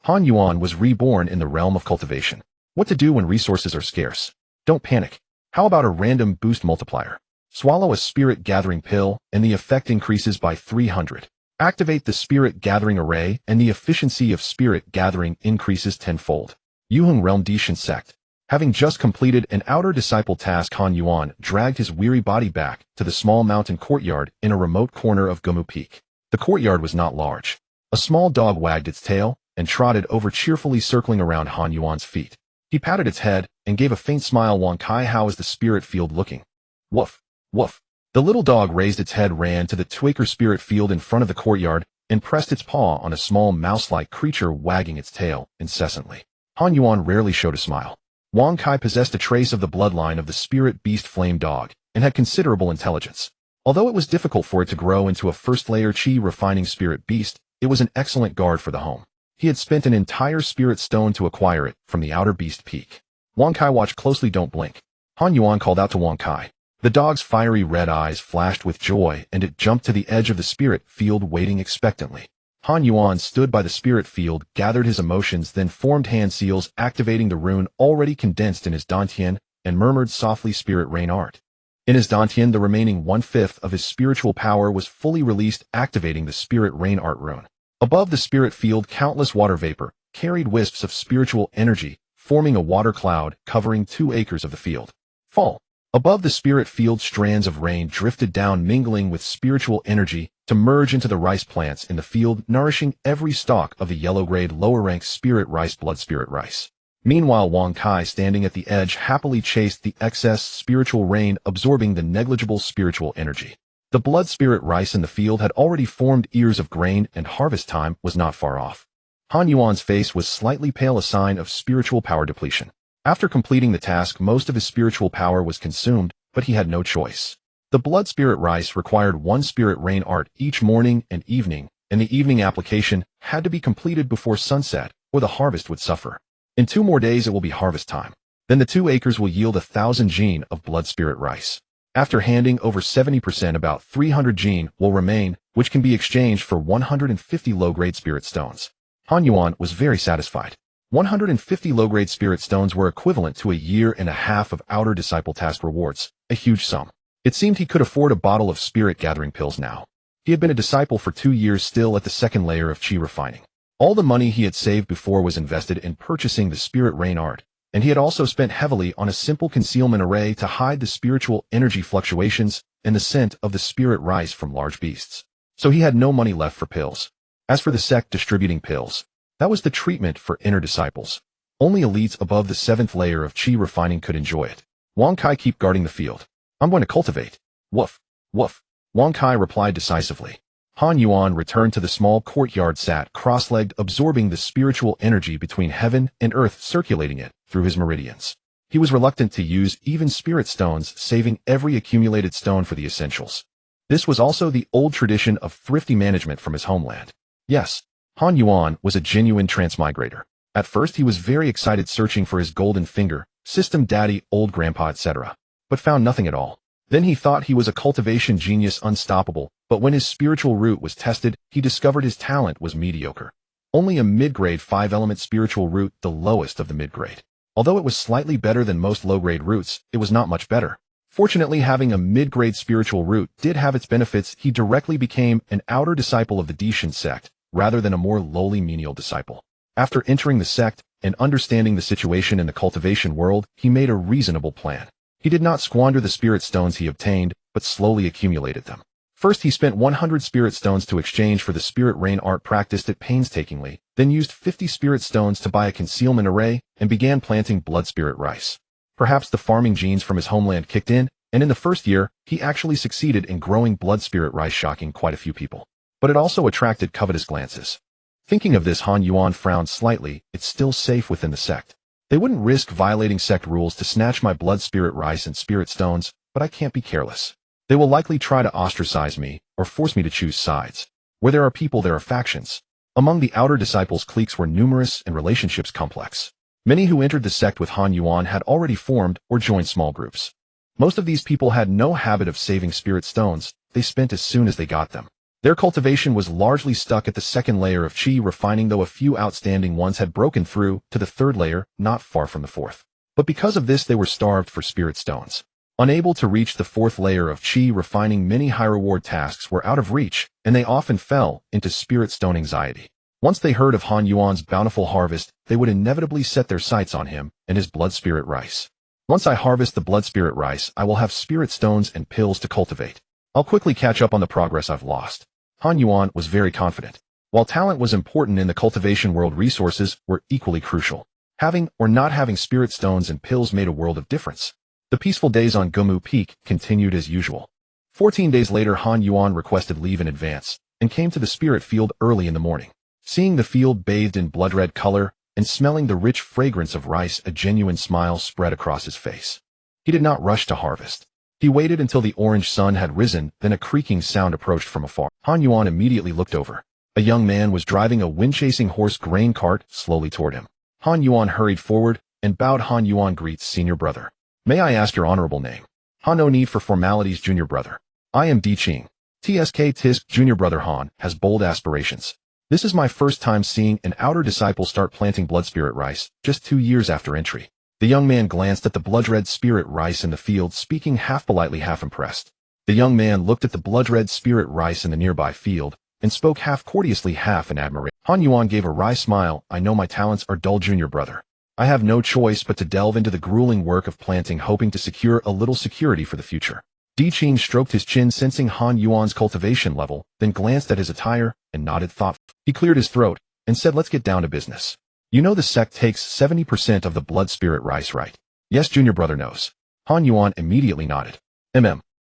Han Yuan was reborn in the realm of cultivation. What to do when resources are scarce? Don't panic. How about a random boost multiplier? Swallow a spirit gathering pill, and the effect increases by 300. Activate the spirit gathering array, and the efficiency of spirit gathering increases tenfold. Yuan realm deficient sect. Having just completed an outer disciple task, Han Yuan dragged his weary body back to the small mountain courtyard in a remote corner of Gumu Peak. The courtyard was not large. A small dog wagged its tail and trotted over, cheerfully circling around Han Yuan's feet. He patted its head and gave a faint smile. Wang Kai, how is the spirit field looking? Woof, woof. The little dog raised its head, ran to the 2-acre spirit field in front of the courtyard, and pressed its paw on a small mouse-like creature wagging its tail incessantly. Han Yuan rarely showed a smile. Wang Kai possessed a trace of the bloodline of the spirit beast flame dog and had considerable intelligence. Although it was difficult for it to grow into a first-layer qi refining spirit beast, it was an excellent guard for the home. He had spent an entire spirit stone to acquire it from the outer beast peak. Wang Kai watched closely. Don't blink. Han Yuan called out to Wang Kai. The dog's fiery red eyes flashed with joy, and it jumped to the edge of the spirit field, waiting expectantly. Han Yuan stood by the spirit field, gathered his emotions, then formed hand seals, activating the rune already condensed in his dantian, and murmured softly, Spirit Rain Art. In his dantian, the remaining 1/5 of his spiritual power was fully released, activating the Spirit Rain Art rune. Above the spirit field, countless water vapor carried wisps of spiritual energy, forming a water cloud covering 2 acres of the field. Fall. Above the spirit field, strands of rain drifted down, mingling with spiritual energy to merge into the rice plants in the field, nourishing every stalk of the yellow-grade lower-ranked spirit rice, blood spirit rice. Meanwhile, Wang Kai, standing at the edge, happily chased the excess spiritual rain, absorbing the negligible spiritual energy. The blood spirit rice in the field had already formed ears of grain, and harvest time was not far off. Han Yuan's face was slightly pale, a sign of spiritual power depletion. After completing the task, most of his spiritual power was consumed, but he had no choice. The blood spirit rice required 1 spirit rain art each morning and evening, and the evening application had to be completed before sunset, or the harvest would suffer. In 2 more days it will be harvest time. Then the 2 acres will yield 1,000 gene of blood spirit rice. After handing over 70%, about 300 gene will remain, which can be exchanged for 150 low-grade spirit stones. Han Yuan was very satisfied. 150 low-grade spirit stones were equivalent to 1.5 years of outer disciple task rewards, a huge sum. It seemed he could afford a bottle of spirit gathering pills now. He had been a disciple for 2 years, still at the 2nd layer of qi refining. All the money he had saved before was invested in purchasing the spirit rain art, and he had also spent heavily on a simple concealment array to hide the spiritual energy fluctuations and the scent of the spirit rice from large beasts. So he had no money left for pills. As for the sect distributing pills, that was the treatment for inner disciples. Only elites above the 7th layer of qi refining could enjoy it. Wang Kai, keep guarding the field. I'm going to cultivate. Woof, woof. Wang Kai replied decisively. Han Yuan returned to the small courtyard, sat cross-legged, absorbing the spiritual energy between heaven and earth, circulating it through his meridians. He was reluctant to use even spirit stones, saving every accumulated stone for the essentials. This was also the old tradition of thrifty management from his homeland. Yes, Han Yuan was a genuine transmigrator. At first he was very excited, searching for his golden finger, system daddy, old grandpa, etc., but found nothing at all. Then he thought he was a cultivation genius, unstoppable, but when his spiritual root was tested, he discovered his talent was mediocre. Only a mid-grade 5-element spiritual root, the lowest of the mid-grade. Although it was slightly better than most low-grade roots, it was not much better. Fortunately, having a mid-grade spiritual root did have its benefits. He directly became an outer disciple of the Deficiencies sect, rather than a more lowly menial disciple. After entering the sect and understanding the situation in the cultivation world, he made a reasonable plan. He did not squander the spirit stones he obtained, but slowly accumulated them. First, he spent 100 spirit stones to exchange for the spirit rain art, practiced it painstakingly, then used 50 spirit stones to buy a concealment array, and began planting blood spirit rice. Perhaps the farming genes from his homeland kicked in, and in the first year, he actually succeeded in growing blood spirit rice, shocking quite a few people. But it also attracted covetous glances. Thinking of this, Han Yuan frowned slightly. It's still safe within the sect. They wouldn't risk violating sect rules to snatch my blood spirit rice and spirit stones, but I can't be careless. They will likely try to ostracize me or force me to choose sides. Where there are people, there are factions. Among the outer disciples, cliques were numerous and relationships complex. Many who entered the sect with Han Yuan had already formed or joined small groups. Most of these people had no habit of saving spirit stones. They spent as soon as they got them. Their cultivation was largely stuck at the second layer of qi refining, though a few outstanding ones had broken through to the third layer, not far from the fourth. But because of this they were starved for spirit stones. Unable to reach the fourth layer of qi refining, many high-reward tasks were out of reach, and they often fell into spirit stone anxiety. Once they heard of Han Yuan's bountiful harvest, they would inevitably set their sights on him and his blood spirit rice. Once I harvest the blood spirit rice, I will have spirit stones and pills to cultivate. I'll quickly catch up on the progress I've lost. Han Yuan was very confident. While talent was important in the cultivation world, resources were equally crucial. Having or not having spirit stones and pills made a world of difference. The peaceful days on Gumu Peak continued as usual. 14 days later, Han Yuan requested leave in advance and came to the spirit field early in the morning. Seeing the field bathed in blood-red color and smelling the rich fragrance of rice, a genuine smile spread across his face. He did not rush to harvest. He waited until the orange sun had risen, then a creaking sound approached from afar. Han Yuan immediately looked over. A young man was driving a wind-chasing horse grain cart slowly toward him. Han Yuan hurried forward and bowed. Han Yuan greets senior brother. May I ask your honorable name? Han, no need for formalities, junior brother. I am Di Qing. TSK Tisk. Junior brother Han has bold aspirations. This is my first time seeing an outer disciple start planting blood spirit rice, just 2 years after entry. The young man glanced at the blood-red spirit rice in the field, speaking half politely, half impressed. The young man looked at the blood-red spirit rice in the nearby field and spoke half courteously, half in admiration. Han Yuan gave a wry smile. I know my talents are dull, junior brother. I have no choice but to delve into the grueling work of planting, hoping to secure a little security for the future. Di Qing stroked his chin, sensing Han Yuan's cultivation level, then glanced at his attire and nodded thoughtfully. He cleared his throat and said, let's get down to business. You know the sect takes 70% of the blood spirit rice, right? Yes, junior brother knows. Han Yuan immediately nodded.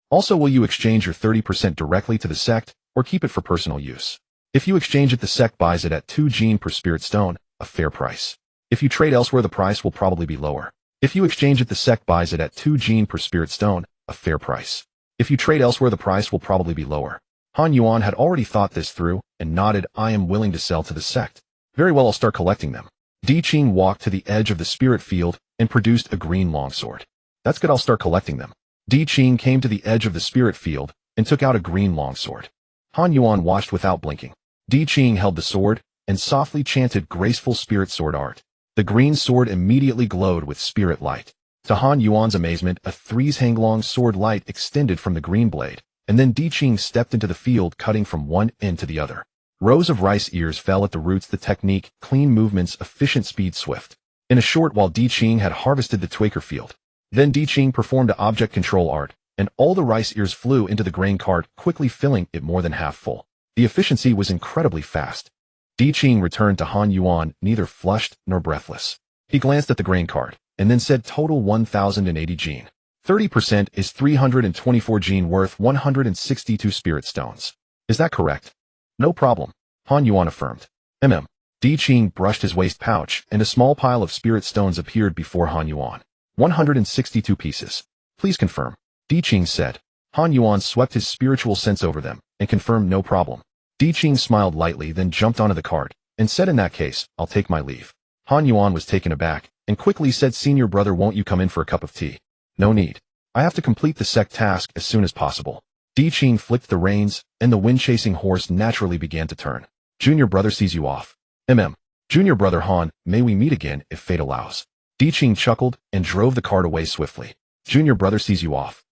Also, will you exchange your 30% directly to the sect, or keep it for personal use? If you exchange it, the sect buys it at 2 gene per spirit stone, a fair price. If you trade elsewhere, the price will probably be lower. If you exchange it, the sect buys it at 2 gene per spirit stone, a fair price. If you trade elsewhere, the price will probably be lower. Han Yuan had already thought this through and nodded. I am willing to sell to the sect. Very well, I'll start collecting them. Di Qing walked to the edge of the spirit field and produced a green longsword. That's good, I'll start collecting them. Di Qing came to the edge of the spirit field and took out a green longsword. Han Yuan watched without blinking. Di Qing held the sword and softly chanted graceful spirit sword art. The green sword immediately glowed with spirit light. To Han Yuan's amazement, a 3-hang-long sword light extended from the green blade, and then Di Qing stepped into the field, cutting from one end to the other. Rows of rice ears fell at the roots. The technique, clean movements, efficient speed, swift. In a short while, Di Qing had harvested the Twaker field. Then Di Qing performed a object control art, and all the rice ears flew into the grain cart, quickly filling it more than half full. The efficiency was incredibly fast. Di Qing returned to Han Yuan, neither flushed nor breathless. He glanced at the grain cart, and then said, total 1,080 gene. 30% is 324 gene, worth 162 spirit stones. Is that correct? No problem, Han Yuan affirmed. Di Qing brushed his waist pouch, and a small pile of spirit stones appeared before Han Yuan. 162 pieces. Please confirm, Di Qing said. Han Yuan swept his spiritual sense over them and confirmed, no problem. Di Qing smiled lightly, then jumped onto the cart and said, in that case, I'll take my leave. Han Yuan was taken aback and quickly said, senior brother, won't you come in for a cup of tea? No need. I have to complete the sect task as soon as possible. Di Qing flicked the reins, and the wind-chasing horse naturally began to turn. Junior brother sees you off. Junior brother Han, may we meet again if fate allows. Di Qing chuckled and drove the cart away swiftly. Junior brother sees you off.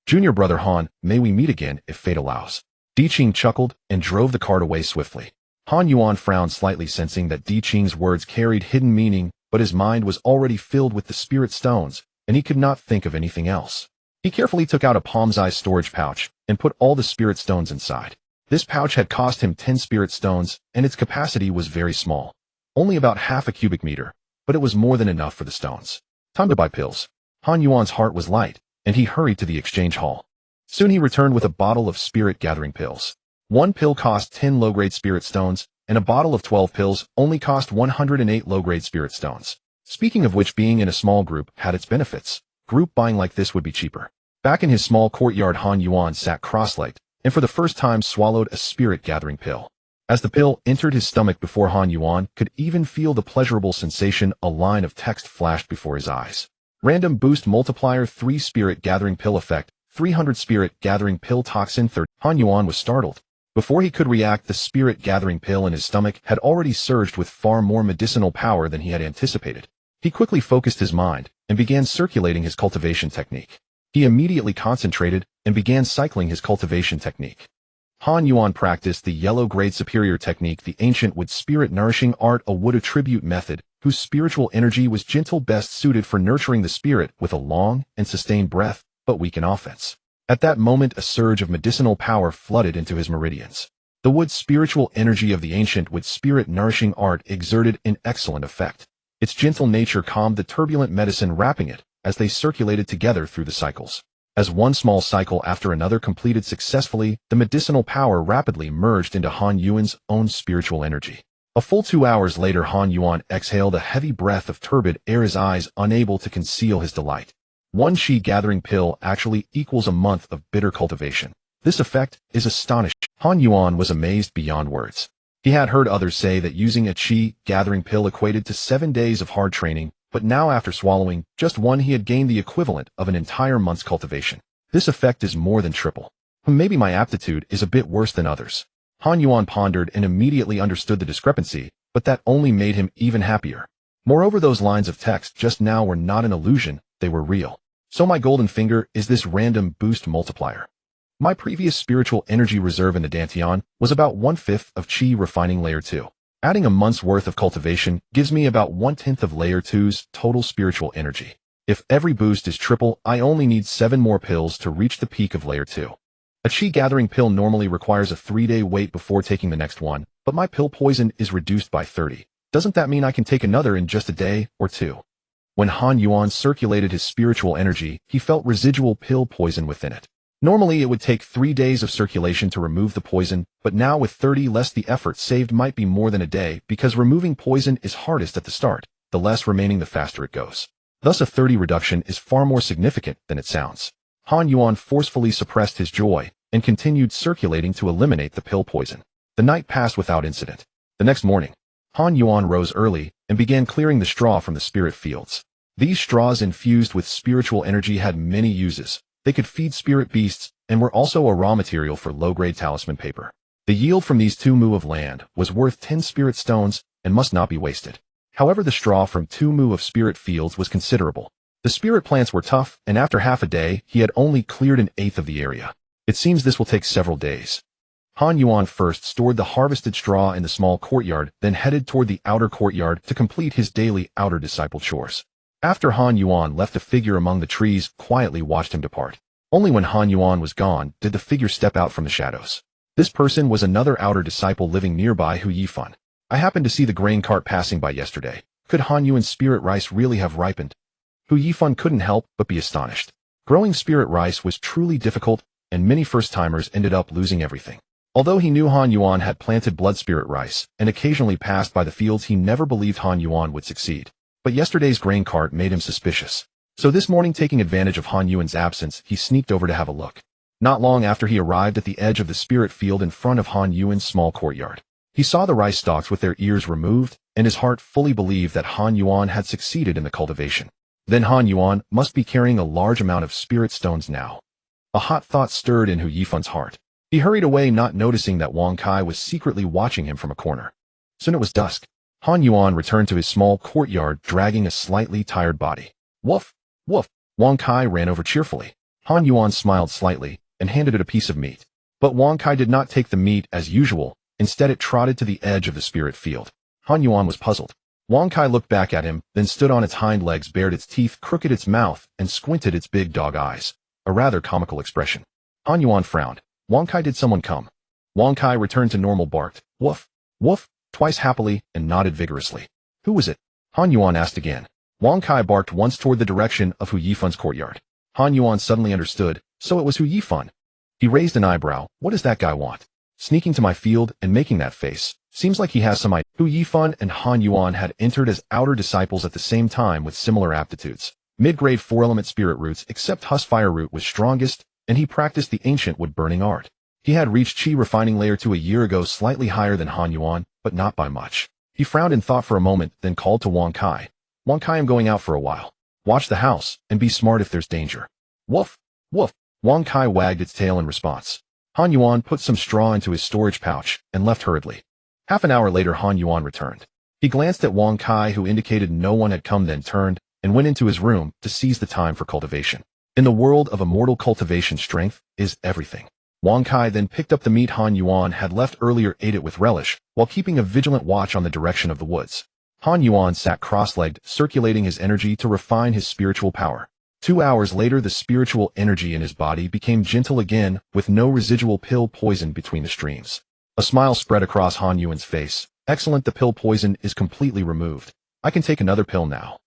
Junior brother Han, may we meet again if fate allows. Di Qing chuckled and drove the cart away swiftly. Han Yuan frowned slightly, sensing that Di Qing's words carried hidden meaning, but his mind was already filled with the spirit stones, and he could not think of anything else. He carefully took out a palm-sized storage pouch and put all the spirit stones inside. This pouch had cost him 10 spirit stones, and its capacity was very small. Only about half a cubic meter, but it was more than enough for the stones. Time to buy pills. Han Yuan's heart was light, and he hurried to the exchange hall. Soon he returned with a bottle of spirit-gathering pills. 1 pill cost 10 low-grade spirit stones, and a bottle of 12 pills only cost 108 low-grade spirit stones. Speaking of which, being in a small group had its benefits. Group buying like this would be cheaper. Back in his small courtyard, Han Yuan sat cross-legged, and for the first time swallowed a spirit-gathering pill. As the pill entered his stomach before Han Yuan could even feel the pleasurable sensation, a line of text flashed before his eyes. Random Boost Multiplier 3 Spirit Gathering Pill Effect, 300 Spirit Gathering Pill Toxin 30. Han Yuan was startled. Before he could react, the spirit-gathering pill in his stomach had already surged with far more medicinal power than he had anticipated. He quickly focused his mind and began circulating his cultivation technique. He immediately concentrated and began cycling his cultivation technique. Han Yuan practiced the yellow-grade superior technique, the ancient wood spirit-nourishing art, a wood attribute method, whose spiritual energy was gentle, best suited for nurturing the spirit with a long and sustained breath, but weak in offense. At that moment, a surge of medicinal power flooded into his meridians. The wood's spiritual energy of the ancient wood spirit-nourishing art exerted an excellent effect. Its gentle nature calmed the turbulent medicine wrapping it as they circulated together through the cycles. As one small cycle after another completed successfully, the medicinal power rapidly merged into Han Yuan's own spiritual energy. A full 2 hours later, Han Yuan exhaled a heavy breath of turbid air, his eyes unable to conceal his delight. One qi gathering pill actually equals a month of bitter cultivation. This effect is astonishing. Han Yuan was amazed beyond words. He had heard others say that using a qi gathering pill equated to 7 days of hard training, but now after swallowing just one, he had gained the equivalent of an entire month's cultivation. This effect is more than triple. Maybe my aptitude is a bit worse than others. Han Yuan pondered and immediately understood the discrepancy, but that only made him even happier. Moreover, those lines of text just now were not an illusion, they were real. So my golden finger is this random boost multiplier. My previous spiritual energy reserve in the Dantian was about 1/5 of qi refining layer 2. Adding a month's worth of cultivation gives me about 1/10 of layer 2's total spiritual energy. If every boost is triple, I only need 7 more pills to reach the peak of layer 2. A qi gathering pill normally requires a 3-day wait before taking the next one, but my pill poison is reduced by 30. Doesn't that mean I can take another in just a day or 2? When Han Yuan circulated his spiritual energy, he felt residual pill poison within it. Normally it would take 3 days of circulation to remove the poison, but now with 30 less, the effort saved might be more than a day, because removing poison is hardest at the start. The less remaining, the faster it goes. Thus a 30 reduction is far more significant than it sounds. Han Yuan forcefully suppressed his joy and continued circulating to eliminate the pill poison. The night passed without incident. The next morning, Han Yuan rose early and began clearing the straw from the spirit fields. These straws infused with spiritual energy had many uses. They could feed spirit beasts and were also a raw material for low-grade talisman paper. The yield from these 2 mu of land was worth 10 spirit stones and must not be wasted. However, the straw from 2 mu of spirit fields was considerable. The spirit plants were tough, and after half a day, he had only cleared 1/8 of the area. It seems this will take several days. Han Yuan first stored the harvested straw in the small courtyard, then headed toward the outer courtyard to complete his daily outer disciple chores. After Han Yuan left, a figure among the trees quietly watched him depart. Only when Han Yuan was gone did the figure step out from the shadows. This person was another outer disciple living nearby, Hu Yifan. I happened to see the grain cart passing by yesterday. Could Han Yuan's spirit rice really have ripened? Hu Yifan couldn't help but be astonished. Growing spirit rice was truly difficult, and many first-timers ended up losing everything. Although he knew Han Yuan had planted blood spirit rice and occasionally passed by the fields, he never believed Han Yuan would succeed. But yesterday's grain cart made him suspicious. So this morning, taking advantage of Han Yuan's absence, he sneaked over to have a look. Not long after, he arrived at the edge of the spirit field in front of Han Yuan's small courtyard. He saw the rice stalks with their ears removed, and his heart fully believed that Han Yuan had succeeded in the cultivation. Then Han Yuan must be carrying a large amount of spirit stones now. A hot thought stirred in Hu Yifan's heart. He hurried away, not noticing that Wang Kai was secretly watching him from a corner. Soon it was dusk. Han Yuan returned to his small courtyard, dragging a slightly tired body. Woof! Woof! Wang Kai ran over cheerfully. Han Yuan smiled slightly and handed it a piece of meat. But Wang Kai did not take the meat as usual. Instead, it trotted to the edge of the spirit field. Han Yuan was puzzled. Wang Kai looked back at him, then stood on its hind legs, bared its teeth, crooked its mouth, and squinted its big dog eyes. A rather comical expression. Han Yuan frowned. Wang Kai, did someone come? Wang Kai returned to normal, barked, woof, woof, twice happily, and nodded vigorously. Who was it? Han Yuan asked again. Wang Kai barked once toward the direction of Hu Yifan's courtyard. Han Yuan suddenly understood, so it was Hu Yifan. He raised an eyebrow. What does that guy want? Sneaking to my field and making that face. Seems like he has some idea. Hu Yifan and Han Yuan had entered as outer disciples at the same time with similar aptitudes. Mid-grade 4-element spirit roots, except Hussfire root was strongest, and he practiced the ancient wood-burning art. He had reached Qi refining layer 2 a year ago, slightly higher than Han Yuan, but not by much. He frowned and thought for a moment, then called to Wang Kai. Wang Kai, I'm going out for a while. Watch the house, and be smart if there's danger. Woof, woof. Wang Kai wagged its tail in response. Han Yuan put some straw into his storage pouch and left hurriedly. Half an hour later, Han Yuan returned. He glanced at Wang Kai, who indicated no one had come, then turned and went into his room to seize the time for cultivation. In the world of immortal cultivation, strength is everything. Wang Kai then picked up the meat Han Yuan had left earlier, ate it with relish, while keeping a vigilant watch on the direction of the woods. Han Yuan sat cross-legged, circulating his energy to refine his spiritual power. 2 hours later, the spiritual energy in his body became gentle again, with no residual pill poison between the streams. A smile spread across Han Yuan's face. Excellent, the pill poison is completely removed. I can take another pill now.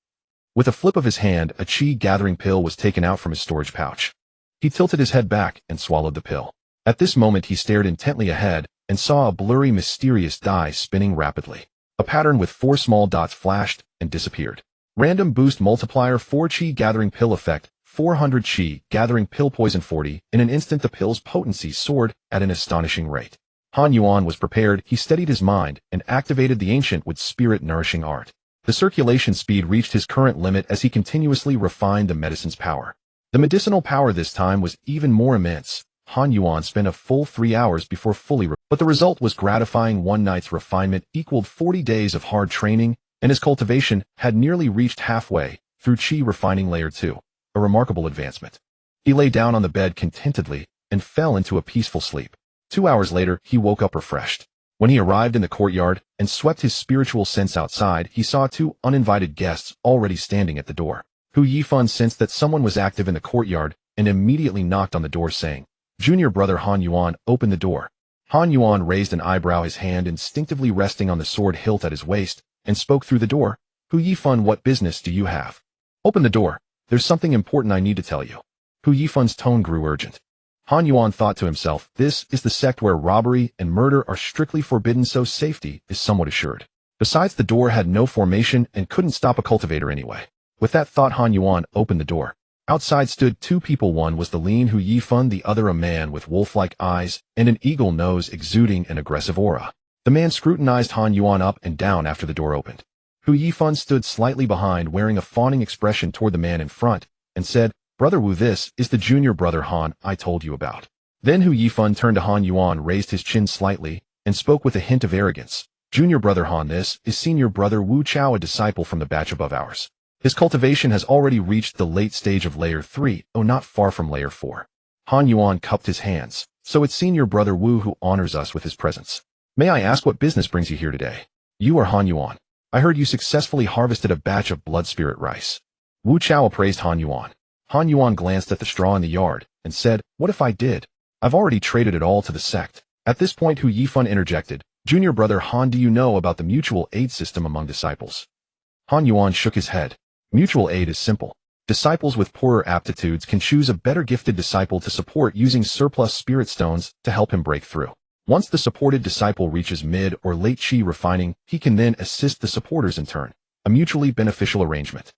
With a flip of his hand, a chi-gathering pill was taken out from his storage pouch. He tilted his head back and swallowed the pill. At this moment, he stared intently ahead and saw a blurry, mysterious die spinning rapidly. A pattern with 4 small dots flashed and disappeared. Random boost multiplier 4 chi gathering pill effect, 400 chi gathering pill poison 40. In an instant, the pill's potency soared at an astonishing rate. Han Yuan was prepared. He steadied his mind and activated the ancient with spirit-nourishing art. The circulation speed reached his current limit as he continuously refined the medicine's power. The medicinal power this time was even more immense. Han Yuan spent a full 3 hours before but the result was gratifying. One night's refinement equaled 40 days of hard training, and his cultivation had nearly reached halfway through Chi refining layer 2, a remarkable advancement. He lay down on the bed contentedly and fell into a peaceful sleep. 2 hours later, he woke up refreshed. When he arrived in the courtyard and swept his spiritual sense outside, he saw 2 uninvited guests already standing at the door. Hu Yifan sensed that someone was active in the courtyard and immediately knocked on the door, saying, "Junior brother Han Yuan, open the door." Han Yuan raised an eyebrow, his hand instinctively resting on the sword hilt at his waist, and spoke through the door. "Hu Yifan, what business do you have? Open the door. There's something important I need to tell you." Hu Yifan's tone grew urgent. Han Yuan thought to himself, this is the sect where robbery and murder are strictly forbidden, so safety is somewhat assured. Besides, the door had no formation and couldn't stop a cultivator anyway. With that thought, Han Yuan opened the door. Outside stood 2 people. One was the lean Hu Yifan, the other a man with wolf-like eyes and an eagle nose exuding an aggressive aura. The man scrutinized Han Yuan up and down after the door opened. Hu Yifan stood slightly behind, wearing a fawning expression toward the man in front, and said, "Brother Wu, this is the junior brother Han I told you about." Then Hu Yifan turned to Han Yuan, raised his chin slightly, and spoke with a hint of arrogance. "Junior brother Han, this is senior brother Wu Chao, a disciple from the batch above ours. His cultivation has already reached the late stage of layer 3, not far from layer 4. Han Yuan cupped his hands. "So it's senior brother Wu who honors us with his presence. May I ask what business brings you here today?" "You are Han Yuan. I heard you successfully harvested a batch of blood spirit rice." Wu Chao appraised Han Yuan. Han Yuan glanced at the straw in the yard and said, "What if I did? I've already traded it all to the sect." At this point, Hu Yifan interjected, "Junior brother Han, do you know about the mutual aid system among disciples?" Han Yuan shook his head. Mutual aid is simple. Disciples with poorer aptitudes can choose a better gifted disciple to support using surplus spirit stones to help him break through. Once the supported disciple reaches mid or late chi refining, he can then assist the supporters in turn, a mutually beneficial arrangement.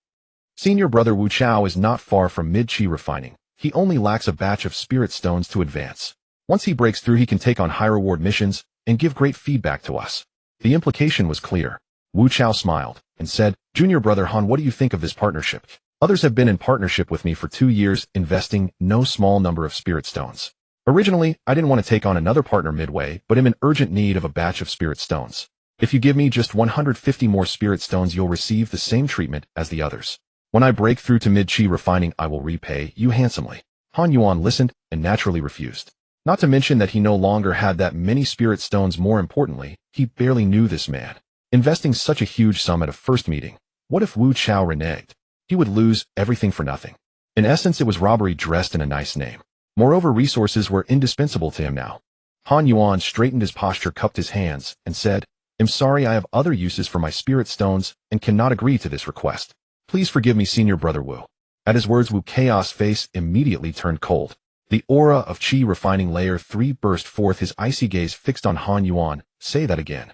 Senior brother Wu Chao is not far from mid chi refining. He only lacks a batch of spirit stones to advance. Once he breaks through, he can take on high reward missions and give great feedback to us. The implication was clear. Wu Chao smiled and said, "Junior brother Han, what do you think of this partnership? Others have been in partnership with me for 2 years, investing no small number of spirit stones. Originally, I didn't want to take on another partner midway, but am in urgent need of a batch of spirit stones. If you give me just 150 more spirit stones, you'll receive the same treatment as the others. When I break through to mid-chi refining, I will repay you handsomely." Han Yuan listened and naturally refused. Not to mention that he no longer had that many spirit stones. More importantly, he barely knew this man. Investing such a huge sum at a first meeting, what if Wu Chao reneged? He would lose everything for nothing. In essence, it was robbery dressed in a nice name. Moreover, resources were indispensable to him now. Han Yuan straightened his posture, cupped his hands, and said, "I'm sorry, I have other uses for my spirit stones and cannot agree to this request. Please forgive me, senior brother Wu." At his words, Wu Chaos' face immediately turned cold. The aura of Chi refining layer 3 burst forth, his icy gaze fixed on Han Yuan. "Say that again."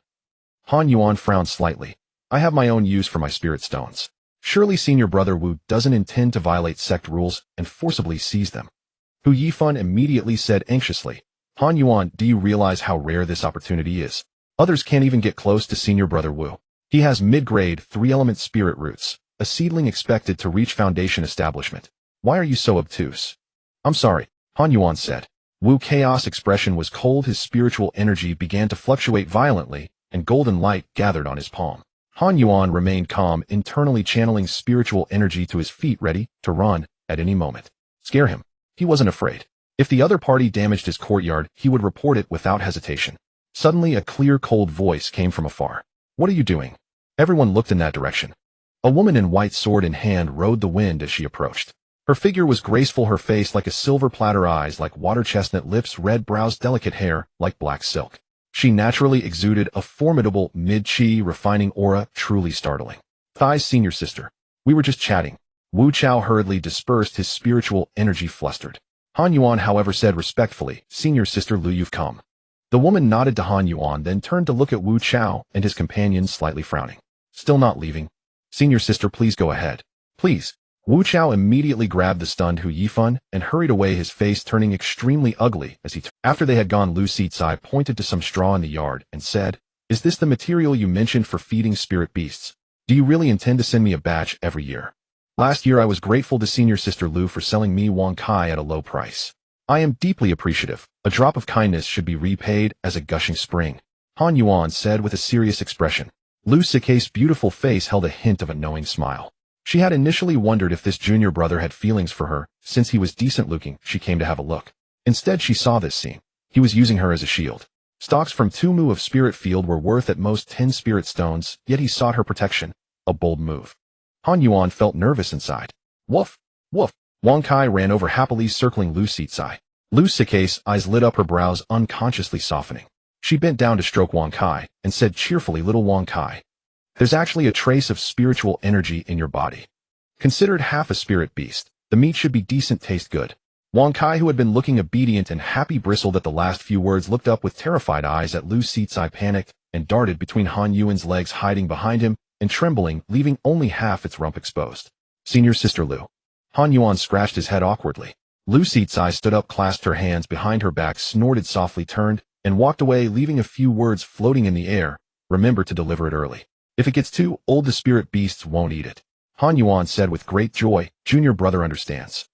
Han Yuan frowned slightly. "I have my own use for my spirit stones. Surely senior brother Wu doesn't intend to violate sect rules and forcibly seize them." Hu Yifan immediately said anxiously, "Han Yuan, do you realize how rare this opportunity is? Others can't even get close to senior brother Wu. He has mid-grade 3-element spirit roots, a seedling expected to reach foundation establishment. Why are you so obtuse?" "I'm sorry," Han Yuan said. Wu's chaos expression was cold. His spiritual energy began to fluctuate violently, and golden light gathered on his palm. Han Yuan remained calm, internally channeling spiritual energy to his feet, ready to run at any moment. Scare him. He wasn't afraid. If the other party damaged his courtyard, he would report it without hesitation. Suddenly, a clear, cold voice came from afar. "What are you doing?" Everyone looked in that direction. A woman in white, sword in hand, rode the wind as she approached. Her figure was graceful, her face like a silver platter, eyes like water chestnut, lips red, brows delicate, hair like black silk. She naturally exuded a formidable mid-chi refining aura, truly startling. Thigh's senior sister. "We were just chatting." Wu Chao hurriedly dispersed, his spiritual energy flustered. Han Yuan, however, said respectfully, "Senior sister Lu, you've come." The woman nodded to Han Yuan, then turned to look at Wu Chao and his companion, slightly frowning. "Still not leaving? Senior sister, please go ahead. Please." Wu Chao immediately grabbed the stunned Hu Yifan and hurried away, his face turning extremely ugly as he After they had gone, Lu Xizai pointed to some straw in the yard and said, "Is this the material you mentioned for feeding spirit beasts? Do you really intend to send me a batch every year? Last year I was grateful to Senior Sister Lu for selling me Wang Kai at a low price. I am deeply appreciative. A drop of kindness should be repaid as a gushing spring," Han Yuan said with a serious expression. Lu Xizai's beautiful face held a hint of a knowing smile. She had initially wondered if this junior brother had feelings for her, since he was decent-looking. She came to have a look. Instead, she saw this scene. He was using her as a shield. Stocks from 2 mu of spirit field were worth at most 10 spirit stones, yet he sought her protection. A bold move. Han Yuan felt nervous inside. Woof! Woof! Wang Kai ran over happily, circling Lu Xizai. Lu Xizai's eyes lit up, her brows unconsciously softening. She bent down to stroke Wang Kai and said cheerfully, "Little Wang Kai, there's actually a trace of spiritual energy in your body. Considered half a spirit beast, the meat should be decent, taste good." Wang Kai, who had been looking obedient and happy, bristled at the last few words, looked up with terrified eyes at Lu Xizai, panicked, and darted between Han Yuan's legs, hiding behind him and trembling, leaving only half its rump exposed. "Senior Sister Lu." Han Yuan scratched his head awkwardly. Lu Xizai stood up, clasped her hands behind her back, snorted softly, turned, and walked away, leaving a few words floating in the air. "Remember to deliver it early. If it gets too old, the spirit beasts won't eat it." Han Yuan said with great joy, "Junior brother understands."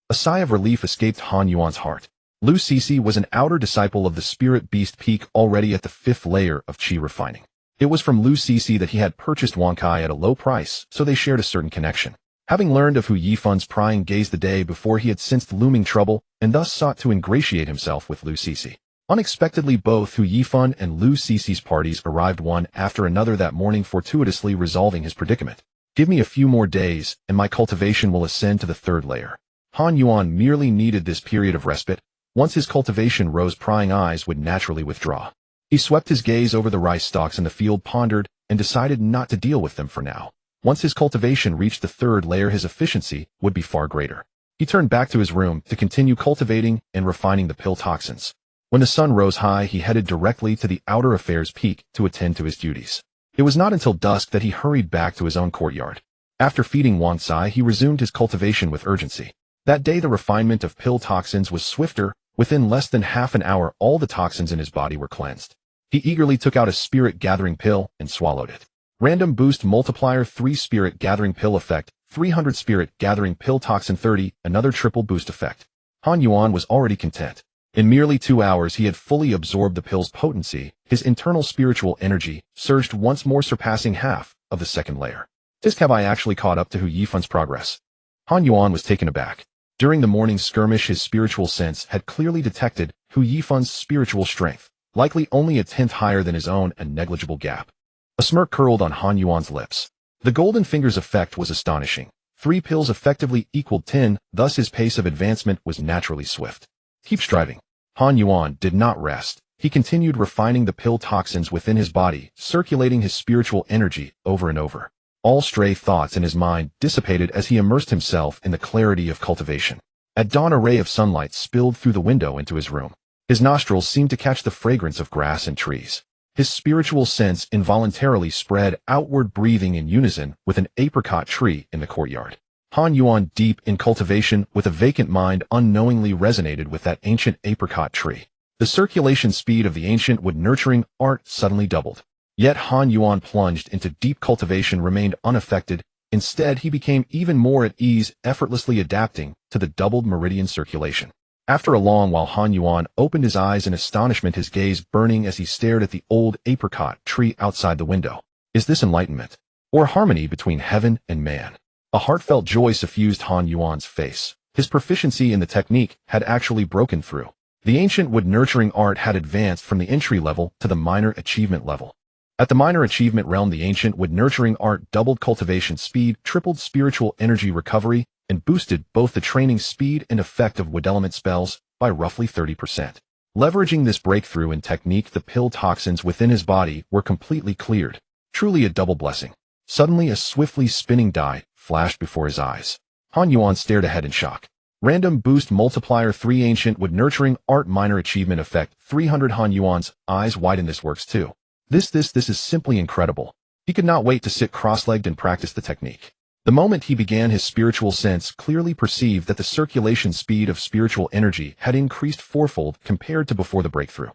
A sigh of relief escaped Han Yuan's heart. Lu Xizai was an outer disciple of the spirit beast peak, already at the 5th layer of Qi refining. It was from Lu Xizai that he had purchased Wang Kai at a low price, so they shared a certain connection. Having learned of Hu Yifan's prying gaze the day before, he had sensed looming trouble, and thus sought to ingratiate himself with Lu Xizai. Unexpectedly, both Hu Yifan and Lu Xizai's parties arrived one after another that morning, fortuitously resolving his predicament. "Give me a few more days, and my cultivation will ascend to the 3rd layer." Han Yuan merely needed this period of respite. Once his cultivation rose, prying eyes would naturally withdraw. He swept his gaze over the rice stalks in the field, pondered, and decided not to deal with them for now. Once his cultivation reached the 3rd layer, his efficiency would be far greater. He turned back to his room to continue cultivating and refining the pill toxins. When the sun rose high, he headed directly to the outer affairs peak to attend to his duties. It was not until dusk that he hurried back to his own courtyard. After feeding Wang Sai, he resumed his cultivation with urgency. That day, the refinement of pill toxins was swifter. Within less than half an hour, all the toxins in his body were cleansed. He eagerly took out a spirit gathering pill and swallowed it. Random boost multiplier 3 spirit gathering pill effect, 300 spirit gathering pill toxin 30, another triple boost effect. Han Yuan was already content. In merely 2 hours, he had fully absorbed the pill's potency. His internal spiritual energy surged once more, surpassing half of the 2nd layer. "Just have I actually caught up to Hu Yifan's progress?" Han Yuan was taken aback. During the morning skirmish, his spiritual sense had clearly detected Hu Yifan's spiritual strength, likely only a 10th higher than his own, a negligible gap. A smirk curled on Han Yuan's lips. The golden fingers effect was astonishing. 3 pills effectively equaled 10, thus his pace of advancement was naturally swift. Keep striving. Han Yuan did not rest. He continued refining the pill toxins within his body, circulating his spiritual energy over and over. All stray thoughts in his mind dissipated as he immersed himself in the clarity of cultivation. At dawn, a ray of sunlight spilled through the window into his room. His nostrils seemed to catch the fragrance of grass and trees. His spiritual sense involuntarily spread outward, breathing in unison with an apricot tree in the courtyard. Han Yuan, deep in cultivation with a vacant mind, unknowingly resonated with that ancient apricot tree. The circulation speed of the ancient wood nurturing art suddenly doubled. Yet Han Yuan, plunged into deep cultivation, remained unaffected. Instead, he became even more at ease, effortlessly adapting to the doubled meridian circulation. After a long while, Han Yuan opened his eyes in astonishment, his gaze burning as he stared at the old apricot tree outside the window. Is this enlightenment? Or harmony between heaven and man? A heartfelt joy suffused Han Yuan's face. His proficiency in the technique had actually broken through. The ancient wood-nurturing art had advanced from the entry level to the minor achievement level. At the minor achievement realm, the ancient wood-nurturing art doubled cultivation speed, tripled spiritual energy recovery, and boosted both the training speed and effect of wood element spells by roughly 30%. Leveraging this breakthrough in technique, the pill toxins within his body were completely cleared. Truly a double blessing. Suddenly, a swiftly spinning die flashed before his eyes. Han Yuan stared ahead in shock. Random Boost Multiplier 3 Ancient Wood Nurturing Art Minor Achievement Effect 300. Han Yuan's eyes widened. This works too. This is simply incredible. He could not wait to sit cross-legged and practice the technique. The moment he began, his spiritual sense clearly perceived that the circulation speed of spiritual energy had increased fourfold compared to before the breakthrough.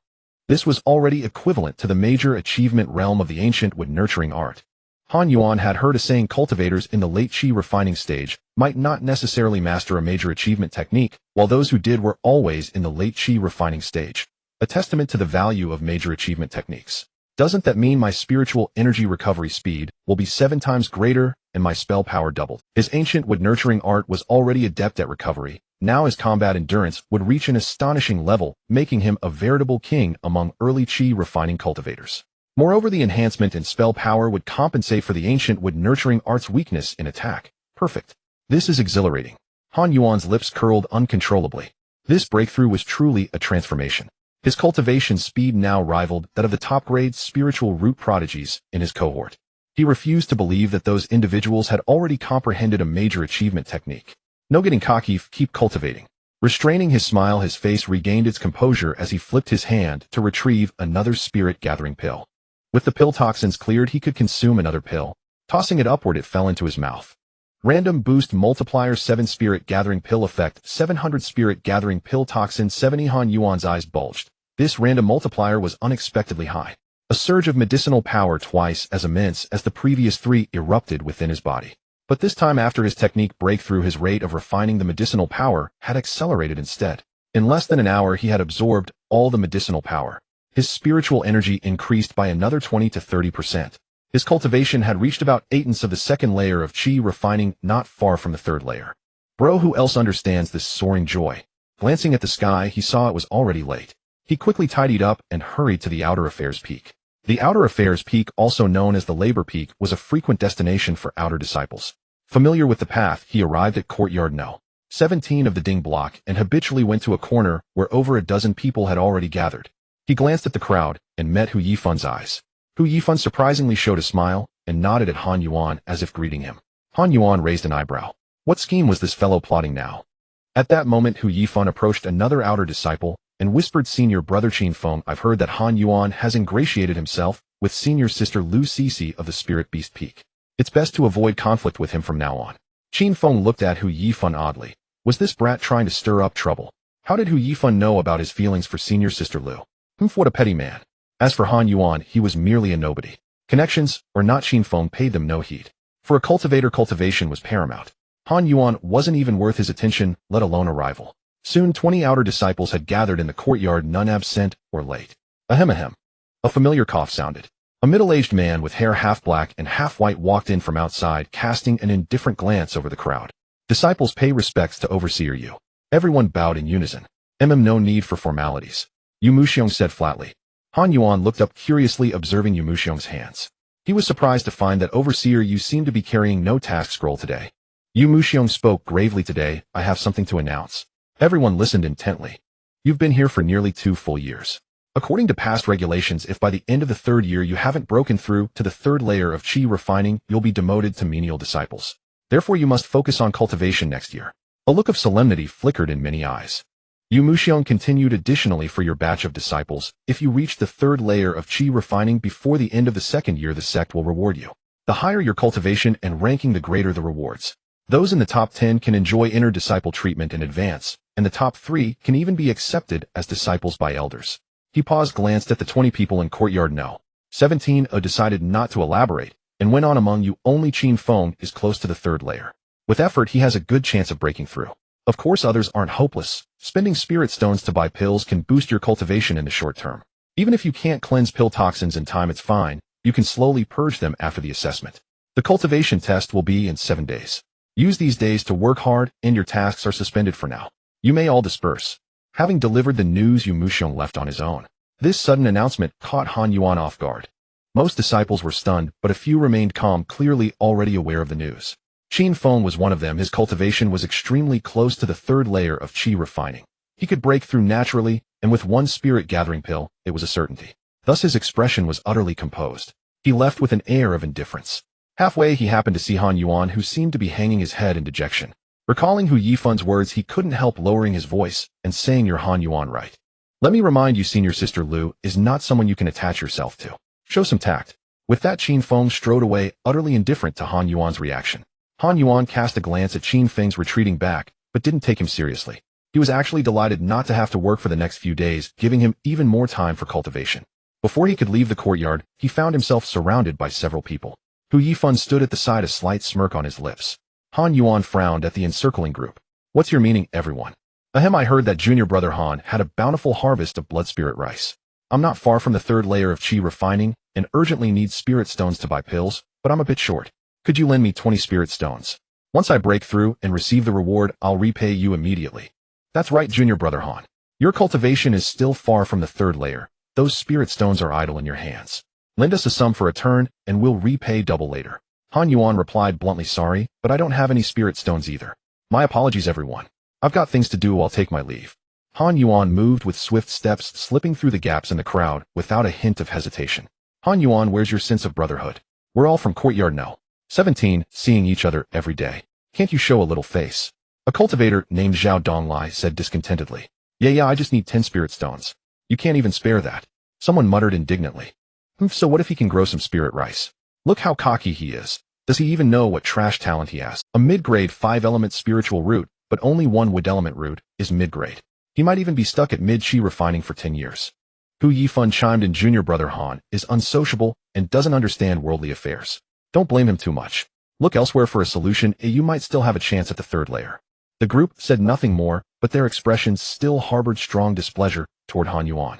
This was already equivalent to the major achievement realm of the ancient wood nurturing art. Han Yuan had heard a saying: cultivators in the late qi refining stage might not necessarily master a major achievement technique, while those who did were always in the late qi refining stage. A testament to the value of major achievement techniques. Doesn't that mean my spiritual energy recovery speed will be 7 times greater and my spell power doubled? His ancient wood nurturing art was already adept at recovery. Now his combat endurance would reach an astonishing level, making him a veritable king among early qi refining cultivators. Moreover, the enhancement in spell power would compensate for the ancient wood nurturing art's weakness in attack. Perfect. This is exhilarating. Han Yuan's lips curled uncontrollably. This breakthrough was truly a transformation. His cultivation speed now rivaled that of the top-grade spiritual root prodigies in his cohort. He refused to believe that those individuals had already comprehended a major achievement technique. No getting cocky, keep cultivating. Restraining his smile, his face regained its composure as he flipped his hand to retrieve another spirit-gathering pill. With the pill toxins cleared, he could consume another pill. Tossing it upward, it fell into his mouth. Random Boost Multiplier 7 Spirit Gathering Pill Effect 700 Spirit Gathering Pill Toxin 70. Han Yuan's eyes bulged. This random multiplier was unexpectedly high. A surge of medicinal power twice as immense as the previous 3 erupted within his body. But this time, after his technique breakthrough, his rate of refining the medicinal power had accelerated instead. In less than an hour, he had absorbed all the medicinal power. His spiritual energy increased by another 20 to 30%. His cultivation had reached about 1/8 of the second layer of qi refining, not far from the third layer. Bro, who else understands this soaring joy? Glancing at the sky, he saw it was already late. He quickly tidied up and hurried to the Outer Affairs Peak. The Outer Affairs Peak, also known as the Labor Peak, was a frequent destination for outer disciples. Familiar with the path, he arrived at Courtyard No. 17 of the Ding Block and habitually went to a corner where over a dozen people had already gathered. He glanced at the crowd and met Hu Yifun's eyes. Hu Yifun surprisingly showed a smile and nodded at Han Yuan as if greeting him. Han Yuan raised an eyebrow. What scheme was this fellow plotting now? At that moment, Hu Yifun approached another outer disciple and whispered, "Senior brother Qin Feng, I've heard that Han Yuan has ingratiated himself with senior sister Lu Cece of the Spirit Beast Peak. It's best to avoid conflict with him from now on." Qin Feng looked at Hu Yifun oddly. Was this brat trying to stir up trouble? How did Hu Yifun know about his feelings for senior sister Lu? What a petty man. As for Han Yuan, he was merely a nobody. Connections or not, Qin Feng paid them no heed. For a cultivator, cultivation was paramount. Han Yuan wasn't even worth his attention, let alone a rival. Soon 20 outer disciples had gathered in the courtyard, none absent or late. Ahem ahem. A familiar cough sounded. A middle-aged man with hair half black and half white walked in from outside, casting an indifferent glance over the crowd. Disciples, pay respects to Overseer Yu. Everyone bowed in unison. No need for formalities. Yu Muxiong said flatly. Han Yuan looked up curiously, observing Yu Muxiong's hands. He was surprised to find that Overseer Yu seemed to be carrying no task scroll today. Yu Muxiong spoke gravely. "Today, I have something to announce." Everyone listened intently. "You've been here for nearly 2 full years. According to past regulations, if by the end of the 3rd year you haven't broken through to the 3rd layer of qi refining, you'll be demoted to menial disciples. Therefore, you must focus on cultivation next year." A look of solemnity flickered in many eyes. Yu Muxiong continued, "Additionally, for your batch of disciples, if you reach the 3rd layer of qi refining before the end of the 2nd year, the sect will reward you. The higher your cultivation and ranking, the greater the rewards. Those in the top 10 can enjoy inner disciple treatment in advance, and the top 3 can even be accepted as disciples by elders." He paused, glanced at the 20 people in Courtyard No. 17, decided not to elaborate, and went on, "Among you, only Qin Feng is close to the 3rd layer. With effort, he has a good chance of breaking through. Of course, others aren't hopeless. Spending spirit stones to buy pills can boost your cultivation in the short term. Even if you can't cleanse pill toxins in time, it's fine. You can slowly purge them after the assessment. The cultivation test will be in 7 days. Use these days to work hard, and your tasks are suspended for now. You may all disperse. Having delivered the news, Yu left on his own. This sudden announcement caught Han Yuan off guard. Most disciples were stunned, but a few remained calm, clearly already aware of the news. Qin Feng was one of them. His cultivation was extremely close to the third layer of qi refining. He could break through naturally, and with one spirit-gathering pill, it was a certainty. Thus his expression was utterly composed. He left with an air of indifference. Halfway he happened to see Han Yuan, who seemed to be hanging his head in dejection. Recalling Hu Yifen's words, he couldn't help lowering his voice and saying, "You're Han Yuan, right? Let me remind you, senior sister Lu is not someone you can attach yourself to. Show some tact." With that, Qin Feng strode away, utterly indifferent to Han Yuan's reaction. Han Yuan cast a glance at Qin Feng's retreating back, but didn't take him seriously. He was actually delighted not to have to work for the next few days, giving him even more time for cultivation. Before he could leave the courtyard, he found himself surrounded by several people. Hu Yifan stood at the side, a slight smirk on his lips. Han Yuan frowned at the encircling group. "What's your meaning, everyone?" "Ahem, I heard that junior brother Han had a bountiful harvest of blood spirit rice. I'm not far from the third layer of qi refining and urgently need spirit stones to buy pills, but I'm a bit short. Could you lend me 20 spirit stones? Once I break through and receive the reward, I'll repay you immediately." "That's right, junior brother Han. Your cultivation is still far from the third layer. Those spirit stones are idle in your hands. Lend us a sum for a turn, and we'll repay double later." Han Yuan replied bluntly, "Sorry, but I don't have any spirit stones either. My apologies, everyone. I've got things to do. I'll take my leave." Han Yuan moved with swift steps, slipping through the gaps in the crowd without a hint of hesitation. "Han Yuan, where's your sense of brotherhood? We're all from Courtyard No. 17, seeing each other every day. Can't you show a little face?" A cultivator named Zhao Donglai said discontentedly. Yeah, I just need 10 spirit stones. You can't even spare that." Someone muttered indignantly. So what if he can grow some spirit rice? Look how cocky he is. Does he even know what trash talent he has? A mid-grade 5-element spiritual root, but only one wood element root, is mid-grade. He might even be stuck at mid-chi refining for 10 years. Hu Yifan chimed in, "Junior brother Han is unsociable and doesn't understand worldly affairs. Don't blame him too much. Look elsewhere for a solution. You might still have a chance at the third layer." The group said nothing more, but their expressions still harbored strong displeasure toward Han Yuan.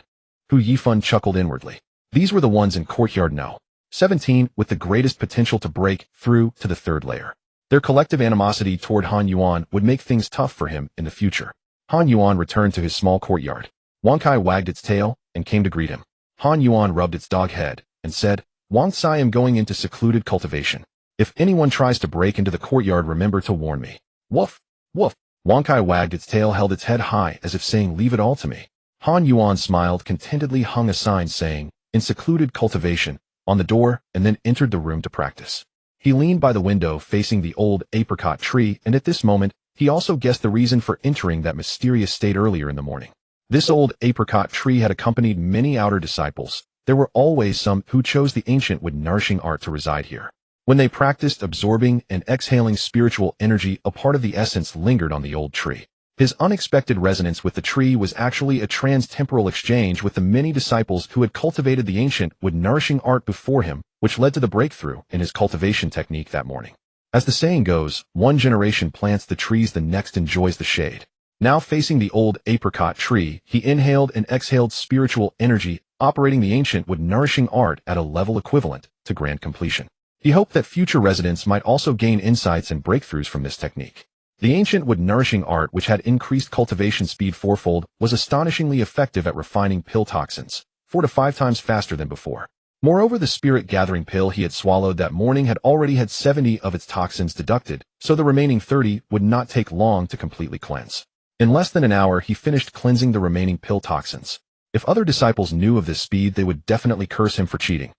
Hu Yifan chuckled inwardly. These were the ones in Courtyard No. 17 with the greatest potential to break through to the third layer. Their collective animosity toward Han Yuan would make things tough for him in the future. Han Yuan returned to his small courtyard. Wang Kai wagged its tail and came to greet him. Han Yuan rubbed its dog head and said, "Wang Sai, am going into secluded cultivation. If anyone tries to break into the courtyard, remember to warn me." "Woof, woof." Wang Kai wagged its tail, held its head high as if saying, "Leave it all to me." Han Yuan smiled, contentedly hung a sign saying, "In secluded cultivation," on the door, and then entered the room to practice. He leaned by the window facing the old apricot tree, and at this moment, he also guessed the reason for entering that mysterious state earlier in the morning. This old apricot tree had accompanied many outer disciples. There were always some who chose the ancient wood nourishing art to reside here. When they practiced absorbing and exhaling spiritual energy, a part of the essence lingered on the old tree. His unexpected resonance with the tree was actually a trans-temporal exchange with the many disciples who had cultivated the ancient wood nourishing art before him, which led to the breakthrough in his cultivation technique that morning. As the saying goes, one generation plants the trees, the next enjoys the shade. Now facing the old apricot tree, he inhaled and exhaled spiritual energy, operating the ancient wood nourishing art at a level equivalent to grand completion. He hoped that future residents might also gain insights and breakthroughs from this technique. The ancient wood nourishing art, which had increased cultivation speed fourfold, was astonishingly effective at refining pill toxins, 4 to 5 times faster than before. Moreover, the spirit-gathering pill he had swallowed that morning had already had 70 of its toxins deducted, so the remaining 30 would not take long to completely cleanse. In less than an hour, he finished cleansing the remaining pill toxins. If other disciples knew of this speed, they would definitely curse him for cheating.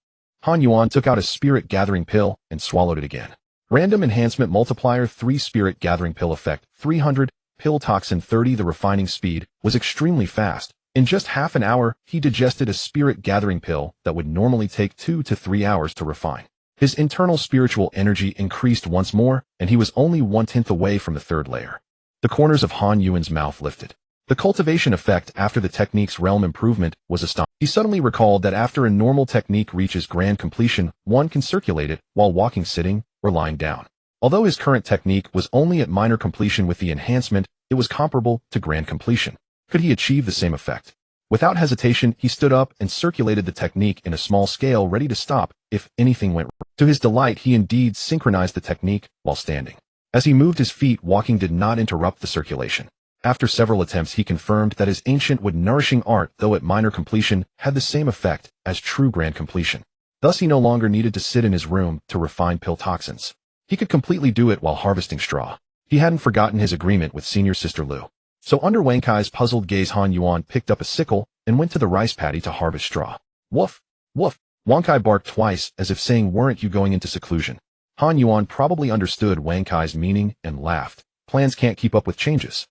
Han Yuan took out a spirit-gathering pill and swallowed it again. Random Enhancement Multiplier 3 Spirit Gathering Pill Effect 300, Pill Toxin 30. The refining speed was extremely fast. In just half an hour, he digested a spirit gathering pill that would normally take 2 to 3 hours to refine. His internal spiritual energy increased once more, and he was only 1/10 away from the third layer. The corners of Han Yuan's mouth lifted. The cultivation effect after the technique's realm improvement was astonishing. He suddenly recalled that after a normal technique reaches grand completion, one can circulate it while walking, sitting, or lying down. Although his current technique was only at minor completion with the enhancement, it was comparable to grand completion. Could he achieve the same effect? Without hesitation, he stood up and circulated the technique in a small scale, ready to stop if anything went wrong. To his delight, he indeed synchronized the technique while standing. As he moved his feet, walking did not interrupt the circulation. After several attempts, he confirmed that his ancient would nourishing art, though at minor completion, had the same effect as true grand completion. Thus he no longer needed to sit in his room to refine pill toxins. He could completely do it while harvesting straw. He hadn't forgotten his agreement with senior sister Lu. So under Wang Kai's puzzled gaze, Han Yuan picked up a sickle and went to the rice paddy to harvest straw. Woof! Woof! Wang Kai barked twice, as if saying, "Weren't you going into seclusion?" Han Yuan probably understood Wang Kai's meaning and laughed. Plans can't keep up with changes.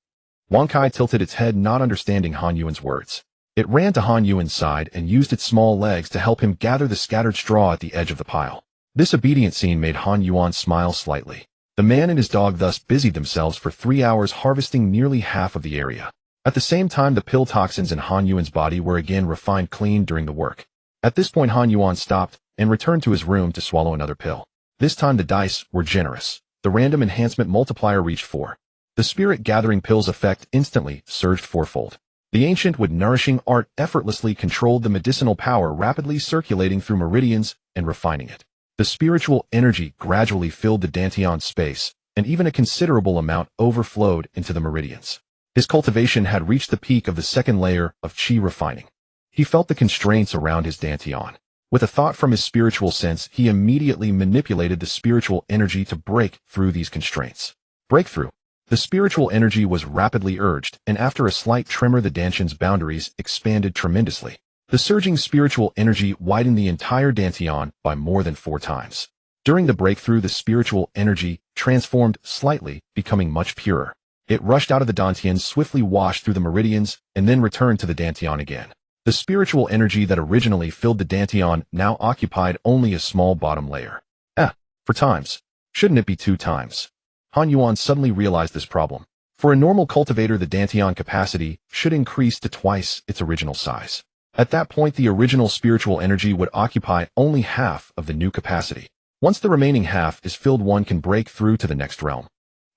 Wang Kai tilted its head, not understanding Han Yuan's words. It ran to Han Yuan's side and used its small legs to help him gather the scattered straw at the edge of the pile. This obedient scene made Han Yuan smile slightly. The man and his dog thus busied themselves for 3 hours harvesting nearly half of the area. At the same time, the pill toxins in Han Yuan's body were again refined clean during the work. At this point, Han Yuan stopped and returned to his room to swallow another pill. This time the dice were generous. The random enhancement multiplier reached 4. The spirit gathering pill's effect instantly surged fourfold. The ancient would nourishing art effortlessly controlled the medicinal power, rapidly circulating through meridians and refining it. The spiritual energy gradually filled the Dantian space, and even a considerable amount overflowed into the meridians. His cultivation had reached the peak of the second layer of qi refining. He felt the constraints around his Dantian. With a thought from his spiritual sense, he immediately manipulated the spiritual energy to break through these constraints. Breakthrough. The spiritual energy was rapidly urged, and after a slight tremor, the Dantian's boundaries expanded tremendously. The surging spiritual energy widened the entire Dantian by more than 4 times. During the breakthrough, the spiritual energy transformed slightly, becoming much purer. It rushed out of the Dantian, swiftly washed through the meridians, and then returned to the Dantian again. The spiritual energy that originally filled the Dantian now occupied only a small bottom layer. 4 times. Shouldn't it be 2 times? Han Yuan suddenly realized this problem. For a normal cultivator, the Dantian capacity should increase to twice its original size. At that point, the original spiritual energy would occupy only half of the new capacity. Once the remaining half is filled, one can break through to the next realm.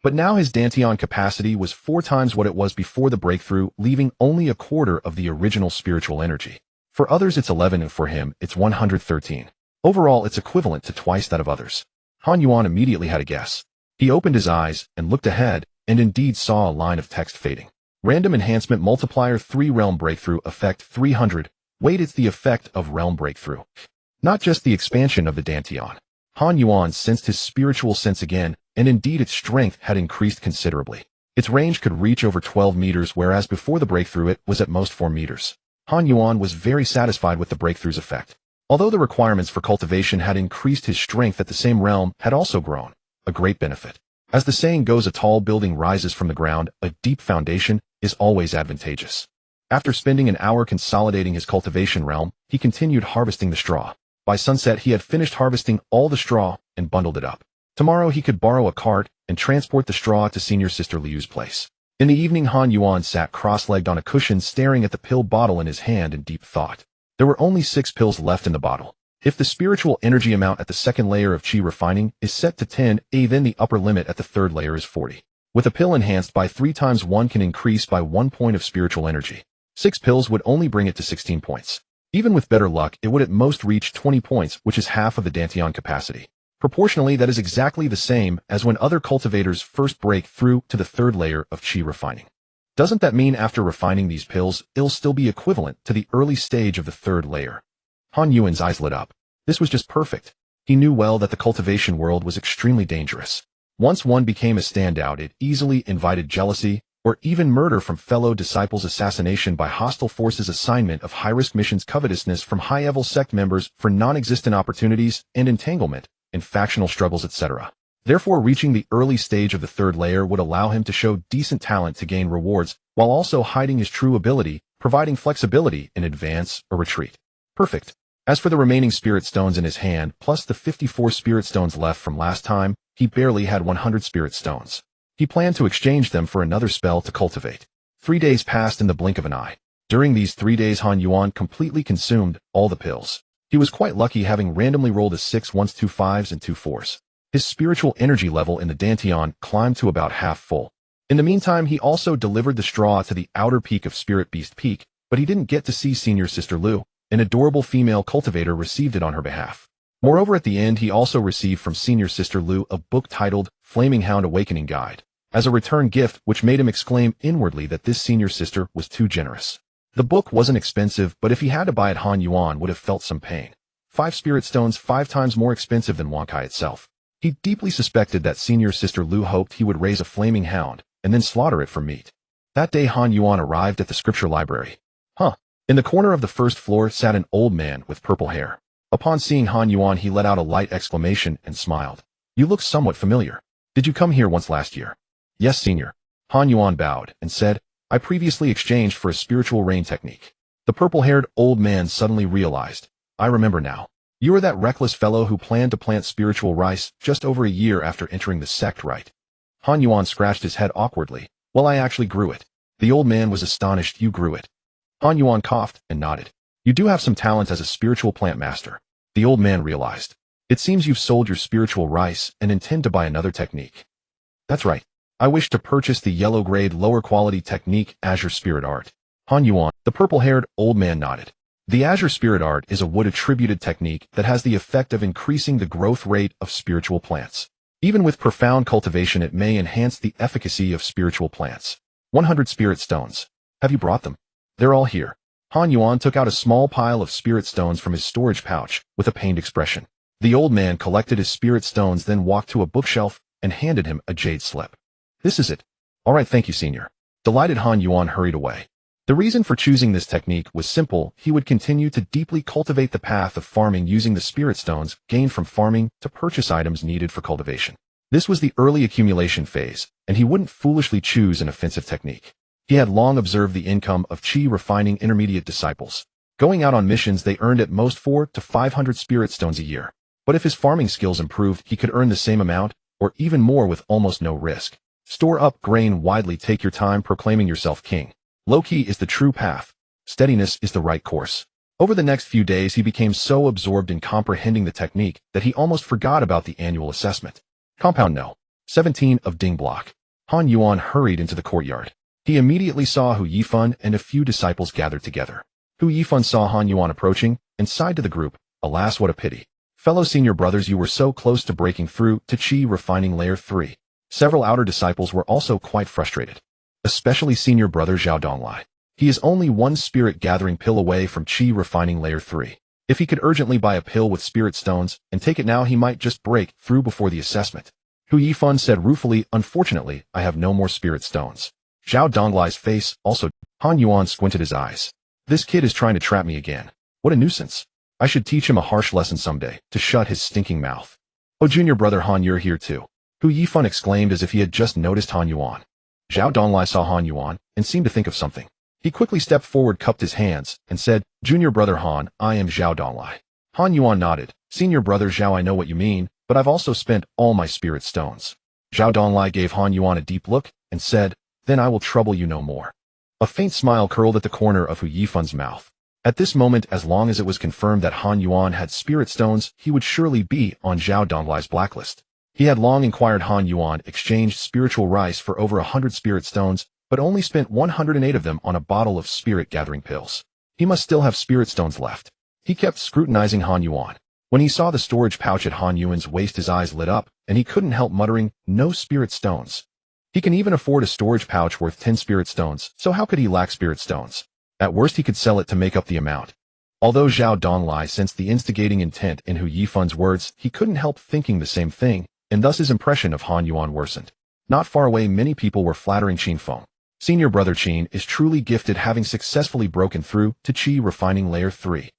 But now his Dantian capacity was 4 times what it was before the breakthrough, leaving only a quarter of the original spiritual energy. For others it's 11, and for him it's 113. Overall, it's equivalent to twice that of others. Han Yuan immediately had a guess. He opened his eyes and looked ahead, and indeed saw a line of text fading. Random Enhancement Multiplier 3 Realm Breakthrough Effect 300. Wait, it's the effect of Realm Breakthrough. Not just the expansion of the Dantian. Han Yuan sensed his spiritual sense again, and indeed its strength had increased considerably. Its range could reach over 12 meters, whereas before the breakthrough it was at most 4 meters. Han Yuan was very satisfied with the breakthrough's effect. Although the requirements for cultivation had increased, his strength at the same realm had also grown. A great benefit. As the saying goes, a tall building rises from the ground, a deep foundation is always advantageous. After spending an hour consolidating his cultivation realm, he continued harvesting the straw. By sunset, he had finished harvesting all the straw and bundled it up. Tomorrow he could borrow a cart and transport the straw to senior sister Liu's place. In the evening, Han Yuan sat cross-legged on a cushion, staring at the pill bottle in his hand in deep thought. There were only 6 pills left in the bottle. If the spiritual energy amount at the second layer of qi refining is set to 10, then the upper limit at the third layer is 40. With a pill enhanced by 3 times, one can increase by 1 point of spiritual energy. 6 pills would only bring it to 16 points. Even with better luck, it would at most reach 20 points, which is half of the Dantian capacity. Proportionally, that is exactly the same as when other cultivators first break through to the third layer of qi refining. Doesn't that mean after refining these pills, it'll still be equivalent to the early stage of the third layer? Han Yuan's eyes lit up. This was just perfect. He knew well that the cultivation world was extremely dangerous. Once one became a standout, it easily invited jealousy, or even murder from fellow disciples, assassination by hostile forces, assignment of high-risk missions, covetousness from high-level sect members for non-existent opportunities, and entanglement in factional struggles, etc. Therefore, reaching the early stage of the third layer would allow him to show decent talent to gain rewards, while also hiding his true ability, providing flexibility in advance or retreat. Perfect. As for the remaining spirit stones in his hand, plus the 54 spirit stones left from last time, he barely had 100 spirit stones. He planned to exchange them for another spell to cultivate. 3 days passed in the blink of an eye. During these 3 days, Han Yuan completely consumed all the pills. He was quite lucky, having randomly rolled a 6 once, 2 5s, and 2 4s. His spiritual energy level in the Dantian climbed to about half full. In the meantime, he also delivered the straw to the outer peak of Spirit Beast Peak, but he didn't get to see Senior Sister Lu. An adorable female cultivator received it on her behalf. Moreover, at the end, he also received from Senior Sister Lu a book titled Flaming Hound Awakening Guide, as a return gift, which made him exclaim inwardly that this senior sister was too generous. The book wasn't expensive, but if he had to buy it, Han Yuan would have felt some pain. 5 spirit stones, 5 times more expensive than Wankai itself. He deeply suspected that Senior Sister Lu hoped he would raise a flaming hound, and then slaughter it for meat. That day, Han Yuan arrived at the scripture library. In the corner of the first floor sat an old man with purple hair. Upon seeing Han Yuan, he let out a light exclamation and smiled. You look somewhat familiar. Did you come here once last year? Yes, senior. Han Yuan bowed and said, I previously exchanged for a spiritual rain technique. The purple-haired old man suddenly realized. I remember now. You are that reckless fellow who planned to plant spiritual rice just over a year after entering the sect, right? Han Yuan scratched his head awkwardly. Well, I actually grew it. The old man was astonished. You grew it. Han Yuan coughed and nodded. You do have some talent as a spiritual plant master. The old man realized. It seems you've sold your spiritual rice and intend to buy another technique. That's right. I wish to purchase the yellow-grade lower-quality technique Azure Spirit Art. Han Yuan, the purple-haired old man, nodded. The Azure Spirit Art is a wood-attributed technique that has the effect of increasing the growth rate of spiritual plants. Even with profound cultivation, it may enhance the efficacy of spiritual plants. 100 spirit stones. Have you brought them? They're all here. Han Yuan took out a small pile of spirit stones from his storage pouch with a pained expression. The old man collected his spirit stones, then walked to a bookshelf and handed him a jade slip. This is it. All right, thank you, senior. Delighted, Han Yuan hurried away. The reason for choosing this technique was simple. He would continue to deeply cultivate the path of farming using the spirit stones gained from farming to purchase items needed for cultivation. This was the early accumulation phase, and he wouldn't foolishly choose an offensive technique. He had long observed the income of Qi refining intermediate disciples. Going out on missions, they earned at most 400 to 500 spirit stones a year. But if his farming skills improved, he could earn the same amount, or even more with almost no risk. Store up grain widely, take your time proclaiming yourself king. Low-key is the true path. Steadiness is the right course. Over the next few days, he became so absorbed in comprehending the technique that he almost forgot about the annual assessment. Compound No. 17 of Ding Block. Han Yuan hurried into the courtyard. He immediately saw Hu Yifan and a few disciples gathered together. Hu Yifan saw Han Yuan approaching and sighed to the group, alas, what a pity. Fellow senior brothers, you were so close to breaking through to Qi refining layer 3. Several outer disciples were also quite frustrated. Especially senior brother Zhao Donglai. He is only one spirit gathering pill away from Qi refining layer 3. If he could urgently buy a pill with spirit stones and take it now, he might just break through before the assessment. Hu Yifan said ruefully, unfortunately, I have no more spirit stones. Zhao Donglai's face also. Han Yuan squinted his eyes. This kid is trying to trap me again. What a nuisance. I should teach him a harsh lesson someday, to shut his stinking mouth. Oh, junior brother Han, you're here too. Hu Yifan exclaimed as if he had just noticed Han Yuan. Zhao Donglai saw Han Yuan and seemed to think of something. He quickly stepped forward, cupped his hands, and said, Junior brother Han, I am Zhao Donglai. Han Yuan nodded. Senior brother Zhao, I know what you mean, but I've also spent all my spirit stones. Zhao Donglai gave Han Yuan a deep look and said, Then I will trouble you no more. A faint smile curled at the corner of Hu Yifan's mouth. At this moment, as long as it was confirmed that Han Yuan had spirit stones, he would surely be on Zhao Donglai's blacklist. He had long inquired. Han Yuan exchanged spiritual rice for over 100 spirit stones, but only spent 108 of them on a bottle of spirit-gathering pills. He must still have spirit stones left. He kept scrutinizing Han Yuan. When he saw the storage pouch at Han Yuan's waist, his eyes lit up, and he couldn't help muttering, no spirit stones. He can even afford a storage pouch worth 10 spirit stones, so how could he lack spirit stones? At worst, he could sell it to make up the amount. Although Zhao Donglai sensed the instigating intent in Hu Yifan's words, he couldn't help thinking the same thing, and thus his impression of Han Yuan worsened. Not far away, many people were flattering Qin Feng. Senior brother Qin is truly gifted, having successfully broken through to Qi refining layer 3.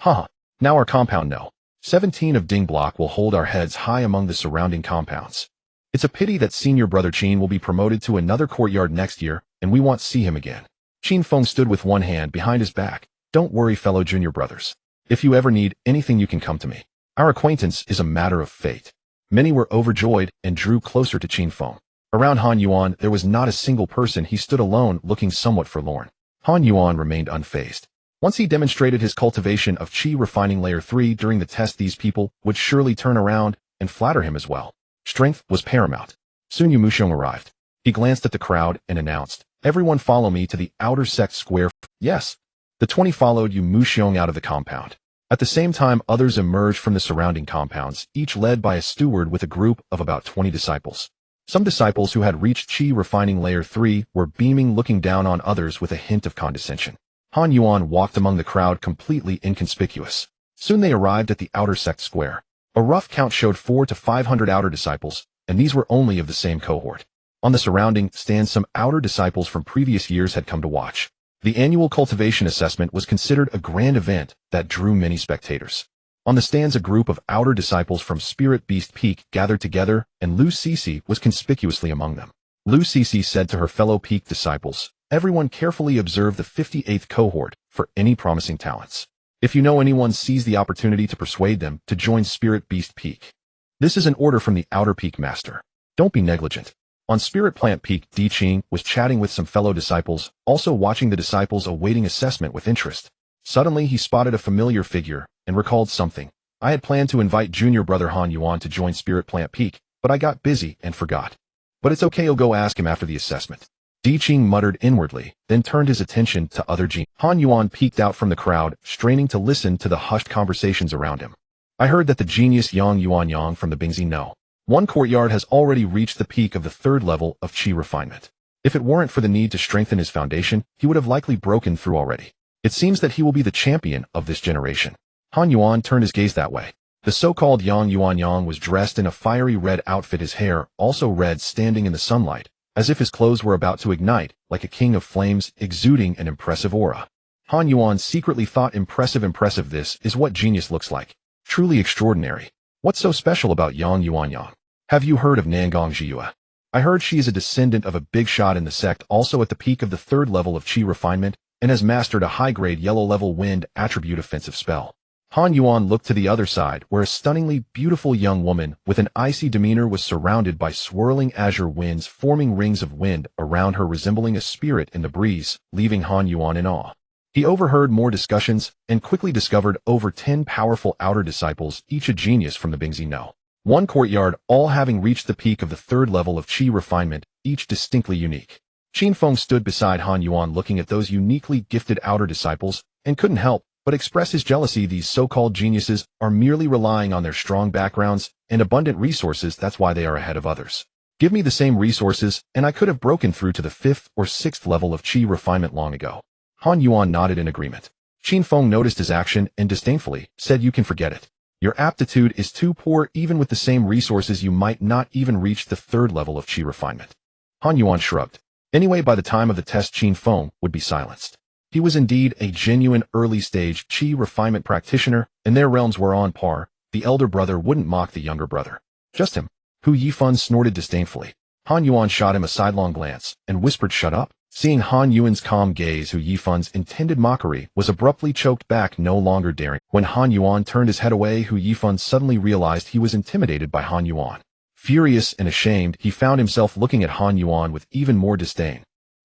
Haha, now our compound No. 17 of Ding Block will hold our heads high among the surrounding compounds. It's a pity that senior brother Qin will be promoted to another courtyard next year, and we won't see him again. Qin Feng stood with one hand behind his back. Don't worry, fellow junior brothers. If you ever need anything, you can come to me. Our acquaintance is a matter of fate. Many were overjoyed and drew closer to Qin Feng. Around Han Yuan, there was not a single person. He stood alone, looking somewhat forlorn. Han Yuan remained unfazed. Once he demonstrated his cultivation of Qi refining layer 3 during the test, these people would surely turn around and flatter him as well. Strength was paramount. Soon Yu Muxiong arrived. He glanced at the crowd and announced, "Everyone follow me to the outer sect square." Yes. The 20 followed Yu Muxiong out of the compound. At the same time, others emerged from the surrounding compounds, each led by a steward with a group of about 20 disciples. Some disciples who had reached Qi refining layer 3 were beaming, looking down on others with a hint of condescension. Han Yuan walked among the crowd completely inconspicuous. Soon they arrived at the outer sect square. A rough count showed 400 to 500 outer disciples, and these were only of the same cohort. On the surrounding stands, some outer disciples from previous years had come to watch. The annual cultivation assessment was considered a grand event that drew many spectators. On the stands, a group of outer disciples from Spirit Beast Peak gathered together, and Lu Cece was conspicuously among them. Lu Cece said to her fellow Peak disciples, "Everyone carefully observe the 58th cohort for any promising talents. If you know anyone, seize the opportunity to persuade them to join Spirit Beast Peak. This is an order from the outer Peak Master. Don't be negligent." On Spirit Plant Peak, Di Qing was chatting with some fellow disciples, also watching the disciples awaiting assessment with interest. Suddenly he spotted a familiar figure and recalled something. "I had planned to invite junior brother Han Yuan to join Spirit Plant Peak, but I got busy and forgot. But it's okay, I'll go ask him after the assessment." Di Qing muttered inwardly, then turned his attention to other geniuses. Han Yuan peeked out from the crowd, straining to listen to the hushed conversations around him. "I heard that the genius Yang Yuan from the Bingzi No. One courtyard has already reached the peak of the 3rd level of Qi refinement. If it weren't for the need to strengthen his foundation, he would have likely broken through already. It seems that he will be the champion of this generation." Han Yuan turned his gaze that way. The so-called Yang Yuan was dressed in a fiery red outfit, his hair also red, standing in the sunlight, as if his clothes were about to ignite, like a king of flames, exuding an impressive aura. Han Yuan secretly thought, impressive, this is what genius looks like. Truly extraordinary. What's so special about Yang Yuan? Have you heard of Nangong Jiua? I heard she is a descendant of a big shot in the sect, also at the peak of the 3rd level of Qi refinement, and has mastered a high-grade yellow-level wind attribute offensive spell. Han Yuan looked to the other side, where a stunningly beautiful young woman with an icy demeanor was surrounded by swirling azure winds, forming rings of wind around her, resembling a spirit in the breeze, leaving Han Yuan in awe. He overheard more discussions and quickly discovered over 10 powerful outer disciples, each a genius from the Bingzi No. One courtyard, all having reached the peak of the 3rd level of Qi refinement, each distinctly unique. Qin Feng stood beside Han Yuan looking at those uniquely gifted outer disciples, and couldn't help but express his jealousy. These so-called geniuses are merely relying on their strong backgrounds and abundant resources. That's why they are ahead of others. Give me the same resources, and I could have broken through to the 5th or 6th level of Qi refinement long ago. Han Yuan nodded in agreement. Qin Feng noticed his action and disdainfully said, "You can forget it. Your aptitude is too poor. Even with the same resources, you might not even reach the 3rd level of Qi refinement." Han Yuan shrugged. Anyway, by the time of the test, Qin Feng would be silenced. He was indeed a genuine early-stage Qi refinement practitioner, and their realms were on par. The elder brother wouldn't mock the younger brother. Just him. Hu Yifan snorted disdainfully. Han Yuan shot him a sidelong glance and whispered, "Shut up." Seeing Han Yuan's calm gaze, Hu Yifan's intended mockery was abruptly choked back, no longer daring. When Han Yuan turned his head away, Hu Yifan suddenly realized he was intimidated by Han Yuan. Furious and ashamed, he found himself looking at Han Yuan with even more disdain.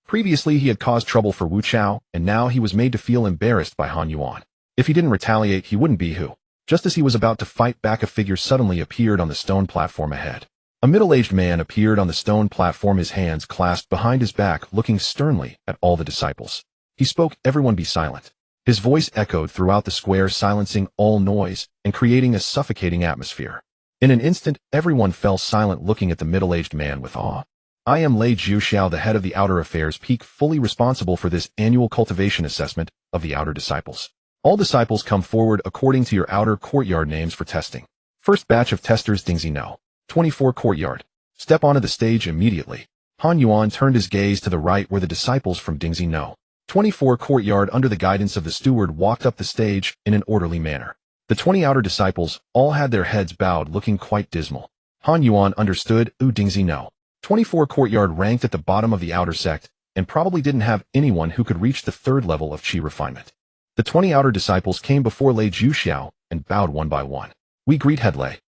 Previously, he had caused trouble for Wu Chao, and now he was made to feel embarrassed by Han Yuan. If he didn't retaliate, he wouldn't be Hu. Just as he was about to fight back, a figure suddenly appeared on the stone platform ahead. A middle-aged man appeared on the stone platform, his hands clasped behind his back, looking sternly at all the disciples. He spoke, "Everyone be silent." His voice echoed throughout the square, silencing all noise and creating a suffocating atmosphere. In an instant, everyone fell silent, looking at the middle-aged man with awe. "I am Lei Jiuxiao, the head of the Outer Affairs Peak, fully responsible for this annual cultivation assessment of the outer disciples. All disciples come forward according to your outer courtyard names for testing. First batch of testers, Dingzi No. 24 courtyard. Step onto the stage immediately." Han Yuan turned his gaze to the right, where the disciples from Dingzi No. 24 courtyard, under the guidance of the steward, walked up the stage in an orderly manner. The 20 outer disciples all had their heads bowed, looking quite dismal. Han Yuan understood. Dingzi No. 24 courtyard ranked at the bottom of the outer sect, and probably didn't have anyone who could reach the 3rd level of Qi refinement. The 20 outer disciples came before Lei Jiuxiao and bowed one by one. "We greet head Lei.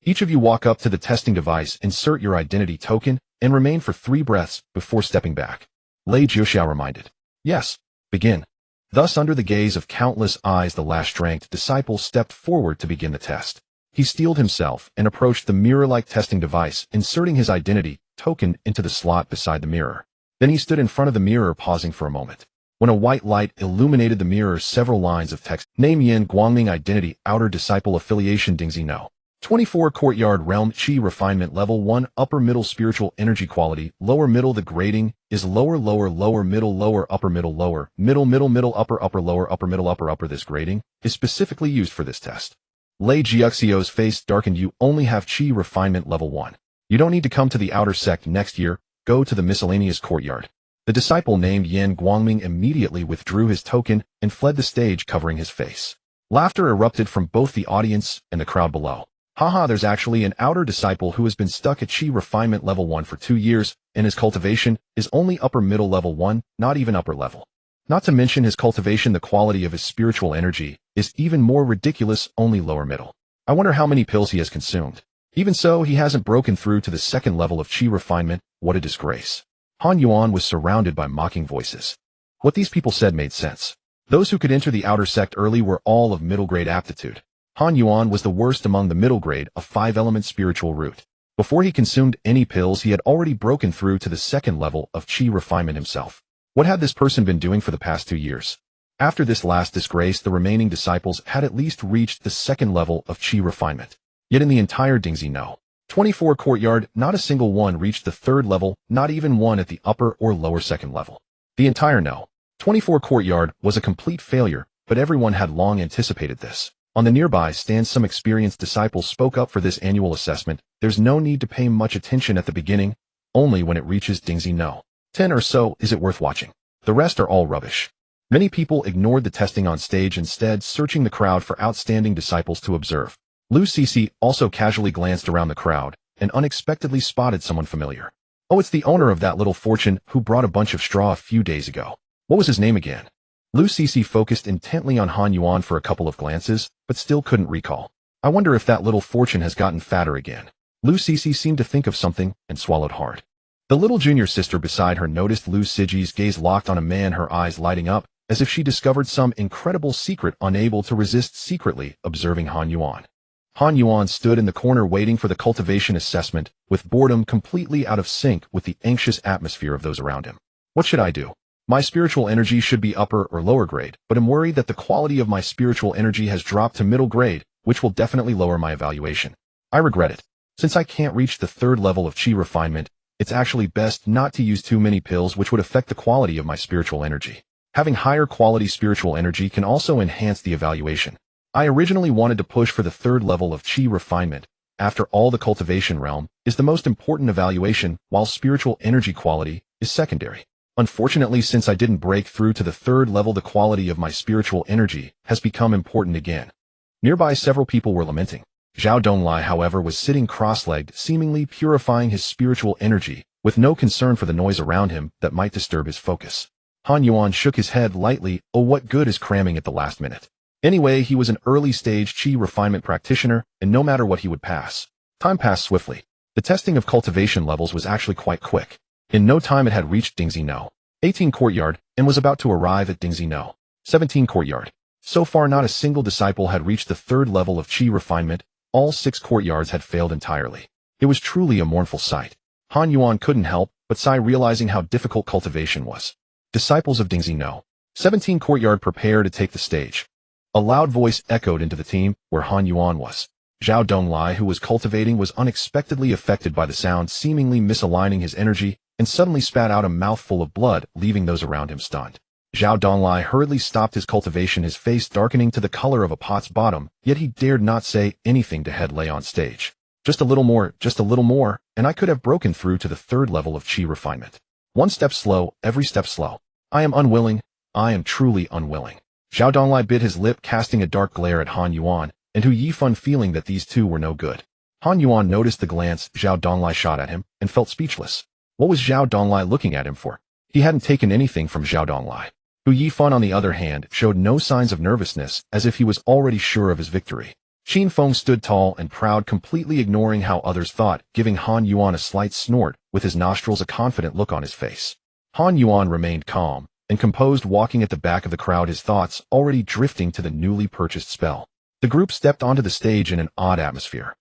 Each of you walk up to the testing device, insert your identity token, and remain for 3 breaths before stepping back." Lei Jiuxiao reminded. "Yes, begin." Thus, under the gaze of countless eyes, the last-ranked disciple stepped forward to begin the test. He steeled himself and approached the mirror-like testing device, inserting his identity token into the slot beside the mirror. Then he stood in front of the mirror, pausing for a moment. When a white light illuminated the mirror, several lines of text: Name Yin Guangming, Identity, Outer Disciple, Affiliation, Dingxi No. 24 Courtyard Realm, Qi Refinement, Level 1, Upper Middle, Spiritual Energy Quality, Lower Middle. The grading is lower, lower, lower, middle, lower, upper, middle, lower, middle, middle, middle, upper, upper, lower, upper, middle, upper, upper. This grading is specifically used for this test. Lei Jiuxiao's face darkened. You only have Qi Refinement Level 1. You don't need to come to the outer sect next year. Go to the miscellaneous courtyard. The disciple named Yin Guangming immediately withdrew his token and fled the stage, covering his face. Laughter erupted from both the audience and the crowd below. Haha, there's actually an outer disciple who has been stuck at Qi Refinement Level 1 for 2 years, and his cultivation is only upper middle level 1, not even upper level. Not to mention his cultivation, the quality of his spiritual energy is even more ridiculous, only lower middle. I wonder how many pills he has consumed. Even so, he hasn't broken through to the second level of Qi Refinement. What a disgrace. Han Yuan was surrounded by mocking voices. What these people said made sense. Those who could enter the outer sect early were all of middle grade aptitude. Han Yuan was the worst among the middle grade, a 5-element spiritual root. Before he consumed any pills, he had already broken through to the second level of Qi Refinement himself. What had this person been doing for the past 2 years? After this last disgrace, the remaining disciples had at least reached the second level of Qi Refinement. Yet in the entire Dingxi No. 24 courtyard, not a single one reached the third level, not even one at the upper or lower second level. The entire No. 24 courtyard was a complete failure, but everyone had long anticipated this. On the nearby stand, some experienced disciples spoke up for this annual assessment. There's no need to pay much attention at the beginning, only when it reaches Dingxi No. 10 or so is it worth watching. The rest are all rubbish. Many people ignored the testing on stage, instead searching the crowd for outstanding disciples to observe. Lu Cixi also casually glanced around the crowd and unexpectedly spotted someone familiar. Oh, it's the owner of that little fortune who brought a bunch of straw a few days ago. What was his name again? Lu Cixi focused intently on Han Yuan for a couple of glances, but still couldn't recall. I wonder if that little fortune has gotten fatter again. Lu Cixi seemed to think of something and swallowed hard. The little junior sister beside her noticed Lu Cixi's gaze locked on a man, her eyes lighting up, as if she discovered some incredible secret, unable to resist secretly observing Han Yuan. Han Yuan stood in the corner waiting for the cultivation assessment, with boredom completely out of sync with the anxious atmosphere of those around him. What should I do? My spiritual energy should be upper or lower grade, but I'm worried that the quality of my spiritual energy has dropped to middle grade, which will definitely lower my evaluation. I regret it. Since I can't reach the third level of Qi Refinement, it's actually best not to use too many pills, which would affect the quality of my spiritual energy. Having higher quality spiritual energy can also enhance the evaluation. I originally wanted to push for the third level of Qi Refinement. After all, the cultivation realm is the most important evaluation, while spiritual energy quality is secondary. Unfortunately, since I didn't break through to the third level, the quality of my spiritual energy has become important again. Nearby, several people were lamenting. Zhao Donglai, however, was sitting cross-legged, seemingly purifying his spiritual energy, with no concern for the noise around him that might disturb his focus. Han Yuan shook his head lightly. Oh, what good is cramming at the last minute? Anyway, he was an early-stage Qi Refinement practitioner, and no matter what, he would pass. Time passed swiftly. The testing of cultivation levels was actually quite quick. In no time, it had reached Dingxi No. 18 courtyard, and was about to arrive at Dingxi No. 17 courtyard. So far, not a single disciple had reached the third level of Qi Refinement. All 6 courtyards had failed entirely. It was truly a mournful sight. Han Yuan couldn't help but sigh, realizing how difficult cultivation was. Disciples of Dingxi No. 17 courtyard, prepare to take the stage. A loud voice echoed into the team where Han Yuan was. Zhao Donglai, who was cultivating, was unexpectedly affected by the sound, seemingly misaligning his energy, and suddenly spat out a mouthful of blood, leaving those around him stunned. Zhao Donglai hurriedly stopped his cultivation, his face darkening to the color of a pot's bottom, yet he dared not say anything to head Lei on stage. Just a little more, and I could have broken through to the third level of Qi Refinement. One step slow, every step slow. I am unwilling. I am truly unwilling. Zhao Donglai bit his lip, casting a dark glare at Han Yuan, and Hu Yifan, feeling that these two were no good. Han Yuan noticed the glance Zhao Donglai shot at him, and felt speechless. What was Zhao Donglai looking at him for? He hadn't taken anything from Zhao Donglai. Hu Yifan, on the other hand, showed no signs of nervousness, as if he was already sure of his victory. Qin Feng stood tall and proud, completely ignoring how others thought, giving Han Yuan a slight snort, with his nostrils a confident look on his face. Han Yuan remained calm and composed, walking at the back of the crowd, his thoughts already drifting to the newly purchased spell. The group stepped onto the stage in an odd atmosphere.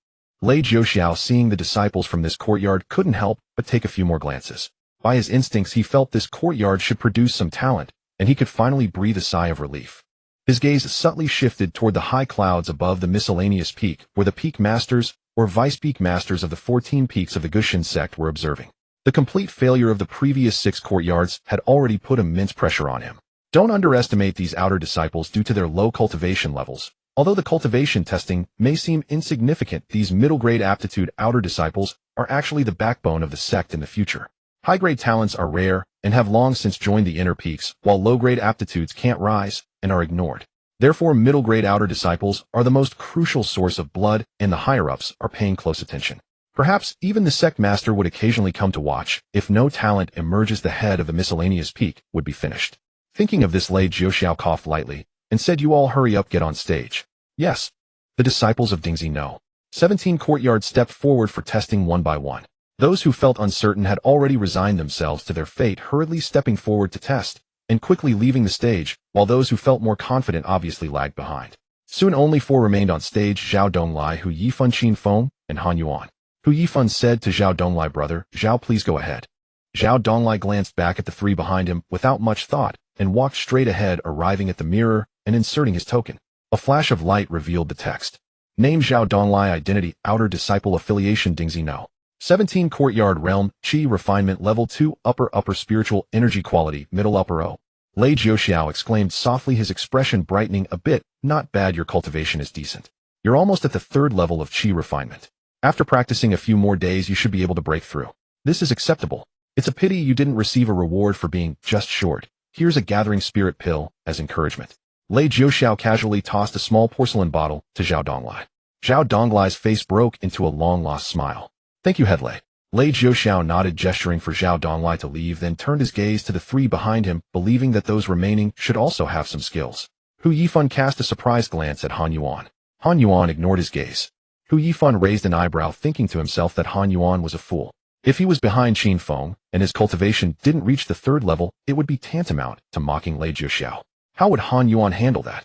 Lei Jiuxiao, seeing the disciples from this courtyard, couldn't help but take a few more glances. By his instincts, he felt this courtyard should produce some talent, and he could finally breathe a sigh of relief. His gaze subtly shifted toward the high clouds above the miscellaneous peak, where the peak masters, or vice-peak masters of the 14 peaks of the Guxian sect were observing. The complete failure of the previous 6 courtyards had already put immense pressure on him. Don't underestimate these outer disciples due to their low cultivation levels. Although the cultivation testing may seem insignificant, these middle-grade aptitude outer disciples are actually the backbone of the sect in the future. High-grade talents are rare and have long since joined the inner peaks, while low-grade aptitudes can't rise and are ignored. Therefore, middle-grade outer disciples are the most crucial source of blood, and the higher-ups are paying close attention. Perhaps even the sect master would occasionally come to watch. If no talent emerges, the head of the miscellaneous peak would be finished. Thinking of this, Lei Jiuxiao coughed lightly and said, "You all hurry up, get on stage." Yes. The disciples of Dingxi No. 17 courtyards stepped forward for testing one by one. Those who felt uncertain had already resigned themselves to their fate, hurriedly stepping forward to test, and quickly leaving the stage, while those who felt more confident obviously lagged behind. Soon only 4 remained on stage: Zhao Donglai, Hu Yifan, Qin Feng, and Han Yuan. Hu Yifan said to Zhao Donglai, "Brother, Zhao, please go ahead." Zhao Donglai glanced back at the 3 behind him without much thought, and walked straight ahead, arriving at the mirror and inserting his token. A flash of light revealed the text. Name: Zhao Donglai. Identity: Outer Disciple. Affiliation: Dingxi No. 17 Courtyard. Realm: Qi. Refinement: Level 2. Upper Spiritual. Energy Quality: Middle Upper O. Lei Jiuxiao exclaimed softly, his expression brightening a bit. "Not bad, your cultivation is decent. You're almost at the 3rd level of Qi refinement. After practicing a few more days, you should be able to break through. This is acceptable. It's a pity you didn't receive a reward for being just short. Here's a gathering spirit pill as encouragement." Lei Jiuxiao casually tossed a small porcelain bottle to Zhao Donglai. Zhao Donglai's face broke into a long-lost smile. "Thank you, head Lei." Lei Jiuxiao nodded, gesturing for Zhao Donglai to leave, then turned his gaze to the 3 behind him, believing that those remaining should also have some skills. Hu Yifan cast a surprised glance at Han Yuan. Han Yuan ignored his gaze. Hu Yifan raised an eyebrow, thinking to himself that Han Yuan was a fool. If he was behind Qin Feng, and his cultivation didn't reach the 3rd level, it would be tantamount to mocking Lei Jiuxiao. How would Han Yuan handle that?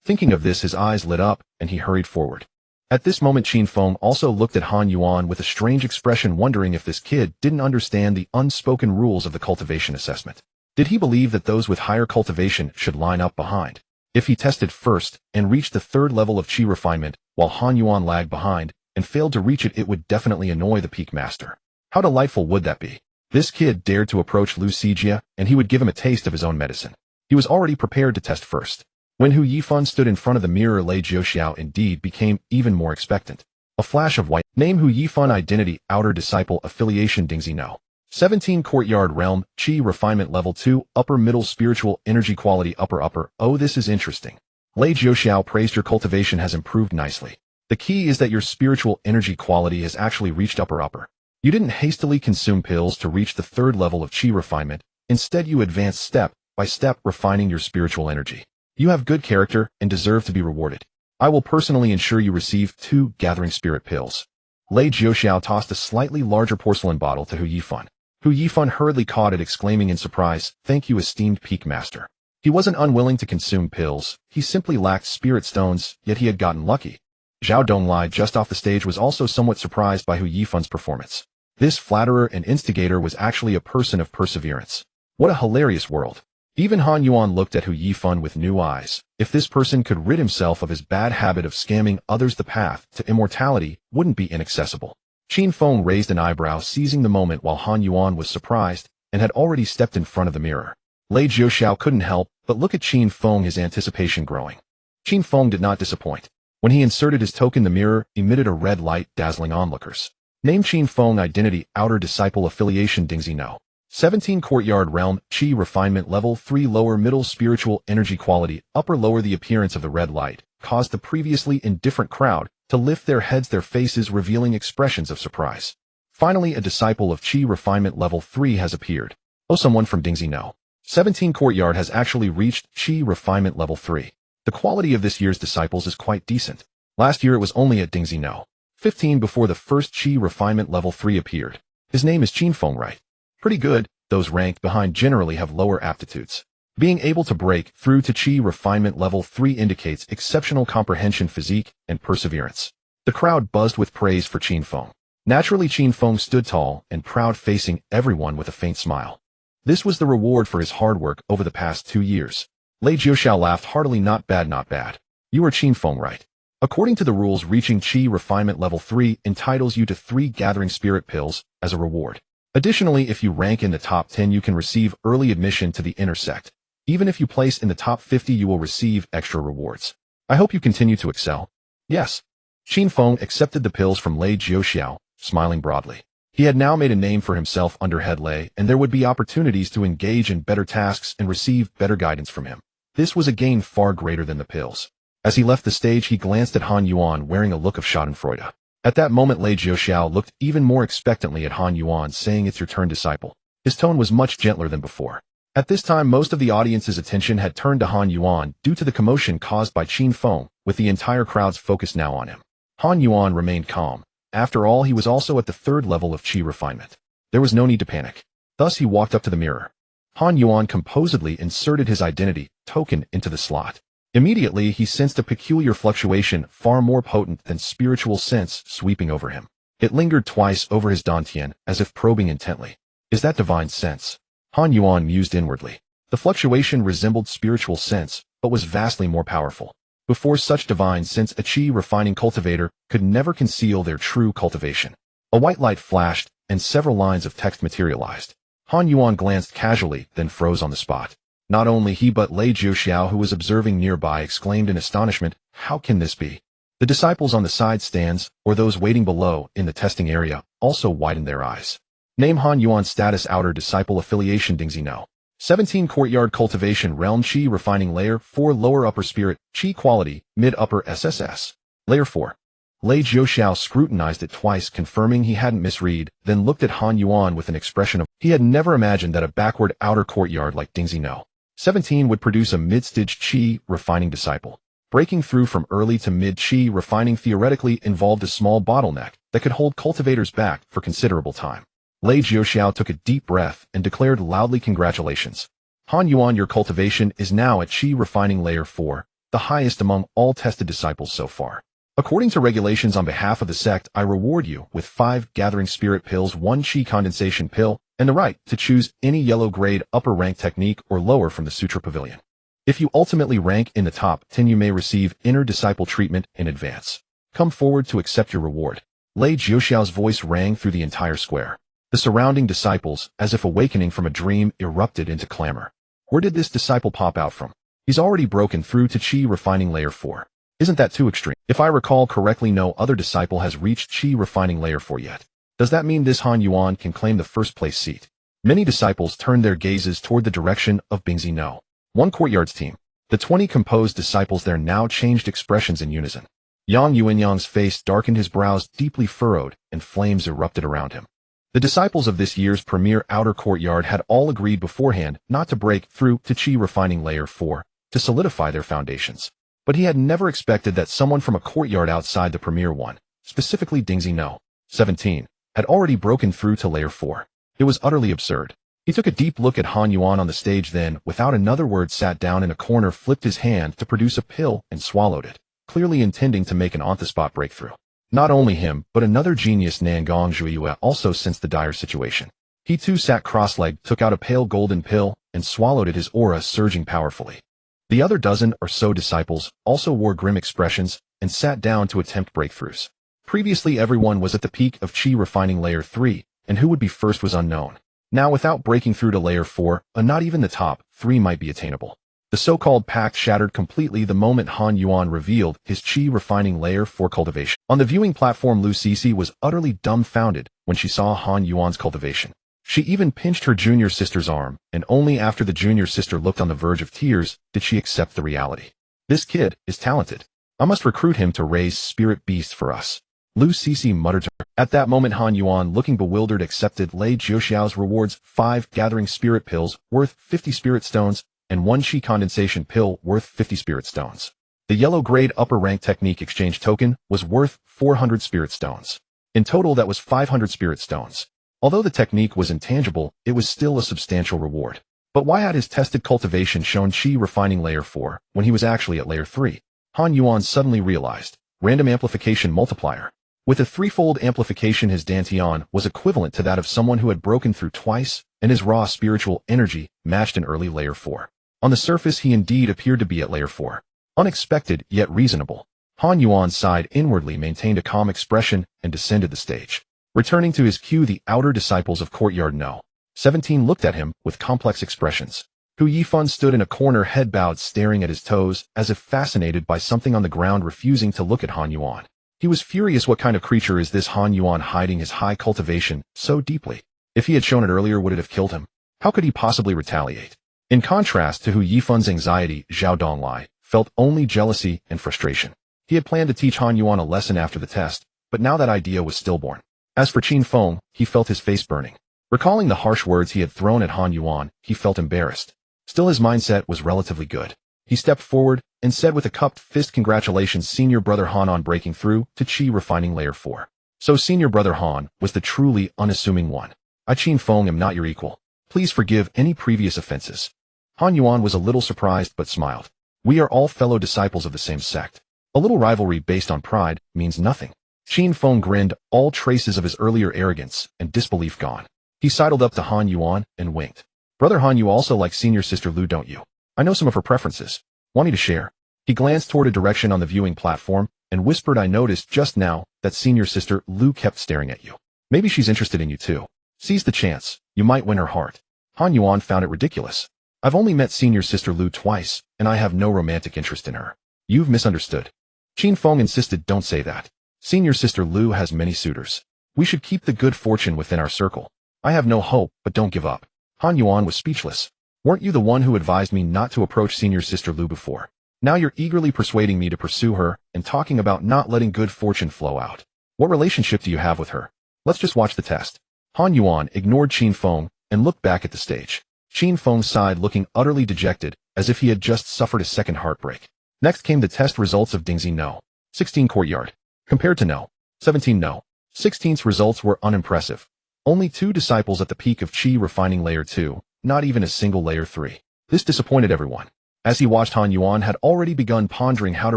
Thinking of this, his eyes lit up, and he hurried forward. At this moment, Qin Feng also looked at Han Yuan with a strange expression, wondering if this kid didn't understand the unspoken rules of the cultivation assessment. Did he believe that those with higher cultivation should line up behind? If he tested first and reached the 3rd level of Qi refinement, while Han Yuan lagged behind and failed to reach it, it would definitely annoy the peak master. How delightful would that be? This kid dared to approach Lu Xijia, and he would give him a taste of his own medicine. He was already prepared to test first. When Hu Yifan stood in front of the mirror, Lei Jiuxiao indeed became even more expectant. A flash of white. Name: Hu Yifan. Identity: Outer Disciple. Affiliation: Dingxi No. 17 Courtyard. Realm: Qi. Refinement: Level 2. Middle Spiritual. Energy Quality: Upper. Oh, this is interesting. Lei Jiuxiao praised, your cultivation has improved nicely. The key is that your spiritual energy quality has actually reached upper. You didn't hastily consume pills to reach the 3rd level of Qi refinement. Instead, you advanced step by step, refining your spiritual energy. You have good character and deserve to be rewarded. I will personally ensure you receive 2 gathering spirit pills. Lei Jiuxiao tossed a slightly larger porcelain bottle to Hu Yifan. Hu Yifan hurriedly caught it, exclaiming in surprise, "Thank you, esteemed peak master." He wasn't unwilling to consume pills, he simply lacked spirit stones, yet he had gotten lucky. Zhao Donglai, just off the stage, was also somewhat surprised by Hu Yifan's performance. This flatterer and instigator was actually a person of perseverance. What a hilarious world. Even Han Yuan looked at Hu Yifan with new eyes. If this person could rid himself of his bad habit of scamming others, the path to immortality wouldn't be inaccessible. Qin Feng raised an eyebrow, seizing the moment while Han Yuan was surprised and had already stepped in front of the mirror. Lei Jiuxiao couldn't help but look at Qin Feng, his anticipation growing. Qin Feng did not disappoint. When he inserted his token, the mirror emitted a red light, dazzling onlookers. Name: Qin Feng. Identity: Outer Disciple. Affiliation: Dingxi No. 17 Courtyard. Realm: Qi. Refinement: Level 3. Middle Spiritual. Energy Quality: Lower. The appearance of the red light caused the previously indifferent crowd to lift their heads, their faces revealing expressions of surprise. Finally, a disciple of Qi Refinement Level 3 has appeared. Oh, someone from Dingxi No. 17 Courtyard has actually reached Qi Refinement Level 3. The quality of this year's disciples is quite decent. Last year it was only at Dingxi No. 15 before the first Qi Refinement Level 3 appeared. His name is Qin Feng, right? Pretty good. Those ranked behind generally have lower aptitudes. Being able to break through to Qi Refinement Level 3 indicates exceptional comprehension, physique, and perseverance. The crowd buzzed with praise for Qin Feng. Naturally, Qin Feng stood tall and proud, facing everyone with a faint smile. This was the reward for his hard work over the past 2 years. Lei Jiuxiao laughed heartily. Not bad, not bad. You are Qin Feng, right? According to the rules, reaching Qi Refinement Level 3 entitles you to 3 Gathering Spirit Pills as a reward. Additionally, if you rank in the top 10, you can receive early admission to the inner sect. Even if you place in the top 50, you will receive extra rewards. I hope you continue to excel. Yes. Qin Feng accepted the pills from Lei Jiuxiao, smiling broadly. He had now made a name for himself under head Lei, and there would be opportunities to engage in better tasks and receive better guidance from him. This was a gain far greater than the pills. As he left the stage, he glanced at Han Yuan wearing a look of schadenfreude. At that moment, Lei Jiuxiao looked even more expectantly at Han Yuan, saying, "It's your turn, disciple." His tone was much gentler than before. At this time, most of the audience's attention had turned to Han Yuan due to the commotion caused by Qin Feng, with the entire crowd's focus now on him. Han Yuan remained calm. After all, he was also at the 3rd level of Qi refinement. There was no need to panic. Thus, he walked up to the mirror. Han Yuan composedly inserted his identity token into the slot. Immediately, he sensed a peculiar fluctuation far more potent than spiritual sense sweeping over him. It lingered twice over his dantian, as if probing intently. Is that divine sense? Han Yuan mused inwardly. The fluctuation resembled spiritual sense, but was vastly more powerful. Before such divine sense, a Qi refining cultivator could never conceal their true cultivation. A white light flashed, and several lines of text materialized. Han Yuan glanced casually, then froze on the spot. Not only he but Lei Jiuxiao, who was observing nearby, exclaimed in astonishment, "How can this be?" The disciples on the side stands, or those waiting below in the testing area, also widened their eyes. Name: Han Yuan. Status: Outer Disciple. Affiliation: Dingxi No. 17 Courtyard. Cultivation: Realm Qi Refining Layer 4. Lower Upper Spirit Qi Quality Mid Upper SSS Layer 4. Lei Jiuxiao scrutinized it twice, confirming he hadn't misread, then looked at Han Yuan with an expression of he had never imagined that a backward outer courtyard like Dingxi No. 17 would produce a mid-stage Qi refining disciple. Breaking through from early to mid Qi refining theoretically involved a small bottleneck that could hold cultivators back for considerable time. Lei Jiuxiao took a deep breath and declared loudly, "Congratulations. Han Yuan, your cultivation is now at Qi refining layer 4, the highest among all tested disciples so far. According to regulations, on behalf of the sect, I reward you with 5 Gathering Spirit Pills, 1 Qi Condensation Pill, and the right to choose any yellow grade upper rank technique or lower from the Sutra Pavilion. If you ultimately rank in the top 10, you may receive inner disciple treatment in advance. Come forward to accept your reward." Lei Jiuxiao's voice rang through the entire square. The surrounding disciples, as if awakening from a dream, erupted into clamor. Where did this disciple pop out from? He's already broken through to Qi refining layer 4. Isn't that too extreme? If I recall correctly, no other disciple has reached Qi refining layer 4 yet. Does that mean this Han Yuan can claim the first place seat? Many disciples turned their gazes toward the direction of Dingxi No. 1 Courtyard's team. The 20 composed disciples there now changed expressions in unison. Yang Yuanyang's face darkened, his brows deeply furrowed, and flames erupted around him. The disciples of this year's premier outer courtyard had all agreed beforehand not to break through to Qi refining layer 4 to solidify their foundations. But he had never expected that someone from a courtyard outside the premier one, specifically Dingxi No. 17, had already broken through to layer 4. It was utterly absurd. He took a deep look at Han Yuan on the stage, then, without another word, sat down in a corner, flipped his hand to produce a pill, and swallowed it, clearly intending to make an on-the-spot breakthrough. Not only him, but another genius, Nangong Zhuiyue, also sensed the dire situation. He too sat cross-legged, took out a pale golden pill, and swallowed it, his aura surging powerfully. The other dozen or so disciples also wore grim expressions and sat down to attempt breakthroughs. Previously, everyone was at the peak of Qi refining layer 3, and who would be first was unknown. Now, without breaking through to layer 4, not even the top 3 might be attainable. The so-called pact shattered completely the moment Han Yuan revealed his Qi refining layer 4 cultivation. On the viewing platform, Lu Sisi was utterly dumbfounded when she saw Han Yuan's cultivation. She even pinched her junior sister's arm, and only after the junior sister looked on the verge of tears did she accept the reality. This kid is talented. I must recruit him to raise spirit beasts for us. Lu Sisi muttered to her. At that moment, Han Yuan, looking bewildered, accepted Lei Jiuxiao's rewards: 5 Gathering Spirit Pills worth 50 Spirit Stones, and 1 Qi Condensation Pill worth 50 Spirit Stones. The yellow grade upper rank technique exchange token was worth 400 Spirit Stones. In total, that was 500 Spirit Stones. Although the technique was intangible, it was still a substantial reward. But why had his tested cultivation shown Qi refining layer 4 when he was actually at layer 3? Han Yuan suddenly realized. Random Amplification Multiplier. With a threefold amplification, his dantian was equivalent to that of someone who had broken through twice, and his raw spiritual energy matched an early layer 4. On the surface, he indeed appeared to be at layer 4. Unexpected, yet reasonable. Han Yuan sighed inwardly, maintained a calm expression, and descended the stage. Returning to his queue, the outer disciples of Courtyard No. 17 looked at him with complex expressions. Hu Yifan stood in a corner, head bowed, staring at his toes, as if fascinated by something on the ground, refusing to look at Han Yuan. He was furious. What kind of creature is this Han Yuan, hiding his high cultivation so deeply? If he had shown it earlier, would it have killed him? How could he possibly retaliate? In contrast to Hu Yifan's anxiety, Zhao Donglai felt only jealousy and frustration. He had planned to teach Han Yuan a lesson after the test, but now that idea was stillborn. As for Qin Feng, he felt his face burning. Recalling the harsh words he had thrown at Han Yuan, he felt embarrassed. Still, his mindset was relatively good. He stepped forward and said with a cupped fist, "Congratulations, Senior Brother Han, on breaking through to Qi refining layer 4. So Senior Brother Han was the truly unassuming one. I, Qin Feng, am not your equal. Please forgive any previous offenses." Han Yuan was a little surprised but smiled. "We are all fellow disciples of the same sect. A little rivalry based on pride means nothing." Qin Feng grinned, all traces of his earlier arrogance and disbelief gone. He sidled up to Han Yuan and winked. "Brother Han, you also like Senior Sister Lu, don't you? I know some of her preferences. Want me to share?" He glanced toward a direction on the viewing platform and whispered, "I noticed just now that Senior Sister Lu kept staring at you. Maybe she's interested in you too. Seize the chance. You might win her heart." Han Yuan found it ridiculous. "I've only met Senior Sister Lu twice, and I have no romantic interest in her. You've misunderstood." Qin Feng insisted, "Don't say that. Senior Sister Lu has many suitors. We should keep the good fortune within our circle. I have no hope, but don't give up." Han Yuan was speechless. "Weren't you the one who advised me not to approach Senior Sister Lu before? Now you're eagerly persuading me to pursue her and talking about not letting good fortune flow out. What relationship do you have with her? Let's just watch the test." Han Yuan ignored Qin Feng and looked back at the stage. Qin Feng sighed, looking utterly dejected, as if he had just suffered a second heartbreak. Next came the test results of Dingxi No. 16 Courtyard. Compared to No. 17 No. 16's results were unimpressive. Only 2 disciples at the peak of Qi refining layer 2, not even a single layer 3. This disappointed everyone. As he watched, Han Yuan had already begun pondering how to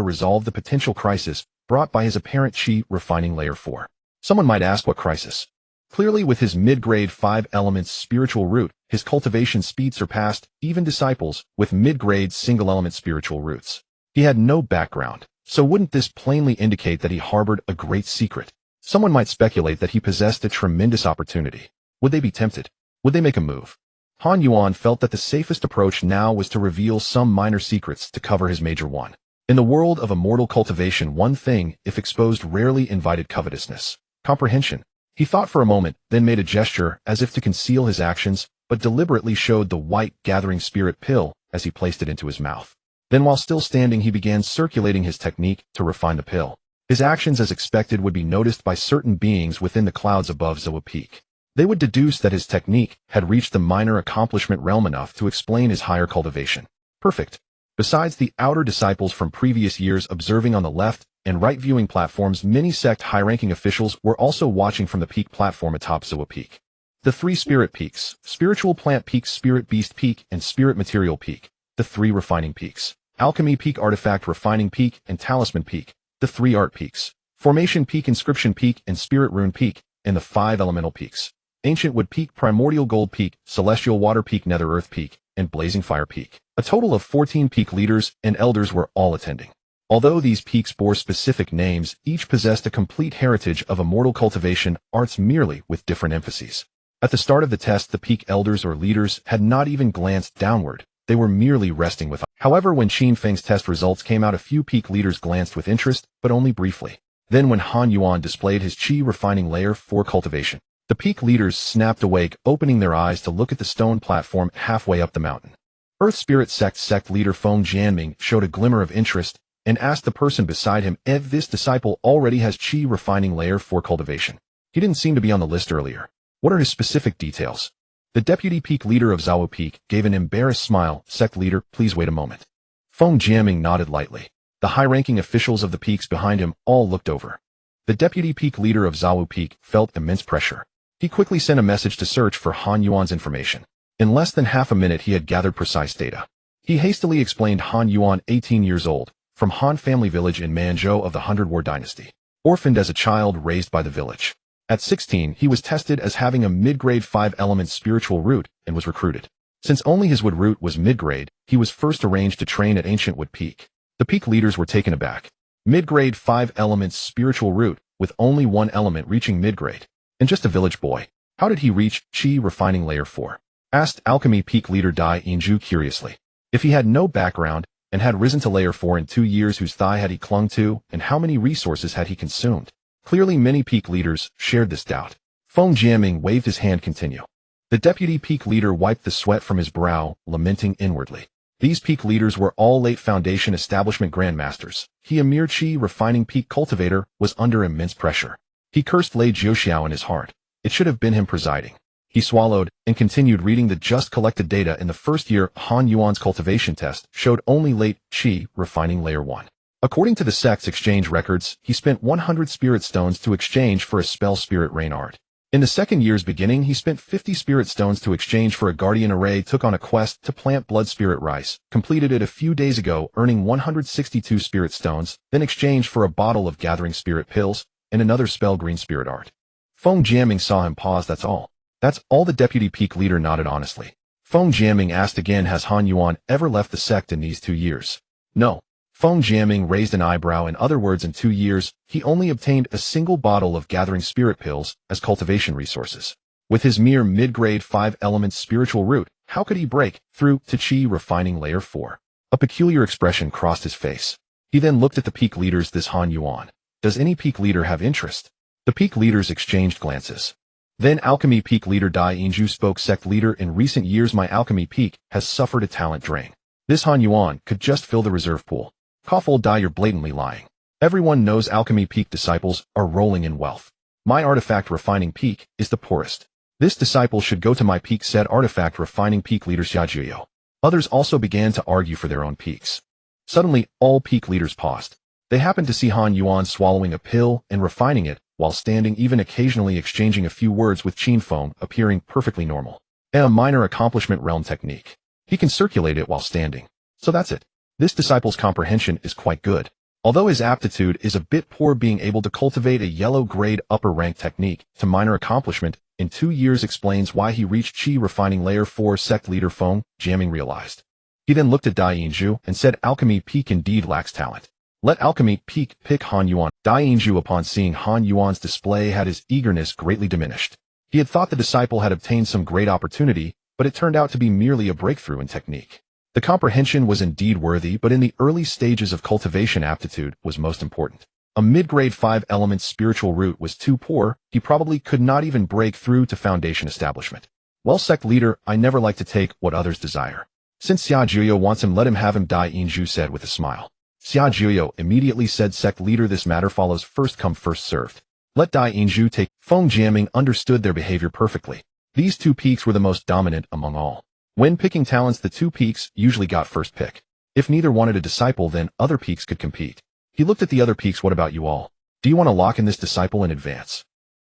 resolve the potential crisis brought by his apparent Qi refining layer 4. Someone might ask, what crisis? Clearly, with his mid-grade 5 elements spiritual root, his cultivation speed surpassed even disciples with mid-grade single element spiritual roots. He had no background, so wouldn't this plainly indicate that he harbored a great secret? Someone might speculate that he possessed a tremendous opportunity. Would they be tempted? Would they make a move? Han Yuan felt that the safest approach now was to reveal some minor secrets to cover his major one. In the world of immortal cultivation, one thing, if exposed, rarely invited covetousness. Comprehension. He thought for a moment, then made a gesture as if to conceal his actions, but deliberately showed the white gathering spirit pill as he placed it into his mouth. Then, while still standing, he began circulating his technique to refine the pill. His actions, as expected, would be noticed by certain beings within the clouds above Zoa Peak. They would deduce that his technique had reached the minor accomplishment realm enough to explain his higher cultivation. Perfect. Besides the outer disciples from previous years observing on the left and right viewing platforms, many sect high-ranking officials were also watching from the peak platform atop Zoa Peak. The 3 spirit peaks, spiritual plant peak, spirit beast peak, and spirit material peak, the 3 refining peaks. Alchemy peak, artifact refining peak, and talisman peak, the 3 art peaks. Formation peak, inscription peak, and spirit rune peak, and the 5 elemental peaks. Ancient wood peak, primordial gold peak, celestial water peak, nether earth peak, and blazing fire peak. A total of 14 peak leaders and elders were all attending. Although these peaks bore specific names, each possessed a complete heritage of immortal cultivation arts, merely with different emphases. At the start of the test, the peak elders or leaders had not even glanced downward. They were merely resting with. However, when Qin Feng's test results came out, a few peak leaders glanced with interest, but only briefly. Then when Han Yuan displayed his Qi refining layer 4 cultivation, the peak leaders snapped awake, opening their eyes to look at the stone platform halfway up the mountain. Earth Spirit Sect leader Feng Jianming showed a glimmer of interest and asked the person beside him if this disciple already has Qi refining layer 4 cultivation. He didn't seem to be on the list earlier. What are his specific details? The deputy peak leader of Zhao Peak gave an embarrassed smile. Sect leader, please wait a moment. Feng Jianming nodded lightly. The high-ranking officials of the peaks behind him all looked over. The deputy peak leader of Zhao Peak felt immense pressure. He quickly sent a message to search for Han Yuan's information. In less than half a minute, he had gathered precise data. He hastily explained Han Yuan, 18 years old, from Han family village in Manzhou of the Hundred War dynasty. Orphaned as a child raised by the village. At 16, he was tested as having a mid-grade 5-element spiritual root and was recruited. Since only his wood root was mid-grade, he was first arranged to train at Ancient Wood Peak. The peak leaders were taken aback. Mid-grade 5-element spiritual root, with only one element reaching mid-grade. And just a village boy. How did he reach Qi refining layer 4? Asked alchemy peak leader Dai Yinju curiously. If he had no background, and had risen to layer 4 in 2 years, whose thigh had he clung to, and how many resources had he consumed? Clearly many peak leaders shared this doubt. Feng Jiaming waved his hand. Continue. The deputy peak leader wiped the sweat from his brow, lamenting inwardly. These peak leaders were all late foundation establishment grandmasters. He, a mere Qi refining peak cultivator, was under immense pressure. He cursed Lei Jiuxiao in his heart. It should have been him presiding. He swallowed and continued reading. The just collected data in the first year Han Yuan's cultivation test showed only late Qi refining layer 1. According to the sect's exchange records, he spent 100 spirit stones to exchange for a spell spirit rain art. In the second year's beginning, he spent 50 spirit stones to exchange for a guardian array, took on a quest to plant blood spirit rice, completed it a few days ago, earning 162 spirit stones, then exchanged for a bottle of gathering spirit pills and another spell green spirit art. Feng Jiaming saw him pause. That's all. That's all. The deputy peak leader nodded honestly. Feng Jiaming asked again, has Han Yuan ever left the sect in these 2 years? No. Feng Jiaming raised an eyebrow. In other words, in 2 years, he only obtained a single bottle of gathering spirit pills as cultivation resources. With his mere mid-grade 5-element spiritual root, how could he break through to Qi refining layer 4? A peculiar expression crossed his face. He then looked at the peak leaders. This Han Yuan. Does any peak leader have interest? The peak leaders exchanged glances. Then alchemy peak leader Dai Yinju spoke. Sect leader, in recent years my alchemy peak has suffered a talent drain. This Han Yuan could just fill the reserve pool. Cough, old Dai, you're blatantly lying. Everyone knows alchemy peak disciples are rolling in wealth. My artifact refining peak is the poorest. This disciple should go to my peak, said artifact refining peak leader Xiajiao. Others also began to argue for their own peaks. Suddenly, all peak leaders paused. They happened to see Han Yuan swallowing a pill and refining it, while standing, even occasionally exchanging a few words with Qin Feng, appearing perfectly normal. A minor accomplishment realm technique. He can circulate it while standing. So that's it. This disciple's comprehension is quite good. Although his aptitude is a bit poor, being able to cultivate a yellow-grade upper-rank technique to minor accomplishment in 2 years explains why he reached Qi refining layer 4. Sect leader Feng Jiaming realized. He then looked at Dai Yinju and said, alchemy peak indeed lacks talent. Let alchemy peak pick Han Yuan. Dai Yinju, upon seeing Han Yuan's display, had his eagerness greatly diminished. He had thought the disciple had obtained some great opportunity, but it turned out to be merely a breakthrough in technique. The comprehension was indeed worthy, but in the early stages of cultivation, aptitude was most important. A mid-grade 5-element spiritual root was too poor. He probably could not even break through to foundation establishment. Well, sect leader, I never like to take what others desire. Since Xiajiao wants him, let him have him, Dai Yinju said with a smile. Xiajiao immediately said, sect leader, this matter follows first come first served. Let Dai Yinju take. Feng Jiaming understood their behavior perfectly. These 2 peaks were the most dominant among all. When picking talents, the 2 peaks usually got first pick. If neither wanted a disciple, then other peaks could compete. He looked at the other peaks. What about you all? Do you want to lock in this disciple in advance?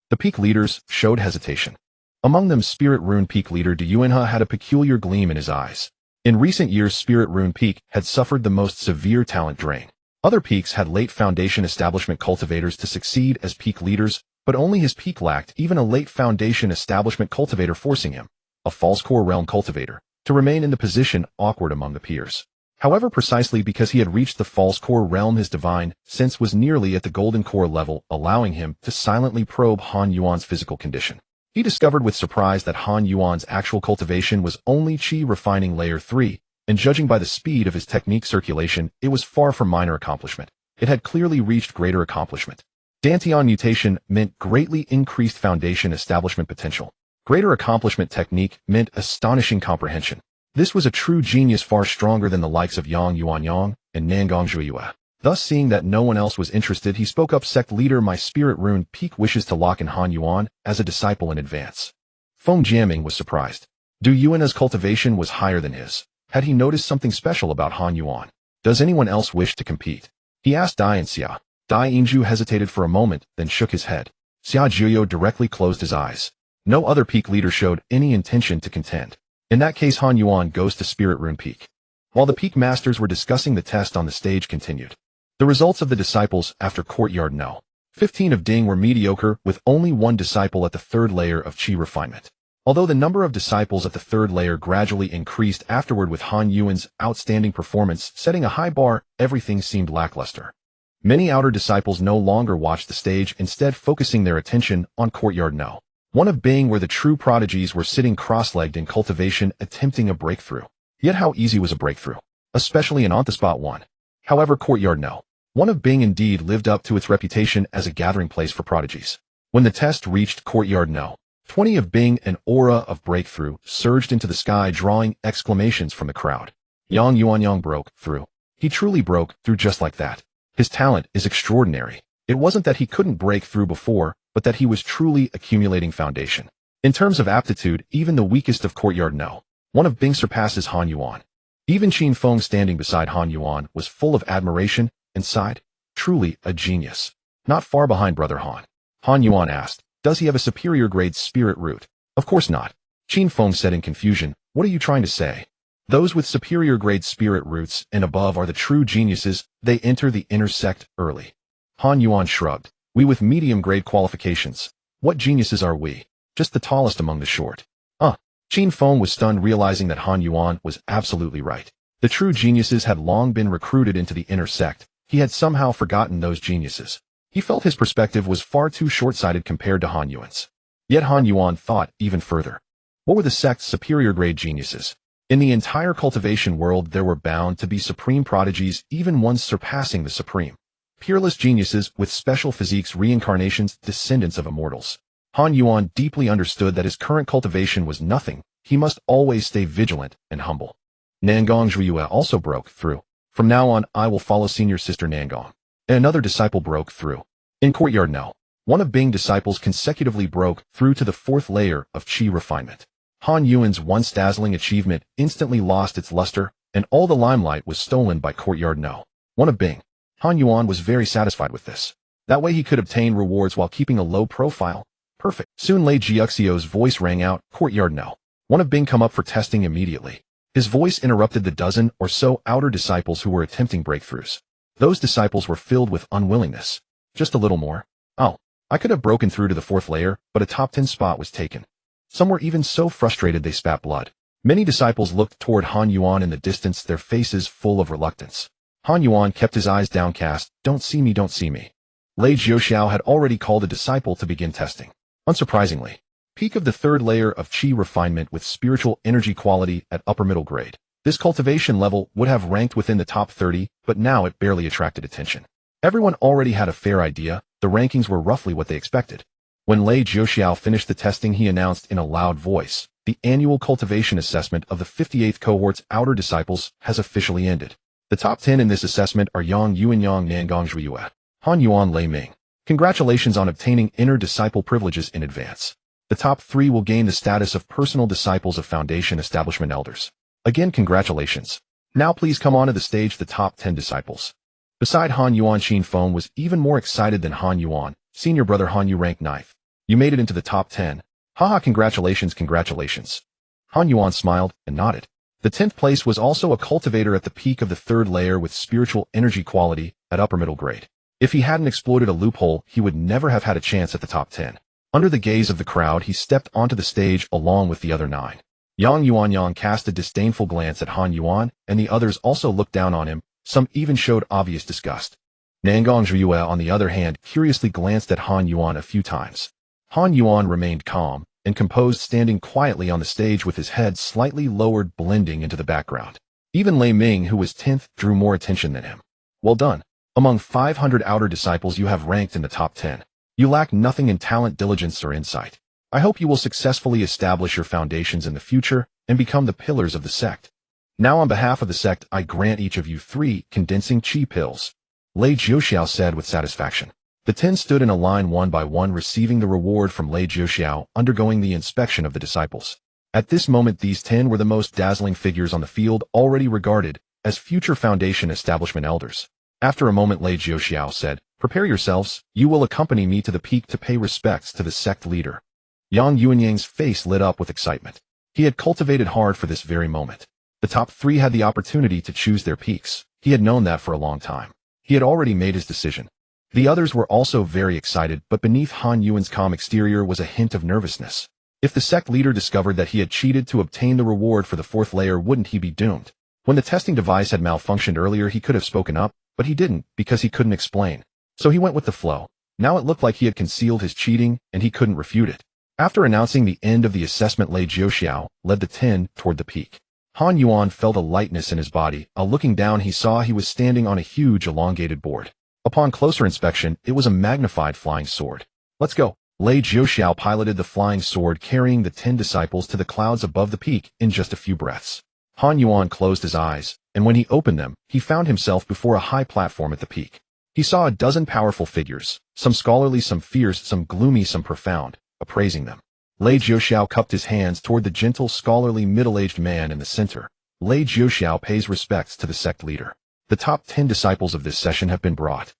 The peak leaders showed hesitation. Among them, Spirit Rune peak leader Du Yuanhe had a peculiar gleam in his eyes. In recent years, Spirit Rune peak had suffered the most severe talent drain. Other peaks had late foundation establishment cultivators to succeed as peak leaders, but only his peak lacked even a late foundation establishment cultivator, forcing him, a false core realm cultivator, to remain in the position awkward among the peers. However, precisely because he had reached the false core realm, his divine sense was nearly at the golden core level, allowing him to silently probe Han Yuan's physical condition. He discovered with surprise that Han Yuan's actual cultivation was only Qi refining layer 3, and judging by the speed of his technique circulation, it was far from minor accomplishment. It had clearly reached greater accomplishment. Dantian mutation meant greatly increased foundation establishment potential. Greater accomplishment technique meant astonishing comprehension. This was a true genius, far stronger than the likes of Yang Yuanyang and Nangong Zhuiyue. Thus, seeing that no one else was interested, he spoke up, sect leader, my Spirit Rune peak wishes to lock in Han Yuan as a disciple in advance. Feng Jiaming was surprised. Du Yuanhe's cultivation was higher than his. Had he noticed something special about Han Yuan? Does anyone else wish to compete? He asked Dai and Xia. Dai Yinju hesitated for a moment, then shook his head. Xiajiao directly closed his eyes. No other peak leader showed any intention to contend. In that case, Han Yuan goes to Spirit Rune Peak. While the peak masters were discussing, the test on the stage continued. The results of the disciples after courtyard no. 15 of Ding were mediocre, with only one disciple at the third layer of Qi refinement. Although the number of disciples at the third layer gradually increased afterward with Han Yuan's outstanding performance setting a high bar, everything seemed lackluster. Many outer disciples no longer watched the stage, instead focusing their attention on courtyard no. One of Bing where the true prodigies were sitting cross-legged in cultivation attempting a breakthrough. Yet how easy was a breakthrough? Especially an on-the-spot one. However, courtyard no. One of Bing indeed lived up to its reputation as a gathering place for prodigies. When the test reached courtyard no. 20 of Bing, an aura of breakthrough surged into the sky, drawing exclamations from the crowd. Yuan broke through. He truly broke through just like that. His talent is extraordinary. It wasn't that he couldn't break through before, but that he was truly accumulating foundation. In terms of aptitude, even the weakest of courtyard no. One of Bing surpasses Han Yuan. Even Qin Feng standing beside Han Yuan was full of admiration and sighed, truly a genius. Not far behind brother Han. Han Yuan asked, does he have a superior grade spirit root? Of course not. Qin Feng said in confusion, what are you trying to say? Those with superior grade spirit roots and above are the true geniuses, they enter the inner sect early. Han Yuan shrugged, we with medium grade qualifications. What geniuses are we? Just the tallest among the short. Qin Feng was stunned realizing that Han Yuan was absolutely right. The true geniuses had long been recruited into the inner sect. He had somehow forgotten those geniuses. He felt his perspective was far too short-sighted compared to Han Yuan's. Yet Han Yuan thought even further. What were the sect's superior grade geniuses? In the entire cultivation world there were bound to be supreme prodigies, even ones surpassing the supreme. Peerless geniuses with special physiques, reincarnations, descendants of immortals. Han Yuan deeply understood that his current cultivation was nothing. He must always stay vigilant and humble. Nangong Zhuiyue also broke through. From now on, I will follow senior sister Nangong. And another disciple broke through. In courtyard no. One of Bing disciples consecutively broke through to the fourth layer of Qi refinement. Han Yuan's once dazzling achievement instantly lost its luster, and all the limelight was stolen by courtyard no. One of Bing. Han Yuan was very satisfied with this. That way he could obtain rewards while keeping a low profile. Perfect. Soon Lei Jiuxiu's voice rang out, courtyard no. One of Bing come up for testing immediately. His voice interrupted the dozen or so outer disciples who were attempting breakthroughs. Those disciples were filled with unwillingness. Just a little more. Oh, I could have broken through to the fourth layer, but a top 10 spot was taken. Some were even so frustrated they spat blood. Many disciples looked toward Han Yuan in the distance, their faces full of reluctance. Han Yuan kept his eyes downcast. Don't see me, don't see me. Lei Jiuxiao had already called a disciple to begin testing. Unsurprisingly, peak of the third layer of Qi refinement with spiritual energy quality at upper middle grade. This cultivation level would have ranked within the top 30, but now it barely attracted attention. Everyone already had a fair idea. The rankings were roughly what they expected. When Lei Jiuxiao finished the testing, he announced in a loud voice, the annual cultivation assessment of the 58th cohort's outer disciples has officially ended. The top 10 in this assessment are Yang Yuanyang Nangong Zhuiyue, Han Yuan Lei Ming. Congratulations on obtaining inner disciple privileges in advance. The top 3 will gain the status of personal disciples of Foundation Establishment Elders. Again, congratulations. Now please come onto the stage the top 10 disciples. Beside Han Yuan, Qin Feng was even more excited than Han Yuan. Senior brother Han Yu ranked 9th. You made it into the top 10. Haha, congratulations, congratulations. Han Yuan smiled and nodded. The 10th place was also a cultivator at the peak of the third layer with spiritual energy quality at upper middle grade. If he hadn't exploited a loophole, he would never have had a chance at the top 10. Under the gaze of the crowd, he stepped onto the stage along with the other 9. Yang Yuanyang cast a disdainful glance at Han Yuan, and the others also looked down on him. Some even showed obvious disgust. Nangong Zhuiyue, on the other hand, curiously glanced at Han Yuan a few times. Han Yuan remained calm and composed, standing quietly on the stage with his head slightly lowered, blending into the background. Even Lei Ming, who was 10th, drew more attention than him. Well done. Among 500 outer disciples you have ranked in the top 10. You lack nothing in talent, diligence, or insight. I hope you will successfully establish your foundations in the future and become the pillars of the sect. Now on behalf of the sect, I grant each of you 3 condensing Qi pills. Lei Jiuxiao said with satisfaction. The 10 stood in a line one by one, receiving the reward from Lei Jiuxiao, undergoing the inspection of the disciples. At this moment these 10 were the most dazzling figures on the field, already regarded as future Foundation Establishment Elders. After a moment Lei Jiuxiao said, prepare yourselves, you will accompany me to the peak to pay respects to the sect leader. Yang Yuanyang's face lit up with excitement. He had cultivated hard for this very moment. The top 3 had the opportunity to choose their peaks. He had known that for a long time. He had already made his decision. The others were also very excited, but beneath Han Yuan's calm exterior was a hint of nervousness. If the sect leader discovered that he had cheated to obtain the reward for the fourth layer, wouldn't he be doomed? When the testing device had malfunctioned earlier, he could have spoken up, but he didn't because he couldn't explain. So he went with the flow. Now it looked like he had concealed his cheating, and he couldn't refute it. After announcing the end of the assessment, Lei Jiuxiao led the 10 toward the peak. Han Yuan felt a lightness in his body. Looking down, he saw he was standing on a huge elongated board. Upon closer inspection, it was a magnified flying sword. Let's go. Lei Jiuxiao piloted the flying sword, carrying the 10 disciples to the clouds above the peak in just a few breaths. Han Yuan closed his eyes, and when he opened them, he found himself before a high platform at the peak. He saw a dozen powerful figures, some scholarly, some fierce, some gloomy, some profound, appraising them. Lei Jiuxiao cupped his hands toward the gentle, scholarly, middle-aged man in the center. Lei Jiuxiao pays respects to the sect leader. The top 10 disciples of this session have been brought.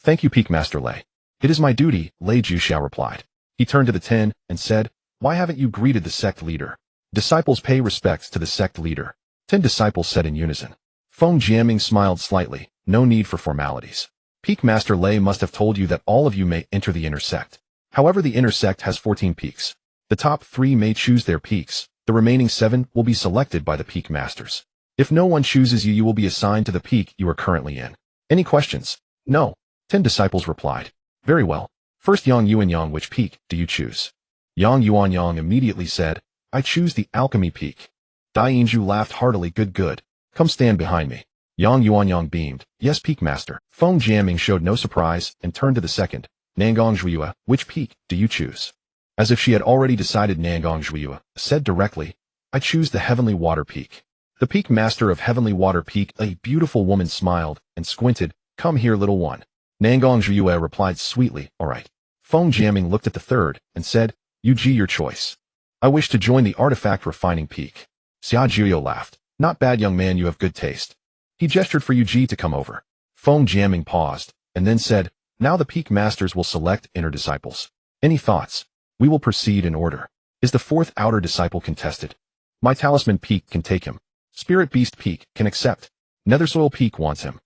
Thank you, Peak Master Lei. It is my duty, Lei Jiuxiao replied. He turned to the 10 and said, why haven't you greeted the sect leader? Disciples pay respects to the sect leader. 10 disciples said in unison. Feng Jiaming smiled slightly. No need for formalities. Peak Master Lei must have told you that all of you may enter the inner sect. However, the inner sect has 14 peaks. The top 3 may choose their peaks. The remaining 7 will be selected by the peak masters. If no one chooses you, you will be assigned to the peak you are currently in. Any questions? No. 10 disciples replied. Very well. First, Yang Yuan, which peak do you choose? Yang Yuan immediately said, I choose the alchemy peak. Dai Yinju laughed heartily. Good. Come stand behind me. Yang Yuan beamed. Yes, peak master. Feng Jiaming showed no surprise and turned to the second. Nangong Zhuiyue, which peak do you choose? As if she had already decided, Nangong Zhuiyue said directly, I choose the heavenly water peak. The peak master of heavenly water peak, a beautiful woman, smiled and squinted. Come here, little one. Nangong Zhuiyue replied sweetly, all right. Feng Jiaming looked at the third and said, Yuji, your choice. I wish to join the artifact refining peak. Xia Jiuyo laughed. Not bad, young man, you have good taste. He gestured for Yuji to come over. Feng Jiaming paused and then said, now the peak masters will select inner disciples. Any thoughts? We will proceed in order. Is the fourth outer disciple contested? My talisman peak can take him. Spirit beast peak can accept. Nethersoil peak wants him.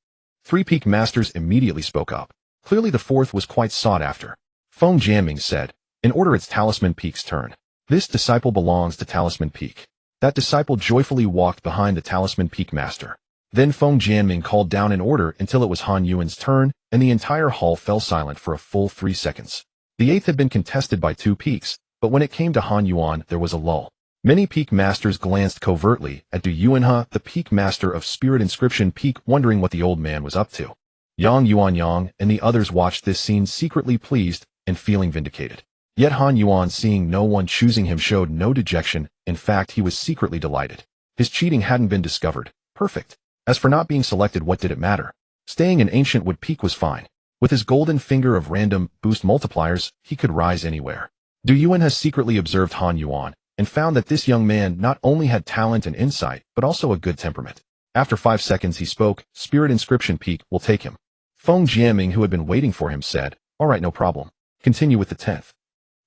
3 peak masters immediately spoke up. Clearly the fourth was quite sought after. Feng Jiaming said, in order, it's talisman peak's turn. This disciple belongs to talisman peak. That disciple joyfully walked behind the talisman peak master. Then Feng Jiaming called down an order until it was Han Yuan's turn, and the entire hall fell silent for a full 3 seconds. The 8th had been contested by 2 peaks, but when it came to Han Yuan, there was a lull. Many peak masters glanced covertly at Du Yuanhe, the peak master of Spirit Inscription Peak, wondering what the old man was up to. Yang Yuan and the others watched this scene secretly pleased and feeling vindicated. Yet Han Yuan, seeing no one choosing him, showed no dejection. In fact, he was secretly delighted. His cheating hadn't been discovered. Perfect. As for not being selected, what did it matter? Staying in Ancient Wood Peak was fine. With his golden finger of random boost multipliers, he could rise anywhere. Du Yuan has secretly observed Han Yuan and found that this young man not only had talent and insight, but also a good temperament. After 5 seconds, he spoke. Spirit Inscription Peak will take him. Feng Jiaming, who had been waiting for him, said, all right, no problem. Continue with the 10th.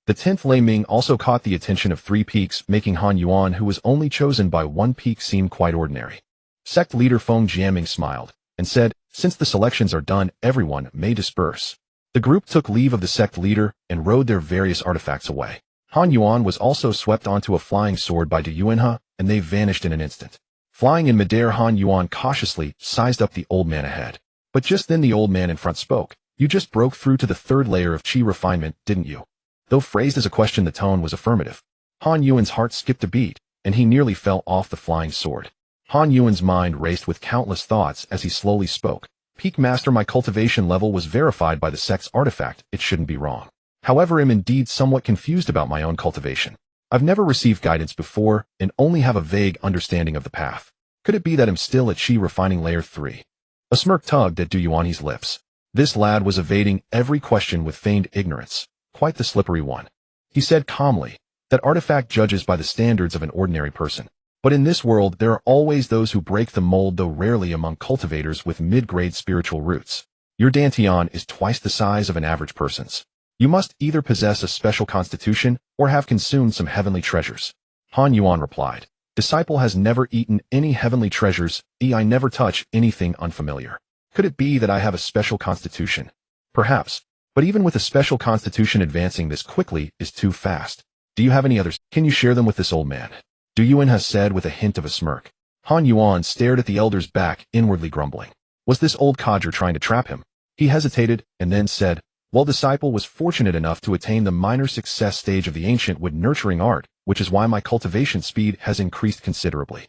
The 10th Lei Ming also caught the attention of 3 peaks, making Han Yuan, who was only chosen by 1 peak, seem quite ordinary. Sect leader Feng Jiaming smiled and said, since the selections are done, everyone may disperse. The group took leave of the sect leader and rode their various artifacts away. Han Yuan was also swept onto a flying sword by Du Yuanhe, and they vanished in an instant. Flying in midair, Han Yuan cautiously sized up the old man ahead. But just then the old man in front spoke. You just broke through to the 3rd layer of Qi refinement, didn't you? Though phrased as a question, the tone was affirmative. Han Yuan's heart skipped a beat, and he nearly fell off the flying sword. Han Yuan's mind raced with countless thoughts as he slowly spoke. Peak Master, my cultivation level was verified by the sect's artifact. It shouldn't be wrong. However, I'm indeed somewhat confused about my own cultivation. I've never received guidance before and only have a vague understanding of the path. Could it be that I'm still at Qi refining layer 3? A smirk tugged at Du Yuanhe's lips. This lad was evading every question with feigned ignorance. Quite the slippery one. He said calmly, that artifact judges by the standards of an ordinary person. But in this world, there are always those who break the mold, though rarely among cultivators with mid-grade spiritual roots. Your Dantian is twice the size of an average person's. You must either possess a special constitution or have consumed some heavenly treasures. Han Yuan replied, disciple has never eaten any heavenly treasures. I never touch anything unfamiliar. Could it be that I have a special constitution? Perhaps. But even with a special constitution, advancing this quickly is too fast. Do you have any others? Can you share them with this old man? Yuan has said with a hint of a smirk. Han Yuan stared at the elder's back, inwardly grumbling. Was this old codger trying to trap him? He hesitated, and then said, well, disciple was fortunate enough to attain the minor success stage of the ancient wood nurturing art, which is why my cultivation speed has increased considerably.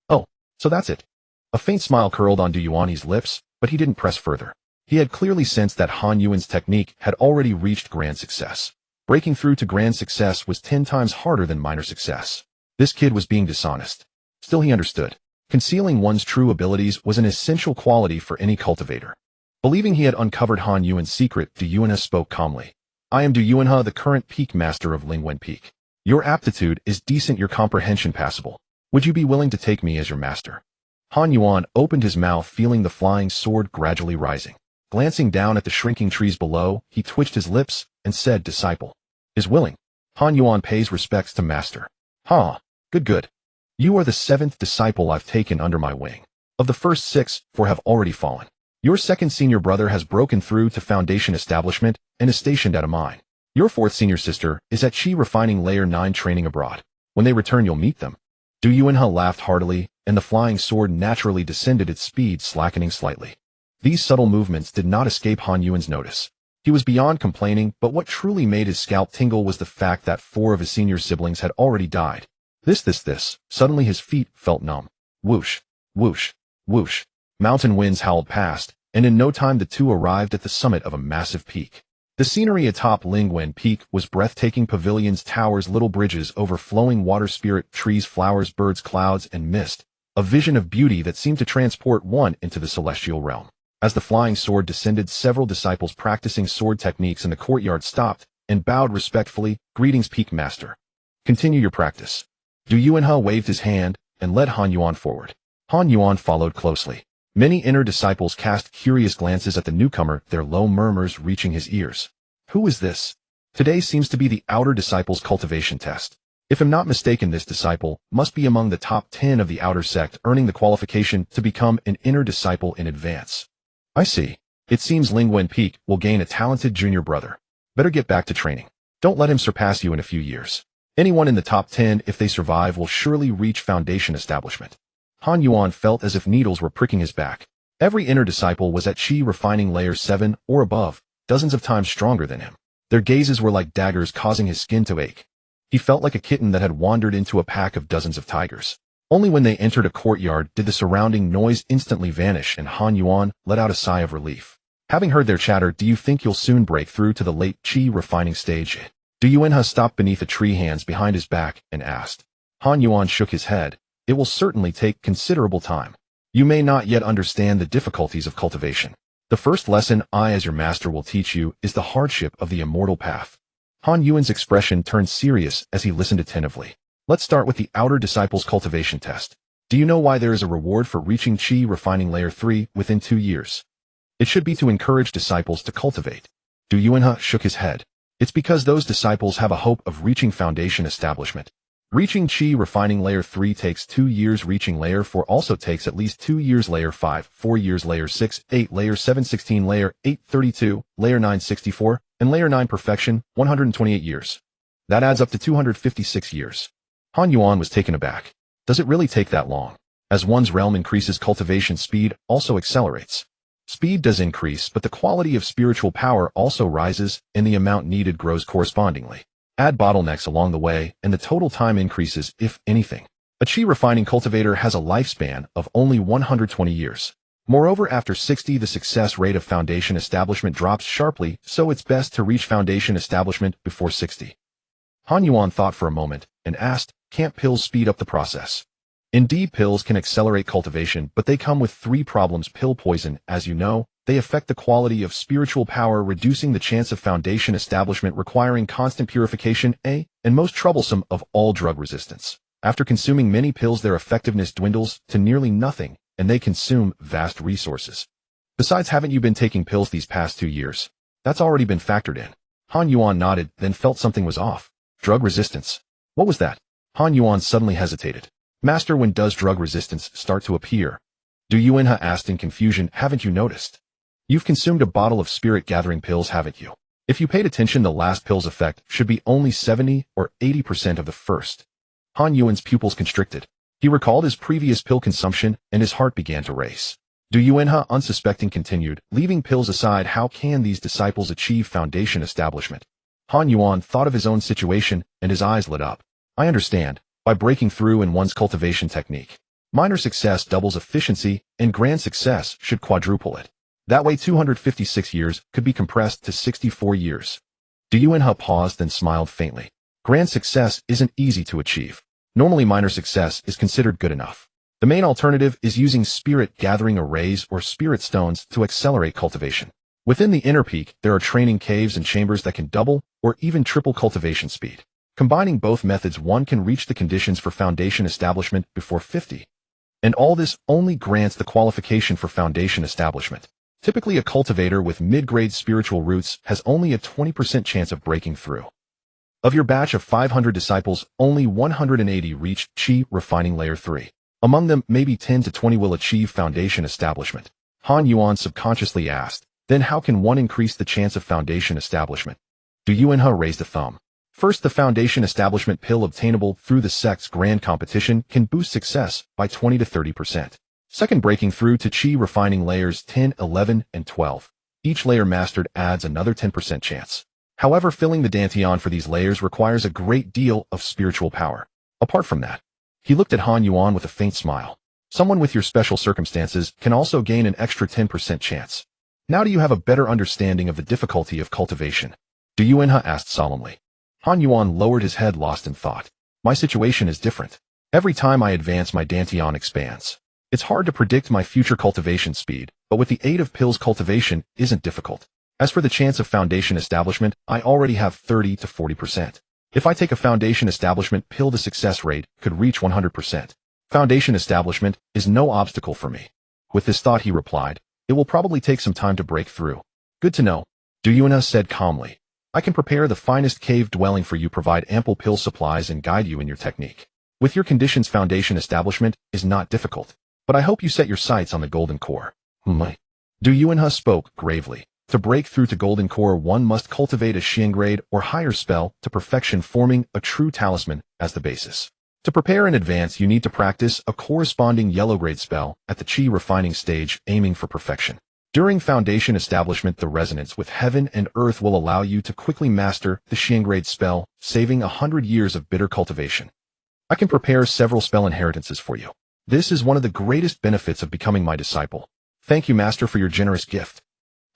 Oh, so that's it. A faint smile curled on Yuan's lips, but he didn't press further. He had clearly sensed that Han Yuan's technique had already reached grand success. Breaking through to grand success was 10 times harder than minor success. This kid was being dishonest. Still, he understood. Concealing one's true abilities was an essential quality for any cultivator. Believing he had uncovered Han Yuan's secret, Yuan spoke calmly. I am Yuan, the current peak master of Lingwen Peak. Your aptitude is decent, your comprehension passable. Would you be willing to take me as your master? Han Yuan opened his mouth, feeling the flying sword gradually rising. Glancing down at the shrinking trees below, he twitched his lips and said, disciple is willing. Han Yuan pays respects to master. Ha, good. You are the 7th disciple I've taken under my wing. Of the first 6, 4 have already fallen. Your second senior brother has broken through to foundation establishment and is stationed at a mine. Your 4th senior sister is at Qi refining layer 9 training abroad. When they return, you'll meet them. Yuan laughed heartily, and the flying sword naturally descended, its speed slackening slightly. These subtle movements did not escape Han Yuan's notice. He was beyond complaining, but what truly made his scalp tingle was the fact that 4 of his senior siblings had already died. This. Suddenly his feet felt numb. Whoosh, whoosh, whoosh. Mountain winds howled past, and in no time the two arrived at the summit of a massive peak. The scenery atop Lingwen Peak was breathtaking: pavilions, towers, little bridges, overflowing water, spirit trees, flowers, birds, clouds, and mist. A vision of beauty that seemed to transport one into the celestial realm. As the flying sword descended, several disciples practicing sword techniques in the courtyard stopped and bowed respectfully. Greetings, Peak Master. Continue your practice. Yuan waved his hand and led Han Yuan forward. Han Yuan followed closely. Many inner disciples cast curious glances at the newcomer, their low murmurs reaching his ears. Who is this? Today seems to be the outer disciples' cultivation test. If I'm not mistaken, this disciple must be among the top 10 of the outer sect, earning the qualification to become an inner disciple in advance. I see. It seems Lingwen Peak will gain a talented junior brother. Better get back to training. Don't let him surpass you in a few years. Anyone in the top 10, if they survive, will surely reach foundation establishment. Han Yuan felt as if needles were pricking his back. Every inner disciple was at Qi refining layer 7 or above, dozens of times stronger than him. Their gazes were like daggers, causing his skin to ache. He felt like a kitten that had wandered into a pack of dozens of tigers. Only when they entered a courtyard did the surrounding noise instantly vanish, and Han Yuan let out a sigh of relief. Having heard their chatter, do you think you'll soon break through to the late Qi refining stage? Yuan stopped beneath a tree, hands behind his back, and asked. Han Yuan shook his head. It will certainly take considerable time. You may not yet understand the difficulties of cultivation. The first lesson I, as your master, will teach you is the hardship of the immortal path. Han Yuan's expression turned serious as he listened attentively. Let's start with the outer disciples' cultivation test. Do you know why there is a reward for reaching Qi refining layer 3 within 2 years? It should be to encourage disciples to cultivate. Yuan shook his head. It's because those disciples have a hope of reaching foundation establishment. Reaching Qi refining layer 3 takes 2 years. Reaching layer 4 also takes at least 2 years. Layer 5, 4 years. Layer 6, 8. Layer 7, 16. Layer 8, 32. Layer 9, 64. And layer 9 perfection, 128 years. That adds up to 256 years. Han Yuan was taken aback. Does it really take that long? As one's realm increases, cultivation speed also accelerates. Speed does increase, but the quality of spiritual power also rises, and the amount needed grows correspondingly. Add bottlenecks along the way, and the total time increases, if anything. A Qi refining cultivator has a lifespan of only 120 years. Moreover, after 60, the success rate of foundation establishment drops sharply, so it's best to reach foundation establishment before 60. Han Yuan thought for a moment and asked, can't pills speed up the process? Indeed, pills can accelerate cultivation, but they come with 3 problems. Pill poison, as you know, they affect the quality of spiritual power, reducing the chance of foundation establishment, requiring constant purification, and most troublesome of all, drug resistance. After consuming many pills, their effectiveness dwindles to nearly nothing, and they consume vast resources. Besides, haven't you been taking pills these past 2 years? That's already been factored in. Han Yuan nodded, then felt something was off. Drug resistance. What was that? Han Yuan suddenly hesitated. Master, when does drug resistance start to appear? Du Yuanhe asked in confusion. Haven't you noticed? You've consumed a bottle of spirit-gathering pills, haven't you? If you paid attention, the last pill's effect should be only 70 or 80% of the first. Han Yuan's pupils constricted. He recalled his previous pill consumption, and his heart began to race. Du Yuanhe, unsuspecting, continued, leaving pills aside, how can these disciples achieve foundation establishment? Han Yuan thought of his own situation, and his eyes lit up. I understand. By breaking through in one's cultivation technique. Minor success doubles efficiency, and grand success should quadruple it. That way 256 years could be compressed to 64 years. Du Yuanhe paused and smiled faintly. Grand success isn't easy to achieve. Normally minor success is considered good enough. The main alternative is using spirit-gathering arrays or spirit stones to accelerate cultivation. Within the inner peak, there are training caves and chambers that can double or even triple cultivation speed. Combining both methods, one can reach the conditions for foundation establishment before 50. And all this only grants the qualification for foundation establishment. Typically, a cultivator with mid-grade spiritual roots has only a 20% chance of breaking through. Of your batch of 500 disciples, only 180 reached Qi refining layer 3. Among them, maybe 10 to 20 will achieve foundation establishment. Han Yuan subconsciously asked, then how can one increase the chance of foundation establishment? Du Yuanhe raised a thumb. First, the foundation establishment pill obtainable through the sect's grand competition can boost success by 20 to 30%. Second, breaking through to Qi refining layers 10, 11, and 12. Each layer mastered adds another 10% chance. However, filling the dantian for these layers requires a great deal of spiritual power. Apart from that, he looked at Han Yuan with a faint smile. Someone with your special circumstances can also gain an extra 10% chance. Now do you have a better understanding of the difficulty of cultivation? Du Yuanhe asked solemnly. Han Yuan lowered his head, lost in thought. My situation is different. Every time I advance, my dantian expands. It's hard to predict my future cultivation speed, but with the aid of pills, cultivation isn't difficult. As for the chance of foundation establishment, I already have 30 to 40%. If I take a foundation establishment pill, the success rate could reach 100%. Foundation establishment is no obstacle for me. With this thought, he replied, it will probably take some time to break through. Good to know. Du Yuanhe said calmly. I can prepare the finest cave dwelling for you, provide ample pill supplies, and guide you in your technique. With your conditions, foundation establishment is not difficult. But I hope you set your sights on the golden core. Du Yuanhe spoke gravely. To break through to golden core, one must cultivate a xiangrade or higher spell to perfection, forming a true talisman as the basis. To prepare in advance, you need to practice a corresponding yellow grade spell at the Qi refining stage, aiming for perfection. During foundation establishment, the resonance with heaven and earth will allow you to quickly master the xiangrade spell, saving 100 years of bitter cultivation. I can prepare several spell inheritances for you. This is one of the greatest benefits of becoming my disciple. Thank you, Master, for your generous gift.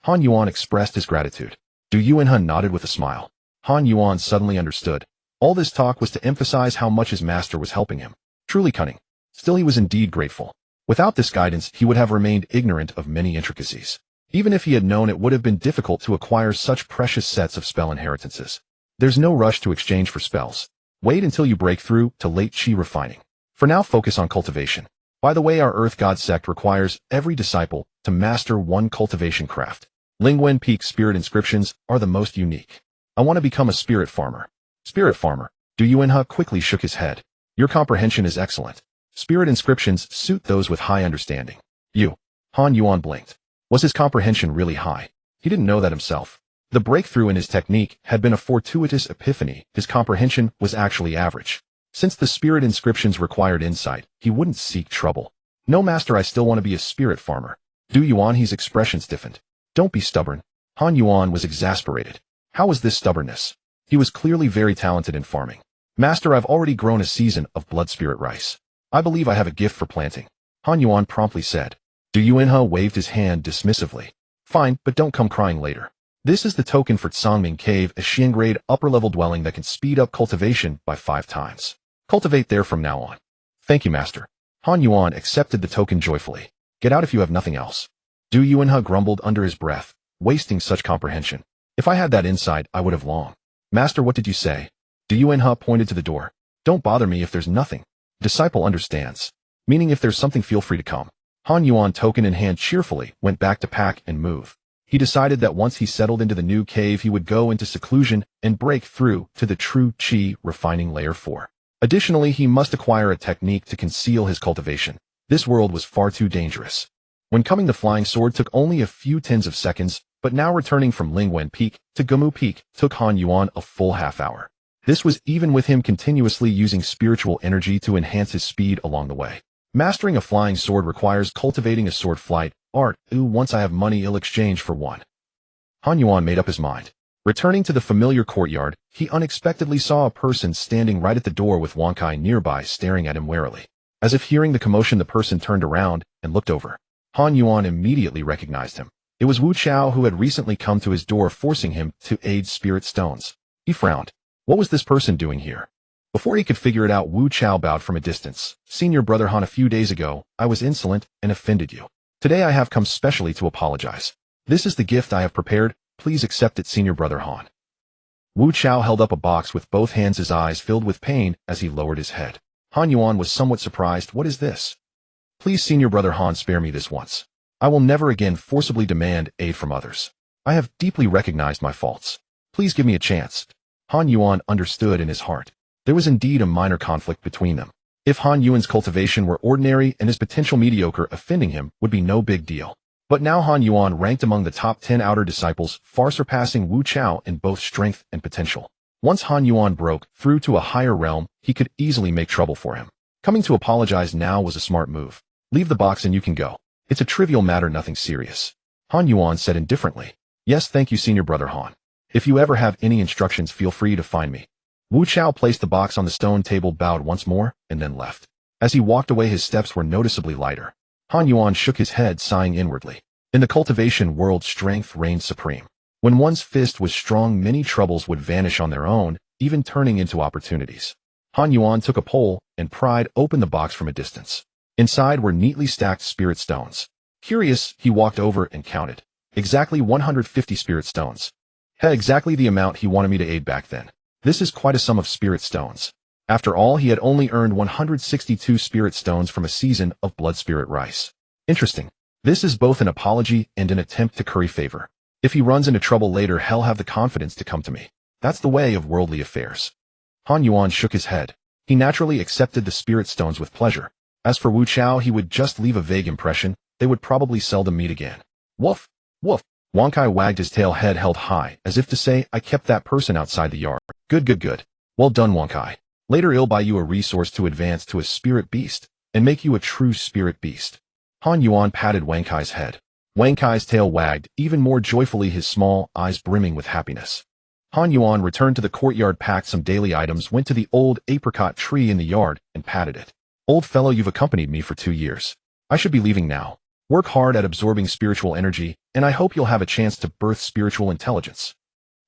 Han Yuan expressed his gratitude. Du Yuanhe nodded with a smile. Han Yuan suddenly understood. All this talk was to emphasize how much his master was helping him. Truly cunning. Still, he was indeed grateful. Without this guidance, he would have remained ignorant of many intricacies. Even if he had known, it would have been difficult to acquire such precious sets of spell inheritances. There's no rush to exchange for spells. Wait until you break through to late Qi refining. For now, focus on cultivation. By the way, our Earth God sect requires every disciple to master one cultivation craft. Lingwen Peak spirit inscriptions are the most unique. I want to become a spirit farmer. Spirit farmer. Du Yuanhe quickly shook his head. Your comprehension is excellent. Spirit inscriptions suit those with high understanding. Han Yuan blinked. Was his comprehension really high? He didn't know that himself. The breakthrough in his technique had been a fortuitous epiphany. His comprehension was actually average. Since the spirit inscriptions required insight, he wouldn't seek trouble. No, Master, I still want to be a spirit farmer. Du Yuanhe's expression stiffened. Don't be stubborn. Han Yuan was exasperated. How was this stubbornness? He was clearly very talented in farming. Master, I've already grown a season of blood spirit rice. I believe I have a gift for planting. Han Yuan promptly said. Du Yuanhe waved his hand dismissively. Fine, but don't come crying later. This is the token for Tsangming Cave, a xiangrade upper-level dwelling that can speed up cultivation by 5 times. Cultivate there from now on. Thank you, Master. Han Yuan accepted the token joyfully. Get out if you have nothing else. Du Yuanhe grumbled under his breath, wasting such comprehension. If I had that insight, I would have long. Master, what did you say? Du Yuanhe pointed to the door. Don't bother me if there's nothing. Disciple understands. Meaning if there's something, feel free to come. Han Yuan, token in hand, cheerfully went back to pack and move. He decided that once he settled into the new cave, he would go into seclusion and break through to the true Qi refining layer 4. Additionally, he must acquire a technique to conceal his cultivation. This world was far too dangerous. When coming, the flying sword took only a few tens of seconds, but now returning from Lingwen Peak to Gumu Peak took Han Yuan a full half-hour. This was even with him continuously using spiritual energy to enhance his speed along the way. Mastering a flying sword requires cultivating a sword flight art. Once I have money, I'll exchange for one. Han Yuan made up his mind. Returning to the familiar courtyard, he unexpectedly saw a person standing right at the door with Wankai nearby staring at him warily. As if hearing the commotion, the person turned around and looked over. Han Yuan immediately recognized him. It was Wu Chao, who had recently come to his door, forcing him to aid spirit stones. He frowned. What was this person doing here? Before he could figure it out, Wu Chao bowed from a distance. Senior Brother Han, a few days ago, I was insolent and offended you. Today I have come specially to apologize. This is the gift I have prepared. Please accept it, Senior Brother Han. Wu Chao held up a box with both hands, his eyes filled with pain as he lowered his head. Han Yuan was somewhat surprised. What is this? Please, Senior Brother Han, spare me this once. I will never again forcibly demand aid from others. I have deeply recognized my faults. Please give me a chance. Han Yuan understood in his heart. There was indeed a minor conflict between them. If Han Yuan's cultivation were ordinary and his potential mediocre, offending him would be no big deal. But now Han Yuan ranked among the top 10 outer disciples, far surpassing Wu Chao in both strength and potential. Once Han Yuan broke through to a higher realm, he could easily make trouble for him. Coming to apologize now was a smart move. Leave the box and you can go. It's a trivial matter, nothing serious. Han Yuan said indifferently. Yes, thank you, Senior Brother Han. If you ever have any instructions, feel free to find me. Wu Chao placed the box on the stone table, bowed once more, and then left. As he walked away, his steps were noticeably lighter. Han Yuan shook his head, sighing inwardly. In the cultivation world, strength reigned supreme. When one's fist was strong, many troubles would vanish on their own, even turning into opportunities. Han Yuan took a pole and pried open the box from a distance. Inside were neatly stacked spirit stones. Curious, he walked over and counted. Exactly 150 spirit stones. Exactly the amount he wanted me to aid back then. This is quite a sum of spirit stones. After all, he had only earned 162 spirit stones from a season of blood spirit rice. Interesting. This is both an apology and an attempt to curry favor. If he runs into trouble later, he'll have the confidence to come to me. That's the way of worldly affairs. Han Yuan shook his head. He naturally accepted the spirit stones with pleasure. As for Wu Chao, he would just leave a vague impression. They would probably seldom meet again. Woof! Woof! Wankai wagged his tail, head held high, as if to say, I kept that person outside the yard. Good. Well done, Wankai. Later I'll buy you a resource to advance to a spirit beast, and make you a true spirit beast. Han Yuan patted Wankai's head. Wankai's tail wagged, even more joyfully, his small eyes brimming with happiness. Han Yuan returned to the courtyard, packed some daily items, went to the old apricot tree in the yard, and patted it. Old fellow, you've accompanied me for 2 years. I should be leaving now. Work hard at absorbing spiritual energy, and I hope you'll have a chance to birth spiritual intelligence.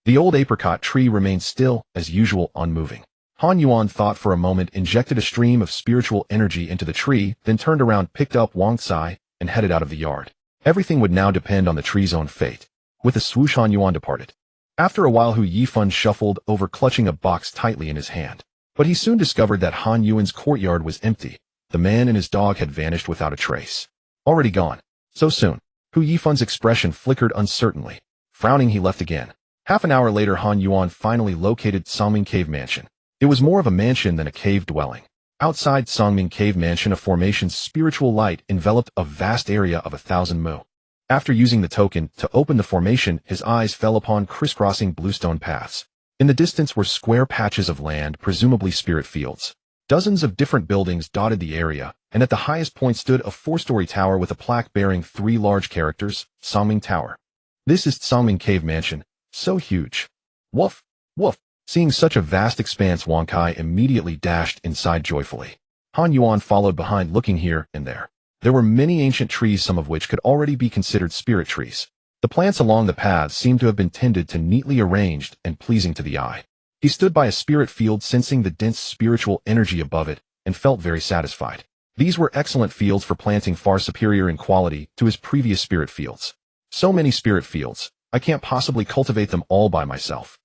The old apricot tree remained still, as usual, unmoving. Han Yuan thought for a moment, injected a stream of spiritual energy into the tree, then turned around, picked up Wang Cai, and headed out of the yard. Everything would now depend on the tree's own fate. With a swoosh, Han Yuan departed. After a while, Hu Yifan shuffled over, clutching a box tightly in his hand. But he soon discovered that Han Yuan's courtyard was empty. The man and his dog had vanished without a trace. Already gone. So soon. Hu Yifan's expression flickered uncertainly. Frowning, he left again. Half an hour later, Han Yuan finally located Songming Cave Mansion. It was more of a mansion than a cave dwelling. Outside Songming Cave Mansion, a formation's spiritual light enveloped a vast area of 1,000 mu. After using the token to open the formation, his eyes fell upon crisscrossing bluestone paths. In the distance were square patches of land, presumably spirit fields. Dozens of different buildings dotted the area, and at the highest point stood a 4-story tower with a plaque bearing 3 large characters, Songming Tower. This is Songming Cave Mansion. So huge. Woof! Woof! Seeing such a vast expanse, Wankai immediately dashed inside joyfully. Han Yuan followed behind, looking here and there. There were many ancient trees, some of which could already be considered spirit trees. The plants along the paths seemed to have been tended to, neatly arranged and pleasing to the eye. He stood by a spirit field, sensing the dense spiritual energy above it, and felt very satisfied. These were excellent fields for planting, far superior in quality to his previous spirit fields. So many spirit fields, I can't possibly cultivate them all by myself.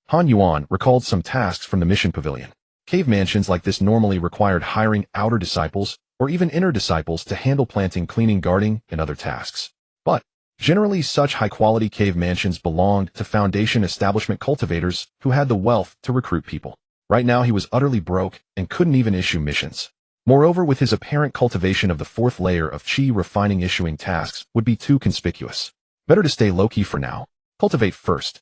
Han Yuan recalled some tasks from the mission pavilion. Cave mansions like this normally required hiring outer disciples, or even inner disciples, to handle planting, cleaning, guarding, and other tasks. But generally, such high-quality cave mansions belonged to Foundation establishment cultivators who had the wealth to recruit people. Right now, he was utterly broke and couldn't even issue missions. Moreover, with his apparent cultivation of the fourth layer of qi, refining issuing tasks would be too conspicuous. Better to stay low-key for now. Cultivate first.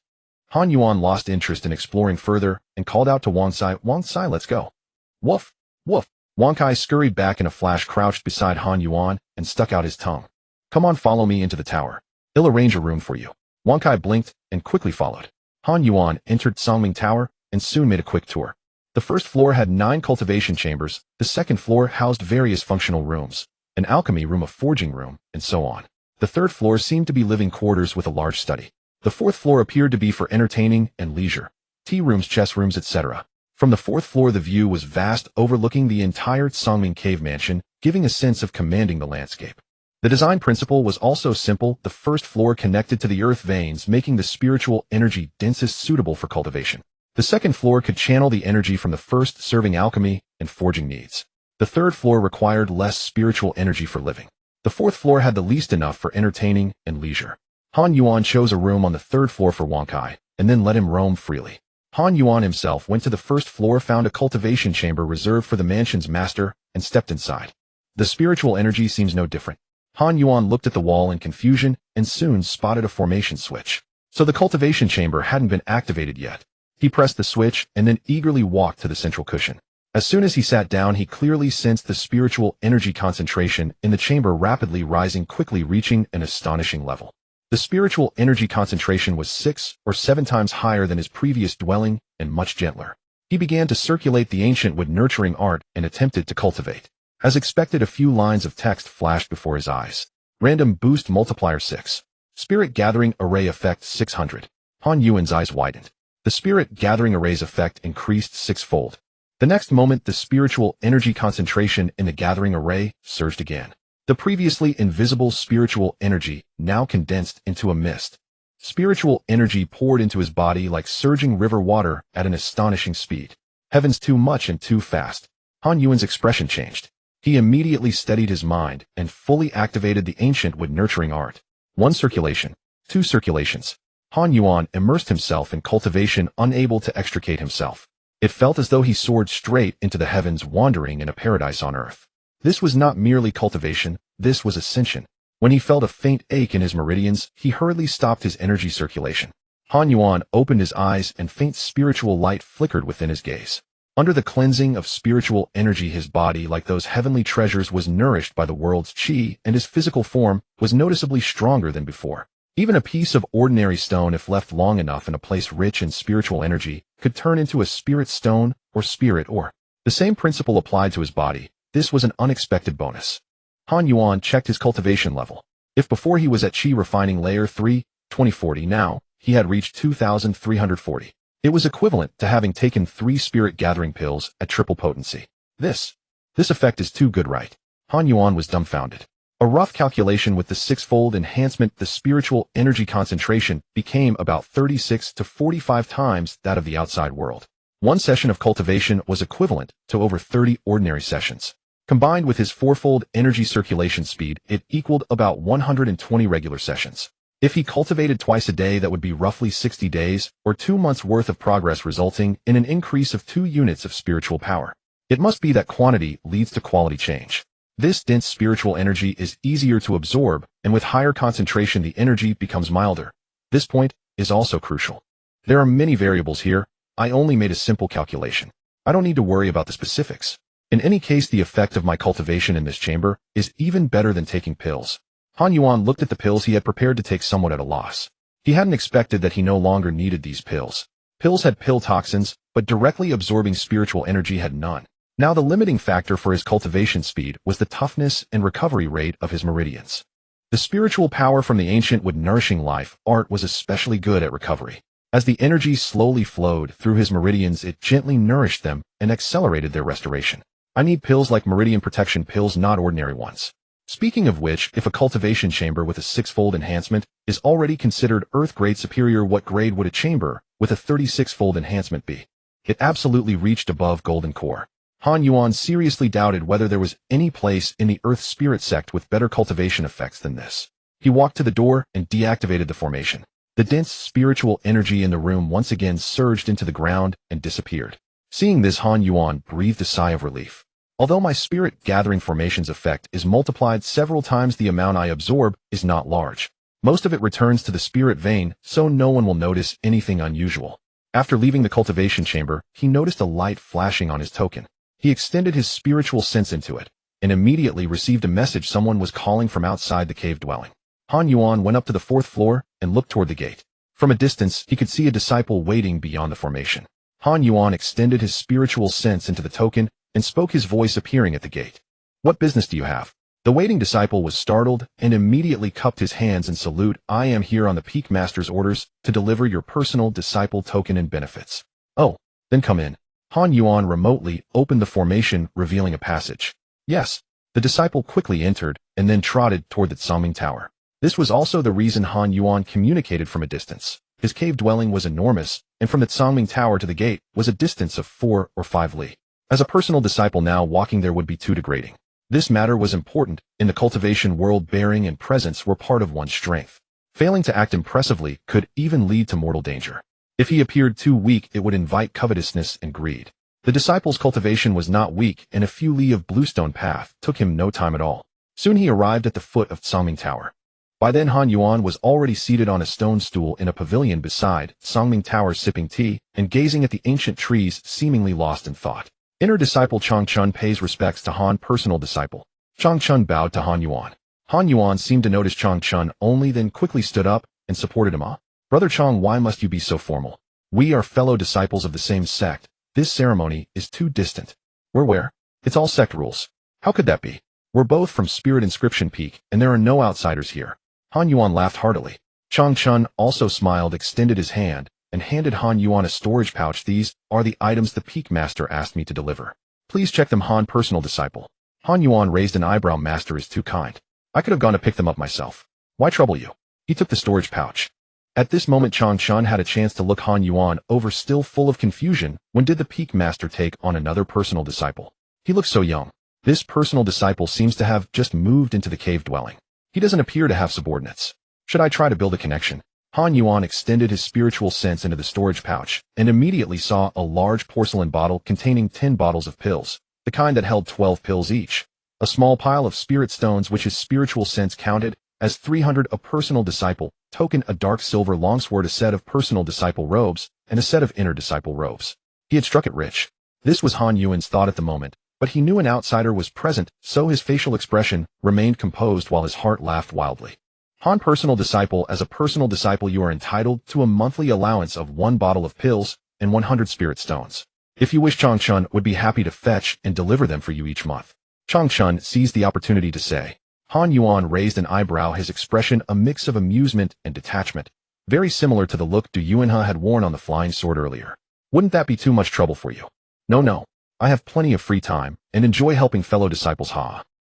Han Yuan lost interest in exploring further and called out to Wang Sai, "Wang Sai, let's go." Woof, woof. Wang Kai scurried back in a flash, crouched beside Han Yuan, and stuck out his tongue. "Come on, follow me into the tower. I'll arrange a room for you." Wang Kai blinked and quickly followed. Han Yuan entered Songming Tower and soon made a quick tour. The first floor had 9 cultivation chambers, the second floor housed various functional rooms, an alchemy room, a forging room, and so on. The third floor seemed to be living quarters with a large study. The fourth floor appeared to be for entertaining and leisure, tea rooms, chess rooms, etc. From the fourth floor the view was vast, overlooking the entire Songming cave mansion, giving a sense of commanding the landscape. The design principle was also simple. The first floor connected to the earth veins, making the spiritual energy densest, suitable for cultivation. The second floor could channel the energy from the first, serving alchemy and forging needs. The third floor required less spiritual energy for living. The fourth floor had the least, enough for entertaining and leisure. Han Yuan chose a room on the third floor for Wang Kai, and then let him roam freely. Han Yuan himself went to the first floor, found a cultivation chamber reserved for the mansion's master, and stepped inside. The spiritual energy seems no different. Han Yuan looked at the wall in confusion and soon spotted a formation switch. So the cultivation chamber hadn't been activated yet. He pressed the switch and then eagerly walked to the central cushion. As soon as he sat down, he clearly sensed the spiritual energy concentration in the chamber rapidly rising, quickly reaching an astonishing level. The spiritual energy concentration was 6 or 7 times higher than his previous dwelling and much gentler. He began to circulate the ancient wood nurturing art and attempted to cultivate. As expected, a few lines of text flashed before his eyes. Random boost multiplier 6. Spirit gathering array effect 600. Han Yuan's eyes widened. The spirit gathering array's effect increased 6-fold. The next moment, the spiritual energy concentration in the gathering array surged again. The previously invisible spiritual energy now condensed into a mist. Spiritual energy poured into his body like surging river water at an astonishing speed. Heavens, too much and too fast. Han Yuan's expression changed. He immediately steadied his mind and fully activated the ancient wood nurturing art. 1 circulation. 2 circulations. Han Yuan immersed himself in cultivation, unable to extricate himself. It felt as though he soared straight into the heavens, wandering in a paradise on earth. This was not merely cultivation, this was ascension. When he felt a faint ache in his meridians, he hurriedly stopped his energy circulation. Han Yuan opened his eyes and faint spiritual light flickered within his gaze. Under the cleansing of spiritual energy, his body, like those heavenly treasures, was nourished by the world's qi, and his physical form was noticeably stronger than before. Even a piece of ordinary stone, if left long enough in a place rich in spiritual energy, could turn into a spirit stone or spirit ore. The same principle applied to his body. This was an unexpected bonus. Han Yuan checked his cultivation level. If before he was at qi refining layer 3, 2040, now he had reached 2,340. It was equivalent to having taken 3 spirit gathering pills at triple potency. This effect is too good, right? Han Yuan was dumbfounded. A rough calculation with the 6-fold enhancement, the spiritual energy concentration became about 36 to 45 times that of the outside world. 1 session of cultivation was equivalent to over 30 ordinary sessions. Combined with his 4-fold energy circulation speed, it equaled about 120 regular sessions. If he cultivated twice a day, that would be roughly 60 days or 2 months worth of progress, resulting in an increase of 2 units of spiritual power. It must be that quantity leads to quality change. This dense spiritual energy is easier to absorb, and with higher concentration the energy becomes milder. This point is also crucial. There are many variables here. I only made a simple calculation. I don't need to worry about the specifics. In any case, the effect of my cultivation in this chamber is even better than taking pills. Han Yuan looked at the pills he had prepared to take somewhat at a loss. He hadn't expected that he no longer needed these pills. Pills had pill toxins, but directly absorbing spiritual energy had none. Now the limiting factor for his cultivation speed was the toughness and recovery rate of his meridians. The spiritual power from the ancient wood nourishing life art was especially good at recovery. As the energy slowly flowed through his meridians, it gently nourished them and accelerated their restoration. I need pills like meridian protection pills, not ordinary ones. Speaking of which, if a cultivation chamber with a 6-fold enhancement is already considered earth grade superior, what grade would a chamber with a 36-fold enhancement be? It absolutely reached above golden core. Han Yuan seriously doubted whether there was any place in the Earth Spirit sect with better cultivation effects than this. He walked to the door and deactivated the formation. The dense spiritual energy in the room once again surged into the ground and disappeared. Seeing this, Han Yuan breathed a sigh of relief. Although my spirit gathering formation's effect is multiplied several times, the amount I absorb is not large. Most of it returns to the spirit vein, so no one will notice anything unusual. After leaving the cultivation chamber, he noticed a light flashing on his token. He extended his spiritual sense into it, and immediately received a message someone was calling from outside the cave dwelling. Han Yuan went up to the 4th floor and looked toward the gate. From a distance, he could see a disciple waiting beyond the formation. Han Yuan extended his spiritual sense into the token and spoke, his voice appearing at the gate. "What business do you have?" The waiting disciple was startled and immediately cupped his hands in salute. "I am here on the Peak Master's orders to deliver your personal disciple token and benefits." "Oh, then come in." Han Yuan remotely opened the formation, revealing a passage. "Yes." The disciple quickly entered and then trotted toward the Tsangming Tower. This was also the reason Han Yuan communicated from a distance. His cave dwelling was enormous, and from the Tsangming Tower to the gate was a distance of 4 or 5 li. As a personal disciple now, walking there would be too degrading. This matter was important. In the cultivation world, bearing and presence were part of one's strength. Failing to act impressively could even lead to mortal danger. If he appeared too weak, it would invite covetousness and greed. The disciple's cultivation was not weak, and a few li of bluestone path took him no time at all. Soon he arrived at the foot of Tsangming Tower. By then Han Yuan was already seated on a stone stool in a pavilion beside Tsangming Tower, sipping tea and gazing at the ancient trees, seemingly lost in thought. Inner disciple Changchun pays respects to Han, personal disciple. Changchun bowed to Han Yuan. Han Yuan seemed to notice Changchun only, then quickly stood up and supported him. "Brother Chang, why must you be so formal? We are fellow disciples of the same sect. This ceremony is too distant." "We're where? It's all sect rules." "How could that be? We're both from Spirit Inscription Peak, and there are no outsiders here." Han Yuan laughed heartily. Changchun also smiled, extended his hand, and handed Han Yuan a storage pouch. "These are the items the Peak Master asked me to deliver. Please check them." Han, personal disciple. Han Yuan raised an eyebrow. "Master is too kind. I could have gone to pick them up myself. Why trouble you?" He took the storage pouch. At this moment, Changchun had a chance to look Han Yuan over, still full of confusion. When did the Peak Master take on another personal disciple? He looks so young. This personal disciple seems to have just moved into the cave dwelling. He doesn't appear to have subordinates. Should I try to build a connection? Han Yuan extended his spiritual sense into the storage pouch and immediately saw a large porcelain bottle containing 10 bottles of pills, the kind that held 12 pills each. A small pile of spirit stones, which his spiritual sense counted as 300. A personal disciple token, a dark silver longsword, a set of personal disciple robes, and a set of inner disciple robes. He had struck it rich. This was Han Yuan's thought at the moment, but he knew an outsider was present, so his facial expression remained composed while his heart laughed wildly. Han, personal disciple. As a personal disciple, you are entitled to a monthly allowance of 1 bottle of pills and 100 spirit stones. If you wish, Changchun would be happy to fetch and deliver them for you each month. Changchun seized the opportunity to say. Han Yuan raised an eyebrow, his expression a mix of amusement and detachment, very similar to the look Du Yuanhe had worn on the flying sword earlier. "Wouldn't that be too much trouble for you?" No. I have plenty of free time and enjoy helping fellow disciples."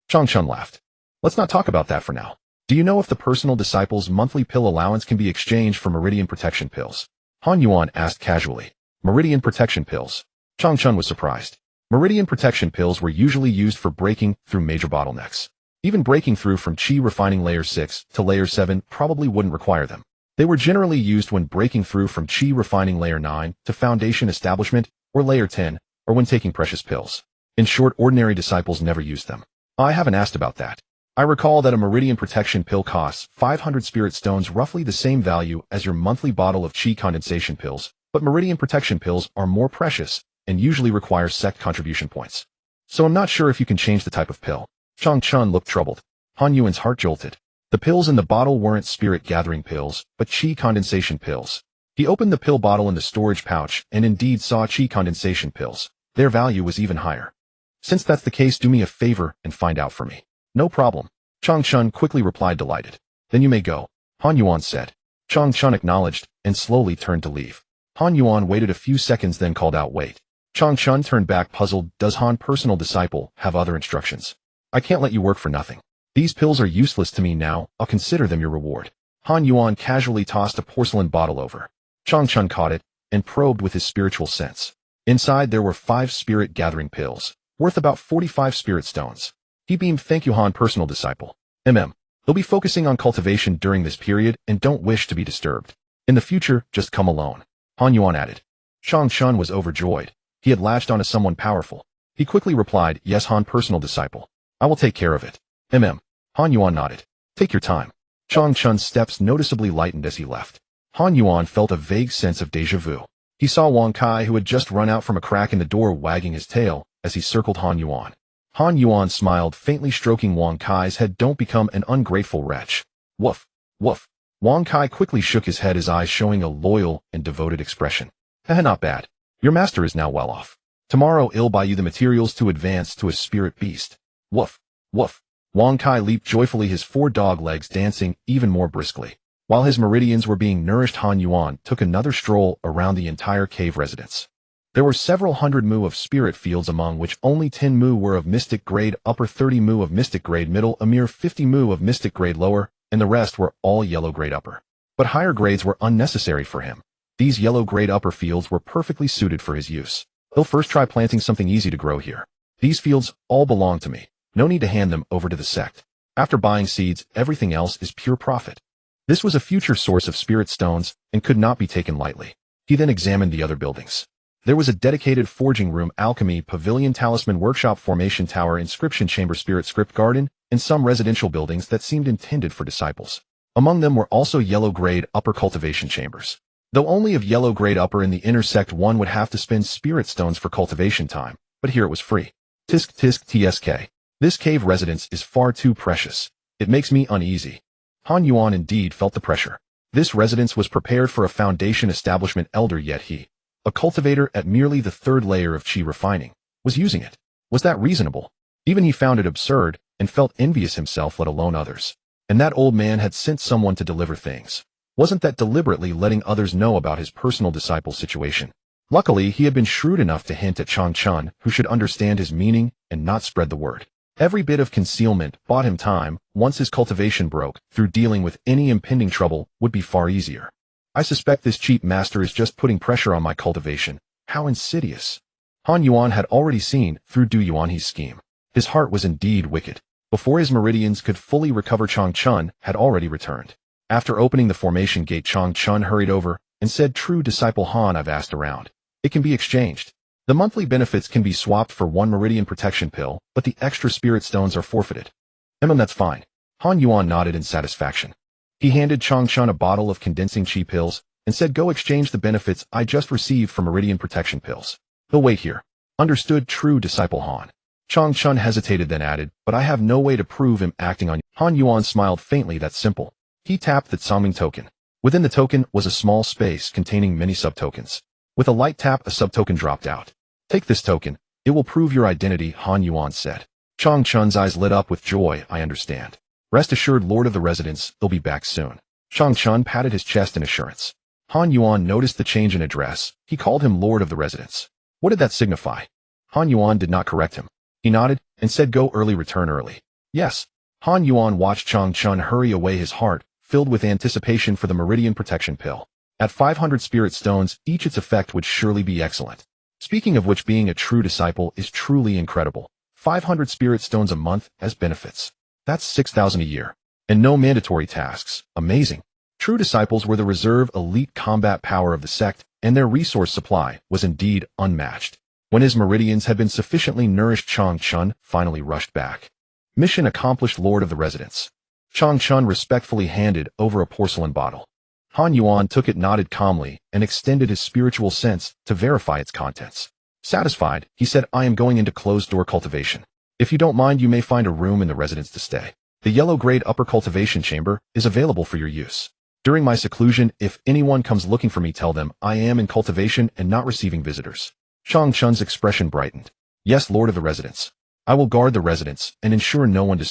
Changchun laughed. "Let's not talk about that for now. Do you know if the personal disciple's monthly pill allowance can be exchanged for meridian protection pills?" Han Yuan asked casually. "Meridian protection pills?" Changchun was surprised. Meridian protection pills were usually used for breaking through major bottlenecks. Even breaking through from Qi refining layer 6 to layer 7 probably wouldn't require them. They were generally used when breaking through from Qi refining layer 9 to foundation establishment, or layer 10, or when taking precious pills. In short, ordinary disciples never used them. I haven't asked about that. I recall that a meridian protection pill costs 500 spirit stones, roughly the same value as your monthly bottle of Qi condensation pills, but meridian protection pills are more precious and usually require sect contribution points. So I'm not sure if you can change the type of pill. Changchun looked troubled. Han Yuan's heart jolted. The pills in the bottle weren't spirit gathering pills, but Qi condensation pills. He opened the pill bottle in the storage pouch and indeed saw Qi condensation pills. Their value was even higher. "Since that's the case, do me a favor and find out for me." "No problem," Changchun quickly replied, delighted. "Then you may go," Han Yuan said. Changchun acknowledged and slowly turned to leave. Han Yuan waited a few seconds, then called out, "Wait." Changchun turned back, puzzled. "Does Han, personal disciple, have other instructions? I can't let you work for nothing. These pills are useless to me now. I'll consider them your reward." Han Yuan casually tossed a porcelain bottle over. Changchun caught it and probed with his spiritual sense. Inside there were 5 spirit gathering pills, worth about 45 spirit stones. He beamed. "Thank you, Han, personal disciple. He'll be focusing on cultivation during this period and don't wish to be disturbed. In the future, just come alone," Han Yuan added. Changchun was overjoyed. He had latched onto someone powerful. He quickly replied, yes, Han, personal disciple. I will take care of it. Han Yuan nodded. Take your time. Chang Chun's steps noticeably lightened as he left. Han Yuan felt a vague sense of déjà vu. He saw Wang Kai, who had just run out from a crack in the door, wagging his tail as he circled Han Yuan. Han Yuan smiled, faintly stroking Wang Kai's head. Don't become an ungrateful wretch. Woof, woof. Wang Kai quickly shook his head, his eyes showing a loyal and devoted expression. Not bad. Your master is now well off. Tomorrow he'll buy you the materials to advance to a spirit beast. Woof, woof. Wang Kai leaped joyfully, his 4 dog legs dancing even more briskly. While his meridians were being nourished, Han Yuan took another stroll around the entire cave residence. There were several hundred mu of spirit fields, among which only 10 mu were of mystic grade upper, 30 mu of mystic grade middle, a mere 50 mu of mystic grade lower, and the rest were all yellow grade upper. But higher grades were unnecessary for him. These yellow grade upper fields were perfectly suited for his use. He'll first try planting something easy to grow here. These fields all belong to me. No need to hand them over to the sect. After buying seeds, everything else is pure profit. This was a future source of spirit stones and could not be taken lightly. He then examined the other buildings. There was a dedicated forging room, alchemy pavilion, talisman workshop, formation tower, inscription chamber, spirit script garden, and some residential buildings that seemed intended for disciples. Among them were also yellow grade upper cultivation chambers. Though only of yellow grade upper in the inner sect, one would have to spend spirit stones for cultivation time, but here it was free. Tisk tisk tsk. This cave residence is far too precious. It makes me uneasy. Han Yuan indeed felt the pressure. This residence was prepared for a foundation establishment elder, yet he, a cultivator at merely the 3rd layer of chi refining, was using it. Was that reasonable? Even he found it absurd and felt envious himself, let alone others. And that old man had sent someone to deliver things. Wasn't that deliberately letting others know about his personal disciple situation? Luckily, he had been shrewd enough to hint at Chang Chun, who should understand his meaning and not spread the word. Every bit of concealment bought him time. Once his cultivation broke through, dealing with any impending trouble would be far easier. I suspect this cheap master is just putting pressure on my cultivation. How insidious. Han Yuan had already seen through Du Yuanhe's scheme. His heart was indeed wicked. Before his meridians could fully recover, Chang Chun had already returned. After opening the formation gate, Chang Chun hurried over and said, true disciple Han, I've asked around. It can be exchanged. The monthly benefits can be swapped for 1 meridian protection pill, but the extra spirit stones are forfeited. That's fine. Han Yuan nodded in satisfaction. He handed Chang Chun a bottle of condensing chi pills and said, go exchange the benefits I just received for meridian protection pills. He'll wait here. Understood, true disciple Han. Chang Chun hesitated, then added, but I have no way to prove him acting on you. Han Yuan smiled faintly. That's simple. He tapped the Tsangming token. Within the token was a small space containing many subtokens. With a light tap, a subtoken dropped out. Take this token. It will prove your identity, Han Yuan said. Chang Chun's eyes lit up with joy. I understand. Rest assured, Lord of the Residence, they'll be back soon. Chang Chun patted his chest in assurance. Han Yuan noticed the change in address. He called him Lord of the Residence. What did that signify? Han Yuan did not correct him. He nodded and said, go early, return early. Yes. Han Yuan watched Chang Chun hurry away, his heart filled with anticipation for the meridian protection pill. At 500 spirit stones each, its effect would surely be excellent. Speaking of which, being a true disciple is truly incredible. 500 spirit stones a month as benefits. That's 6,000 a year. And no mandatory tasks. Amazing. True disciples were the reserve elite combat power of the sect, and their resource supply was indeed unmatched. When his meridians had been sufficiently nourished, Chang Chun finally rushed back. Mission accomplished, Lord of the Residence. Chang Chun respectfully handed over a porcelain bottle. Han Yuan took it, nodded calmly, and extended his spiritual sense to verify its contents. Satisfied, he said, I am going into closed-door cultivation. If you don't mind, you may find a room in the residence to stay. The yellow-grade upper cultivation chamber is available for your use. During my seclusion, if anyone comes looking for me, tell them I am in cultivation and not receiving visitors. Chang Chun's expression brightened. Yes, Lord of the Residence. I will guard the residence and ensure no one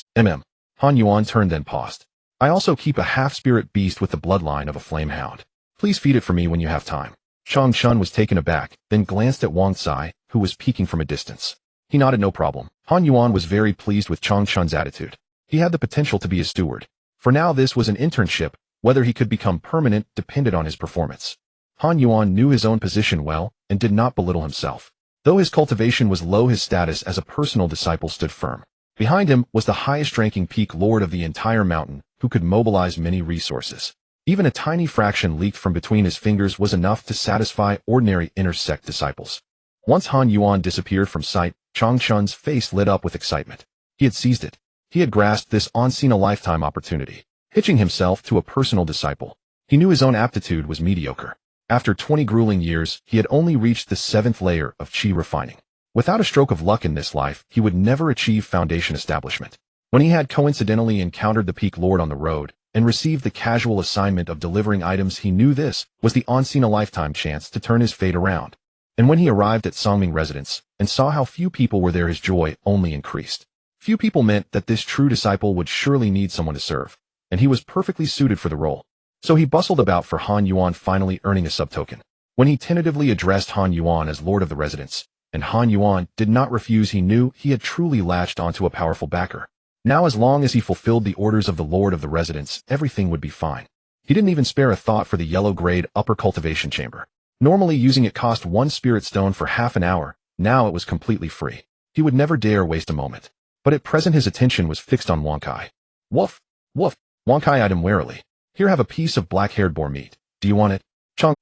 Han Yuan turned, then paused. I also keep a half-spirit beast with the bloodline of a flame hound. Please feed it for me when you have time. Chang Chun was taken aback, then glanced at Wang Tsai, who was peeking from a distance. He nodded, no problem. Han Yuan was very pleased with Chang Chun's attitude. He had the potential to be a steward. For now, this was an internship. Whether he could become permanent depended on his performance. Han Yuan knew his own position well and did not belittle himself. Though his cultivation was low, his status as a personal disciple stood firm. Behind him was the highest-ranking peak lord of the entire mountain, who could mobilize many resources. Even a tiny fraction leaked from between his fingers was enough to satisfy ordinary inner sect disciples. Once Han Yuan disappeared from sight, Changchun's face lit up with excitement. He had seized it. He had grasped this once-in-a-lifetime opportunity, hitching himself to a personal disciple. He knew his own aptitude was mediocre. After 20 grueling years, he had only reached the 7th layer of qi refining. Without a stroke of luck in this life, he would never achieve foundation establishment. When he had coincidentally encountered the Peak Lord on the road and received the casual assignment of delivering items, he knew this was the once-in-a-lifetime chance to turn his fate around. And when he arrived at Songming residence and saw how few people were there, his joy only increased. Few people meant that this true disciple would surely need someone to serve, and he was perfectly suited for the role. So he bustled about for Han Yuan, finally earning a subtoken. When he tentatively addressed Han Yuan as Lord of the Residence, and Han Yuan did not refuse, he knew he had truly latched onto a powerful backer. Now, as long as he fulfilled the orders of the Lord of the Residence, everything would be fine. He didn't even spare a thought for the yellow-grade upper cultivation chamber. Normally using it cost 1 spirit stone for half an hour, now it was completely free. He would never dare waste a moment. But at present his attention was fixed on Wang Kai. Woof! Woof! Wang Kai eyed him warily. Here, have a piece of black-haired boar meat. Do you want it?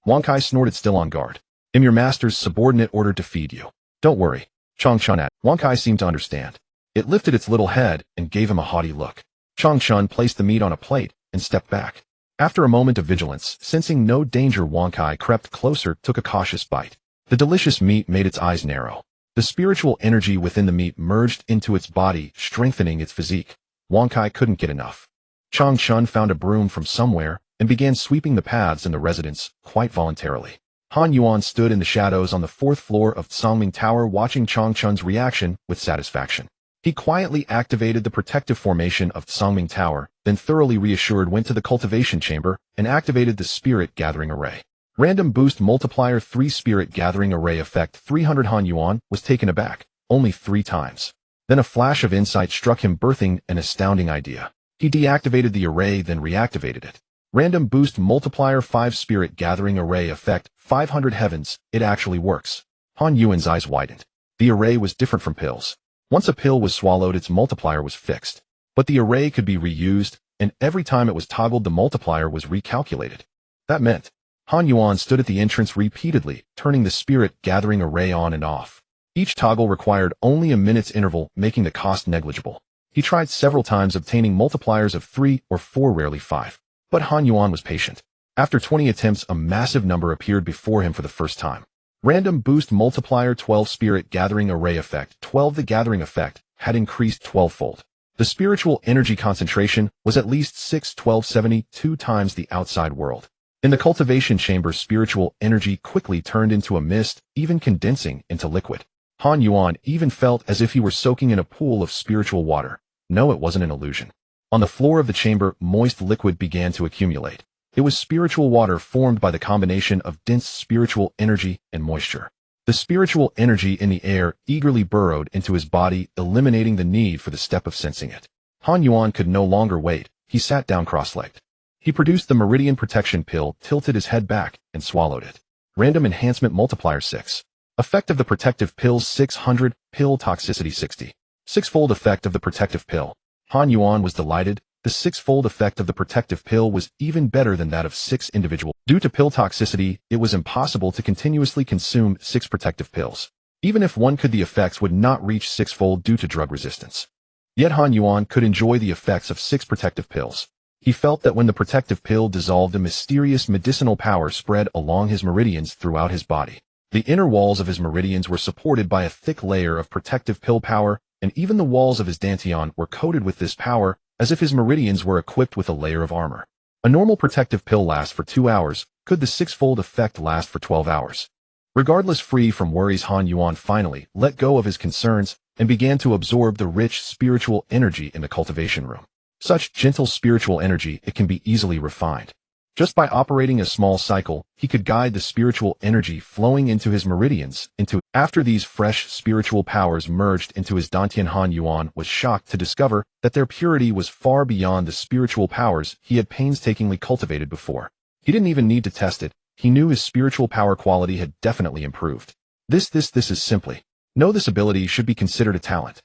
Wang Kai snorted, still on guard. Am your master's subordinate ordered to feed you? Don't worry. Changchun added. Wang Kai seemed to understand. It lifted its little head and gave him a haughty look. Changchun placed the meat on a plate and stepped back. After a moment of vigilance, sensing no danger, Wang Kai crept closer, took a cautious bite. The delicious meat made its eyes narrow. The spiritual energy within the meat merged into its body, strengthening its physique. Wang Kai couldn't get enough. Changchun found a broom from somewhere and began sweeping the paths in the residence, quite voluntarily. Han Yuan stood in the shadows on the 4th floor of Songming Tower, watching Changchun's reaction with satisfaction. He quietly activated the protective formation of Songming Tower, then thoroughly reassured went to the cultivation chamber and activated the spirit gathering array. Random boost multiplier 3 spirit gathering array effect 300. Han Yuan was taken aback, only 3 times. Then a flash of insight struck him, birthing an astounding idea. He deactivated the array, then reactivated it. Random boost multiplier 5 spirit gathering array effect 500. Heavens, it actually works. Han Yuan's eyes widened. The array was different from pills. Once a pill was swallowed, its multiplier was fixed. But the array could be reused, and every time it was toggled, the multiplier was recalculated. That meant Han Yuan stood at the entrance repeatedly, turning the spirit gathering array on and off. Each toggle required only a minute's interval, making the cost negligible. He tried several times, obtaining multipliers of 3 or 4, rarely 5. But Han Yuan was patient. After 20 attempts, a massive number appeared before him for the first time. Random boost multiplier 12 spirit gathering array effect 12. The gathering effect had increased 12-fold. The spiritual energy concentration was at least 72 times the outside world. In the cultivation chamber, spiritual energy quickly turned into a mist, even condensing into liquid. Han Yuan even felt as if he were soaking in a pool of spiritual water. No, it wasn't an illusion. On the floor of the chamber, moist liquid began to accumulate. It was spiritual water formed by the combination of dense spiritual energy and moisture. The spiritual energy in the air eagerly burrowed into his body, eliminating the need for the step of sensing it. Han Yuan could no longer wait. He sat down cross-legged. He produced the Meridian Protection Pill, tilted his head back, and swallowed it. Random Enhancement Multiplier 6. Effect of the Protective Pill 600, Pill Toxicity 60. 6-fold effect of the Protective Pill. Han Yuan was delighted. The 6-fold effect of the Protective Pill was even better than that of 6 individual. Due to pill toxicity, it was impossible to continuously consume 6 protective pills. Even if one could, the effects would not reach 6-fold due to drug resistance. Yet Han Yuan could enjoy the effects of 6 protective pills. He felt that when the protective pill dissolved, a mysterious medicinal power spread along his meridians throughout his body. The inner walls of his meridians were supported by a thick layer of protective pill power, and even the walls of his dantian were coated with this power, as if his meridians were equipped with a layer of armor. A normal protective pill lasts for 2 hours. Could the 6-fold effect last for 12 hours? Regardless, free from worries, Han Yuan finally let go of his concerns and began to absorb the rich spiritual energy in the cultivation room. Such gentle spiritual energy, it can be easily refined. Just by operating a small cycle, he could guide the spiritual energy flowing into his meridians After these fresh spiritual powers merged into his dantian, Han Yuan was shocked to discover that their purity was far beyond the spiritual powers he had painstakingly cultivated before. He didn't even need to test it. He knew his spiritual power quality had definitely improved. This is simply. No, this ability should be considered a talent.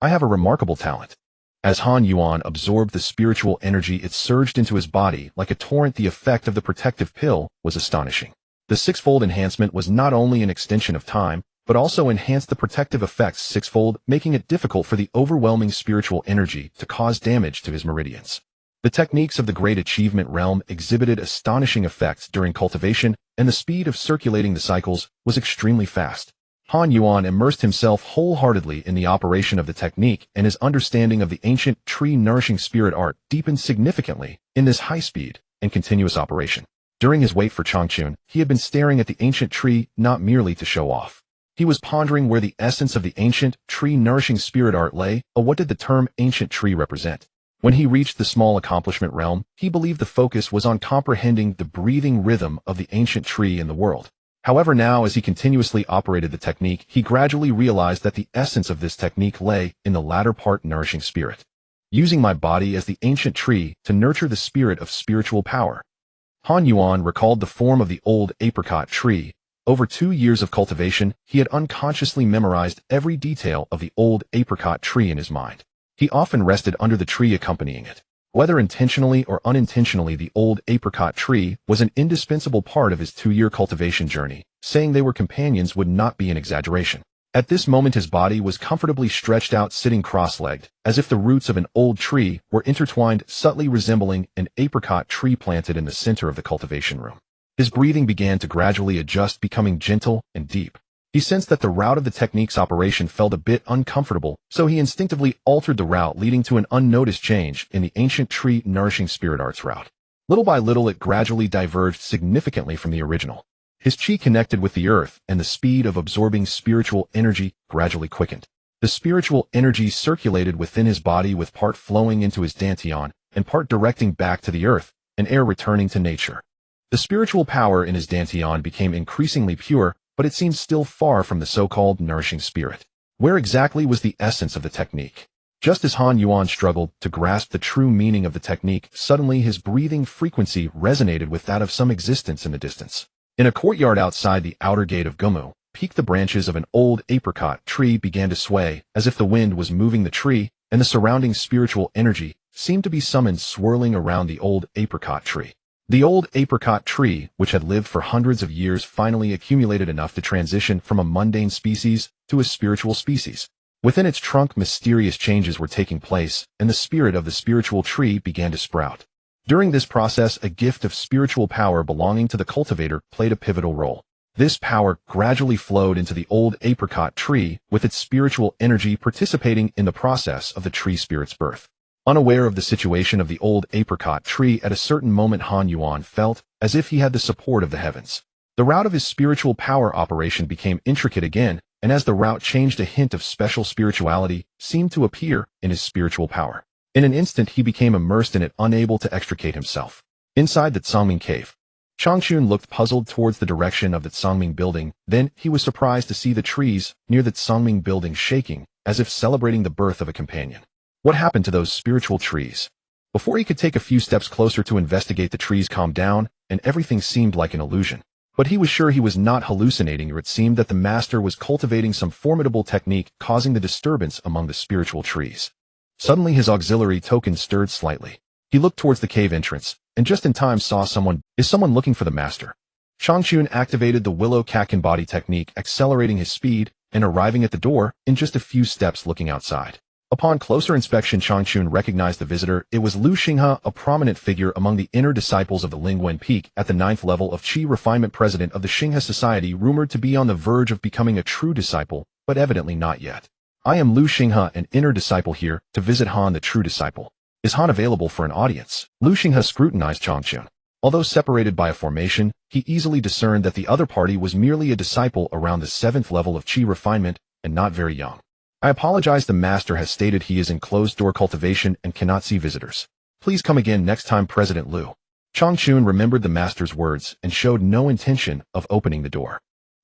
I have a remarkable talent. As Han Yuan absorbed the spiritual energy, it surged into his body like a torrent. The effect of the protective pill was astonishing. The 6-fold enhancement was not only an extension of time, but also enhanced the protective effects sixfold, making it difficult for the overwhelming spiritual energy to cause damage to his meridians. The techniques of the Great Achievement Realm exhibited astonishing effects during cultivation, and the speed of circulating the cycles was extremely fast. Han Yuan immersed himself wholeheartedly in the operation of the technique, and his understanding of the ancient tree-nourishing spirit art deepened significantly in this high-speed and continuous operation. During his wait for Changchun, he had been staring at the ancient tree not merely to show off. He was pondering where the essence of the ancient tree-nourishing spirit art lay, or what did the term ancient tree represent. When he reached the small accomplishment realm, he believed the focus was on comprehending the breathing rhythm of the ancient tree in the world. However, now as he continuously operated the technique, he gradually realized that the essence of this technique lay in the latter part nourishing spirit. Using my body as the ancient tree to nurture the spirit of spiritual power. Han Yuan recalled the form of the old apricot tree. Over 2 years of cultivation, he had unconsciously memorized every detail of the old apricot tree in his mind. He often rested under the tree accompanying it. Whether intentionally or unintentionally, the old apricot tree was an indispensable part of his 2-year cultivation journey. Saying they were companions would not be an exaggeration. At this moment his body was comfortably stretched out, sitting cross-legged, as if the roots of an old tree were intertwined, subtly resembling an apricot tree planted in the center of the cultivation room. His breathing began to gradually adjust, becoming gentle and deep. He sensed that the route of the technique's operation felt a bit uncomfortable, so he instinctively altered the route, leading to an unnoticed change in the ancient tree-nourishing spirit art's route. Little by little it gradually diverged significantly from the original. His chi connected with the earth, and the speed of absorbing spiritual energy gradually quickened. The spiritual energy circulated within his body, with part flowing into his dantian, and part directing back to the earth, and air returning to nature. The spiritual power in his dantian became increasingly pure, but it seemed still far from the so-called nourishing spirit. Where exactly was the essence of the technique? Just as Han Yuan struggled to grasp the true meaning of the technique, suddenly his breathing frequency resonated with that of some existence in the distance. In a courtyard outside the outer gate of Gumu, peaked the branches of an old apricot tree began to sway, as if the wind was moving the tree, and the surrounding spiritual energy seemed to be summoned, swirling around the old apricot tree. The old apricot tree, which had lived for hundreds of years, finally accumulated enough to transition from a mundane species to a spiritual species. Within its trunk, mysterious changes were taking place, and the spirit of the spiritual tree began to sprout. During this process, a gift of spiritual power belonging to the cultivator played a pivotal role. This power gradually flowed into the old apricot tree, with its spiritual energy participating in the process of the tree spirit's birth. Unaware of the situation of the old apricot tree, at a certain moment Han Yuan felt as if he had the support of the heavens. The route of his spiritual power operation became intricate again, and as the route changed, a hint of special spirituality seemed to appear in his spiritual power. In an instant he became immersed in it, unable to extricate himself. Inside the Tsangming cave, Changchun looked puzzled towards the direction of the Tsangming building. Then he was surprised to see the trees near the Tsangming building shaking, as if celebrating the birth of a companion. What happened to those spiritual trees? Before he could take a few steps closer to investigate, the trees calmed down, and everything seemed like an illusion. But he was sure he was not hallucinating, or it seemed that the master was cultivating some formidable technique, causing the disturbance among the spiritual trees. Suddenly his auxiliary token stirred slightly. He looked towards the cave entrance, and just in time saw someone. Is someone looking for the master? Changchun activated the willow kaken body technique, accelerating his speed, and arriving at the door in just a few steps, looking outside. Upon closer inspection, Changchun recognized the visitor. It was Lu Xinghe, a prominent figure among the inner disciples of the Lingwen Peak, at the 9th level of Qi refinement, president of the Xinghe Society, rumored to be on the verge of becoming a true disciple, but evidently not yet. I am Lu Xinghe, an inner disciple, here to visit Han, the true disciple. Is Han available for an audience? Lu Xinghe scrutinized Changchun. Although separated by a formation, he easily discerned that the other party was merely a disciple around the 7th level of Qi refinement, and not very young. I apologize, the master has stated he is in closed-door cultivation and cannot see visitors. Please come again next time, President Lu. Changchun remembered the master's words and showed no intention of opening the door.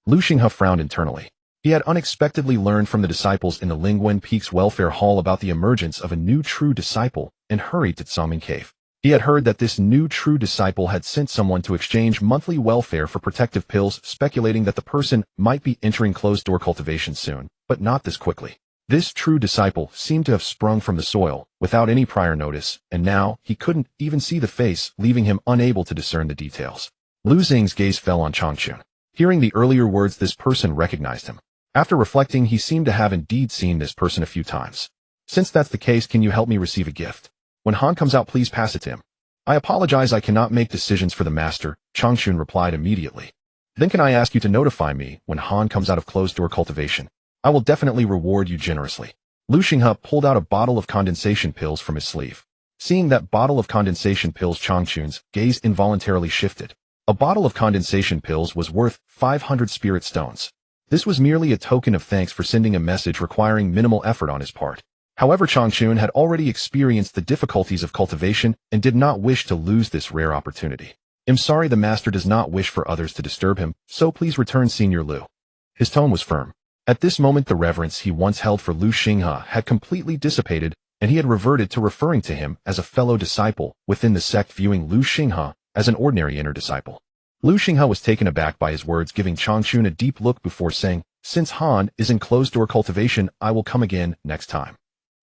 Lu Xinghe frowned internally. He had unexpectedly learned from the disciples in the Lingwen Peak's welfare hall about the emergence of a new true disciple, and hurried to Tsangming Cave. He had heard that this new true disciple had sent someone to exchange monthly welfare for protective pills, speculating that the person might be entering closed-door cultivation soon, but not this quickly. This true disciple seemed to have sprung from the soil, without any prior notice, and now he couldn't even see the face, leaving him unable to discern the details. Lu Xing's gaze fell on Changchun. Hearing the earlier words, this person recognized him. After reflecting, he seemed to have indeed seen this person a few times. Since that's the case, can you help me receive a gift? When Han comes out, please pass it to him. I apologize, I cannot make decisions for the master, Changchun replied immediately. Then can I ask you to notify me when Han comes out of closed-door cultivation? I will definitely reward you generously. Lu Xinghe pulled out a bottle of condensation pills from his sleeve. Seeing that bottle of condensation pills, Changchun's gaze involuntarily shifted. A bottle of condensation pills was worth 500 spirit stones. This was merely a token of thanks for sending a message requiring minimal effort on his part. However, Changchun had already experienced the difficulties of cultivation and did not wish to lose this rare opportunity. I'm sorry, the master does not wish for others to disturb him, so please return, Senior Lu. His tone was firm. At this moment, the reverence he once held for Lu Xinghe had completely dissipated, and he had reverted to referring to him as a fellow disciple within the sect, viewing Lu Xinghe as an ordinary inner disciple. Lu Xinghe was taken aback by his words, giving Changchun a deep look before saying, "Since Han is in closed-door cultivation, I will come again next time."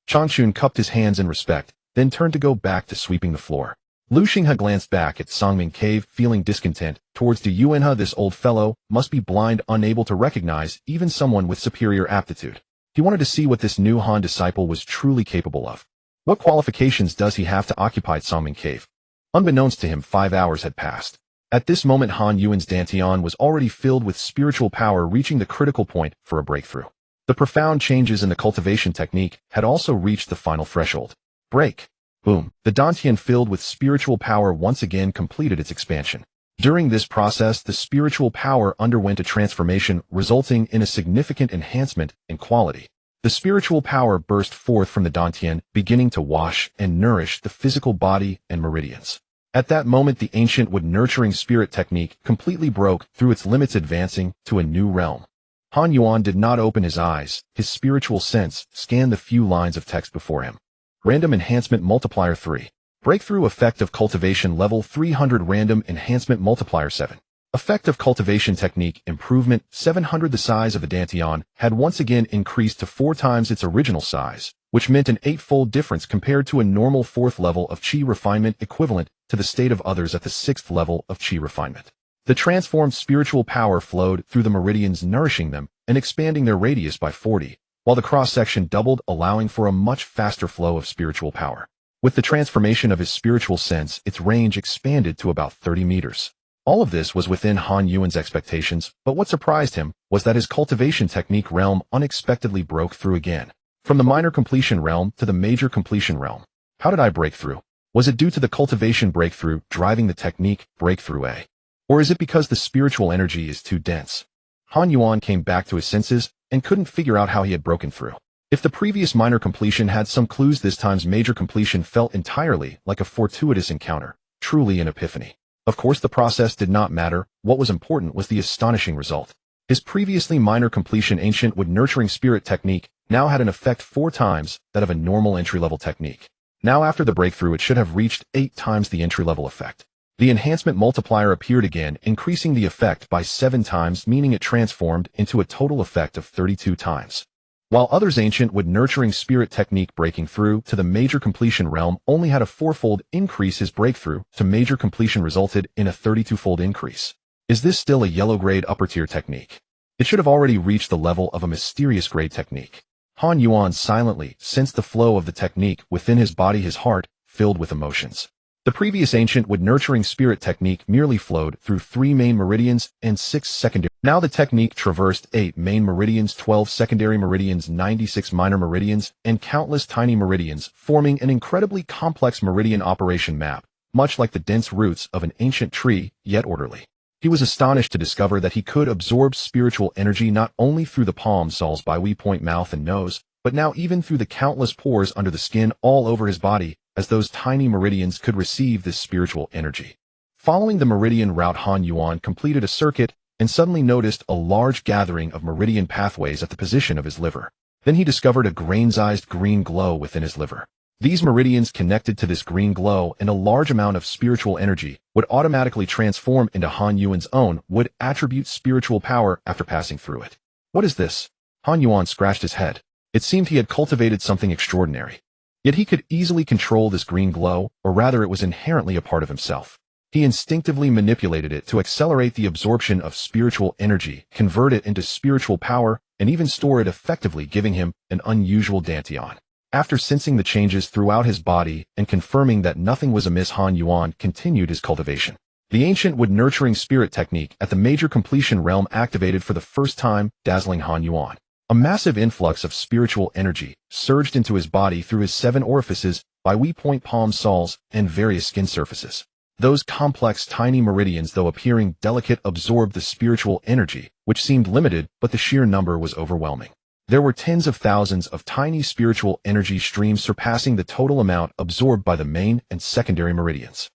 Changchun cupped his hands in respect, then turned to go back to sweeping the floor. Lu Xinghe glanced back at Songming Cave, feeling discontent towards the Yuan. This old fellow must be blind, unable to recognize even someone with superior aptitude. He wanted to see what this new Han disciple was truly capable of. What qualifications does he have to occupy Songming Cave? Unbeknownst to him, 5 hours had passed. At this moment, Han Yuan's dantian was already filled with spiritual power, reaching the critical point for a breakthrough. The profound changes in the cultivation technique had also reached the final threshold. Break. Boom. The dantian filled with spiritual power once again completed its expansion. During this process, the spiritual power underwent a transformation, resulting in a significant enhancement in quality. The spiritual power burst forth from the dantian, beginning to wash and nourish the physical body and meridians. At that moment, the ancient wood-nurturing spirit technique completely broke through its limits, advancing to a new realm. Han Yuan did not open his eyes. His spiritual sense scanned the few lines of text before him. Random Enhancement Multiplier 3. Breakthrough Effect of Cultivation Level 300. Random Enhancement Multiplier 7. Effect of Cultivation Technique Improvement 700. The size of the dantian had once again increased to 4 times its original size, which meant an 8-fold difference compared to a normal 4th level of qi refinement, equivalent to the state of others at the 6th level of qi refinement. The transformed spiritual power flowed through the meridians, nourishing them and expanding their radius by 40, while the cross-section doubled, allowing for a much faster flow of spiritual power. With the transformation of his spiritual sense, its range expanded to about 30 meters. All of this was within Han Yuan's expectations, but what surprised him was that his cultivation technique realm unexpectedly broke through again. From the minor completion realm to the major completion realm. How did I break through? Was it due to the cultivation breakthrough driving the technique breakthrough A? Or is it because the spiritual energy is too dense? Han Yuan came back to his senses and couldn't figure out how he had broken through. If the previous minor completion had some clues, this time's major completion felt entirely like a fortuitous encounter, truly an epiphany. Of course, the process did not matter. What was important was the astonishing result. His previously minor completion ancient wood nurturing spirit technique now had an effect 4 times that of a normal entry-level technique. Now, after the breakthrough, it should have reached 8 times the entry-level effect. The enhancement multiplier appeared again, increasing the effect by 7 times, meaning it transformed into a total effect of 32 times. While others' ancient wood nurturing spirit technique breaking through to the major completion realm only had a 4-fold increase, his breakthrough to major completion resulted in a 32-fold increase. Is this still a yellow grade upper tier technique? It should have already reached the level of a mysterious grade technique. Han Yuan silently sensed the flow of the technique within his body, his heart filled with emotions. The previous ancient wood nurturing spirit technique merely flowed through 3 main meridians and 6 secondary. Now the technique traversed 8 main meridians, 12 secondary meridians, 96 minor meridians, and countless tiny meridians, forming an incredibly complex meridian operation map, much like the dense roots of an ancient tree, yet orderly. He was astonished to discover that he could absorb spiritual energy not only through the palm soles by we point mouth and nose, but now even through the countless pores under the skin all over his body, as those tiny meridians could receive this spiritual energy. Following the meridian route, Han Yuan completed a circuit and suddenly noticed a large gathering of meridian pathways at the position of his liver. Then he discovered a grain-sized green glow within his liver. These meridians connected to this green glow, and a large amount of spiritual energy would automatically transform into Han Yuan's own would attribute spiritual power after passing through it. What is this? Han Yuan scratched his head. It seemed he had cultivated something extraordinary. Yet he could easily control this green glow, or rather it was inherently a part of himself. He instinctively manipulated it to accelerate the absorption of spiritual energy, convert it into spiritual power, and even store it effectively, giving him an unusual dantian. After sensing the changes throughout his body and confirming that nothing was amiss, Han Yuan continued his cultivation. The ancient wood-nurturing spirit technique at the major completion realm activated for the first time, dazzling Han Yuan. A massive influx of spiritual energy surged into his body through his 7 orifices, by point palm soles, and various skin surfaces. Those complex tiny meridians, though appearing delicate, absorbed the spiritual energy, which seemed limited, but the sheer number was overwhelming. There were tens of thousands of tiny spiritual energy streams surpassing the total amount absorbed by the main and secondary meridians.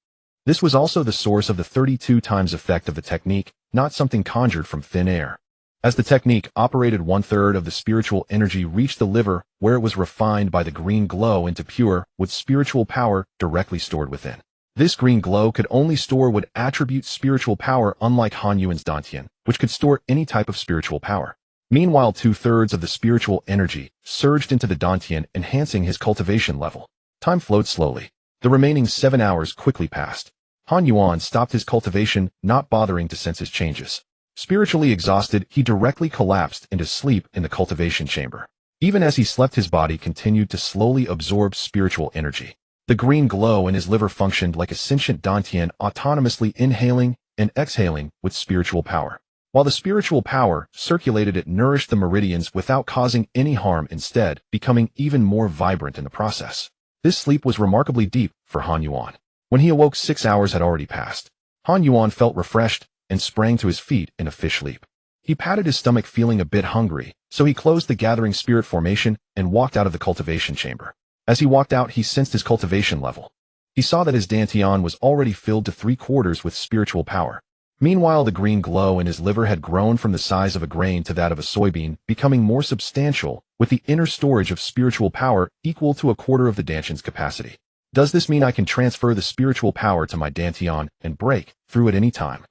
This was also the source of the 32 times effect of the technique, not something conjured from thin air. As the technique operated, 1/3 of the spiritual energy reached the liver, where it was refined by the green glow into pure, with spiritual power directly stored within. This green glow could only store wood attribute spiritual power, unlike Han Yuan's dantian, which could store any type of spiritual power. Meanwhile, 2/3 of the spiritual energy surged into the dantian, enhancing his cultivation level. Time flowed slowly. The remaining 7 hours quickly passed. Han Yuan stopped his cultivation, not bothering to sense his changes. Spiritually exhausted, he directly collapsed into sleep in the cultivation chamber. Even as he slept, his body continued to slowly absorb spiritual energy. The green glow in his liver functioned like a sentient dantian, autonomously inhaling and exhaling with spiritual power. While the spiritual power circulated, it nourished the meridians without causing any harm, instead becoming even more vibrant in the process. This sleep was remarkably deep for Han Yuan. When he awoke, 6 hours had already passed. Han Yuan felt refreshed and sprang to his feet in a fish leap. He patted his stomach, feeling a bit hungry, so he closed the gathering spirit formation and walked out of the cultivation chamber. As he walked out, he sensed his cultivation level. He saw that his dantian was already filled to 3/4 with spiritual power. Meanwhile, the green glow in his liver had grown from the size of a grain to that of a soybean, becoming more substantial, with the inner storage of spiritual power equal to 1/4 of the dantian's capacity. Does this mean I can transfer the spiritual power to my dantian and break through at any time?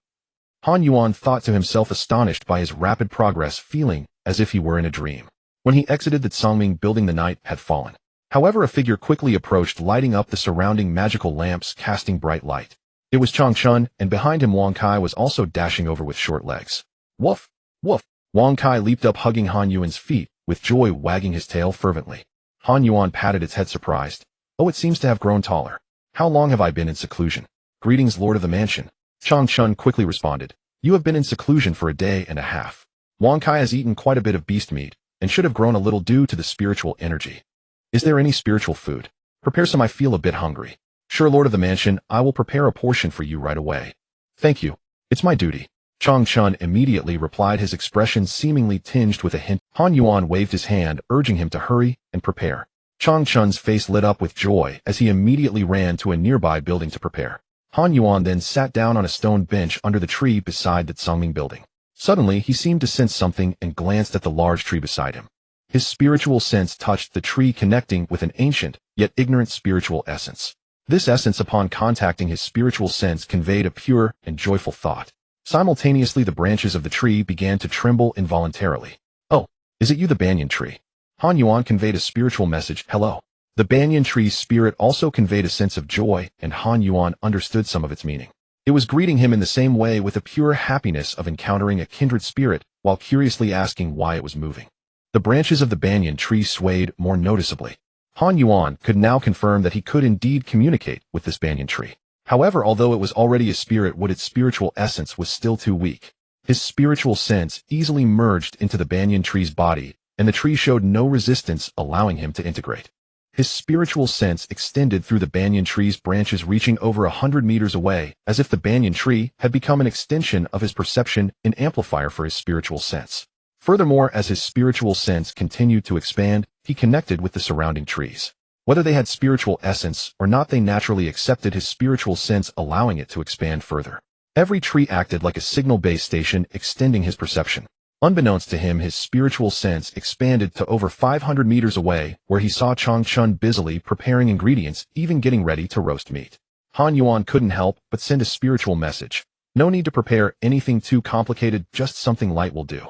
Han Yuan thought to himself, astonished by his rapid progress, feeling as if he were in a dream. When he exited the Tsangming building, the night had fallen. However, a figure quickly approached, lighting up the surrounding magical lamps, casting bright light. It was Chang Chun, and behind him Wang Kai was also dashing over with short legs. Woof! Woof! Wang Kai leaped up, hugging Han Yuan's feet, with joy wagging his tail fervently. Han Yuan patted its head, surprised. Oh, it seems to have grown taller. How long have I been in seclusion? Greetings, Lord of the Mansion. Chang Chun quickly responded. You have been in seclusion for a day and a half. Wang Kai has eaten quite a bit of beast meat, and should have grown a little due to the spiritual energy. Is there any spiritual food? Prepare some, I feel a bit hungry. Sure, Lord of the Mansion, I will prepare a portion for you right away. Thank you. It's my duty. Chang Chun immediately replied, his expression seemingly tinged with a hint. Han Yuan waved his hand, urging him to hurry and prepare. Chang Chun's face lit up with joy as he immediately ran to a nearby building to prepare. Han Yuan then sat down on a stone bench under the tree beside the Tsangming building. Suddenly, he seemed to sense something and glanced at the large tree beside him. His spiritual sense touched the tree, connecting with an ancient, yet ignorant spiritual essence. This essence, upon contacting his spiritual sense, conveyed a pure and joyful thought. Simultaneously, the branches of the tree began to tremble involuntarily. Oh, is it you, the banyan tree? Han Yuan conveyed a spiritual message, hello. The banyan tree's spirit also conveyed a sense of joy, and Han Yuan understood some of its meaning. It was greeting him in the same way, with a pure happiness of encountering a kindred spirit, while curiously asking why it was moving. The branches of the banyan tree swayed more noticeably. Han Yuan could now confirm that he could indeed communicate with this banyan tree. However, although it was already a spirit, its spiritual essence was still too weak. His spiritual sense easily merged into the banyan tree's body, and the tree showed no resistance, allowing him to integrate. His spiritual sense extended through the banyan tree's branches, reaching over 100 meters away, as if the banyan tree had become an extension of his perception, an amplifier for his spiritual sense. Furthermore, as his spiritual sense continued to expand, he connected with the surrounding trees. Whether they had spiritual essence or not, they naturally accepted his spiritual sense, allowing it to expand further. Every tree acted like a signal base station, extending his perception. Unbeknownst to him, his spiritual sense expanded to over 500 meters away, where he saw Chang Chun busily preparing ingredients, even getting ready to roast meat. Han Yuan couldn't help but send a spiritual message. No need to prepare anything too complicated, just something light will do.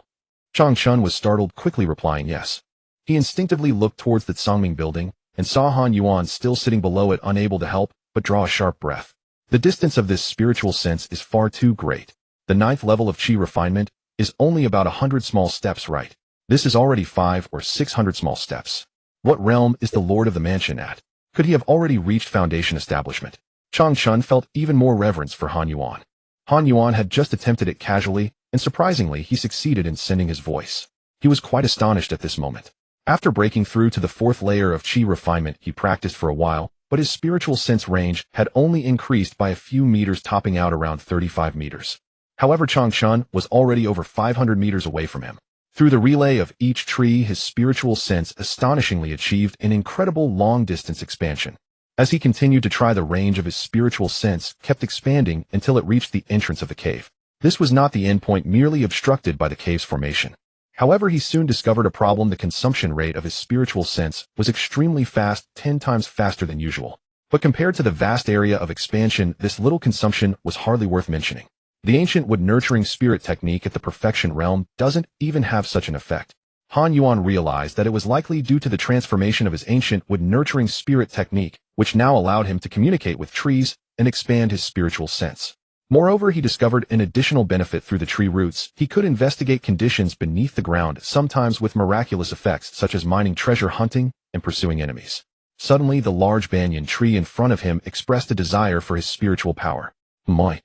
Chang Chun was startled, quickly replying yes. He instinctively looked towards the Tsangming building, and saw Han Yuan still sitting below it, unable to help but draw a sharp breath. The distance of this spiritual sense is far too great. The 9th level of Qi refinement is only about 100 small steps right. This is already 500 or 600 small steps. What realm is the lord of the mansion at? Could he have already reached foundation establishment? Chang Chun felt even more reverence for Han Yuan. Han Yuan had just attempted it casually, and surprisingly he succeeded in sending his voice. He was quite astonished at this moment. After breaking through to the 4th layer of Qi refinement, he practiced for a while, but his spiritual sense range had only increased by a few meters, topping out around 35 meters. However, Chang Chun was already over 500 meters away from him. Through the relay of each tree, his spiritual sense astonishingly achieved an incredible long-distance expansion. As he continued to try, the range of his spiritual sense kept expanding until it reached the entrance of the cave. This was not the endpoint, merely obstructed by the cave's formation. However, he soon discovered a problem. The consumption rate of his spiritual sense was extremely fast, 10 times faster than usual. But compared to the vast area of expansion, this little consumption was hardly worth mentioning. The ancient wood-nurturing spirit technique at the perfection realm doesn't even have such an effect. Han Yuan realized that it was likely due to the transformation of his ancient wood-nurturing spirit technique, which now allowed him to communicate with trees and expand his spiritual sense. Moreover, he discovered an additional benefit through the tree roots. He could investigate conditions beneath the ground, sometimes with miraculous effects such as mining treasure, hunting, and pursuing enemies. Suddenly, the large banyan tree in front of him expressed a desire for his spiritual power. Moi.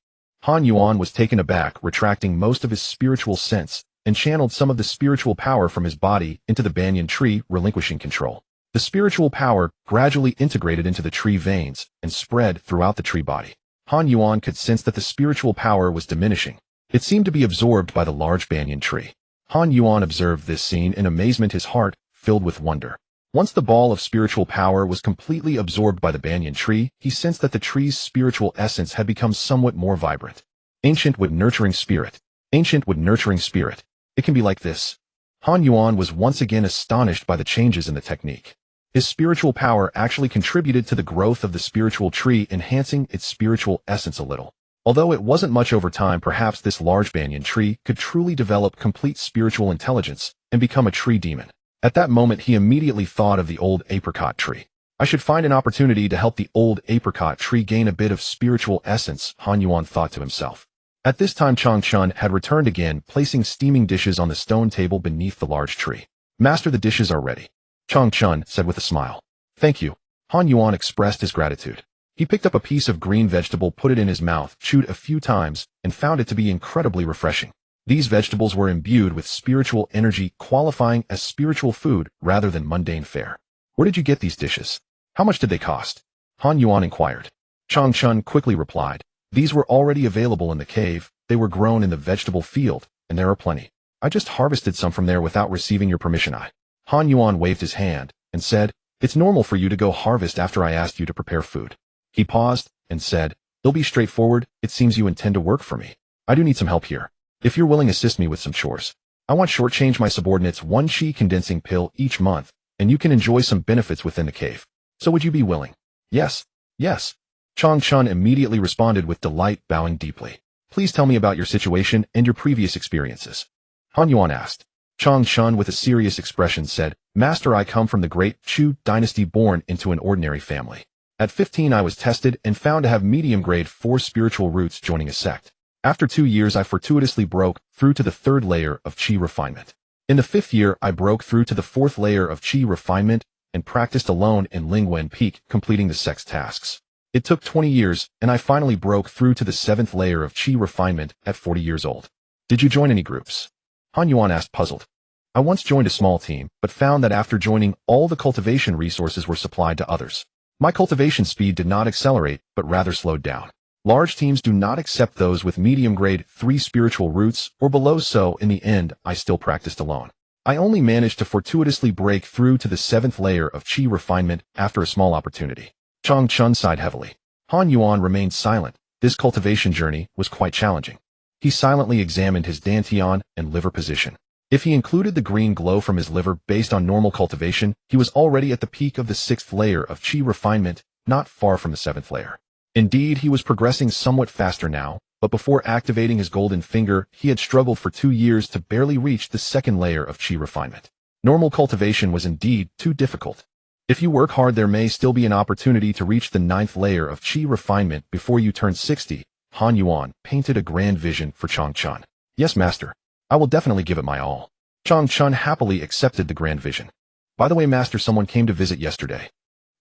Han Yuan was taken aback, retracting most of his spiritual sense, and channeled some of the spiritual power from his body into the banyan tree, relinquishing control. The spiritual power gradually integrated into the tree veins and spread throughout the tree body. Han Yuan could sense that the spiritual power was diminishing. It seemed to be absorbed by the large banyan tree. Han Yuan observed this scene in amazement, his heart filled with wonder. Once the ball of spiritual power was completely absorbed by the banyan tree, he sensed that the tree's spiritual essence had become somewhat more vibrant. Ancient wood-nurturing spirit. Ancient wood-nurturing spirit. It can be like this. Han Yuan was once again astonished by the changes in the technique. His spiritual power actually contributed to the growth of the spiritual tree, enhancing its spiritual essence a little. Although it wasn't much over time, perhaps this large banyan tree could truly develop complete spiritual intelligence and become a tree demon. At that moment, he immediately thought of the old apricot tree. I should find an opportunity to help the old apricot tree gain a bit of spiritual essence, Han Yuan thought to himself. At this time, Chang Chun had returned again, placing steaming dishes on the stone table beneath the large tree. Master, the dishes are ready, Chang Chun said with a smile. Thank you. Han Yuan expressed his gratitude. He picked up a piece of green vegetable, put it in his mouth, chewed a few times, and found it to be incredibly refreshing. These vegetables were imbued with spiritual energy, qualifying as spiritual food rather than mundane fare. Where did you get these dishes? How much did they cost? Han Yuan inquired. Chang Chun quickly replied. These were already available in the cave. They were grown in the vegetable field, and there are plenty. I just harvested some from there without receiving your permission. Han Yuan waved his hand and said, it's normal for you to go harvest after I asked you to prepare food. He paused and said, it'll be straightforward. It seems you intend to work for me. I do need some help here. If you're willing, assist me with some chores. I want shortchange my subordinates 1 qi condensing pill each month, and you can enjoy some benefits within the cave. So would you be willing? Yes. Yes. Chang Chun immediately responded with delight, bowing deeply. Please tell me about your situation and your previous experiences. Han Yuan asked. Chang Chun with a serious expression said, Master, I come from the great Chu dynasty, born into an ordinary family. At 15 I was tested and found to have medium grade 4 spiritual roots, joining a sect. After 2 years I fortuitously broke through to the 3rd layer of Qi refinement. In the 5th year I broke through to the 4th layer of Qi refinement and practiced alone in Lingwen Peak, completing the sect's tasks. It took 20 years, and I finally broke through to the 7th layer of Qi refinement at 40 years old. Did you join any groups? Han Yuan asked, puzzled. I once joined a small team, but found that after joining, all the cultivation resources were supplied to others. My cultivation speed did not accelerate, but rather slowed down. Large teams do not accept those with medium grade 3 spiritual roots or below, so in the end, I still practiced alone. I only managed to fortuitously break through to the 7th layer of Qi refinement after a small opportunity. Chang Chun sighed heavily. Han Yuan remained silent. This cultivation journey was quite challenging. He silently examined his dantian and liver position. If he included the green glow from his liver based on normal cultivation, he was already at the peak of the 6th layer of Qi refinement, not far from the 7th layer. Indeed, he was progressing somewhat faster now, but before activating his golden finger, he had struggled for 2 years to barely reach the 2nd layer of Qi refinement. Normal cultivation was indeed too difficult. If you work hard, there may still be an opportunity to reach the 9th layer of Qi refinement before you turn 60. Han Yuan painted a grand vision for Chang Chun. Yes, master. I will definitely give it my all. Chang Chun happily accepted the grand vision. By the way, master, someone came to visit yesterday.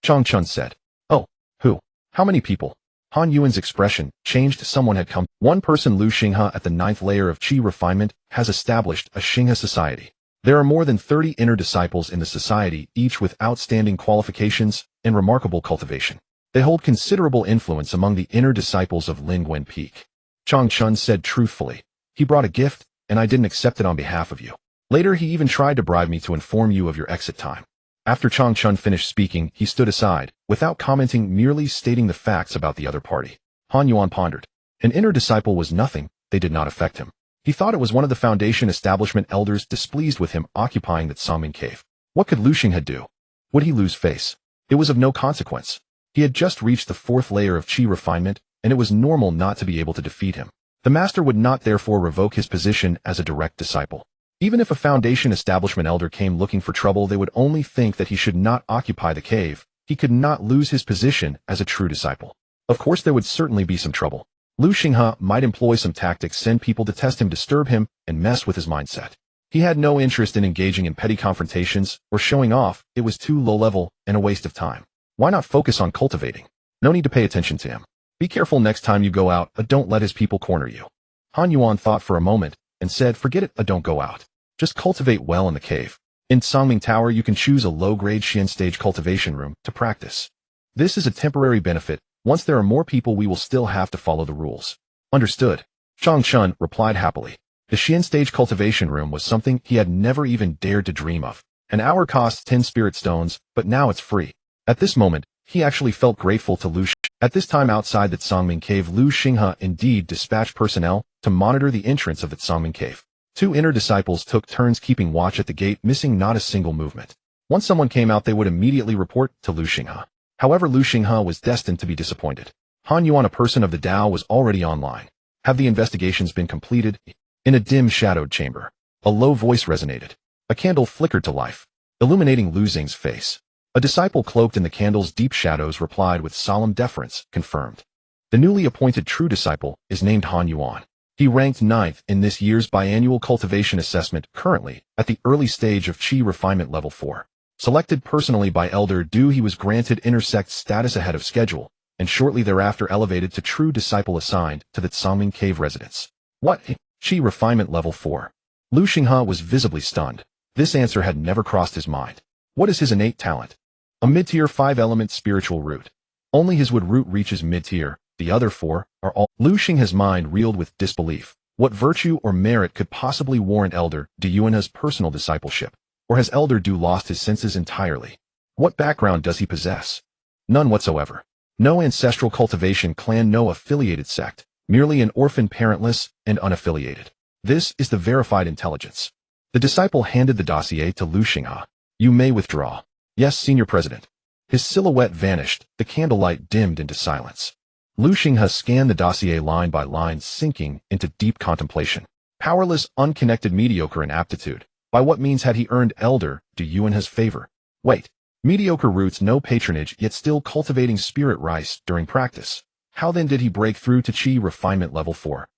Chang Chun said. Oh, who? How many people? Han Yuan's expression changed. Someone had come. One person, Lu Xinghe, at the 9th layer of Qi refinement, has established a Xinghe society. There are more than 30 inner disciples in the society, each with outstanding qualifications and remarkable cultivation. They hold considerable influence among the inner disciples of Lingwen Peak. Chang Chun said truthfully. He brought a gift, and I didn't accept it on behalf of you. Later he even tried to bribe me to inform you of your exit time. After Chang Chun finished speaking, he stood aside, without commenting, merely stating the facts about the other party. Han Yuan pondered. An inner disciple was nothing, they did not affect him. He thought it was one of the Foundation establishment elders displeased with him occupying that Songming cave. What could Lu Xinghe do? Would he lose face? It was of no consequence. He had just reached the 4th layer of Qi refinement, and it was normal not to be able to defeat him. The master would not therefore revoke his position as a direct disciple. Even if a Foundation establishment elder came looking for trouble, they would only think that he should not occupy the cave. He could not lose his position as a true disciple. Of course there would certainly be some trouble. Lu Xinghe might employ some tactics, send people to test him, disturb him, and mess with his mindset. He had no interest in engaging in petty confrontations or showing off. It was too low level and a waste of time. Why not focus on cultivating? No need to pay attention to him. Be careful next time you go out, don't let his people corner you. Han Yuan thought for a moment and said, forget it, don't go out. Just cultivate well in the cave. In Songming Tower you can choose a low-grade Xian stage cultivation room to practice. This is a temporary benefit. Once there are more people we will still have to follow the rules. Understood. Chang Chun replied happily. The Xian stage cultivation room was something he had never even dared to dream of. An hour costs 10 spirit stones, but now it's free. At this moment, he actually felt grateful to Lu Xinghe. At this time outside the Songming cave, Lu Xinghe indeed dispatched personnel to monitor the entrance of the Songming cave. 2 inner disciples took turns keeping watch at the gate, missing not a single movement. Once someone came out, they would immediately report to Lu Xinghe. However, Lu Xinghe was destined to be disappointed. Han Yuan, a person of the Tao, was already online. Have the investigations been completed? In a dim shadowed chamber, a low voice resonated. A candle flickered to life, illuminating Lu Xing's face. A disciple cloaked in the candle's deep shadows replied with solemn deference, confirmed. The newly appointed true disciple is named Han Yuan. He ranked 9th in this year's biannual cultivation assessment, currently at the early stage of Qi refinement level 4. Selected personally by Elder Du, he was granted intersect status ahead of schedule, and shortly thereafter elevated to true disciple assigned to the Songming cave residence. What? Qi refinement level 4. Lu Xinghe was visibly stunned. This answer had never crossed his mind. What is his innate talent? A mid-tier 5-element spiritual root. Only his wood root reaches mid-tier. The other 4 are all. Lu Xinghe's mind reeled with disbelief. What virtue or merit could possibly warrant Elder Du Yuan's personal discipleship? Or has Elder Du lost his senses entirely? What background does he possess? None whatsoever. No ancestral cultivation clan, no affiliated sect. Merely an orphan, parentless, and unaffiliated. This is the verified intelligence. The disciple handed the dossier to Lu Xinghe. You may withdraw. Yes, Senior President. His silhouette vanished. The candlelight dimmed into silence. Lu Xinghe scanned the dossier line by line, sinking into deep contemplation. Powerless, unconnected, mediocre in aptitude. By what means had he earned Elder Du Yuan's favor? Wait. Mediocre roots, no patronage, yet still cultivating spirit rice during practice. How then did he break through to Qi refinement level 4?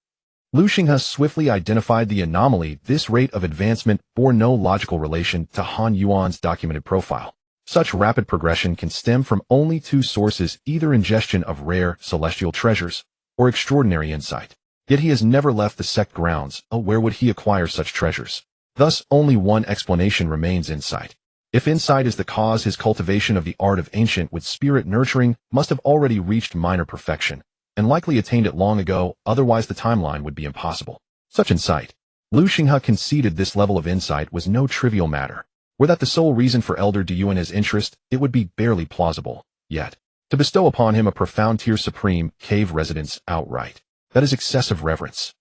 Lu Xinghe swiftly identified the anomaly. This rate of advancement bore no logical relation to Han Yuan's documented profile. Such rapid progression can stem from only 2 sources, either ingestion of rare celestial treasures or extraordinary insight. Yet he has never left the sect grounds. Where would he acquire such treasures? Thus, only one explanation remains: insight. If insight is the cause, his cultivation of the art of ancient with spirit nurturing must have already reached minor perfection, and likely attained it long ago, otherwise the timeline would be impossible. Such insight. Lu Xinghe conceded this level of insight was no trivial matter. Were that the sole reason for Elder Du Yuan's interest, it would be barely plausible. Yet, to bestow upon him a profound tier supreme cave residence outright, that is excessive reverence.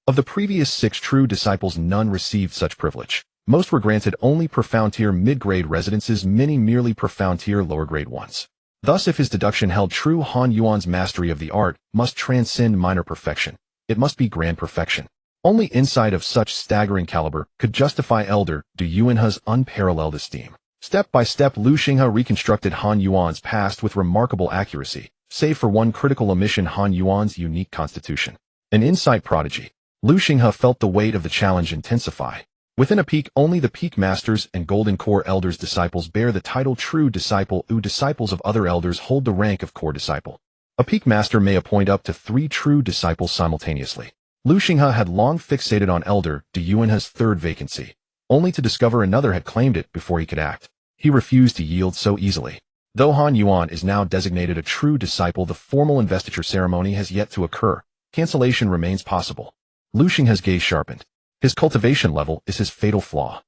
Of the previous 6 true disciples, none received such privilege. Most were granted only profound tier mid-grade residences, many merely profound tier lower grade ones. Thus, if his deduction held true, Han Yuan's mastery of the art must transcend minor perfection. It must be grand perfection. Only insight of such staggering caliber could justify Elder Du Yuan's unparalleled esteem. Step by step, Lu Xinghe reconstructed Han Yuan's past with remarkable accuracy, save for one critical omission: Han Yuan's unique constitution. An insight prodigy. Lu Xinghe felt the weight of the challenge intensify. Within a peak, only the peak masters and golden core elders' disciples bear the title true disciple. Disciples of other elders hold the rank of core disciple. A peak master may appoint up to 3 true disciples simultaneously. Lu Xinghe had long fixated on elder Yuan's third vacancy, only to discover another had claimed it before he could act. He refused to yield so easily. Though Han Yuan is now designated a true disciple, the formal investiture ceremony has yet to occur. Cancellation remains possible. Lu Xinghe's gaze sharpened. His cultivation level is his fatal flaw.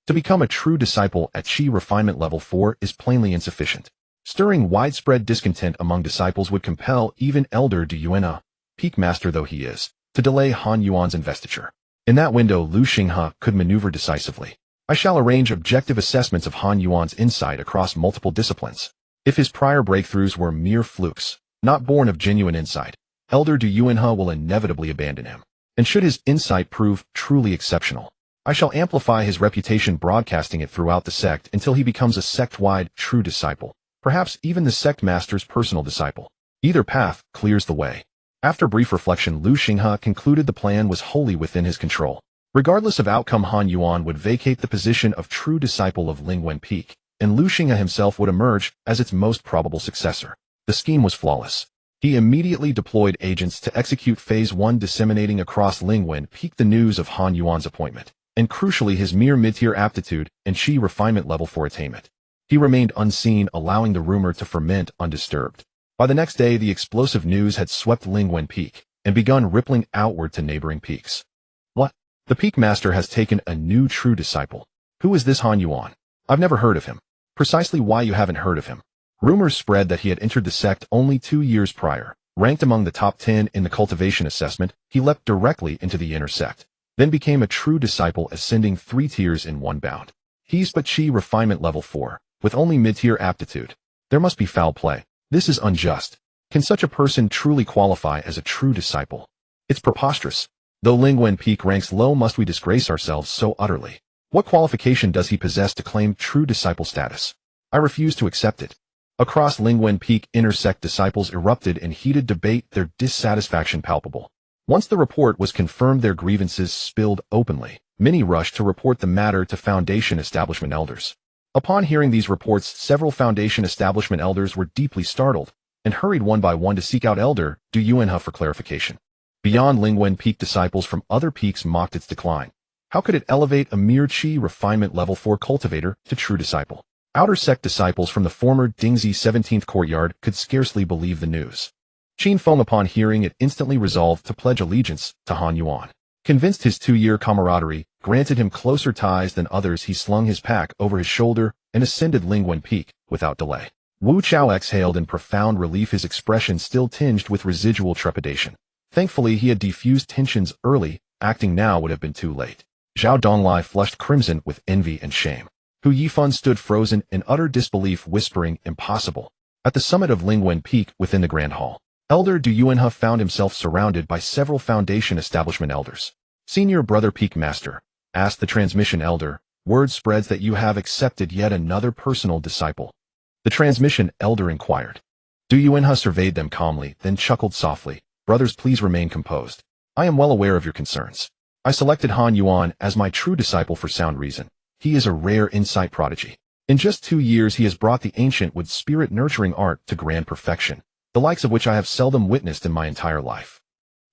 To become a true disciple at Qi refinement level 4 is plainly insufficient. Stirring widespread discontent among disciples would compel even elder Yuan, peak master though he is, to delay Han Yuan's investiture. In that window, Lu Xinghe could maneuver decisively. I shall arrange objective assessments of Han Yuan's insight across multiple disciplines. If his prior breakthroughs were mere flukes, not born of genuine insight, elder Yuan will inevitably abandon him. And should his insight prove truly exceptional, I shall amplify his reputation, broadcasting it throughout the sect until he becomes a sect-wide true disciple, perhaps even the sect master's personal disciple. Either path clears the way. After brief reflection, Lu Xinghe concluded the plan was wholly within his control. Regardless of outcome, Han Yuan would vacate the position of true disciple of Lingwen Peak, and Lu Xinghe himself would emerge as its most probable successor. The scheme was flawless. He immediately deployed agents to execute Phase 1, disseminating across Lingwen Peak the news of Han Yuan's appointment, and crucially his mere mid-tier aptitude and Qi refinement level for attainment. He remained unseen, allowing the rumor to ferment undisturbed. By the next day, the explosive news had swept Lingwen Peak and begun rippling outward to neighboring peaks. What? The peak master has taken a new true disciple. Who is this Han Yuan? I've never heard of him. Precisely why you haven't heard of him? Rumors spread that he had entered the sect only 2 years prior. Ranked among the top 10 in the cultivation assessment, he leapt directly into the inner sect, then became a true disciple, ascending 3 tiers in one bound. He's but Qi refinement level 4, with only mid-tier aptitude. There must be foul play. This is unjust. Can such a person truly qualify as a true disciple? It's preposterous. Though Lingwen Peak ranks low, must we disgrace ourselves so utterly? What qualification does he possess to claim true disciple status? I refuse to accept it. Across Lingwen Peak, inner sect disciples erupted in heated debate, their dissatisfaction palpable. Once the report was confirmed, their grievances spilled openly. Many rushed to report the matter to Foundation establishment elders. Upon hearing these reports, several Foundation establishment elders were deeply startled and hurried one by one to seek out elder Yuan for clarification. Beyond Lingwen Peak, disciples from other peaks mocked its decline. How could it elevate a mere Qi refinement level 4 cultivator to true disciple? Outer sect disciples from the former Dingxi 17th courtyard could scarcely believe the news. Qin Feng, upon hearing it, instantly resolved to pledge allegiance to Han Yuan. Convinced his 2-year camaraderie granted him closer ties than others, he slung his pack over his shoulder and ascended Lingwen Peak without delay. Wu Chao exhaled in profound relief, his expression still tinged with residual trepidation. Thankfully, he had defused tensions early. Acting now would have been too late. Zhao Donglai flushed crimson with envy and shame. Hu Yifan stood frozen in utter disbelief, whispering, impossible. At the summit of Lingwen Peak, within the Grand Hall, elder Yuan found himself surrounded by several Foundation establishment elders. Senior brother Peak Master, asked the transmission elder, word spreads that you have accepted yet another personal disciple. The transmission elder inquired. Yuan surveyed them calmly, then chuckled softly. Brothers, please remain composed. I am well aware of your concerns. I selected Han Yuan as my true disciple for sound reason. He is a rare insight prodigy. In just 2 years he has brought the ancient wood spirit nurturing art to grand perfection, the likes of which I have seldom witnessed in my entire life.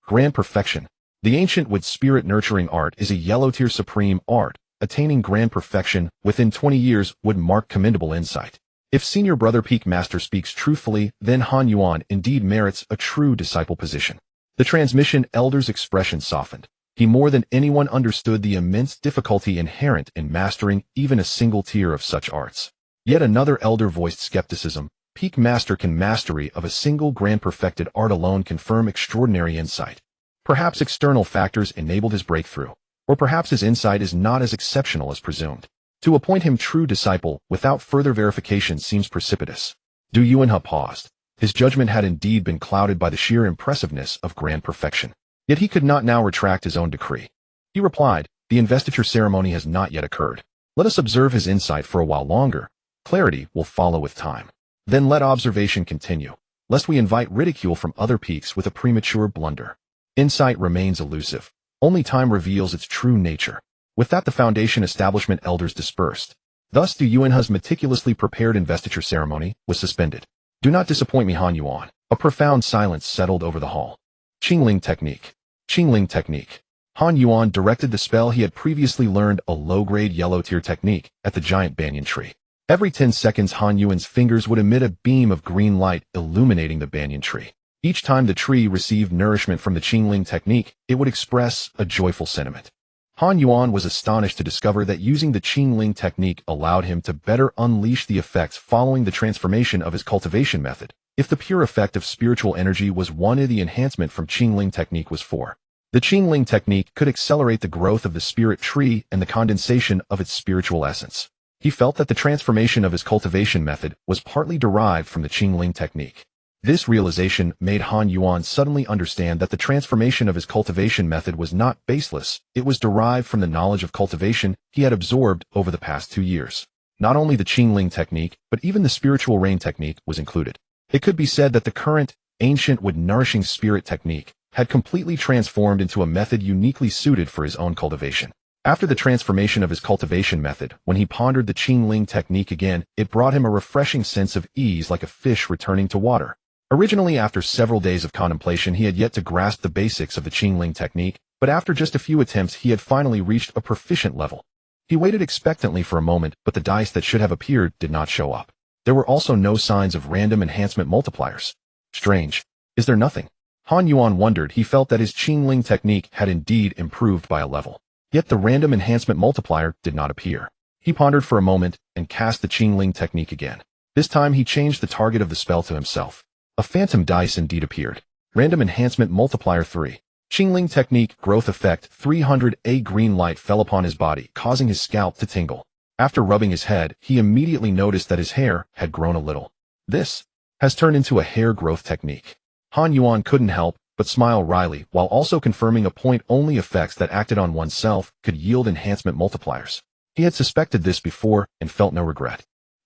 Grand perfection. The ancient wood spirit nurturing art is a yellow-tier supreme art. Attaining grand perfection within 20 years would mark commendable insight. If senior brother Peak Master speaks truthfully, then Han Yuan indeed merits a true disciple position. The transmission elder's expression softened. He more than anyone understood the immense difficulty inherent in mastering even a single tier of such arts. Yet another elder voiced skepticism. Peak Master, can mastery of a single grand perfected art alone confirm extraordinary insight? Perhaps external factors enabled his breakthrough, or perhaps his insight is not as exceptional as presumed. To appoint him true disciple without further verification seems precipitous. Yuan paused. His judgment had indeed been clouded by the sheer impressiveness of grand perfection. Yet he could not now retract his own decree. He replied, the investiture ceremony has not yet occurred. Let us observe his insight for a while longer. Clarity will follow with time. Then let observation continue, lest we invite ridicule from other peaks with a premature blunder. Insight remains elusive. Only time reveals its true nature. With that, the Foundation establishment elders dispersed. Thus, Du Yuan's meticulously prepared investiture ceremony was suspended. Do not disappoint me, Han Yuan. A profound silence settled over the hall. Qingling technique. Qingling technique. Han Yuan directed the spell he had previously learned, a low-grade yellow-tier technique, at the giant banyan tree. Every 10 seconds, Han Yuan's fingers would emit a beam of green light illuminating the banyan tree. Each time the tree received nourishment from the Qingling technique, it would express a joyful sentiment. Han Yuan was astonished to discover that using the Qingling technique allowed him to better unleash the effects following the transformation of his cultivation method. If the pure effect of spiritual energy was 1, the enhancement from Qingling technique was 4. The Qingling technique could accelerate the growth of the spirit tree and the condensation of its spiritual essence. He felt that the transformation of his cultivation method was partly derived from the Qingling technique. This realization made Han Yuan suddenly understand that the transformation of his cultivation method was not baseless, it was derived from the knowledge of cultivation he had absorbed over the past 2 years. Not only the Qingling technique, but even the spiritual rain technique was included. It could be said that the current, ancient wood-nourishing spirit technique had completely transformed into a method uniquely suited for his own cultivation. After the transformation of his cultivation method, when he pondered the Qingling technique again, it brought him a refreshing sense of ease, like a fish returning to water. Originally, after several days of contemplation, he had yet to grasp the basics of the Qingling technique, but after just a few attempts, he had finally reached a proficient level. He waited expectantly for a moment, but the dice that should have appeared did not show up. There were also no signs of random enhancement multipliers. Strange. Is there nothing? Han Yuan wondered. He felt that his Qingling technique had indeed improved by a level. Yet the random enhancement multiplier did not appear. He pondered for a moment and cast the Qingling technique again. This time he changed the target of the spell to himself. A phantom dice indeed appeared. Random enhancement multiplier 3. Qingling technique growth effect 300. A green light fell upon his body, causing his scalp to tingle. After rubbing his head, he immediately noticed that his hair had grown a little. This has turned into a hair growth technique. Han Yuan couldn't help but smile wryly, while also confirming a point: only effects that acted on oneself could yield enhancement multipliers. He had suspected this before and felt no regret.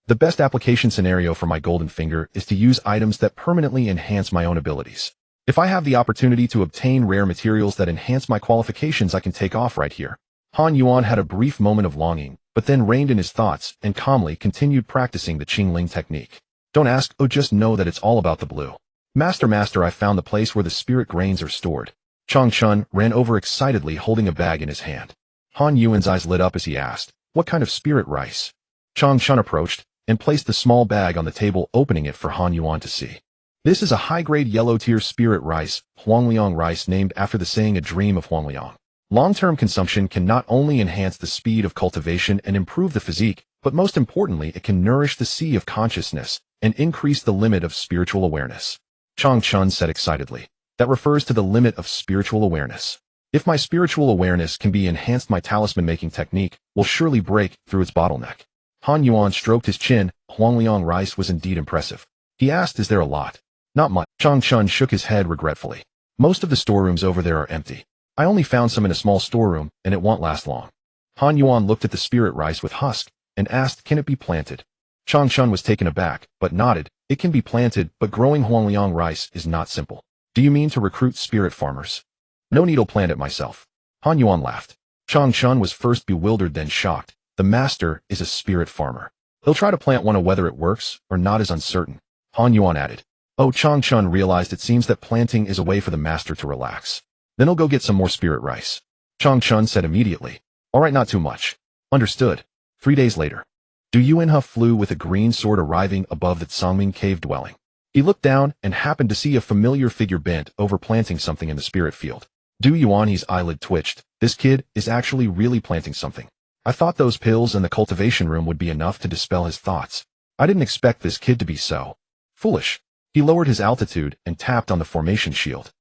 The best application scenario for my golden finger is to use items that permanently enhance my own abilities. If I have the opportunity to obtain rare materials that enhance my qualifications, I can take off right here. Han Yuan had a brief moment of longing, but then reined in his thoughts and calmly continued practicing the Qingling technique. Don't ask, oh, just know that it's all about the blue. Master, I found the place where the spirit grains are stored. Chang Chun ran over excitedly, holding a bag in his hand. Han Yuan's eyes lit up as he asked, what kind of spirit rice? Chang Chun approached and placed the small bag on the table, opening it for Han Yuan to see. This is a high-grade yellow-tier spirit rice, Huangliang rice, named after the saying "a dream of Huangliang." Long-term consumption can not only enhance the speed of cultivation and improve the physique, but most importantly, it can nourish the sea of consciousness and increase the limit of spiritual awareness. Chang Chun said excitedly, that refers to the limit of spiritual awareness. If my spiritual awareness can be enhanced, my talisman-making technique will surely break through its bottleneck. Han Yuan stroked his chin. Huangliang rice was indeed impressive. He asked, is there a lot? Not much. Chang Chun shook his head regretfully. Most of the storerooms over there are empty. I only found some in a small storeroom, and it won't last long. Han Yuan looked at the spirit rice with husk and asked, can it be planted? Chang Chun was taken aback, but nodded. It can be planted, but growing Huangliang rice is not simple. Do you mean to recruit spirit farmers? No need, I'll plant it myself. Han Yuan laughed. Chang Chun was first bewildered, then shocked. The master is a spirit farmer. He'll try to plant one, whether it works or not is uncertain. Han Yuan added. Oh, Chang Chun realized it seems that planting is a way for the master to relax. Then he'll go get some more spirit rice. Chang Chun said immediately. All right, not too much. Understood. 3 days later. Du Yuan flew with a green sword, arriving above the Tsangming cave dwelling. He looked down and happened to see a familiar figure bent over planting something in the spirit field. Du Yuan's eyelid twitched. This kid is actually really planting something. I thought those pills in the cultivation room would be enough to dispel his thoughts. I didn't expect this kid to be so foolish. He lowered his altitude and tapped on the formation shield.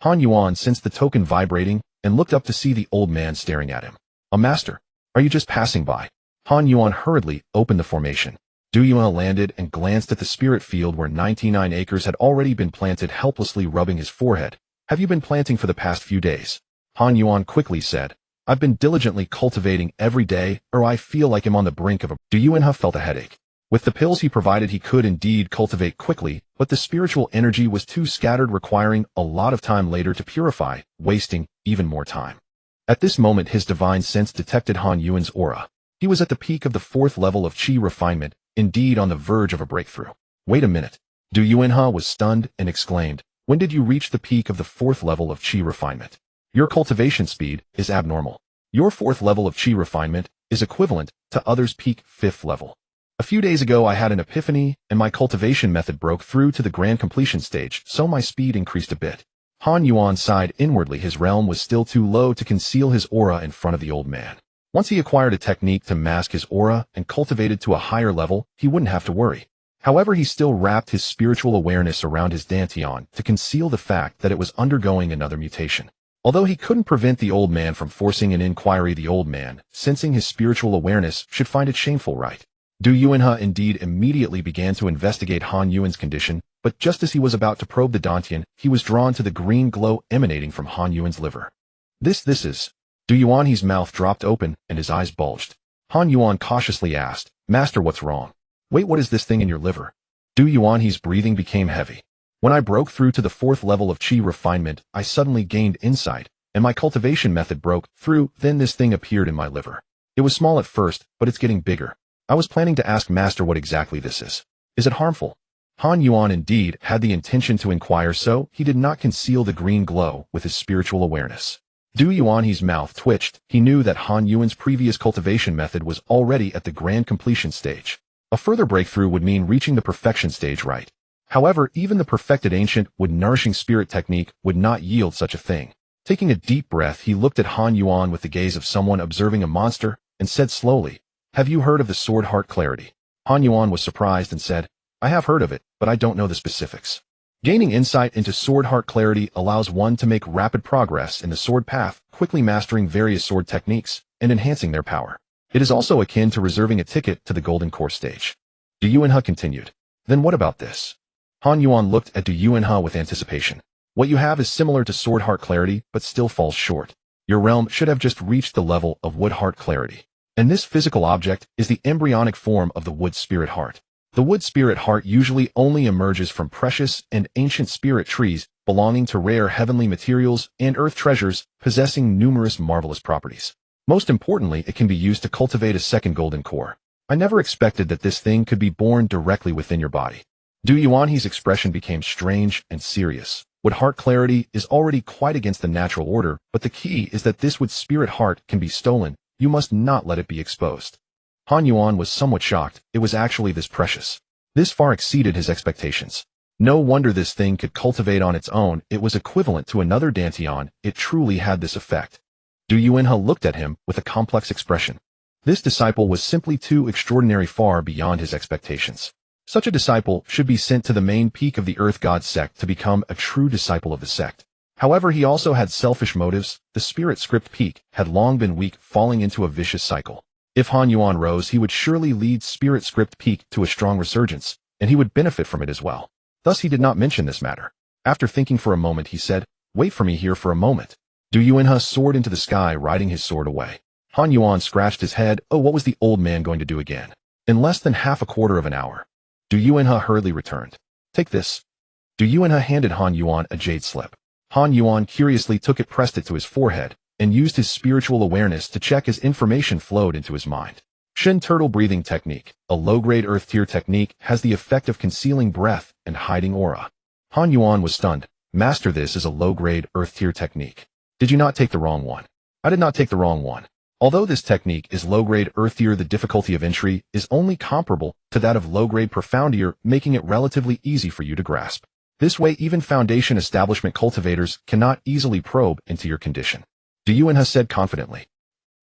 Han Yuan sensed the token vibrating and looked up to see the old man staring at him. A master, are you just passing by? Han Yuan hurriedly opened the formation. Du Yuan landed and glanced at the spirit field where 99 acres had already been planted, helplessly rubbing his forehead. Have you been planting for the past few days? Han Yuan quickly said. I've been diligently cultivating every day, or I feel like I'm on the brink of a... Du Yuan felt a headache. With the pills he provided, he could indeed cultivate quickly, but the spiritual energy was too scattered, requiring a lot of time later to purify, wasting even more time. At this moment his divine sense detected Han Yuan's aura. He was at the peak of the 4th level of qi refinement, indeed on the verge of a breakthrough. Wait a minute. Du Yuanhe was stunned and exclaimed, when did you reach the peak of the 4th level of qi refinement? Your cultivation speed is abnormal. Your 4th level of qi refinement is equivalent to others' peak 5th level. A few days ago I had an epiphany, and my cultivation method broke through to the grand completion stage, so my speed increased a bit. Han Yuan sighed inwardly. His realm was still too low to conceal his aura in front of the old man. Once he acquired a technique to mask his aura and cultivated to a higher level, he wouldn't have to worry. However, he still wrapped his spiritual awareness around his dantian to conceal the fact that it was undergoing another mutation. Although he couldn't prevent the old man from forcing an inquiry, the old man, sensing his spiritual awareness, should find it shameful, right? Du Yuanhe indeed immediately began to investigate Han Yuan's condition, but just as he was about to probe the dantian, he was drawn to the green glow emanating from Han Yuan's liver. This is... Du Yuanhe's mouth dropped open and his eyes bulged. Han Yuan cautiously asked, Master, what's wrong? Wait, what is this thing in your liver? Du Yuanhe's breathing became heavy. When I broke through to the 4th level of qi refinement, I suddenly gained insight, and my cultivation method broke through. Then this thing appeared in my liver. It was small at first, but it's getting bigger. I was planning to ask Master what exactly this is. Is it harmful? Han Yuan indeed had the intention to inquire, so he did not conceal the green glow with his spiritual awareness. Du Yuanhe's mouth twitched. He knew that Han Yuan's previous cultivation method was already at the grand completion stage. A further breakthrough would mean reaching the perfection stage, right? However, even the perfected ancient wood-nourishing spirit technique would not yield such a thing. Taking a deep breath, he looked at Han Yuan with the gaze of someone observing a monster, and said slowly, Have you heard of the sword heart clarity? Han Yuan was surprised and said, I have heard of it, but I don't know the specifics. Gaining insight into sword heart clarity allows one to make rapid progress in the sword path, quickly mastering various sword techniques, and enhancing their power. It is also akin to reserving a ticket to the golden core stage. Du Yuanhe continued, Then what about this? Han Yuan looked at Du Yuanhe with anticipation. What you have is similar to sword heart clarity, but still falls short. Your realm should have just reached the level of wood heart clarity. And this physical object is the embryonic form of the wood spirit heart. The wood spirit heart usually only emerges from precious and ancient spirit trees belonging to rare heavenly materials and earth treasures possessing numerous marvelous properties. Most importantly, it can be used to cultivate a second golden core. I never expected that this thing could be born directly within your body. Du Yuanhe's expression became strange and serious. Wood heart clarity is already quite against the natural order, but the key is that this wood spirit heart can be stolen. You must not let it be exposed. Han Yuan was somewhat shocked. It was actually this precious. This far exceeded his expectations. No wonder this thing could cultivate on its own. It was equivalent to another dantian. It truly had this effect. Du Yuanhe looked at him with a complex expression. This disciple was simply too extraordinary, far beyond his expectations. Such a disciple should be sent to the main peak of the Earth God sect to become a true disciple of the sect. However, he also had selfish motives. The spirit script peak had long been weak, falling into a vicious cycle. If Han Yuan rose, he would surely lead spirit script peak to a strong resurgence, and he would benefit from it as well. Thus he did not mention this matter. After thinking for a moment, he said, Wait for me here for a moment. Du Yuanhe soared into the sky, riding his sword away. Han Yuan scratched his head. Oh, what was the old man going to do again? In less than half a quarter of an hour, Du Yuanhe hurriedly returned. Take this. Du Yuanhe handed Han Yuan a jade slip. Han Yuan curiously took it, pressed it to his forehead, and used his spiritual awareness to check as information flowed into his mind. Shin turtle breathing technique, a low-grade earth tier technique, has the effect of concealing breath and hiding aura. Han Yuan was stunned. Master, this is a low-grade earth tier technique. Did you not take the wrong one? I did not take the wrong one. Although this technique is low-grade earth tier, the difficulty of entry is only comparable to that of low-grade profound tier, making it relatively easy for you to grasp. This way, even foundation establishment cultivators cannot easily probe into your condition. Du Yuanhe said confidently.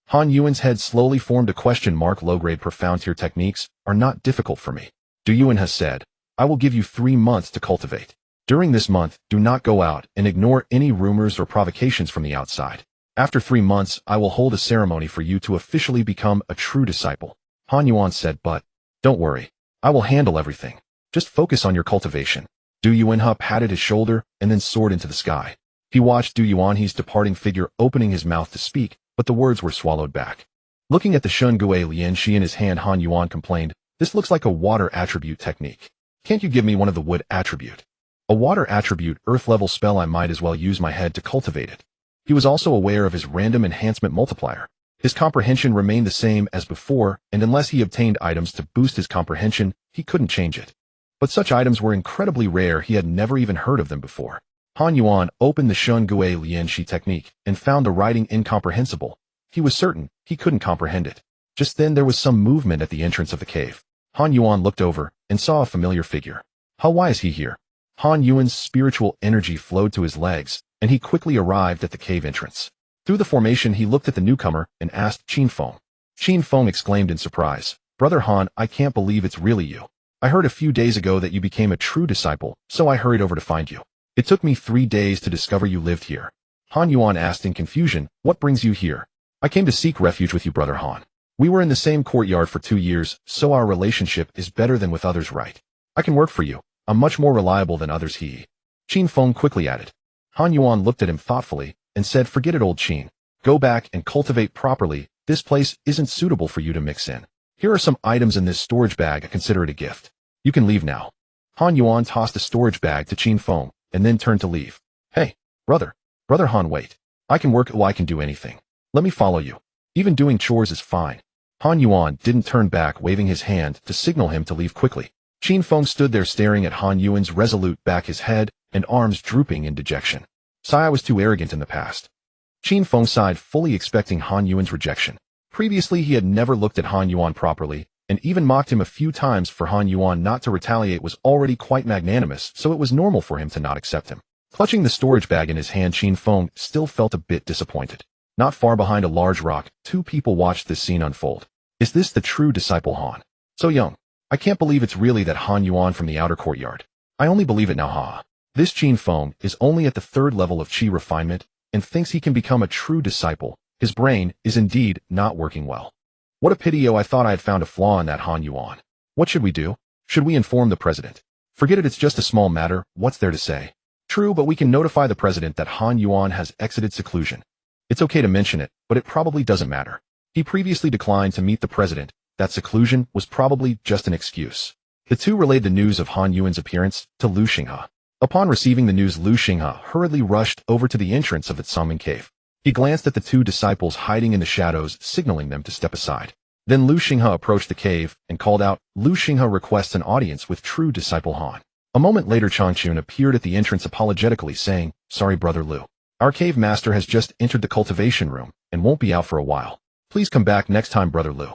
Han Yuan's head slowly formed a question mark. Low-grade profound tier techniques are not difficult for me. Du Yuanhe said, I will give you 3 months to cultivate. During this month, do not go out and ignore any rumors or provocations from the outside. After 3 months, I will hold a ceremony for you to officially become a true disciple. Han Yuan said, but don't worry. I will handle everything. Just focus on your cultivation. Du Yuanhe patted his shoulder and then soared into the sky. He watched Du Yuanhe's departing figure, opening his mouth to speak, but the words were swallowed back. Looking at the Shun Gui Lianxi in his hand, Han Yuan complained, This looks like a water attribute technique. Can't you give me one of the wood attribute? A water attribute, earth level spell. I might as well use my head to cultivate it. He was also aware of his random enhancement multiplier. His comprehension remained the same as before, and unless he obtained items to boost his comprehension, he couldn't change it. But such items were incredibly rare, he had never even heard of them before. Han Yuan opened the Shun Gui Lianxi technique and found the writing incomprehensible. He was certain he couldn't comprehend it. Just then there was some movement at the entrance of the cave. Han Yuan looked over and saw a familiar figure. Why is he here? Han Yuan's spiritual energy flowed to his legs, and he quickly arrived at the cave entrance. Through the formation he looked at the newcomer and asked Qin Feng. Qin Feng exclaimed in surprise, "Brother Han, I can't believe it's really you. I heard a few days ago that you became a true disciple, so I hurried over to find you. It took me 3 days to discover you lived here." Han Yuan asked in confusion, "What brings you here?" "I came to seek refuge with you, Brother Han. We were in the same courtyard for 2 years, so our relationship is better than with others, right? I can work for you. I'm much more reliable than others," Qin Feng quickly added. Han Yuan looked at him thoughtfully and said, "Forget it, old Qin. Go back and cultivate properly. This place isn't suitable for you to mix in. Here are some items in this storage bag. I consider it a gift. You can leave now." Han Yuan tossed the storage bag to Qin Feng and then turned to leave. "Hey, Brother Han, wait. I can work. I can do anything. Let me follow you. Even doing chores is fine." Han Yuan didn't turn back, waving his hand to signal him to leave quickly. Qin Feng stood there staring at Han Yuan's resolute back, his head and arms drooping in dejection. "I was too arrogant in the past." Qin Feng sighed, fully expecting Han Yuan's rejection. Previously he had never looked at Han Yuan properly, and even mocked him a few times. For Han Yuan not to retaliate was already quite magnanimous, so it was normal for him to not accept him. Clutching the storage bag in his hand, Qin Feng still felt a bit disappointed. Not far behind a large rock, 2 people watched this scene unfold. Is this the true disciple Han? So young. I can't believe it's really that Han Yuan from the outer courtyard. I only believe it now, This Qin Feng is only at the 3rd level of Qi refinement and thinks he can become a true disciple. His brain is indeed not working well. What a pity, I thought I had found a flaw in that Han Yuan. What should we do? Should we inform the president? Forget it, it's just a small matter, what's there to say? True, but we can notify the president that Han Yuan has exited seclusion. It's okay to mention it, but it probably doesn't matter. He previously declined to meet the president. That seclusion was probably just an excuse. The two relayed the news of Han Yuan's appearance to Lu Xinghe. Upon receiving the news, Lu Xinghe hurriedly rushed over to the entrance of the Tsangming cave. He glanced at the 2 disciples hiding in the shadows, signaling them to step aside. Then Lu Xinghe approached the cave and called out, "Lu Xinghe requests an audience with true disciple Han." A moment later, Changchun appeared at the entrance apologetically, saying, "Sorry, Brother Lu. Our cave master has just entered the cultivation room and won't be out for a while. Please come back next time, Brother Lu."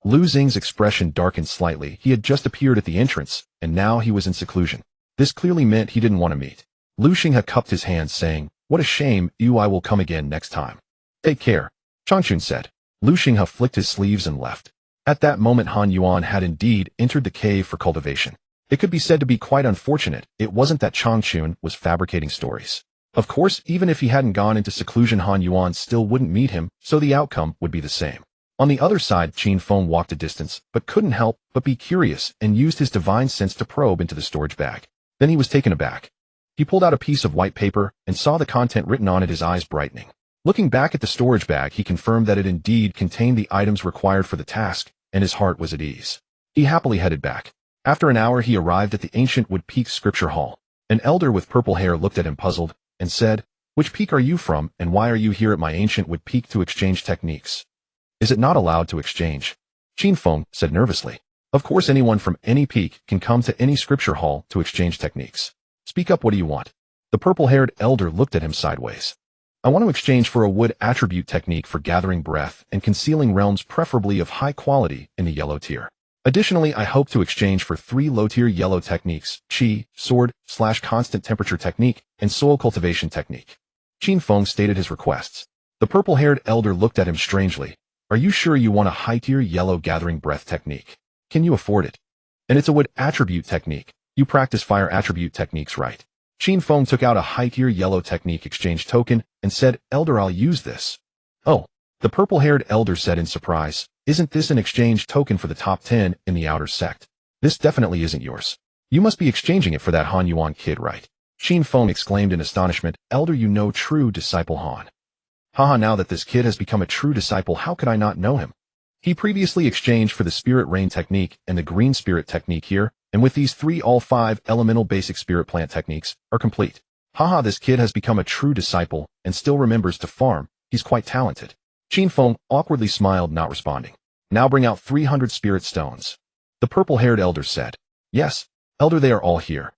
Lu Xing's expression darkened slightly. He had just appeared at the entrance, and now he was in seclusion. This clearly meant he didn't want to meet. Lu Xinghe cupped his hands, saying, "What a shame, I will come again next time." "Take care," Changchun said. Lu Xinghe flicked his sleeves and left. At that moment, Han Yuan had indeed entered the cave for cultivation. It could be said to be quite unfortunate. It wasn't that Changchun was fabricating stories. Of course, even if he hadn't gone into seclusion, Han Yuan still wouldn't meet him, so the outcome would be the same. On the other side, Qin Feng walked a distance, but couldn't help but be curious and used his divine sense to probe into the storage bag. Then he was taken aback. He pulled out a piece of white paper and saw the content written on it, his eyes brightening. Looking back at the storage bag, he confirmed that it indeed contained the items required for the task, and his heart was at ease. He happily headed back. After an hour, he arrived at the ancient Wood Peak Scripture Hall. An elder with purple hair looked at him puzzled and said, "Which peak are you from, and why are you here at my ancient Wood Peak to exchange techniques? Is it not allowed to exchange?" Qin Feng said nervously, "Of course, anyone from any peak can come to any scripture hall to exchange techniques. Speak up, what do you want?" The purple-haired elder looked at him sideways. "I want to exchange for a wood attribute technique for gathering breath and concealing realms, preferably of high quality, in the yellow tier. Additionally, I hope to exchange for 3 low-tier yellow techniques: Qi, sword/constant temperature technique, and soil cultivation technique." Qin Feng stated his requests. The purple-haired elder looked at him strangely. "Are you sure you want a high-tier yellow gathering breath technique? Can you afford it? And it's a wood attribute technique. You practice fire attribute techniques, right?" Qin Feng took out a high-tier yellow technique exchange token and said, "Elder, I'll use this." "Oh," the purple-haired elder said in surprise, "isn't this an exchange token for the top 10 in the outer sect? This definitely isn't yours. You must be exchanging it for that Han Yuan kid, right?" Qin Feng exclaimed in astonishment, "Elder, you know true disciple Han." "Haha, now that this kid has become a true disciple, how could I not know him? He previously exchanged for the Spirit Rain technique and the Green Spirit technique here, and with these 3, all 5 elemental basic spirit plant techniques are complete. Haha, this kid has become a true disciple and still remembers to farm. He's quite talented. Qin Feng awkwardly smiled, not responding. Now bring out 300 spirit stones. The purple-haired elder said. Yes, elder, they are all here.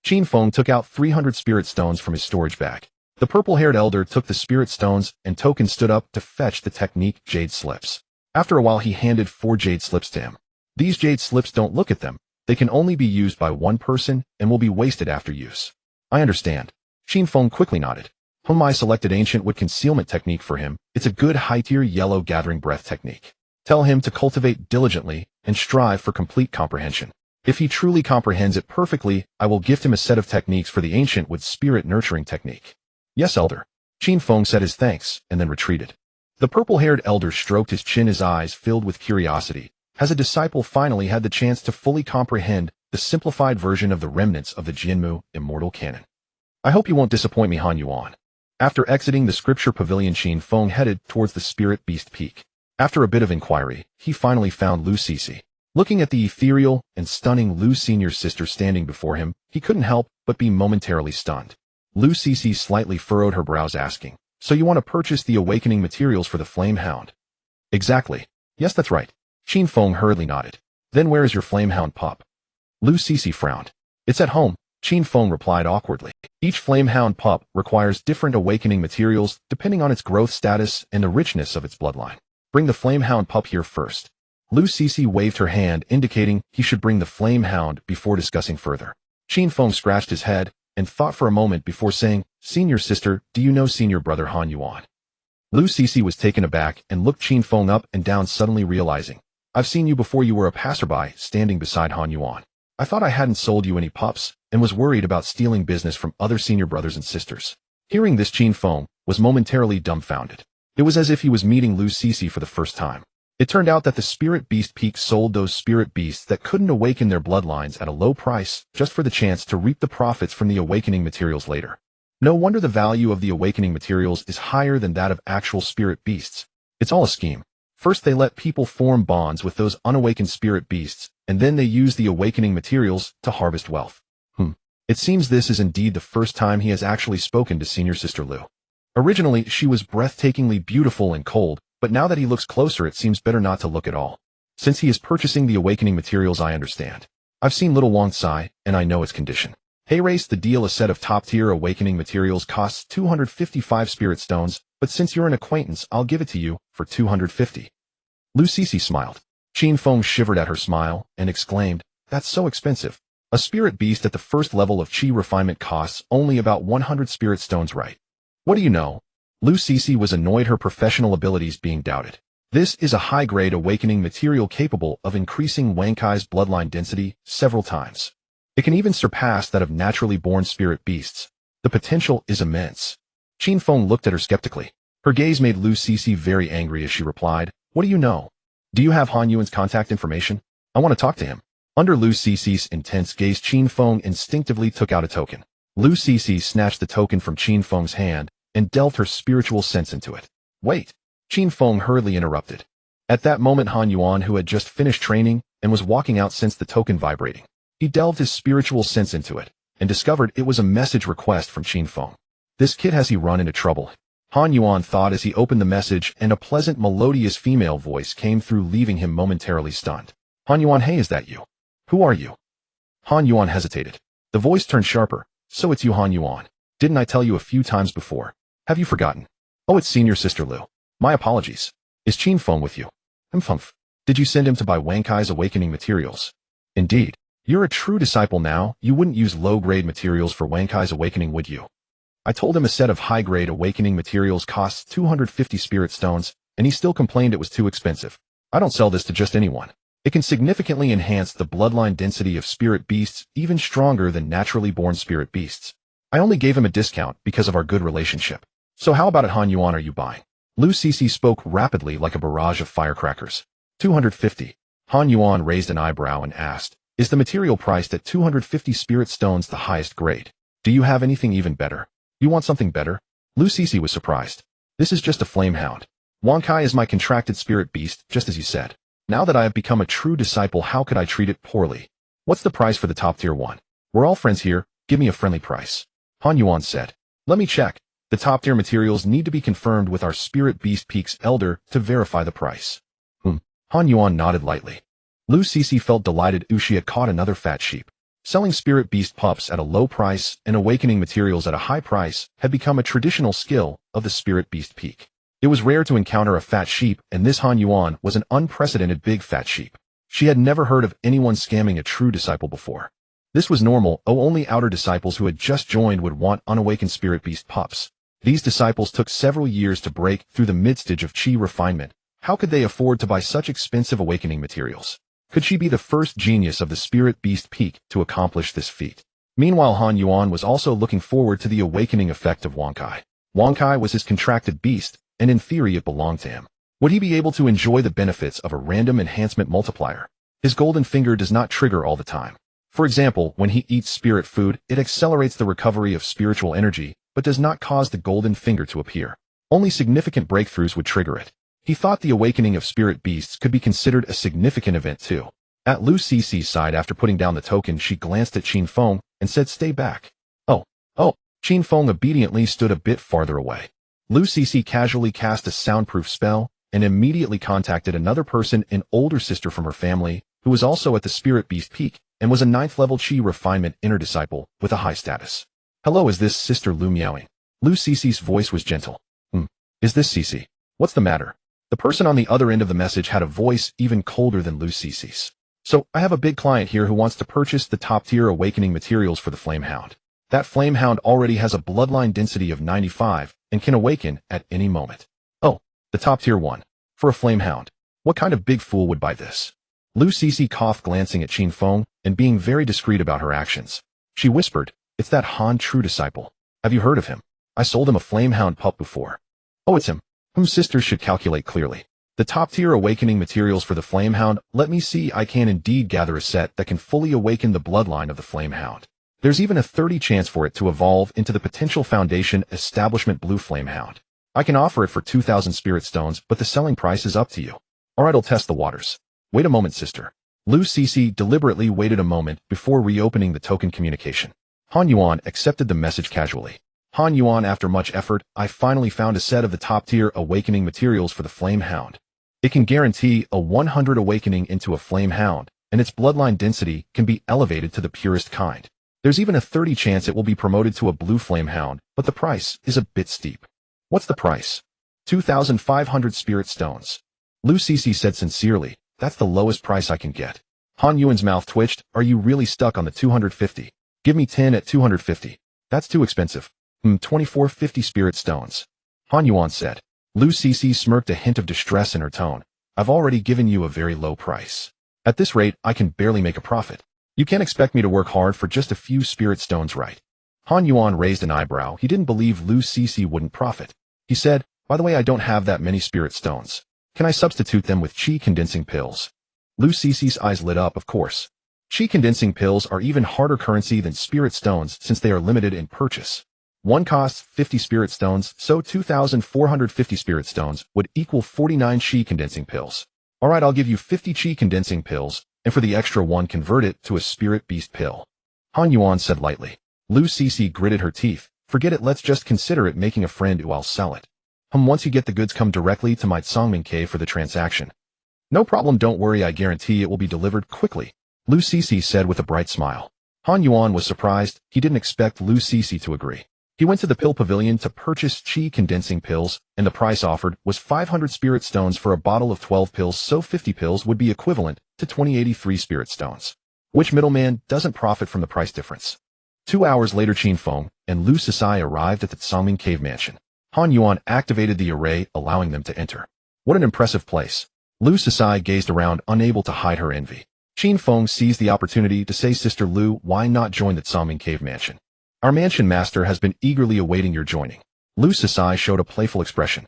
Qin Feng took out 300 spirit stones from his storage bag. The purple-haired elder took the spirit stones and Token stood up to fetch the technique jade slips. After a while he handed 4 jade slips to him. These jade slips, don't look at them. They can only be used by one person and will be wasted after use. I understand. Qin Feng quickly nodded. I selected ancient wood concealment technique for him. It's a good high-tier yellow gathering breath technique. Tell him to cultivate diligently and strive for complete comprehension. If he truly comprehends it perfectly, I will gift him a set of techniques for the ancient wood spirit nurturing technique. Yes, elder. Qin Feng said his thanks and then retreated. The purple-haired elder stroked his chin, his eyes filled with curiosity. Has a disciple finally had the chance to fully comprehend the simplified version of the remnants of the Jianmu immortal canon? I hope you won't disappoint me, Han Yuan. After exiting the scripture pavilion, Qin Feng headed towards the spirit beast peak. After a bit of inquiry, he finally found Lu Sisi. Looking at the ethereal and stunning Lu Senior's sister standing before him, he couldn't help but be momentarily stunned. Lu Sisi slightly furrowed her brows, asking, So you want to purchase the awakening materials for the flame hound? Exactly. Yes, that's right. Qin Feng hurriedly nodded. Then where is your flame hound pup? Lu Sisi frowned. It's at home, Qin Feng replied awkwardly. Each flame hound pup requires different awakening materials depending on its growth status and the richness of its bloodline. Bring the flame hound pup here first. Lu Sisi waved her hand, indicating he should bring the flame hound before discussing further. Qin Feng scratched his head and thought for a moment before saying, Senior sister, do you know senior brother Han Yuan? Lu Sisi was taken aback and looked Qin Feng up and down, suddenly realizing, I've seen you before. You were a passerby standing beside Han Yuan. I thought I hadn't sold you any pups and was worried about stealing business from other senior brothers and sisters. Hearing this, Qin Feng was momentarily dumbfounded. It was as if he was meeting Lu Sisi for the first time. It turned out that the Spirit Beast Peak sold those spirit beasts that couldn't awaken their bloodlines at a low price just for the chance to reap the profits from the awakening materials later. No wonder the value of the awakening materials is higher than that of actual spirit beasts. It's all a scheme. First they let people form bonds with those unawakened spirit beasts, and then they use the awakening materials to harvest wealth. It seems this is indeed the first time he has actually spoken to senior sister Lu. Originally, she was breathtakingly beautiful and cold, but now that he looks closer, it seems better not to look at all. Since he is purchasing the awakening materials, I understand. I've seen little Wang Tsai, and I know its condition. Hey, race the deal. A set of top-tier awakening materials costs 255 spirit stones, but since you're an acquaintance, I'll give it to you for 250. Lu Sisi smiled. Qin Feng shivered at her smile and exclaimed, That's so expensive. A spirit beast at the first level of Qi refinement costs only about 100 spirit stones, right? What do you know? Lu Sisi was annoyed, her professional abilities being doubted. This is a high-grade awakening material capable of increasing Wang Kai's bloodline density several times. It can even surpass that of naturally born spirit beasts. The potential is immense. Qin Feng looked at her skeptically. Her gaze made Lu Sisi very angry as she replied, What do you know? Do you have Han Yuan's contact information? I want to talk to him. Under Lu Sisi's intense gaze, Qin Feng instinctively took out a token. Lu Sisi snatched the token from Qin Feng's hand and delved her spiritual sense into it. Wait! Qin Feng hurriedly interrupted. At that moment, Han Yuan, who had just finished training and was walking out, sensed the token vibrating. He delved his spiritual sense into it and discovered it was a message request from Qin Feng. This kid, has he run into trouble? Han Yuan thought as he opened the message, and a pleasant, melodious female voice came through, leaving him momentarily stunned. Han Yuan, hey, is that you? Who are you? Han Yuan hesitated. The voice turned sharper. So it's you, Han Yuan. Didn't I tell you a few times before? Have you forgotten? Oh, it's senior sister Lu. My apologies. Is Qin Feng with you? Humph. Did you send him to buy Wang Kai's awakening materials? Indeed. You're a true disciple now. You wouldn't use low-grade materials for Wang Kai's awakening, would you? I told him a set of high-grade awakening materials costs 250 spirit stones, and he still complained it was too expensive. I don't sell this to just anyone. It can significantly enhance the bloodline density of spirit beasts, even stronger than naturally born spirit beasts. I only gave him a discount because of our good relationship. So how about it, Han Yuan, are you buying? Lu Sisi spoke rapidly like a barrage of firecrackers. 250. Han Yuan raised an eyebrow and asked, Is the material priced at 250 spirit stones the highest grade? Do you have anything even better? You want something better? Lu Sisi was surprised. This is just a flame hound. Wang Kai is my contracted spirit beast, just as you said. Now that I have become a true disciple, how could I treat it poorly? What's the price for the top tier one? We're all friends here. Give me a friendly price. Han Yuan said. Let me check. The top-tier materials need to be confirmed with our Spirit Beast Peak's elder to verify the price. Han Yuan nodded lightly. Lu Cece felt delighted she had caught another fat sheep. Selling Spirit Beast pups at a low price and awakening materials at a high price had become a traditional skill of the Spirit Beast Peak. It was rare to encounter a fat sheep, and this Han Yuan was an unprecedented big fat sheep. She had never heard of anyone scamming a true disciple before. This was normal, only outer disciples who had just joined would want unawakened Spirit Beast pups. These disciples took several years to break through the mid-stage of chi refinement. How could they afford to buy such expensive awakening materials? Could she be the first genius of the Spirit Beast Peak to accomplish this feat? Meanwhile, Han Yuan was also looking forward to the awakening effect of Wankai. Wankai was his contracted beast, and in theory it belonged to him. Would he be able to enjoy the benefits of a random enhancement multiplier? His golden finger does not trigger all the time. For example, when he eats spirit food, it accelerates the recovery of spiritual energy, but does not cause the golden finger to appear. Only significant breakthroughs would trigger it. He thought the awakening of spirit beasts could be considered a significant event too. At Lu Cece's side, after putting down the token, she glanced at Qin Feng and said, "Stay back." Oh. Qin Feng obediently stood a bit farther away. Lu Cece casually cast a soundproof spell and immediately contacted another person, an older sister from her family, who was also at the Spirit Beast Peak and was a 9th level Chi refinement inner disciple with a high status. "Hello, is this Sister Lu Miaoing?" Lu Cece's voice was gentle. Is this Cece? What's the matter?" The person on the other end of the message had a voice even colder than Lu Cece's. "So, I have a big client here who wants to purchase the top-tier awakening materials for the Flamehound. That Flamehound already has a bloodline density of 95 and can awaken at any moment." "Oh, the top-tier one. For a Flamehound. What kind of big fool would buy this?" Lu Cece coughed, glancing at Qin Feng and being very discreet about her actions. She whispered, "It's that Han true disciple. Have you heard of him? I sold him a Flamehound pup before." "Oh, it's him. Sisters should calculate clearly. The top-tier awakening materials for the Flamehound, let me see, I can indeed gather a set that can fully awaken the bloodline of the Flamehound. There's even a 30 chance for it to evolve into the potential Foundation Establishment Blue Flamehound. I can offer it for 2,000 spirit stones, but the selling price is up to you." "Alright, I'll test the waters." "Wait a moment, sister." Lu Cece deliberately waited a moment before reopening the token communication. Han Yuan accepted the message casually. "Han Yuan, after much effort, I finally found a set of the top-tier awakening materials for the Flamehound. It can guarantee a 100 awakening into a Flamehound, and its bloodline density can be elevated to the purest kind. There's even a 30 chance it will be promoted to a blue Flamehound, but the price is a bit steep." "What's the price?" 2,500 spirit stones. Lu Cece said sincerely, "That's the lowest price I can get." Han Yuan's mouth twitched. "Are you really stuck on the 250? Give me 10 at 250. That's too expensive." 2450 spirit stones. Han Yuan said. Lu Cece smirked, a hint of distress in her tone. "I've already given you a very low price. At this rate, I can barely make a profit. You can't expect me to work hard for just a few spirit stones, right?" Han Yuan raised an eyebrow. He didn't believe Lu Cece wouldn't profit. He said, "By the way, I don't have that many spirit stones. Can I substitute them with chi condensing pills?" Lu Cece's eyes lit up. "Of course. Chi condensing pills are even harder currency than spirit stones since they are limited in purchase. One costs 50 spirit stones, so 2,450 spirit stones would equal 49 chi condensing pills. Alright, I'll give you 50 chi condensing pills, and for the extra one, convert it to a spirit beast pill." Han Yuan said lightly. Lu Cece gritted her teeth. "Forget it, let's just consider it making a friend who I'll sell it. Once you get the goods, come directly to my Tsangming Cave for the transaction." "No problem, don't worry, I guarantee it will be delivered quickly," Lu Cece said with a bright smile. Han Yuan was surprised. He didn't expect Lu Cece to agree. He went to the pill pavilion to purchase chi condensing pills, and the price offered was 500 spirit stones for a bottle of 12 pills, so 50 pills would be equivalent to 2083 spirit stones. Which middleman doesn't profit from the price difference? 2 hours later, Qin Feng and Lu Cece arrived at the Tsangming Cave mansion. Han Yuan activated the array, allowing them to enter. What an impressive place. Lu Cece gazed around, unable to hide her envy. Qin Feng seized the opportunity to say, "Sister Lu, why not join the Tsangming Cave mansion? Our mansion master has been eagerly awaiting your joining." Lu Cece showed a playful expression.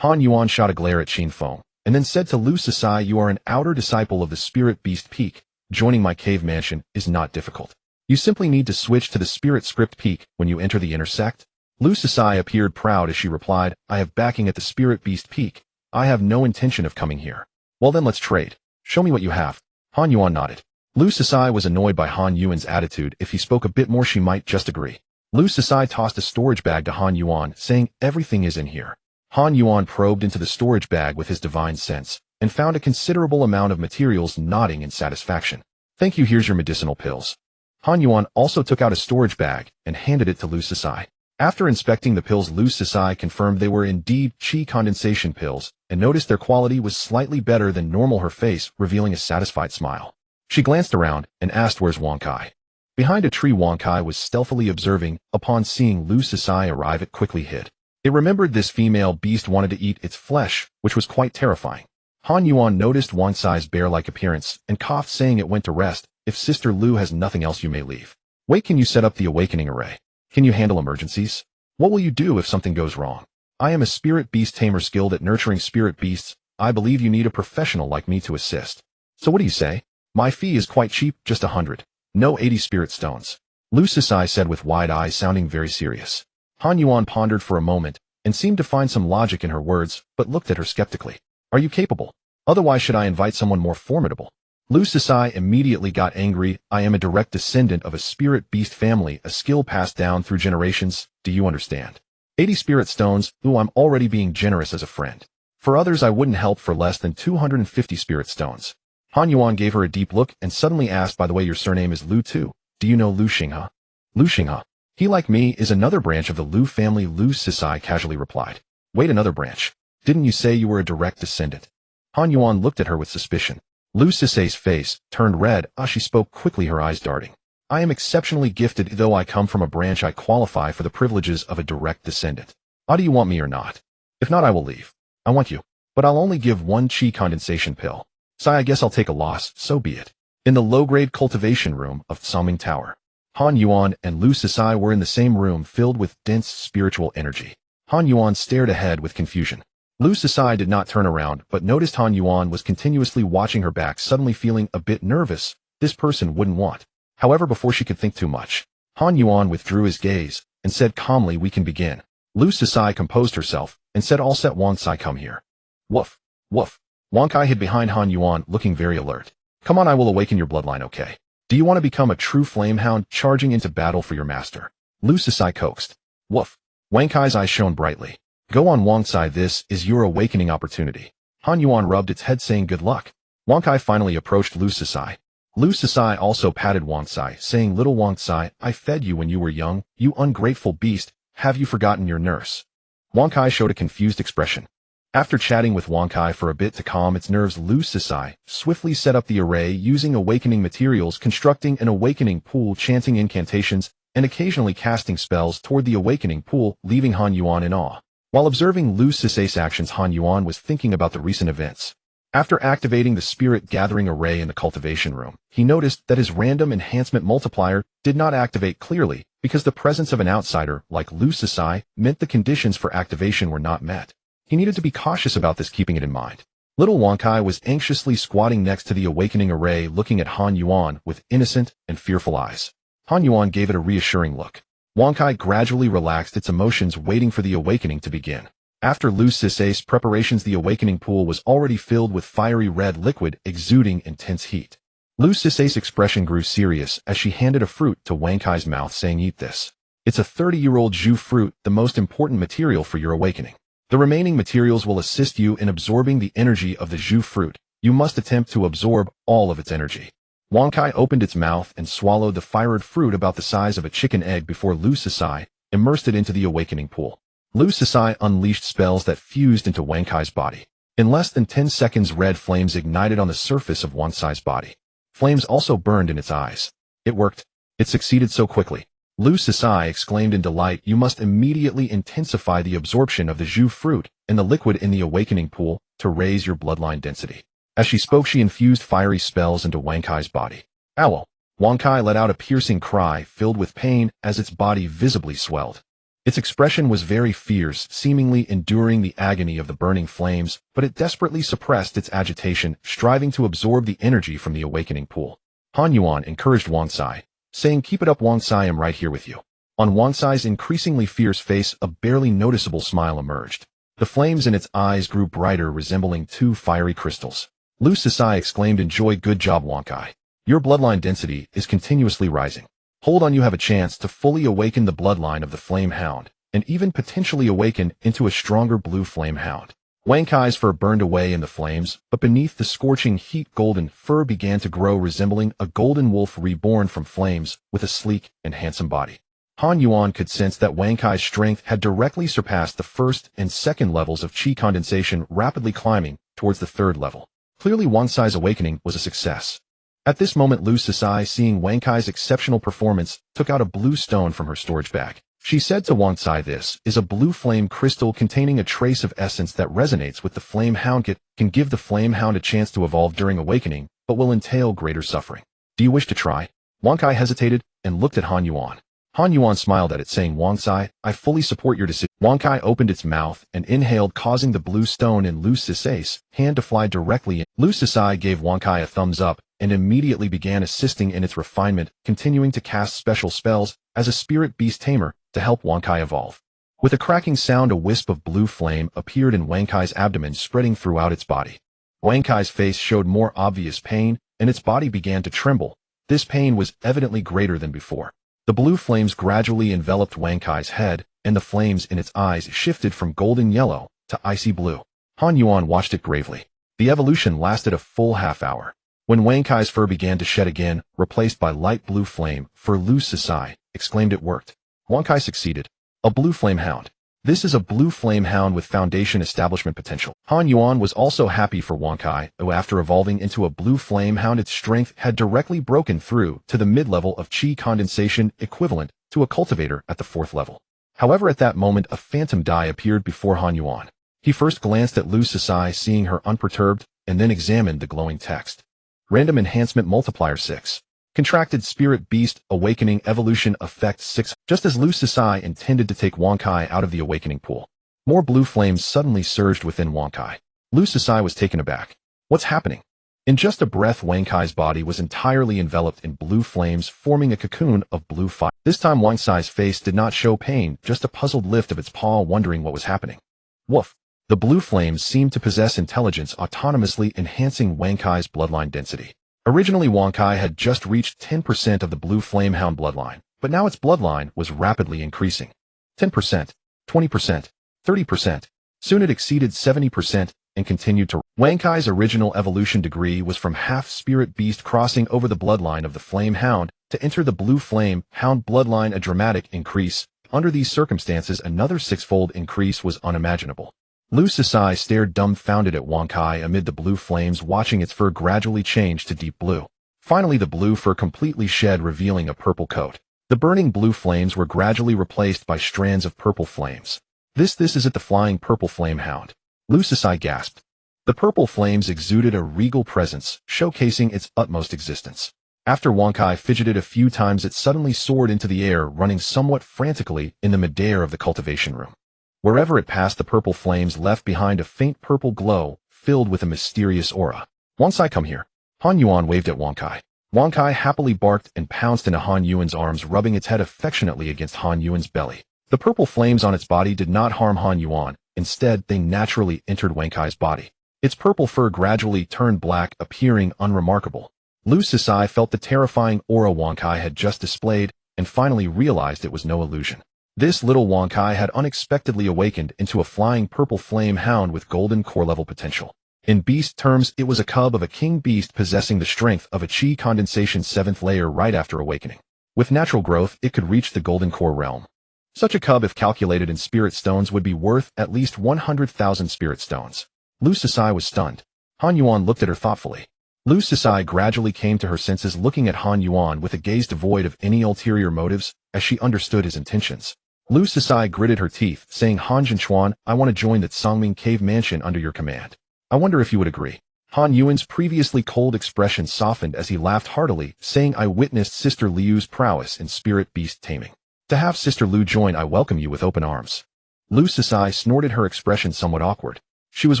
Han Yuan shot a glare at Qin Feng, and then said to Lu Cece, "You are an outer disciple of the Spirit Beast Peak. Joining my cave mansion is not difficult. You simply need to switch to the Spirit Script Peak when you enter the inner sect." Lu Cece appeared proud as she replied, "I have backing at the Spirit Beast Peak. I have no intention of coming here." "Well then, let's trade. Show me what you have." Han Yuan nodded. Lu Cece was annoyed by Han Yuan's attitude. If he spoke a bit more, she might just agree. Lu Sisai tossed a storage bag to Han Yuan, saying, "Everything is in here." Han Yuan probed into the storage bag with his divine sense, and found a considerable amount of materials, nodding in satisfaction. "Thank you, here's your medicinal pills." Han Yuan also took out a storage bag and handed it to Lu Sisai. After inspecting the pills, Lu Sisai confirmed they were indeed qi condensation pills, and noticed their quality was slightly better than normal, her face revealing a satisfied smile. She glanced around and asked, "Where's Wang Kai?" Behind a tree, Wang Kai was stealthily observing. Upon seeing Lu Sisai arrive, it quickly hid. It remembered this female beast wanted to eat its flesh, which was quite terrifying. Han Yuan noticed Wang Sai's bear-like appearance and coughed, saying it went to rest. "If Sister Lu has nothing else, you may leave." "Wait, can you set up the awakening array? Can you handle emergencies? What will you do if something goes wrong?" "I am a spirit beast tamer skilled at nurturing spirit beasts. I believe you need a professional like me to assist. So what do you say? My fee is quite cheap, just 100. No 80 spirit stones." Lu Sisai said with wide eyes, sounding very serious. Han Yuan pondered for a moment and seemed to find some logic in her words, but looked at her skeptically. "Are you capable? Otherwise should I invite someone more formidable?" Lu Sisai immediately got angry. "I am a direct descendant of a spirit beast family, a skill passed down through generations. Do you understand? 80 spirit stones, ooh, I'm already being generous as a friend. For others I wouldn't help for less than 250 spirit stones." Han Yuan gave her a deep look and suddenly asked, "By the way, your surname is Lu too. Do you know Lu Xinghe?" "Lu Xinghe? He, like me, is another branch of the Lu family," Lu Sisai casually replied. "Wait, another branch? Didn't you say you were a direct descendant?" Han Yuan looked at her with suspicion. Lu Sisai's face turned red. She spoke quickly, her eyes darting. "I am exceptionally gifted, though I come from a branch. I qualify for the privileges of a direct descendant. Do you want me or not? If not, I will leave." "I want you, but I'll only give one qi condensation pill." "Sai, I guess I'll take a loss, so be it." In the low-grade cultivation room of Tsangming Tower, Han Yuan and Lu Sisai were in the same room, filled with dense spiritual energy. Han Yuan stared ahead with confusion. Lu Sisai did not turn around, but noticed Han Yuan was continuously watching her back, suddenly feeling a bit nervous. This person wouldn't want. However, before she could think too much, Han Yuan withdrew his gaze and said calmly, "We can begin." Lu Sisai composed herself and said, "All set, Wang Sai, come here." Woof, woof. Wang Kai hid behind Han Yuan, looking very alert. "Come on, I will awaken your bloodline, okay? Do you want to become a true flamehound, charging into battle for your master?" Lu Sisai coaxed. Woof. Wang Kai's eyes shone brightly. "Go on, Wang Sai, this is your awakening opportunity." Han Yuan rubbed its head, saying, "Good luck." Wang Kai finally approached Lu Sisai. Lu Sisai also patted Wang Sai, saying, "Little Wang Sai, I fed you when you were young, you ungrateful beast. Have you forgotten your nurse?" Wang Kai showed a confused expression. After chatting with Wang Kai for a bit to calm its nerves, Lu Sisai swiftly set up the array using awakening materials, constructing an awakening pool, chanting incantations, and occasionally casting spells toward the awakening pool, leaving Han Yuan in awe. While observing Lu Sisai's actions, Han Yuan was thinking about the recent events. After activating the spirit gathering array in the cultivation room, he noticed that his random enhancement multiplier did not activate clearly because the presence of an outsider like Lu Sisai meant the conditions for activation were not met. He needed to be cautious about this, keeping it in mind. Little Wang Kai was anxiously squatting next to the awakening array, looking at Han Yuan with innocent and fearful eyes. Han Yuan gave it a reassuring look. Wang Kai gradually relaxed its emotions, waiting for the awakening to begin. After Lu Sisai's preparations, the awakening pool was already filled with fiery red liquid exuding intense heat. Lu Sisai's expression grew serious as she handed a fruit to Wang Kai's mouth, saying, "Eat this. It's a 30-year-old Zhu fruit, the most important material for your awakening. The remaining materials will assist you in absorbing the energy of the Zhu fruit. You must attempt to absorb all of its energy." Wang Kai opened its mouth and swallowed the fiery fruit about the size of a chicken egg before Lu Sisai immersed it into the awakening pool. Lu Sisai unleashed spells that fused into Wang Kai's body. In less than 10 seconds, red flames ignited on the surface of Wang Kai's body. Flames also burned in its eyes. It worked. It succeeded so quickly. Lu Sisai exclaimed in delight, "You must immediately intensify the absorption of the Zhu fruit and the liquid in the awakening pool to raise your bloodline density." As she spoke, she infused fiery spells into Wang Kai's body. "Ow!" Wang Kai let out a piercing cry, filled with pain, as its body visibly swelled. Its expression was very fierce, seemingly enduring the agony of the burning flames, but it desperately suppressed its agitation, striving to absorb the energy from the awakening pool. Han Yuan encouraged Wang Sai, saying, "Keep it up, Wang Sai, I'm right here with you." On Wang Sai's increasingly fierce face, a barely noticeable smile emerged. The flames in its eyes grew brighter, resembling two fiery crystals. Lu Sisai exclaimed in joy, "Good job, Wang Kai. Your bloodline density is continuously rising." Hold on, you have a chance to fully awaken the bloodline of the flame hound, and even potentially awaken into a stronger blue flame hound. Wang Kai's fur burned away in the flames, but beneath the scorching heat golden fur began to grow, resembling a golden wolf reborn from flames, with a sleek and handsome body. Han Yuan could sense that Wang Kai's strength had directly surpassed the first and second levels of qi condensation, rapidly climbing towards the third level. Clearly Wang Kai's awakening was a success. At this moment Lu Sisai, seeing Wang Kai's exceptional performance, took out a blue stone from her storage bag. She said to Wang Kai, "This is a blue flame crystal containing a trace of essence that resonates with the flame hound. It can give the flame hound a chance to evolve during awakening, but will entail greater suffering. Do you wish to try?" Wang Kai hesitated and looked at Han Yuan. Han Yuan smiled at it, saying, "Wang Kai, I fully support your decision." Wang Kai opened its mouth and inhaled, causing the blue stone in Lu Sisai's hand to fly directly in. Lu Sisai gave Wang Kai a thumbs up and immediately began assisting in its refinement, continuing to cast special spells as a spirit beast tamer to help Wang Kai evolve. With a cracking sound, a wisp of blue flame appeared in Wang Kai's abdomen, spreading throughout its body. Wang Kai's face showed more obvious pain, and its body began to tremble. This pain was evidently greater than before. The blue flames gradually enveloped Wang Kai's head, and the flames in its eyes shifted from golden yellow to icy blue. Han Yuan watched it gravely. The evolution lasted a full half hour. When Wang Kai's fur began to shed again, replaced by light blue flame, for Lu Sisai exclaimed, "It worked." Wang Kai succeeded. A blue flame hound. This is a blue flame hound with foundation establishment potential. Han Yuan was also happy for Wang Kai, who after evolving into a blue flame hound, its strength had directly broken through to the mid-level of qi condensation, equivalent to a cultivator at the 4th level. However, at that moment a phantom die appeared before Han Yuan. He first glanced at Lu Sisai, seeing her unperturbed, and then examined the glowing text. Random Enhancement Multiplier 6. Contracted Spirit Beast Awakening Evolution Effect 6. Just as Lu Sisai intended to take Wang Kai out of the awakening pool, more blue flames suddenly surged within Wang Kai. Lu Sisai was taken aback. What's happening? In just a breath, Wang Kai's body was entirely enveloped in blue flames, forming a cocoon of blue fire. This time Wang Kai's face did not show pain, just a puzzled lift of its paw, wondering what was happening. Woof! The blue flames seemed to possess intelligence, autonomously enhancing Wang Kai's bloodline density. Originally, Wang Kai had just reached 10% of the blue flamehound bloodline, but now its bloodline was rapidly increasing. 10%, 20%, 30%. Soon it exceeded 70% and continued to. Wang Kai's original evolution degree was from half spirit beast, crossing over the bloodline of the flame hound to enter the blue flame hound bloodline, a dramatic increase. Under these circumstances, another 6-fold increase was unimaginable. Lu Sisai stared dumbfounded at Wang Kai amid the blue flames, watching its fur gradually change to deep blue. Finally, the blue fur completely shed, revealing a purple coat. The burning blue flames were gradually replaced by strands of purple flames. This is it, the flying purple flame hound. Lu Sisai gasped. The purple flames exuded a regal presence, showcasing its utmost existence. After Wang Kai fidgeted a few times, it suddenly soared into the air, running somewhat frantically in the midair of the cultivation room. Wherever it passed, the purple flames left behind a faint purple glow, filled with a mysterious aura. "Wang Kai, come here." Han Yuan waved at Wang Kai. Wang Kai happily barked and pounced into Han Yuan's arms, rubbing its head affectionately against Han Yuan's belly. The purple flames on its body did not harm Han Yuan. Instead, they naturally entered Wang Kai's body. Its purple fur gradually turned black, appearing unremarkable. Lu Sisai felt the terrifying aura Wang Kai had just displayed, and finally realized it was no illusion. This little Wang Kai had unexpectedly awakened into a flying purple flame hound with golden core level potential. In beast terms, it was a cub of a king beast, possessing the strength of a qi condensation 7th layer right after awakening. With natural growth, it could reach the golden core realm. Such a cub, if calculated in spirit stones, would be worth at least 100,000 spirit stones. Lu Sisai was stunned. Han Yuan looked at her thoughtfully. Lu Sisai gradually came to her senses, looking at Han Yuan with a gaze devoid of any ulterior motives, as she understood his intentions. Lu Sisai gritted her teeth, saying, "Han Zhenchuan, I want to join the Tsangming Cave Mansion under your command. I wonder if you would agree." Han Yuan's previously cold expression softened as he laughed heartily, saying, "I witnessed Sister Liu's prowess in spirit beast taming. To have Sister Liu join, I welcome you with open arms." Lu Sisai snorted, her expression somewhat awkward. She was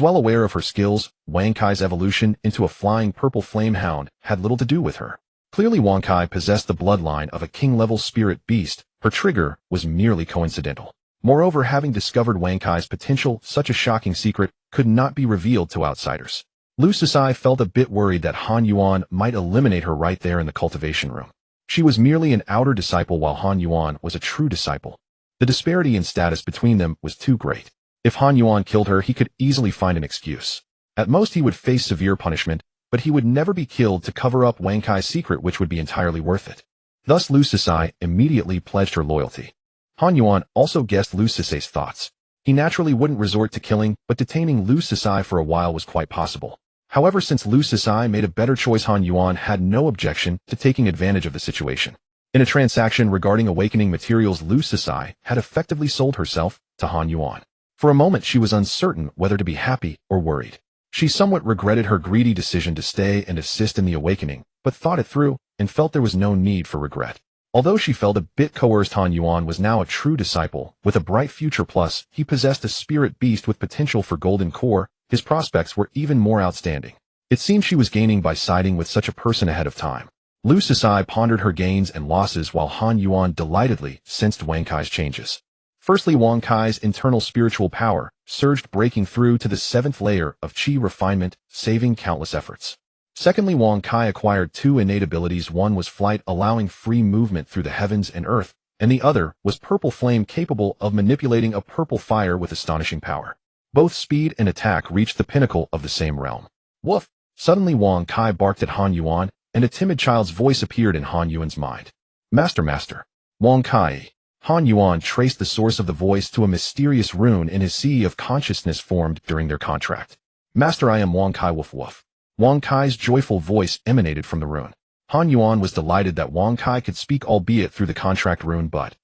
well aware of her skills. Wang Kai's evolution into a flying purple flame hound had little to do with her. Clearly, Wang Kai possessed the bloodline of a king-level spirit beast. Her trigger was merely coincidental. Moreover, having discovered Wang Kai's potential, such a shocking secret could not be revealed to outsiders. Lu Sisai felt a bit worried that Han Yuan might eliminate her right there in the cultivation room. She was merely an outer disciple while Han Yuan was a true disciple. The disparity in status between them was too great. If Han Yuan killed her, he could easily find an excuse. At most he would face severe punishment, but he would never be killed to cover up Wang Kai's secret, which would be entirely worth it. Thus Lu Sisai immediately pledged her loyalty. Han Yuan also guessed Lu Sisai's thoughts. He naturally wouldn't resort to killing, but detaining Lu Sisai for a while was quite possible. However, since Lu Sisai made a better choice, Han Yuan had no objection to taking advantage of the situation. In a transaction regarding awakening materials, Lu Sisai had effectively sold herself to Han Yuan. For a moment she was uncertain whether to be happy or worried. She somewhat regretted her greedy decision to stay and assist in the awakening, but thought it through and felt there was no need for regret. Although she felt a bit coerced, Han Yuan was now a true disciple with a bright future, plus he possessed a spirit beast with potential for golden core. His prospects were even more outstanding. It seemed she was gaining by siding with such a person ahead of time. Lu Sisai pondered her gains and losses while Han Yuan delightedly sensed Wang Kai's changes. Firstly, Wang Kai's internal spiritual power surged, breaking through to the 7th layer of qi refinement, saving countless efforts. Secondly, Wang Kai acquired 2 innate abilities. One was flight, allowing free movement through the heavens and earth, and the other was purple flame, capable of manipulating a purple fire with astonishing power. Both speed and attack reached the pinnacle of the same realm. Woof! Suddenly Wang Kai barked at Han Yuan, and a timid child's voice appeared in Han Yuan's mind. Master. Wang Kai. Han Yuan traced the source of the voice to a mysterious rune in his sea of consciousness formed during their contract. Master, I am Wang Kai. Woof woof. Wang Kai's joyful voice emanated from the rune. Han Yuan was delighted that Wang Kai could speak, albeit through the contract rune, but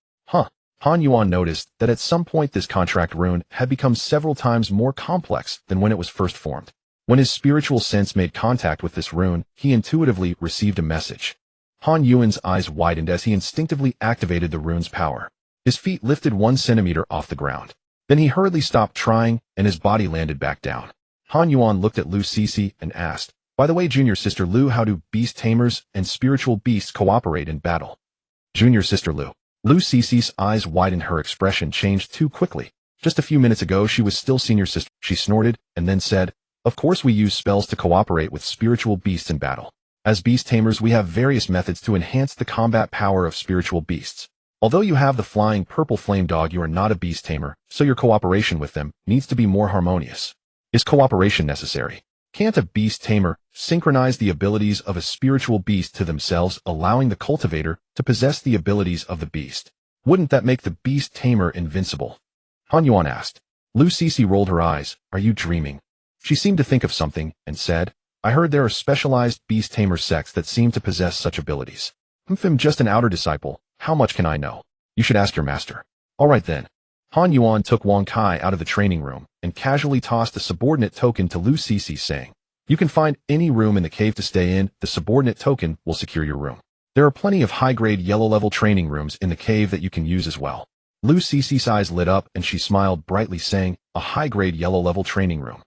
Han Yuan noticed that at some point this contract rune had become several times more complex than when it was first formed. When his spiritual sense made contact with this rune, he intuitively received a message. Han Yuan's eyes widened as he instinctively activated the rune's power. His feet lifted 1 centimeter off the ground. Then he hurriedly stopped trying, and his body landed back down. Han Yuan looked at Lu Sisi and asked, "By the way, junior sister Lu, how do beast tamers and spiritual beasts cooperate in battle?" Junior sister Lu. Lu Sisi's eyes widened. Her expression changed too quickly. Just a few minutes ago she was still senior sister. She snorted and then said, "Of course we use spells to cooperate with spiritual beasts in battle. As beast tamers we have various methods to enhance the combat power of spiritual beasts. Although you have the flying purple flame dog, you are not a beast tamer, so your cooperation with them needs to be more harmonious." Is cooperation necessary? Can't a beast tamer synchronize the abilities of a spiritual beast to themselves, allowing the cultivator to possess the abilities of the beast? Wouldn't that make the beast tamer invincible? Han Yuan asked. Lu Sisi rolled her eyes. Are you dreaming? She seemed to think of something and said, I heard there are specialized beast tamer sects that seem to possess such abilities. I'm just an outer disciple. How much can I know? You should ask your master. All right then. Han Yuan took Wang Kai out of the training room and casually tossed a subordinate token to Lu Sisi, saying, "You can find any room in the cave to stay in. The subordinate token will secure your room. There are plenty of high-grade yellow-level training rooms in the cave that you can use as well." Lu Sisi's eyes lit up and she smiled brightly, saying, "A high-grade yellow-level training room."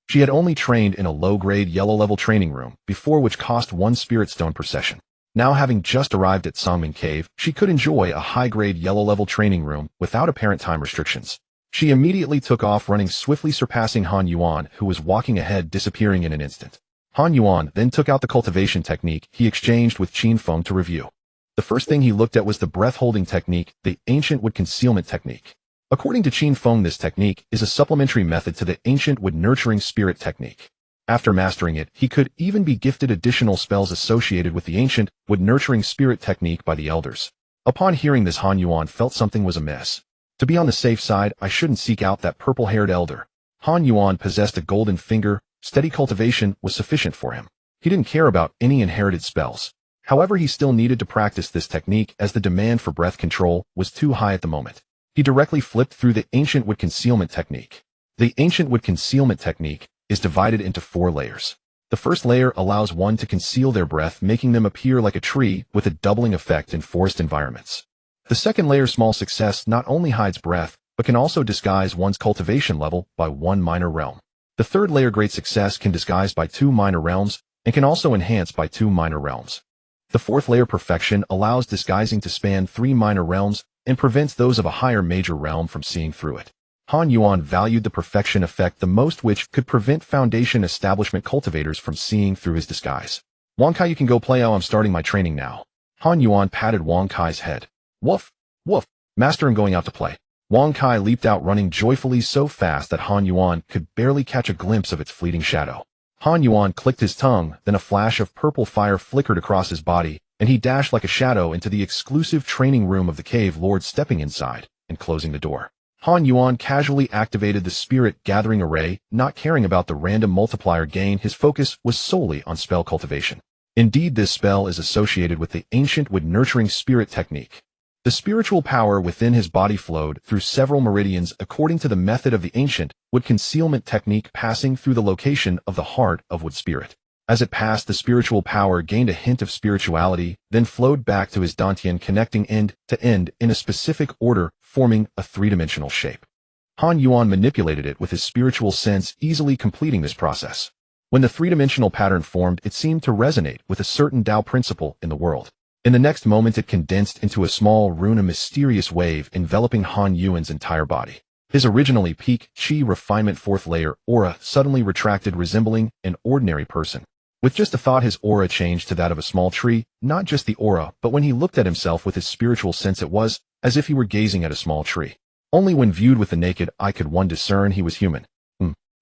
She had only trained in a low-grade yellow-level training room before, which cost 1 spirit stone per session. Now, having just arrived at Songming Cave, she could enjoy a high-grade yellow-level training room without apparent time restrictions. She immediately took off running, swiftly surpassing Han Yuan, who was walking ahead, disappearing in an instant. Han Yuan then took out the cultivation technique he exchanged with Qin Feng to review. The first thing he looked at was the breath-holding technique, the ancient wood concealment technique. According to Qin Feng, this technique is a supplementary method to the ancient wood nurturing spirit technique. After mastering it, he could even be gifted additional spells associated with the ancient wood nurturing spirit technique by the elders. Upon hearing this, Han Yuan felt something was amiss. To be on the safe side, I shouldn't seek out that purple-haired elder. Han Yuan possessed a golden finger. Steady cultivation was sufficient for him. He didn't care about any inherited spells. However, he still needed to practice this technique as the demand for breath control was too high at the moment. He directly flipped through the ancient wood concealment technique. The ancient wood concealment technique is divided into 4 layers. The first layer allows one to conceal their breath, making them appear like a tree with a doubling effect in forest environments. The second layer, small success, not only hides breath, but can also disguise one's cultivation level by 1 minor realm. The third layer, great success, can disguise by 2 minor realms and can also enhance by 2 minor realms. The fourth layer, perfection, allows disguising to span 3 minor realms and prevents those of a higher major realm from seeing through it. Han Yuan valued the perfection effect the most, which could prevent foundation establishment cultivators from seeing through his disguise. Wang Kai, you can go play. I'm starting my training now. Han Yuan patted Wang Kai's head. Woof, woof, master, I'm going out to play. Wang Kai leaped out, running joyfully so fast that Han Yuan could barely catch a glimpse of its fleeting shadow. Han Yuan clicked his tongue, then a flash of purple fire flickered across his body, and he dashed like a shadow into the exclusive training room of the cave lord, stepping inside and closing the door. Han Yuan casually activated the spirit gathering array, not caring about the random multiplier gain. His focus was solely on spell cultivation. Indeed, this spell is associated with the ancient wood nurturing spirit technique. The spiritual power within his body flowed through several meridians according to the method of the ancient wood concealment technique, passing through the location of the heart of wood spirit. As it passed, the spiritual power gained a hint of spirituality, then flowed back to his dantian, connecting end to end in a specific order, forming a three-dimensional shape. Han Yuan manipulated it with his spiritual sense, easily completing this process. When the three-dimensional pattern formed, it seemed to resonate with a certain Tao principle in the world. In the next moment, it condensed into a small rune, a mysterious wave enveloping Han Yuan's entire body. His originally peak chi refinement fourth layer aura suddenly retracted, resembling an ordinary person. With just a thought, his aura changed to that of a small tree. Not just the aura, but when he looked at himself with his spiritual sense, it was as if he were gazing at a small tree. Only when viewed with the naked eye could one discern he was human.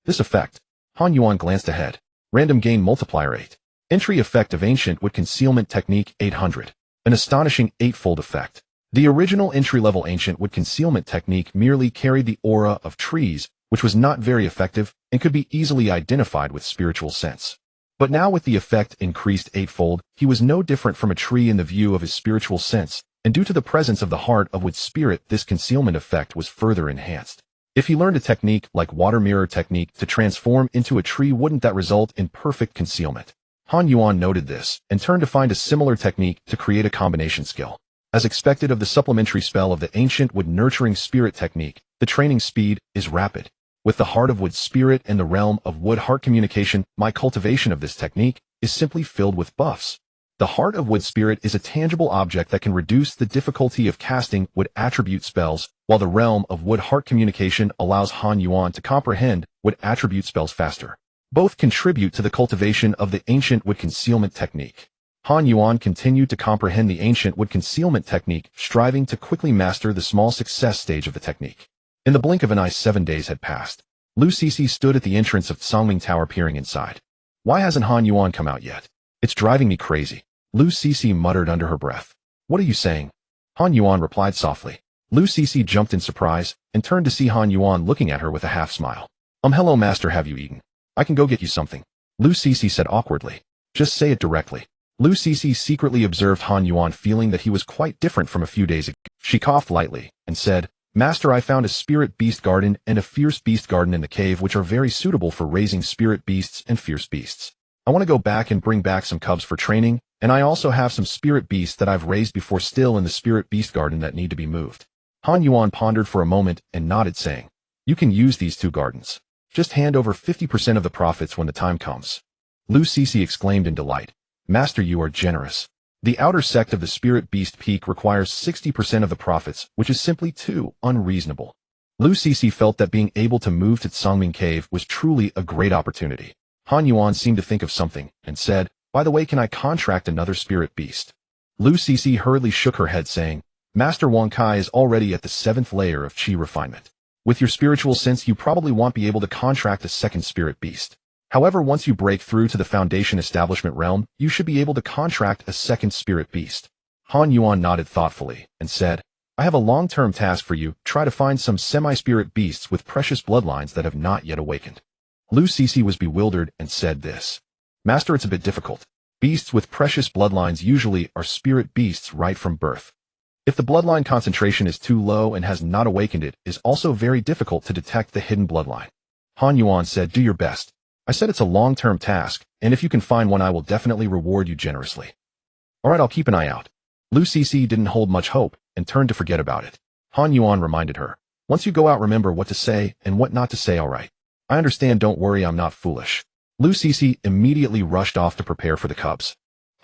This effect. Han Yuan glanced ahead. Random gain multiplier 8. Entry effect of ancient wood concealment technique 800. An astonishing 8-fold effect. The original entry-level ancient wood concealment technique merely carried the aura of trees, which was not very effective and could be easily identified with spiritual sense. But now, with the effect increased 8-fold, he was no different from a tree in the view of his spiritual sense, and due to the presence of the heart of wood spirit, this concealment effect was further enhanced. If he learned a technique like water mirror technique to transform into a tree, wouldn't that result in perfect concealment? Han Yuan noted this, and turned to find a similar technique to create a combination skill. As expected of the supplementary spell of the ancient wood nurturing spirit technique, the training speed is rapid. With the heart of wood spirit and the realm of wood heart communication, my cultivation of this technique is simply filled with buffs. The heart of wood spirit is a tangible object that can reduce the difficulty of casting wood attribute spells, while the realm of wood heart communication allows Han Yuan to comprehend wood attribute spells faster. Both contribute to the cultivation of the ancient wood concealment technique. Han Yuan continued to comprehend the ancient wood concealment technique, striving to quickly master the small success stage of the technique. In the blink of an eye, 7 days had passed. Lu Sisi stood at the entrance of Songming Tower, peering inside. Why hasn't Han Yuan come out yet? It's driving me crazy. Lu Sisi muttered under her breath. What are you saying? Han Yuan replied softly. Lu Sisi jumped in surprise and turned to see Han Yuan looking at her with a half smile. Hello master, have you eaten? I can go get you something. Lu Sisi said awkwardly. Just say it directly. Lu Sisi secretly observed Han Yuan, feeling that he was quite different from a few days ago. She coughed lightly and said, Master, I found a spirit beast garden and a fierce beast garden in the cave, which are very suitable for raising spirit beasts and fierce beasts. I want to go back and bring back some cubs for training, and I also have some spirit beasts that I've raised before still in the spirit beast garden that need to be moved. Han Yuan pondered for a moment and nodded, saying, You can use these 2 gardens. Just hand over 50% of the profits when the time comes. Lu Sisi exclaimed in delight. Master, you are generous. The outer sect of the spirit beast peak requires 60% of the profits, which is simply too unreasonable. Lu Sisi felt that being able to move to Songming Cave was truly a great opportunity. Han Yuan seemed to think of something and said, By the way, can I contract another spirit beast? Lu Sisi hurriedly shook her head, saying, Master, Wang Kai is already at the 7th layer of chi refinement. With your spiritual sense, you probably won't be able to contract a second spirit beast. However, once you break through to the foundation establishment realm, you should be able to contract a second spirit beast. Han Yuan nodded thoughtfully and said, I have a long-term task for you. Try to find some semi-spirit beasts with precious bloodlines that have not yet awakened. Lu Sisi was bewildered and said this. Master, it's a bit difficult. Beasts with precious bloodlines usually are spirit beasts right from birth. If the bloodline concentration is too low and has not awakened, it is also very difficult to detect the hidden bloodline. Han Yuan said, Do your best. I said it's a long-term task, and if you can find one, I will definitely reward you generously. All right, I'll keep an eye out. Lu Sisi didn't hold much hope and turned to forget about it. Han Yuan reminded her, Once you go out, remember what to say and what not to say, all right? I understand, don't worry, I'm not foolish. Lu Sisi immediately rushed off to prepare for the cubs.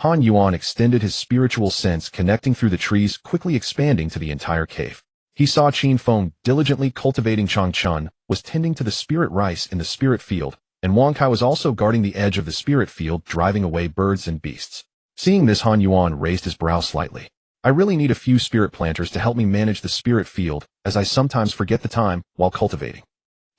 Han Yuan extended his spiritual sense, connecting through the trees, quickly expanding to the entire cave. He saw Qin Feng diligently cultivating. Chang Chun was tending to the spirit rice in the spirit field, and Wang Kai was also guarding the edge of the spirit field, driving away birds and beasts. Seeing this, Han Yuan raised his brow slightly. I really need a few spirit planters to help me manage the spirit field, as I sometimes forget the time while cultivating.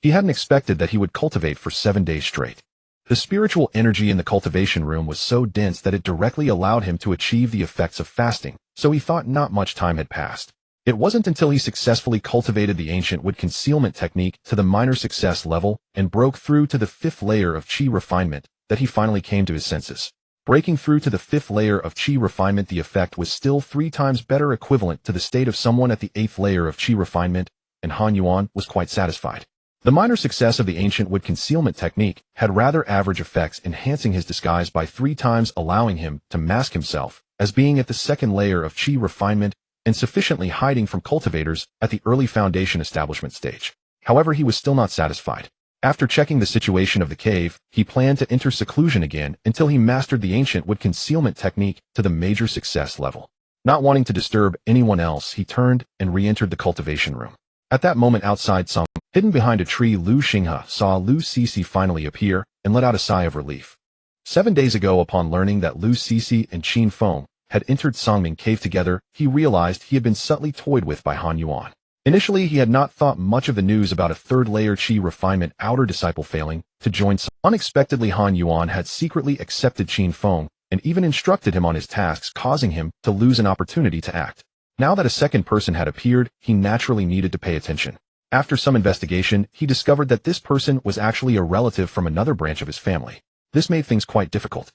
He hadn't expected that he would cultivate for 7 days straight. The spiritual energy in the cultivation room was so dense that it directly allowed him to achieve the effects of fasting, so he thought not much time had passed. It wasn't until he successfully cultivated the ancient wood concealment technique to the minor success level and broke through to the 5th layer of qi refinement that he finally came to his senses. Breaking through to the 5th layer of qi refinement, the effect was still 3 times better, equivalent to the state of someone at the 8th layer of qi refinement, and Han Yuan was quite satisfied. The minor success of the ancient wood concealment technique had rather average effects, enhancing his disguise by 3 times, allowing him to mask himself as being at the 2nd layer of qi refinement and sufficiently hiding from cultivators at the early foundation establishment stage. However, he was still not satisfied. After checking the situation of the cave, he planned to enter seclusion again until he mastered the ancient wood concealment technique to the major success level. Not wanting to disturb anyone else, he turned and re-entered the cultivation room. At that moment, outside, hidden behind a tree, Lu Xinghe saw Lu Sisi finally appear and let out a sigh of relief. 7 days ago, upon learning that Lu Sisi and Qin Feng had entered Songming Cave together, he realized he had been subtly toyed with by Han Yuan. Initially, he had not thought much of the news about a 3rd layer qi refinement outer disciple failing to join. Unexpectedly, Han Yuan had secretly accepted Qin Feng and even instructed him on his tasks, causing him to lose an opportunity to act. Now that a second person had appeared, he naturally needed to pay attention. After some investigation, he discovered that this person was actually a relative from another branch of his family. This made things quite difficult.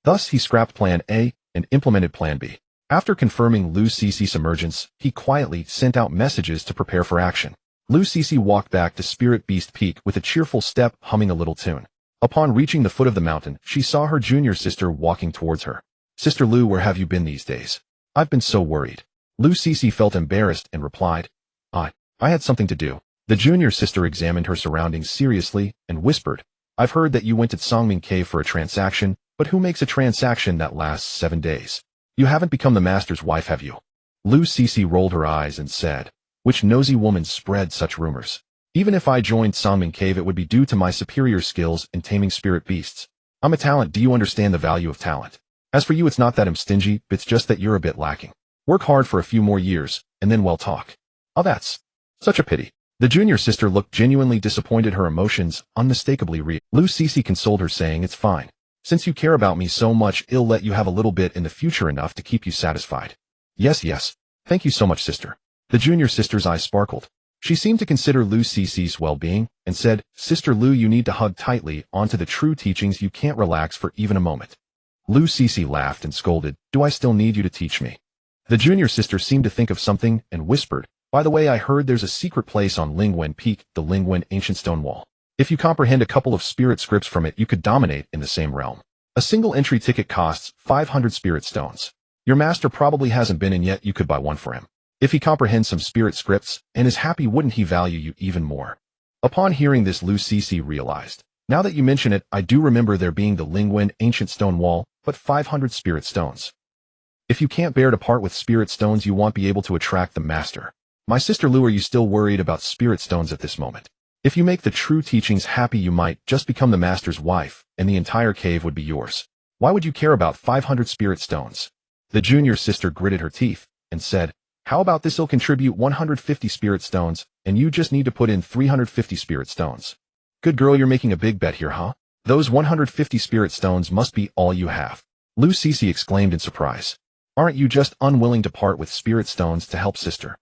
Thus, he scrapped Plan A and implemented Plan B. After confirming Lu Sisi's emergence, he quietly sent out messages to prepare for action. Lu Sisi walked back to Spirit Beast Peak with a cheerful step, humming a little tune. Upon reaching the foot of the mountain, she saw her junior sister walking towards her. "Sister Lu, where have you been these days? I've been so worried." Lu Sisi felt embarrassed and replied, I had something to do." The junior sister examined her surroundings seriously and whispered, "I've heard that you went to Songming Cave for a transaction, but who makes a transaction that lasts 7 days? You haven't become the master's wife, have you?" Lu Sisi rolled her eyes and said, "Which nosy woman spread such rumors? Even if I joined Songming Cave, it would be due to my superior skills in taming spirit beasts. I'm a talent. Do you understand the value of talent? As for you, it's not that I'm stingy, it's just that you're a bit lacking. Work hard for a few more years, and then we'll talk." "Oh, that's such a pity." The junior sister looked genuinely disappointed, her emotions unmistakably real. Lu Sisi consoled her, saying, "It's fine. Since you care about me so much, I'll let you have a little bit in the future, enough to keep you satisfied." Yes. Thank you so much, sister." The junior sister's eyes sparkled. She seemed to consider Lu Sisi's well-being and said, "Sister Lu, you need to hug tightly onto the true teachings. You can't relax for even a moment." Lu Sisi laughed and scolded, "Do I still need you to teach me?" The junior sister seemed to think of something and whispered, "By the way, I heard there's a secret place on Lingwen Peak, the Lingwen ancient stone wall. If you comprehend a couple of spirit scripts from it, you could dominate in the same realm. A single entry ticket costs 500 spirit stones. Your master probably hasn't been in yet. You could buy one for him. If he comprehends some spirit scripts and is happy, wouldn't he value you even more?" Upon hearing this, Lu Sisi realized, "Now that you mention it, I do remember there being the Lingwen ancient stone wall, but 500 spirit stones. If you can't bear to part with spirit stones, you won't be able to attract the master. My sister Lu, are you still worried about spirit stones at this moment? If you make the true teachings happy, you might just become the master's wife, and the entire cave would be yours. Why would you care about 500 spirit stones?" The junior sister gritted her teeth and said, "How about this? I'll contribute 150 spirit stones, and you just need to put in 350 spirit stones." "Good girl, you're making a big bet here, huh? Those 150 spirit stones must be all you have." Lu Sisi exclaimed in surprise. "Aren't you just unwilling to part with spirit stones to help sister?"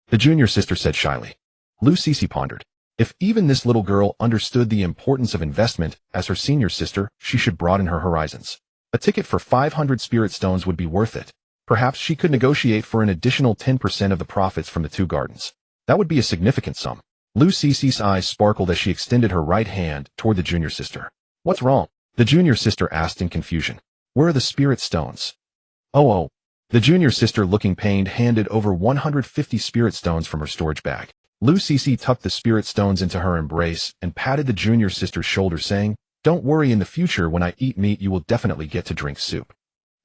The junior sister said shyly. Lu Sisi pondered. If even this little girl understood the importance of investment as her senior sister, she should broaden her horizons. A ticket for 500 spirit stones would be worth it. Perhaps she could negotiate for an additional 10% of the profits from the 2 gardens. That would be a significant sum. Lu Sisi's eyes sparkled as she extended her right hand toward the junior sister. "What's wrong?" the junior sister asked in confusion. "Where are the spirit stones?" Oh. The junior sister, looking pained, handed over 150 spirit stones from her storage bag. Lu Sisi tucked the spirit stones into her embrace and patted the junior sister's shoulder, saying, "Don't worry, in the future when I eat meat, you will definitely get to drink soup."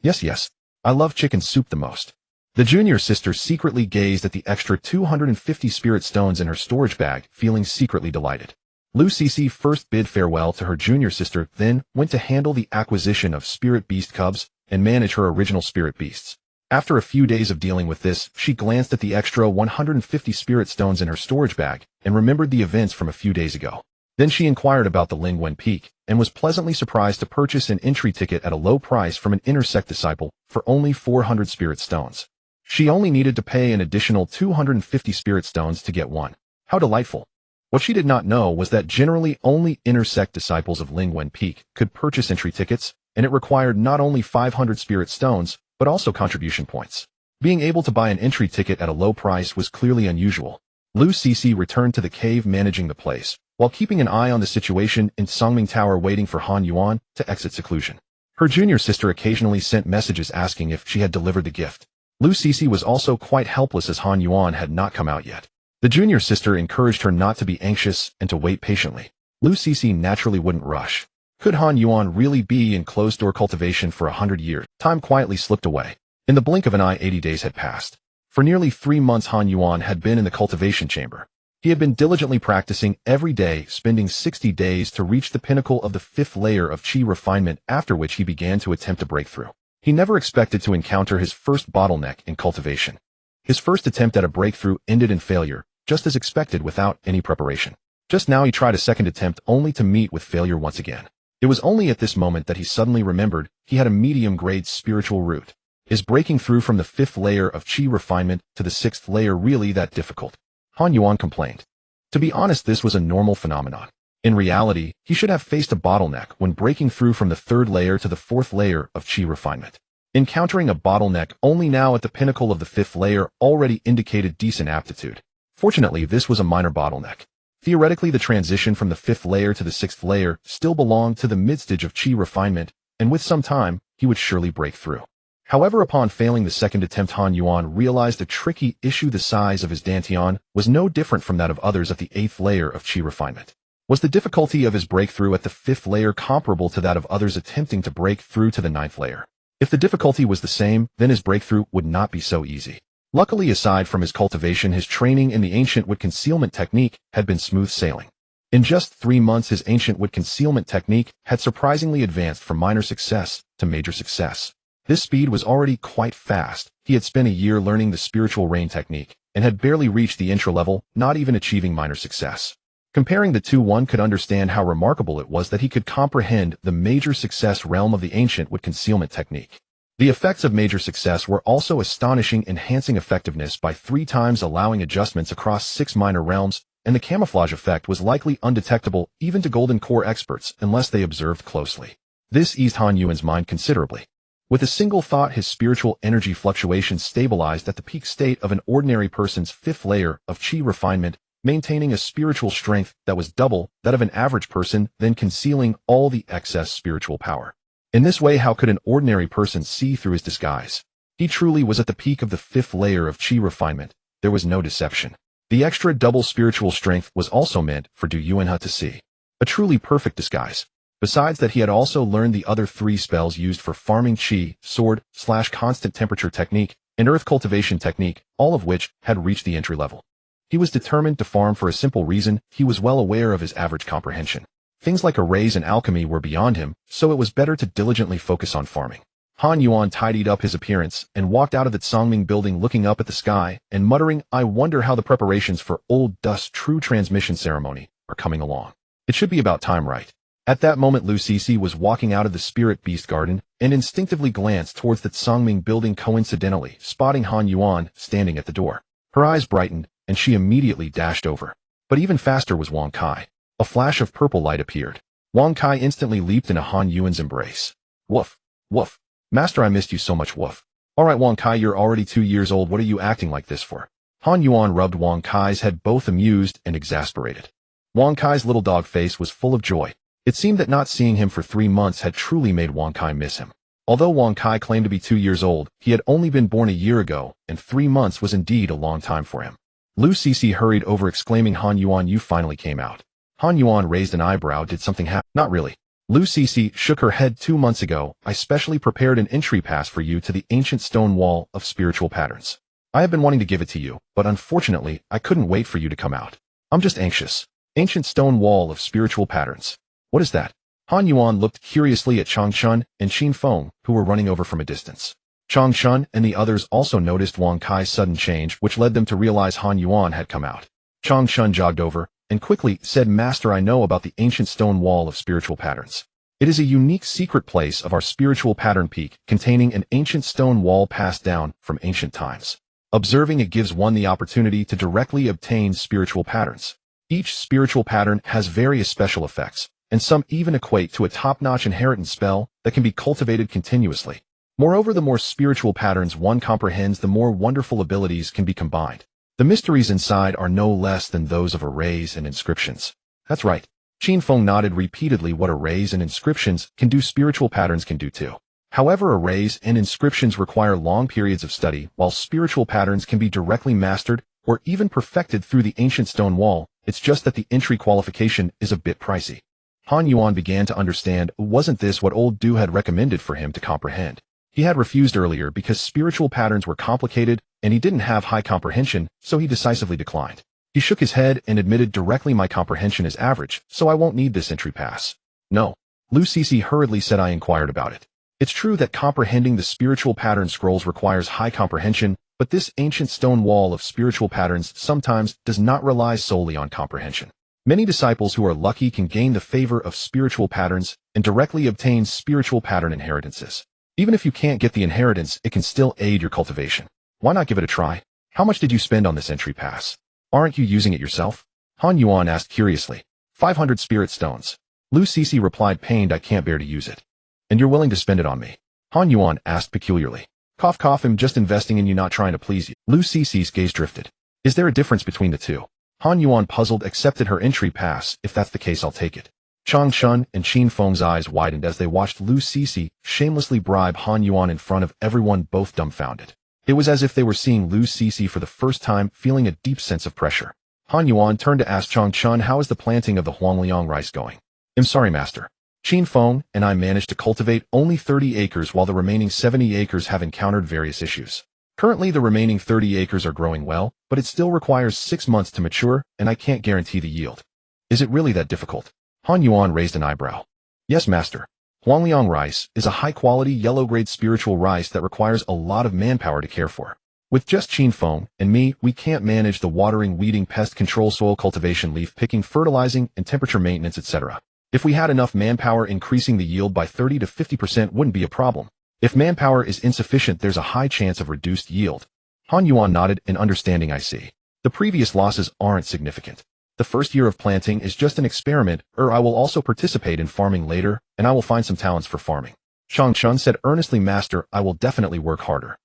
Yes. I love chicken soup the most." The junior sister secretly gazed at the extra 250 spirit stones in her storage bag, feeling secretly delighted. Lu Sisi first bid farewell to her junior sister, then went to handle the acquisition of spirit beast cubs and manage her original spirit beasts. After a few days of dealing with this, she glanced at the extra 150 spirit stones in her storage bag and remembered the events from a few days ago. Then she inquired about the Lingwen Peak and was pleasantly surprised to purchase an entry ticket at a low price from an inner sect disciple for only 400 spirit stones. She only needed to pay an additional 250 spirit stones to get one. How delightful! What she did not know was that generally only inner sect disciples of Lingwen Peak could purchase entry tickets, and it required not only 500 spirit stones, but also contribution points. Being able to buy an entry ticket at a low price was clearly unusual. Lu Cece returned to the cave managing the place, while keeping an eye on the situation in Songming Tower waiting for Han Yuan to exit seclusion. Her junior sister occasionally sent messages asking if she had delivered the gift. Lu Cece was also quite helpless as Han Yuan had not come out yet. The junior sister encouraged her not to be anxious and to wait patiently. Lu Cece naturally wouldn't rush. Could Han Yuan really be in closed-door cultivation for 100 years? Time quietly slipped away. In the blink of an eye, 80 days had passed. For nearly 3 months, Han Yuan had been in the cultivation chamber. He had been diligently practicing every day, spending 60 days to reach the pinnacle of the 5th layer of qi refinement, after which he began to attempt a breakthrough. He never expected to encounter his first bottleneck in cultivation. His first attempt at a breakthrough ended in failure, just as expected, without any preparation. Just now he tried a second attempt only to meet with failure once again. It was only at this moment that he suddenly remembered he had a medium-grade spiritual root. Is breaking through from the 5th layer of qi refinement to the 6th layer really that difficult? Han Yuan complained. To be honest, this was a normal phenomenon. In reality, he should have faced a bottleneck when breaking through from the 3rd layer to the 4th layer of qi refinement. Encountering a bottleneck only now at the pinnacle of the 5th layer already indicated decent aptitude. Fortunately, this was a minor bottleneck. Theoretically, the transition from the 5th layer to the 6th layer still belonged to the midstage of qi refinement, and with some time, he would surely break through. However, upon failing the second attempt, Han Yuan realized a tricky issue. The size of his dantian was no different from that of others at the 8th layer of qi refinement. Was the difficulty of his breakthrough at the 5th layer comparable to that of others attempting to break through to the 9th layer? If the difficulty was the same, then his breakthrough would not be so easy. Luckily, aside from his cultivation, his training in the ancient wood concealment technique had been smooth sailing. In just 3 months, his ancient wood concealment technique had surprisingly advanced from minor success to major success. This speed was already quite fast. He had spent a year learning the spiritual rain technique and had barely reached the intro level, not even achieving minor success. Comparing the two, one could understand how remarkable it was that he could comprehend the major success realm of the ancient wood concealment technique. The effects of major success were also astonishing, enhancing effectiveness by 3 times, allowing adjustments across 6 minor realms, and the camouflage effect was likely undetectable even to Golden Core experts unless they observed closely. This eased Han Yuan's mind considerably. With a single thought, his spiritual energy fluctuations stabilized at the peak state of an ordinary person's 5th layer of qi refinement, maintaining a spiritual strength that was double that of an average person, then concealing all the excess spiritual power. In this way, how could an ordinary person see through his disguise? He truly was at the peak of the 5th layer of qi refinement. There was no deception. The extra double spiritual strength was also meant for Du Yuanhe to see. A truly perfect disguise. Besides that, he had also learned the other 3 spells used for farming qi, sword/constant temperature technique, and earth cultivation technique, all of which had reached the entry level. He was determined to farm for a simple reason: he was well aware of his average comprehension. Things like arrays and alchemy were beyond him, so it was better to diligently focus on farming. Han Yuan tidied up his appearance and walked out of the Songming building, looking up at the sky and muttering, "I wonder how the preparations for Old Dust's true transmission ceremony are coming along. It should be about time, right?" At that moment, Lu Cece was walking out of the Spirit Beast Garden and instinctively glanced towards the Songming building, coincidentally spotting Han Yuan standing at the door. Her eyes brightened, and she immediately dashed over. But even faster was Wang Kai. A flash of purple light appeared. Wang Kai instantly leaped into Han Yuan's embrace. "Woof, woof. Master, I missed you so much, woof." "All right, Wang Kai, you're already 2 years old. What are you acting like this for?" Han Yuan rubbed Wang Kai's head, both amused and exasperated. Wang Kai's little dog face was full of joy. It seemed that not seeing him for 3 months had truly made Wang Kai miss him. Although Wang Kai claimed to be 2 years old, he had only been born a year ago, and 3 months was indeed a long time for him. Lu Cece hurried over, exclaiming, "Han Yuan, you finally came out." Han Yuan raised an eyebrow. "Did something happen?" "Not really." Lu Cece shook her head. 2 months ago, I specially prepared an entry pass for you to the ancient stone wall of spiritual patterns. I have been wanting to give it to you, but unfortunately, I couldn't wait for you to come out. I'm just anxious. Ancient stone wall of spiritual patterns. What is that? Han Yuan looked curiously at Changchun and Qin Feng, who were running over from a distance. Changchun and the others also noticed Wang Kai's sudden change, which led them to realize Han Yuan had come out. Changchun jogged over and quickly said, "Master, I know about the ancient stone wall of spiritual patterns. It is a unique secret place of our spiritual pattern peak, containing an ancient stone wall passed down from ancient times. Observing it gives one the opportunity to directly obtain spiritual patterns. Each spiritual pattern has various special effects, and some even equate to a top-notch inheritance spell that can be cultivated continuously. Moreover, the more spiritual patterns one comprehends, the more wonderful abilities can be combined. The mysteries inside are no less than those of arrays and inscriptions." "That's right." Qin Feng nodded repeatedly. "What arrays and inscriptions can do, spiritual patterns can do too. However, arrays and inscriptions require long periods of study, while spiritual patterns can be directly mastered or even perfected through the ancient stone wall. It's just that the entry qualification is a bit pricey." Han Yuan began to understand. Wasn't this what old Du had recommended for him to comprehend? He had refused earlier because spiritual patterns were complicated and he didn't have high comprehension, so he decisively declined. He shook his head and admitted directly, "My comprehension is average, so I won't need this entry pass." "No." Lu Sisi hurriedly said. "I inquired about it. It's true that comprehending the spiritual pattern scrolls requires high comprehension, but this ancient stone wall of spiritual patterns sometimes does not rely solely on comprehension. Many disciples who are lucky can gain the favor of spiritual patterns and directly obtain spiritual pattern inheritances. Even if you can't get the inheritance, it can still aid your cultivation. Why not give it a try? How much did you spend on this entry pass? Aren't you using it yourself?" Han Yuan asked curiously. 500 spirit stones. Lu Sisi replied, pained. "I can't bear to use it." "And you're willing to spend it on me?" Han Yuan asked peculiarly. Cough cough, I'm just investing in you, not trying to please you." Lu Sisi's gaze drifted. "Is there a difference between the two?" Han Yuan, puzzled, accepted her entry pass. "If that's the case, I'll take it." Changchun and Qin Feng's eyes widened as they watched Lu Sisi shamelessly bribe Han Yuan in front of everyone, both dumbfounded. It was as if they were seeing Lu Sisi for the first time, feeling a deep sense of pressure. Han Yuan turned to ask Changchun, "How is the planting of the Huangliang rice going?" "I'm sorry, master. Qin Feng and I managed to cultivate only 30 acres while the remaining 70 acres have encountered various issues. Currently, the remaining 30 acres are growing well, but it still requires 6 months to mature, and I can't guarantee the yield." "Is it really that difficult?" Han Yuan raised an eyebrow. "Yes, master. Huangliang rice is a high-quality yellow-grade spiritual rice that requires a lot of manpower to care for. With just Qin Feng and me, we can't manage the watering, weeding, pest control, soil cultivation, leaf picking, fertilizing, and temperature maintenance, etc. If we had enough manpower, increasing the yield by 30 to 50% wouldn't be a problem. If manpower is insufficient, there's a high chance of reduced yield." Han Yuan nodded in understanding. "I see. The previous losses aren't significant. The first year of planting is just an experiment, I will also participate in farming later, and I will find some talents for farming." Changchun said earnestly, "Master, I will definitely work harder."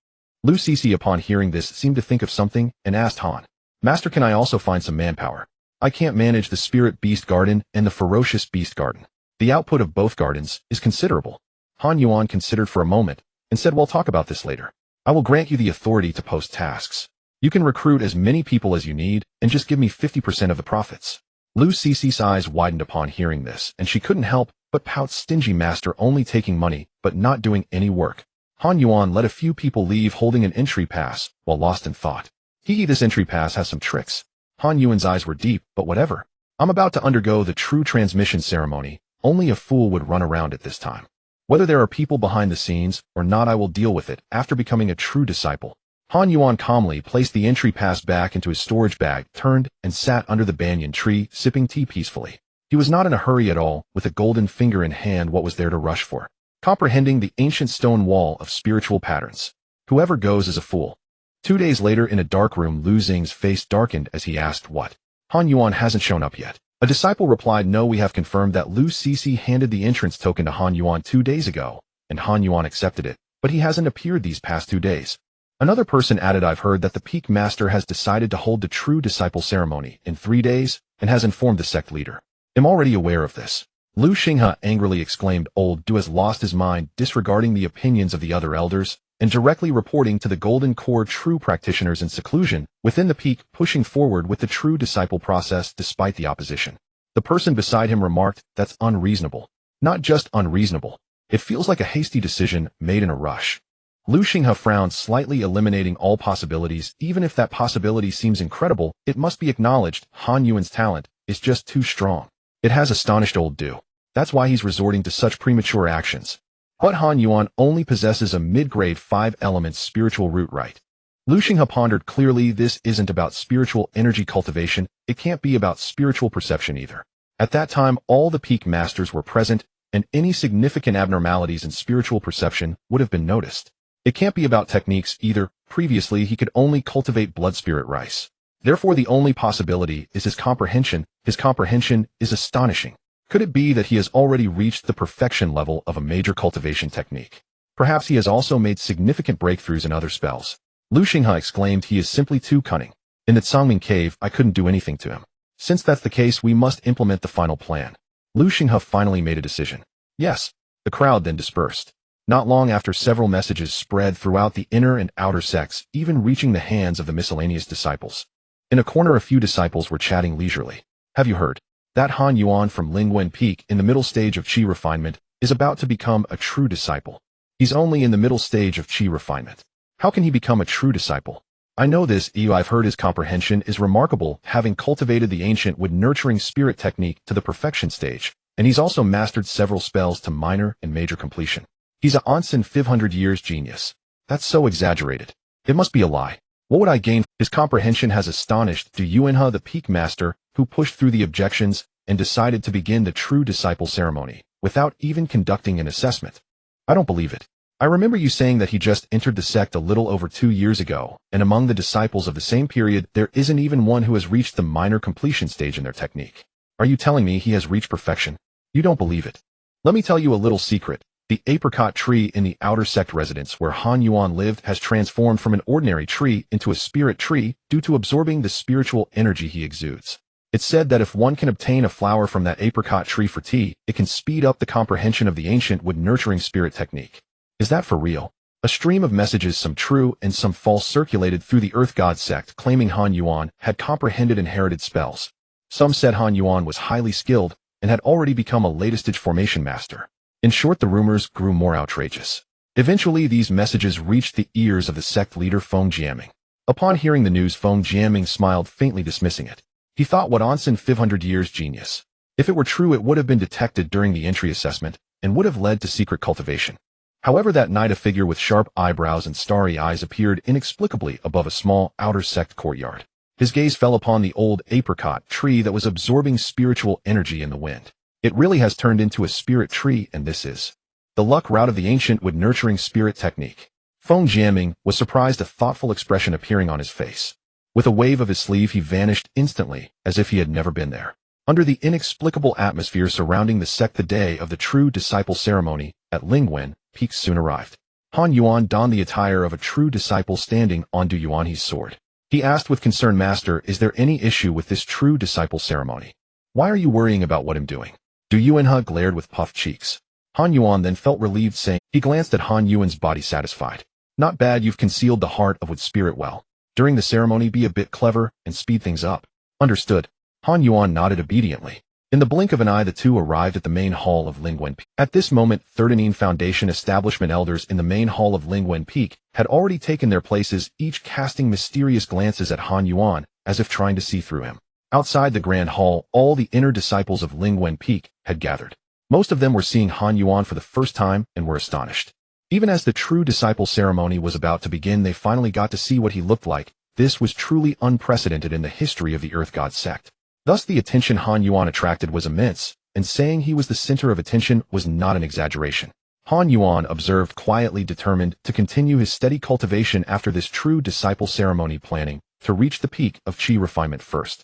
Lu Sisi, upon hearing this, seemed to think of something and asked Han, "Master, can I also find some manpower? I can't manage the spirit beast garden and the ferocious beast garden. The output of both gardens is considerable." Han Yuan considered for a moment and said, "We'll talk about this later. I will grant you the authority to post tasks. You can recruit as many people as you need and just give me 50% of the profits." Lu Sisi's eyes widened upon hearing this, and she couldn't help but pout. "Stingy master, only taking money but not doing any work." Han Yuan let a few people leave holding an entry pass while lost in thought. This entry pass has some tricks." Han Yuan's eyes were deep. "But whatever. I'm about to undergo the true transmission ceremony. Only a fool would run around at this time. Whether there are people behind the scenes or not, I will deal with it after becoming a true disciple." Han Yuan calmly placed the entry pass back into his storage bag, turned, and sat under the banyan tree, sipping tea peacefully. He was not in a hurry at all, with a golden finger in hand. What was there to rush for? Comprehending the ancient stone wall of spiritual patterns. Whoever goes is a fool. 2 days later, in a dark room, Lu Xing's face darkened as he asked, "What? Han Yuan hasn't shown up yet?" A disciple replied, "No, we have confirmed that Lu Sisi handed the entrance token to Han Yuan 2 days ago, and Han Yuan accepted it, but he hasn't appeared these past 2 days." Another person added, "I've heard that the peak master has decided to hold the true disciple ceremony in 3 days and has informed the sect leader." "I'm already aware of this." Lu Xinghe angrily exclaimed. Old Du has lost his mind, disregarding the opinions of the other elders and directly reporting to the golden core true practitioners in seclusion within the peak, pushing forward with the true disciple process despite the opposition. The person beside him remarked, "That's unreasonable. Not just unreasonable. It feels like a hasty decision made in a rush." Lu Xinghe frowned slightly, eliminating all possibilities. Even if that possibility seems incredible, it must be acknowledged Han Yuan's talent is just too strong. It has astonished old Du. That's why he's resorting to such premature actions. But Han Yuan only possesses a mid-grade 5-element spiritual root right. Lu Xinghe pondered clearly, this isn't about spiritual energy cultivation, it can't be about spiritual perception either. At that time, all the peak masters were present, and any significant abnormalities in spiritual perception would have been noticed. It can't be about techniques either. Previously, he could only cultivate blood spirit rice. Therefore, the only possibility is his comprehension. His comprehension is astonishing. Could it be that he has already reached the perfection level of a major cultivation technique? Perhaps he has also made significant breakthroughs in other spells. Lu Xinghe exclaimed, he is simply too cunning. In the Cangming cave, I couldn't do anything to him. Since that's the case, we must implement the final plan. Lu Xinghe finally made a decision. Yes. The crowd then dispersed. Not long after, several messages spread throughout the inner and outer sects, even reaching the hands of the miscellaneous disciples. In a corner, a few disciples were chatting leisurely. Have you heard? That Han Yuan from Lingwen Peak, in the middle stage of Qi refinement, is about to become a true disciple. He's only in the middle stage of Qi refinement. How can he become a true disciple? I know this, I've heard his comprehension is remarkable, having cultivated the ancient wood nurturing spirit technique to the perfection stage, and he's also mastered several spells to minor and major completion. He's a onsen 500 years genius. That's so exaggerated. It must be a lie. What would I gain? His comprehension has astonished Yuan, the peak master, who pushed through the objections and decided to begin the true disciple ceremony, without even conducting an assessment. I don't believe it. I remember you saying that he just entered the sect a little over 2 years ago, and among the disciples of the same period, there isn't even one who has reached the minor completion stage in their technique. Are you telling me he has reached perfection? You don't believe it. Let me tell you a little secret. The apricot tree in the outer sect residence where Han Yuan lived has transformed from an ordinary tree into a spirit tree due to absorbing the spiritual energy he exudes. It's said that if one can obtain a flower from that apricot tree for tea, it can speed up the comprehension of the ancient wood nurturing spirit technique. Is that for real? A stream of messages, some true and some false, circulated through the Earth God sect claiming Han Yuan had comprehended inherited spells. Some said Han Yuan was highly skilled and had already become a late-stage formation master. In short, the rumors grew more outrageous. Eventually, these messages reached the ears of the sect leader Feng Jiaming. Upon hearing the news, Feng Jiaming smiled, faintly dismissing it. He thought, what onsen 500 years genius. If it were true, it would have been detected during the entry assessment and would have led to secret cultivation. However, that night a figure with sharp eyebrows and starry eyes appeared inexplicably above a small outer sect courtyard. His gaze fell upon the old apricot tree that was absorbing spiritual energy in the wind. It really has turned into a spirit tree, and this is the luck route of the ancient wood nurturing spirit technique. Feng Jiaming was surprised, a thoughtful expression appearing on his face. With a wave of his sleeve, he vanished instantly, as if he had never been there. Under the inexplicable atmosphere surrounding the sect, the day of the true disciple ceremony at Lingwen Peak soon arrived. Han Yuan donned the attire of a true disciple, standing on Du Yuanhe's sword. He asked with concern, Master, is there any issue with this true disciple ceremony? Why are you worrying about what I'm doing? Du Yuanhe glared with puffed cheeks. Han Yuan then felt relieved, saying, he glanced at Han Yuan's body, satisfied. Not bad, you've concealed the heart of wood spirit well. During the ceremony, be a bit clever and speed things up. Understood. Han Yuan nodded obediently. In the blink of an eye, the two arrived at the main hall of Lingwen Peak. At this moment, 13 Foundation establishment elders in the main hall of Lingwen Peak had already taken their places, each casting mysterious glances at Han Yuan, as if trying to see through him. Outside the grand hall, all the inner disciples of Lingwen Peak had gathered. Most of them were seeing Han Yuan for the first time and were astonished. Even as the true disciple ceremony was about to begin, they finally got to see what he looked like. This was truly unprecedented in the history of the Earth God sect. Thus, the attention Han Yuan attracted was immense, and saying he was the center of attention was not an exaggeration. Han Yuan observed quietly, determined to continue his steady cultivation after this true disciple ceremony, planning to reach the peak of Qi refinement first.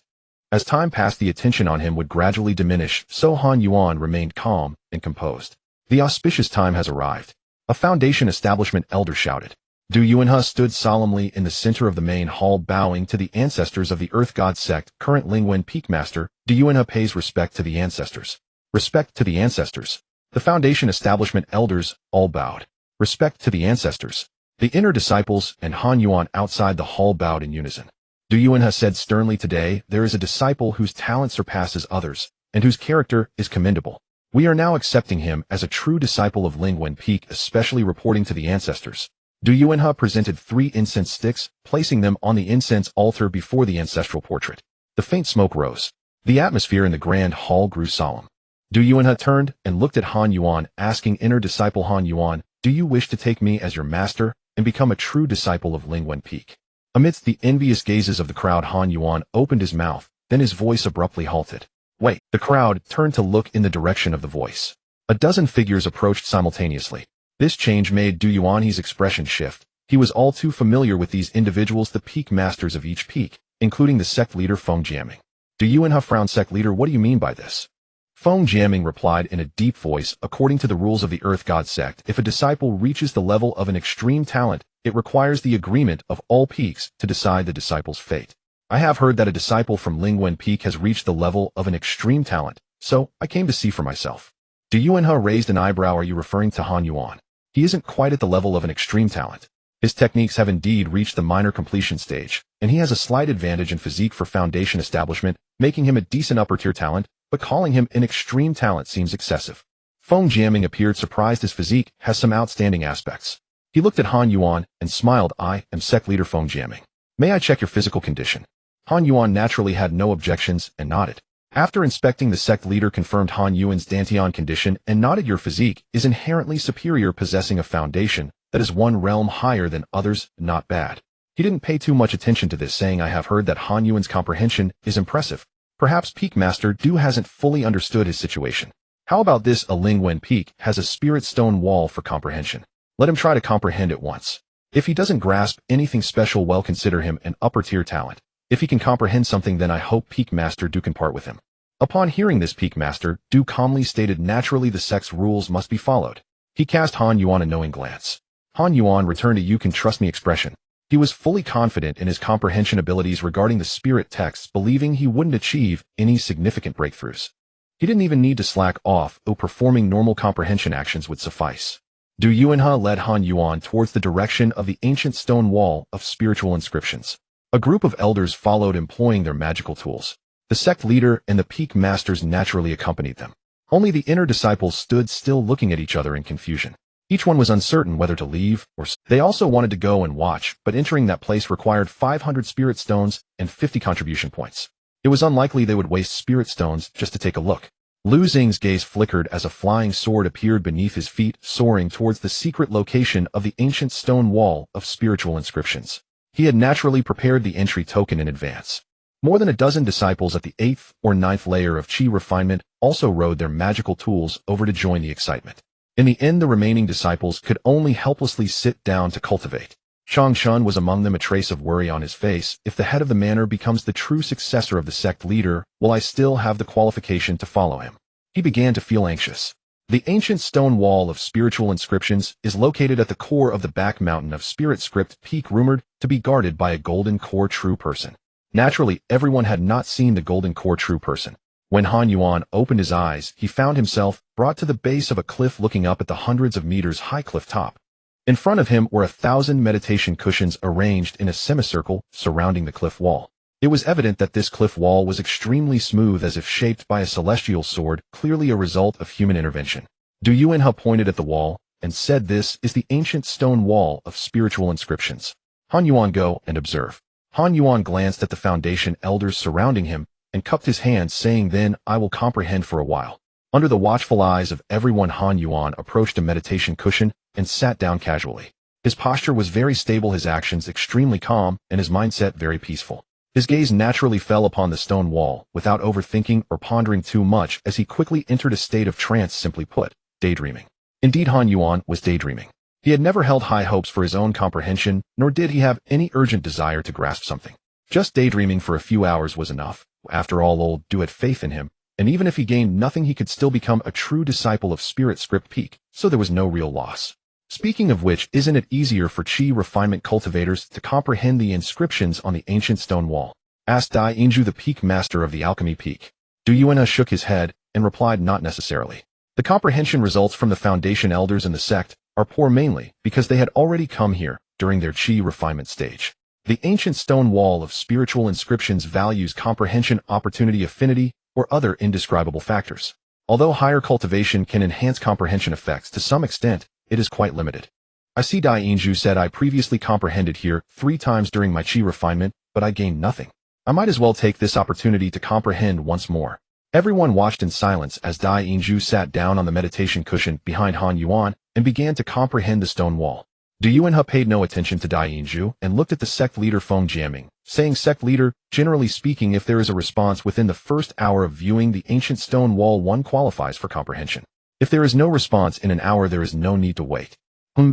As time passed, the attention on him would gradually diminish, so Han Yuan remained calm and composed. The auspicious time has arrived. A Foundation establishment elder shouted. Du Yuanhe stood solemnly in the center of the main hall, bowing to the ancestors of the Earth God sect. Current Lingwen Peak Master, Du Yuanhe pays respect to the ancestors. Respect to the ancestors. The Foundation establishment elders all bowed. Respect to the ancestors. The inner disciples and Han Yuan outside the hall bowed in unison. Du Yuanhe said sternly, today there is a disciple whose talent surpasses others, and whose character is commendable. We are now accepting him as a true disciple of Lingwen Peak, especially reporting to the ancestors. Du Yuanhe presented 3 incense sticks, placing them on the incense altar before the ancestral portrait. The faint smoke rose. The atmosphere in the grand hall grew solemn. Du Yuanhe turned and looked at Han Yuan, asking inner disciple Han Yuan, do you wish to take me as your master and become a true disciple of Lingwen Peak? Amidst the envious gazes of the crowd, Han Yuan opened his mouth, then his voice abruptly halted. Wait! The crowd turned to look in the direction of the voice. A dozen figures approached simultaneously. This change made Du Yuanhe's expression shift. He was all too familiar with these individuals, the peak masters of each peak, including the sect leader Feng Jiaming. Du Yuanhe frowned. Sect leader, what do you mean by this? Feng Jiaming replied in a deep voice, according to the rules of the Earth God sect, if a disciple reaches the level of an extreme talent, it requires the agreement of all peaks to decide the disciple's fate. I have heard that a disciple from Lingwen Peak has reached the level of an extreme talent, so I came to see for myself. Du Yuanhe raised an eyebrow. Are you referring to Han Yuan? He isn't quite at the level of an extreme talent. His techniques have indeed reached the minor completion stage, and he has a slight advantage in physique for foundation establishment, making him a decent upper-tier talent, but calling him an extreme talent seems excessive. Feng Jiaming appeared surprised. His physique has some outstanding aspects. He looked at Han Yuan and smiled. I am sect leader Feng Jiaming. May I check your physical condition? Han Yuan naturally had no objections and nodded. After inspecting, the sect leader confirmed Han Yuan's Dantian condition and nodded. Your physique is inherently superior, possessing a foundation that is one realm higher than others. Not bad. He didn't pay too much attention to this, saying, I have heard that Han Yuan's comprehension is impressive. Perhaps Peak Master Du hasn't fully understood his situation. How about this? A Lingwen Peak has a spirit stone wall for comprehension. Let him try to comprehend it once. If he doesn't grasp anything special, well, consider him an upper-tier talent. If he can comprehend something, then I hope Peak Master Du can part with him. Upon hearing this, Peak Master Du calmly stated, naturally the sect's rules must be followed. He cast Han Yuan a knowing glance. Han Yuan returned a you can trust me expression. He was fully confident in his comprehension abilities regarding the spirit texts, believing he wouldn't achieve any significant breakthroughs. He didn't even need to slack off, performing normal comprehension actions would suffice. Du Yuanhe led Han Yuan towards the direction of the ancient stone wall of spiritual inscriptions. A group of elders followed, employing their magical tools. The sect leader and the peak masters naturally accompanied them. Only the inner disciples stood still, looking at each other in confusion. Each one was uncertain whether to leave or they also wanted to go and watch, but entering that place required 500 spirit stones and 50 contribution points. It was unlikely they would waste spirit stones just to take a look. Lu Xing's gaze flickered as a flying sword appeared beneath his feet, soaring towards the secret location of the ancient stone wall of spiritual inscriptions. He had naturally prepared the entry token in advance. More than a dozen disciples at the 8th or 9th layer of Qi refinement also rode their magical tools over to join the excitement. In the end, the remaining disciples could only helplessly sit down to cultivate. Xianxia was among them, a trace of worry on his face. If the head of the manor becomes the true successor of the sect leader, will I still have the qualification to follow him? He began to feel anxious. The ancient stone wall of spiritual inscriptions is located at the core of the back mountain of Spirit Script Peak, rumored to be guarded by a golden core true person. Naturally, everyone had not seen the golden core true person. When Han Yuan opened his eyes, he found himself brought to the base of a cliff, looking up at the hundreds of meters high cliff top. In front of him were 1,000 meditation cushions arranged in a semicircle surrounding the cliff wall. It was evident that this cliff wall was extremely smooth, as if shaped by a celestial sword, clearly a result of human intervention. Du Yuanhe pointed at the wall and said, this is the ancient stone wall of spiritual inscriptions. Han Yuan, go and observe. Han Yuan glanced at the foundation elders surrounding him and cupped his hands, saying, then I will comprehend for a while. Under the watchful eyes of everyone, Han Yuan approached a meditation cushion and sat down casually. His posture was very stable, his actions extremely calm, and his mindset very peaceful. His gaze naturally fell upon the stone wall, without overthinking or pondering too much, as he quickly entered a state of trance, simply put, daydreaming. Indeed, Han Yuan was daydreaming. He had never held high hopes for his own comprehension, nor did he have any urgent desire to grasp something. Just daydreaming for a few hours was enough. After all, old Du had faith in him, and even if he gained nothing, he could still become a true disciple of Spirit Script Peak, so there was no real loss. Speaking of which, isn't it easier for Qi refinement cultivators to comprehend the inscriptions on the ancient stone wall? Asked Dai Yingzhu, the peak master of the alchemy peak. Du Yuanhe shook his head and replied, not necessarily. The comprehension results from the foundation elders in the sect are poor, mainly because they had already come here during their Qi refinement stage. The ancient stone wall of spiritual inscriptions values comprehension, opportunity, affinity, or other indescribable factors. Although higher cultivation can enhance comprehension effects to some extent, it is quite limited. I see, Dai Yingzhu said, I previously comprehended here 3 times during my Qi refinement, but I gained nothing. I might as well take this opportunity to comprehend once more. Everyone watched in silence as Dai Yinzhu sat down on the meditation cushion behind Han Yuan and began to comprehend the stone wall. Du Yuanhe paid no attention to Dai Yinzhu and looked at the sect leader Feng Jiaming, saying, "Sect leader, generally speaking, if there is a response within the first hour of viewing the ancient stone wall, one qualifies for comprehension. If there is no response in an hour, there is no need to wait."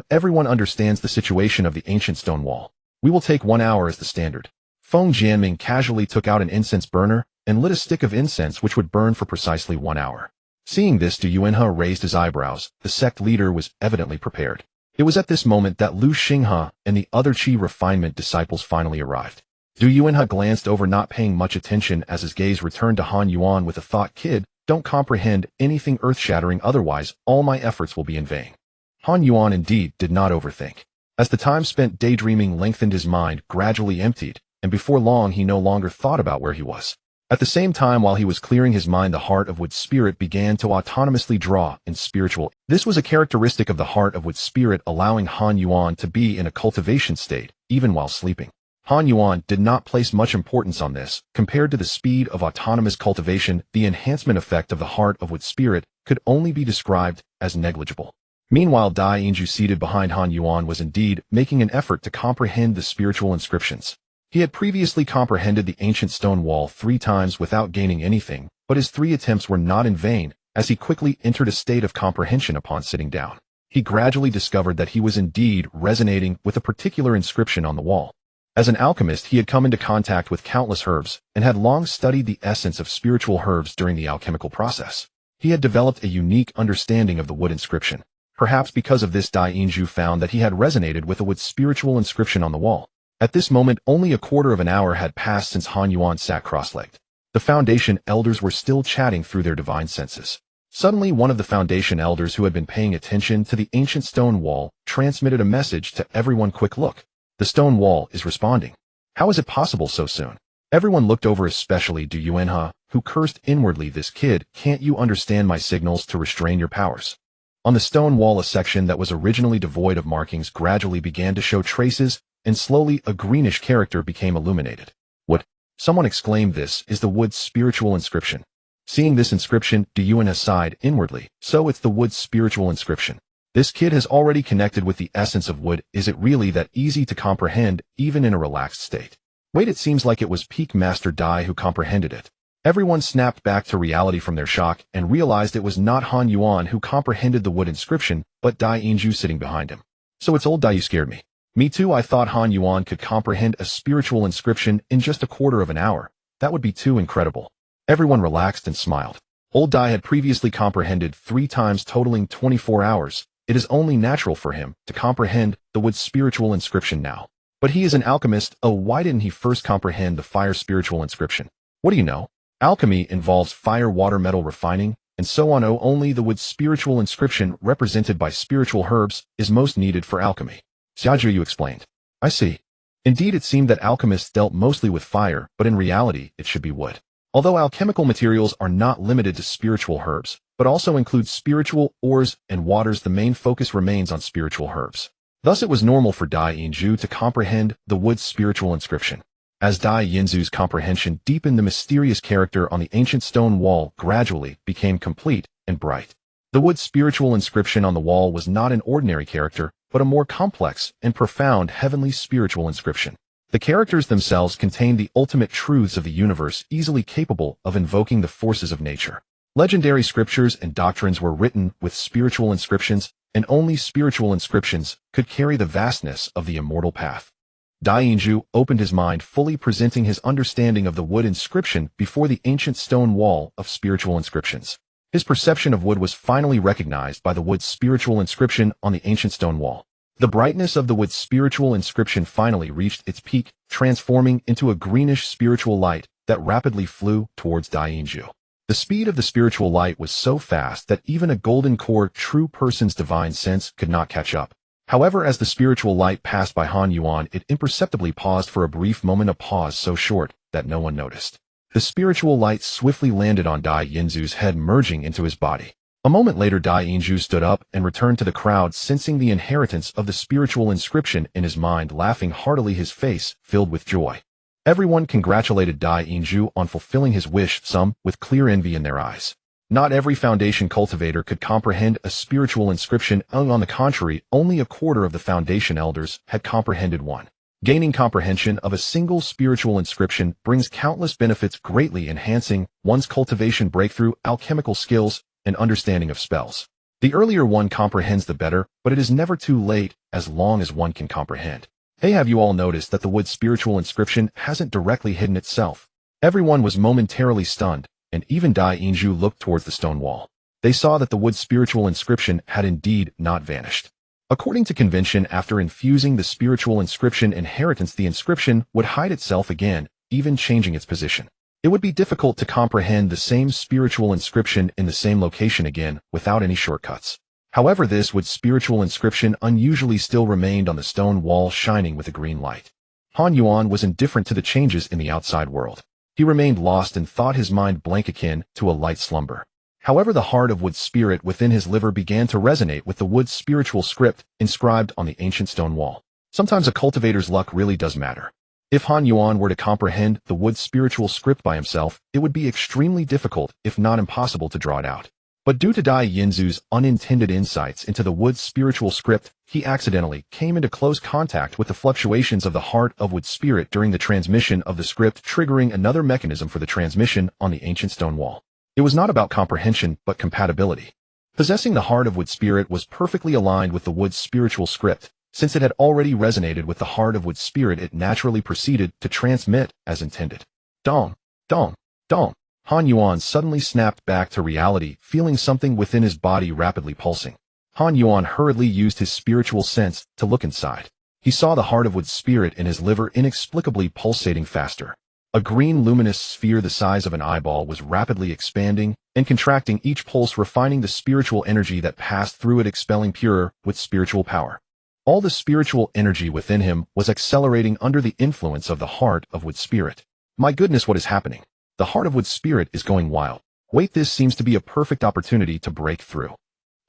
Everyone understands the situation of the ancient stone wall. We will take 1 hour as the standard. Feng Jianming casually took out an incense burner and lit a stick of incense which would burn for precisely 1 hour. Seeing this, Du Yuanhe raised his eyebrows. The sect leader was evidently prepared. It was at this moment that Lu Xinghe and the other Qi refinement disciples finally arrived. Du Yuanhe glanced over, not paying much attention, as his gaze returned to Han Yuan with a thought, "Kid, don't comprehend anything earth-shattering, otherwise all my efforts will be in vain." Han Yuan indeed did not overthink. As the time spent daydreaming lengthened, his mind gradually emptied, and before long he no longer thought about where he was. At the same time, while he was clearing his mind, the heart of wood spirit began to autonomously draw in spiritual. This was a characteristic of the heart of wood spirit, allowing Han Yuan to be in a cultivation state, even while sleeping. Han Yuan did not place much importance on this. Compared to the speed of autonomous cultivation, the enhancement effect of the heart of wood spirit could only be described as negligible. Meanwhile, Dai Yinzhu, seated behind Han Yuan, was indeed making an effort to comprehend the spiritual inscriptions. He had previously comprehended the ancient stone wall 3 times without gaining anything, but his 3 attempts were not in vain, as he quickly entered a state of comprehension upon sitting down. He gradually discovered that he was indeed resonating with a particular inscription on the wall. As an alchemist, he had come into contact with countless herbs and had long studied the essence of spiritual herbs during the alchemical process. He had developed a unique understanding of the wood inscription. Perhaps because of this, Dai Yinzhu found that he had resonated with a wood spiritual inscription on the wall. At this moment, only a quarter of an hour had passed since Han Yuan sat cross-legged. The Foundation elders were still chatting through their divine senses. Suddenly, one of the Foundation elders, who had been paying attention to the ancient stone wall, transmitted a message to everyone. "Quick look. The stone wall is responding. How is it possible so soon?" Everyone looked over, especially Du Yuanhe, who cursed inwardly, "This kid, can't you understand my signals to restrain your powers?" On the stone wall, a section that was originally devoid of markings gradually began to show traces, and slowly a greenish character became illuminated. "What?" someone exclaimed. "This is the wood's spiritual inscription." Seeing this inscription, Du Yuanhe sighed inwardly. "So it's the wood's spiritual inscription. This kid has already connected with the essence of wood. Is it really that easy to comprehend, even in a relaxed state?" Wait, it seems like it was Peak Master Dai who comprehended it. Everyone snapped back to reality from their shock and realized it was not Han Yuan who comprehended the wood inscription, but Dai Yinzhu sitting behind him. "So it's old Dai, you scared me. Me too. I thought Han Yuan could comprehend a spiritual inscription in just a quarter of an hour. That would be too incredible." Everyone relaxed and smiled. Old Dai had previously comprehended 3 times, totaling 24 hours. It is only natural for him to comprehend the wood spiritual inscription now. But he is an alchemist. Oh, why didn't he first comprehend the fire spiritual inscription? What do you know? Alchemy involves fire, water, metal refining, and so on. Oh, only the wood spiritual inscription, represented by spiritual herbs, is most needed for alchemy. Xianxia, you explained. I see. Indeed, it seemed that alchemists dealt mostly with fire, but in reality, it should be wood. Although alchemical materials are not limited to spiritual herbs, but also include spiritual ores and waters, the main focus remains on spiritual herbs. Thus, it was normal for Dai Yinzhu to comprehend the wood's spiritual inscription. As Dai Yinzhu's comprehension deepened, the mysterious character on the ancient stone wall gradually became complete and bright. The wood spiritual inscription on the wall was not an ordinary character, but a more complex and profound heavenly spiritual inscription. The characters themselves contained the ultimate truths of the universe, easily capable of invoking the forces of nature. Legendary scriptures and doctrines were written with spiritual inscriptions, and only spiritual inscriptions could carry the vastness of the immortal path. Dai Yinzhu opened his mind, fully presenting his understanding of the wood inscription before the ancient stone wall of spiritual inscriptions. His perception of wood was finally recognized by the wood spiritual inscription on the ancient stone wall. The brightness of the wood spiritual inscription finally reached its peak, transforming into a greenish spiritual light that rapidly flew towards Dai Yinzhu. The speed of the spiritual light was so fast that even a golden core true person's divine sense could not catch up. However, as the spiritual light passed by Han Yuan, it imperceptibly paused for a brief moment, a pause so short that no one noticed. The spiritual light swiftly landed on Dai Yinzhu's head, merging into his body. A moment later, Dai Yinzhu stood up and returned to the crowd, sensing the inheritance of the spiritual inscription in his mind, laughing heartily, his face filled with joy. Everyone congratulated Dai Yinzhu on fulfilling his wish, some with clear envy in their eyes. Not every foundation cultivator could comprehend a spiritual inscription, and on the contrary, only a quarter of the foundation elders had comprehended one. Gaining comprehension of a single spiritual inscription brings countless benefits, greatly enhancing one's cultivation breakthrough, alchemical skills, and understanding of spells. The earlier one comprehends the better, but it is never too late as long as one can comprehend. Hey, have you all noticed that the wood spiritual inscription hasn't directly hidden itself? Everyone was momentarily stunned, and even Dai Yinzhu looked towards the stone wall. They saw that the wood spiritual inscription had indeed not vanished. According to convention, after infusing the spiritual inscription inheritance, the inscription would hide itself again, even changing its position. It would be difficult to comprehend the same spiritual inscription in the same location again without any shortcuts. However, this wood spiritual inscription unusually still remained on the stone wall, shining with a green light. Han Yuan was indifferent to the changes in the outside world. He remained lost and thought, his mind blank, akin to a light slumber. However, the heart of wood spirit within his liver began to resonate with the wood spiritual script inscribed on the ancient stone wall. Sometimes a cultivator's luck really does matter. If Han Yuan were to comprehend the wood spiritual script by himself, it would be extremely difficult, if not impossible, to draw it out. But due to Dai Yinzhu's unintended insights into the wood spiritual script, he accidentally came into close contact with the fluctuations of the heart of wood spirit during the transmission of the script, triggering another mechanism for the transmission on the ancient stone wall. It was not about comprehension, but compatibility. Possessing the heart of wood spirit was perfectly aligned with the wood spiritual script. Since it had already resonated with the heart of wood spirit, it naturally proceeded to transmit as intended. Dong, dong, dong. Han Yuan suddenly snapped back to reality, feeling something within his body rapidly pulsing. Han Yuan hurriedly used his spiritual sense to look inside. He saw the heart of wood spirit in his liver inexplicably pulsating faster. A green luminous sphere the size of an eyeball was rapidly expanding and contracting, each pulse refining the spiritual energy that passed through it, expelling purer with spiritual power. All the spiritual energy within him was accelerating under the influence of the heart of wood spirit. My goodness, what is happening? The heart of wood spirit is going wild. Wait, this seems to be a perfect opportunity to break through.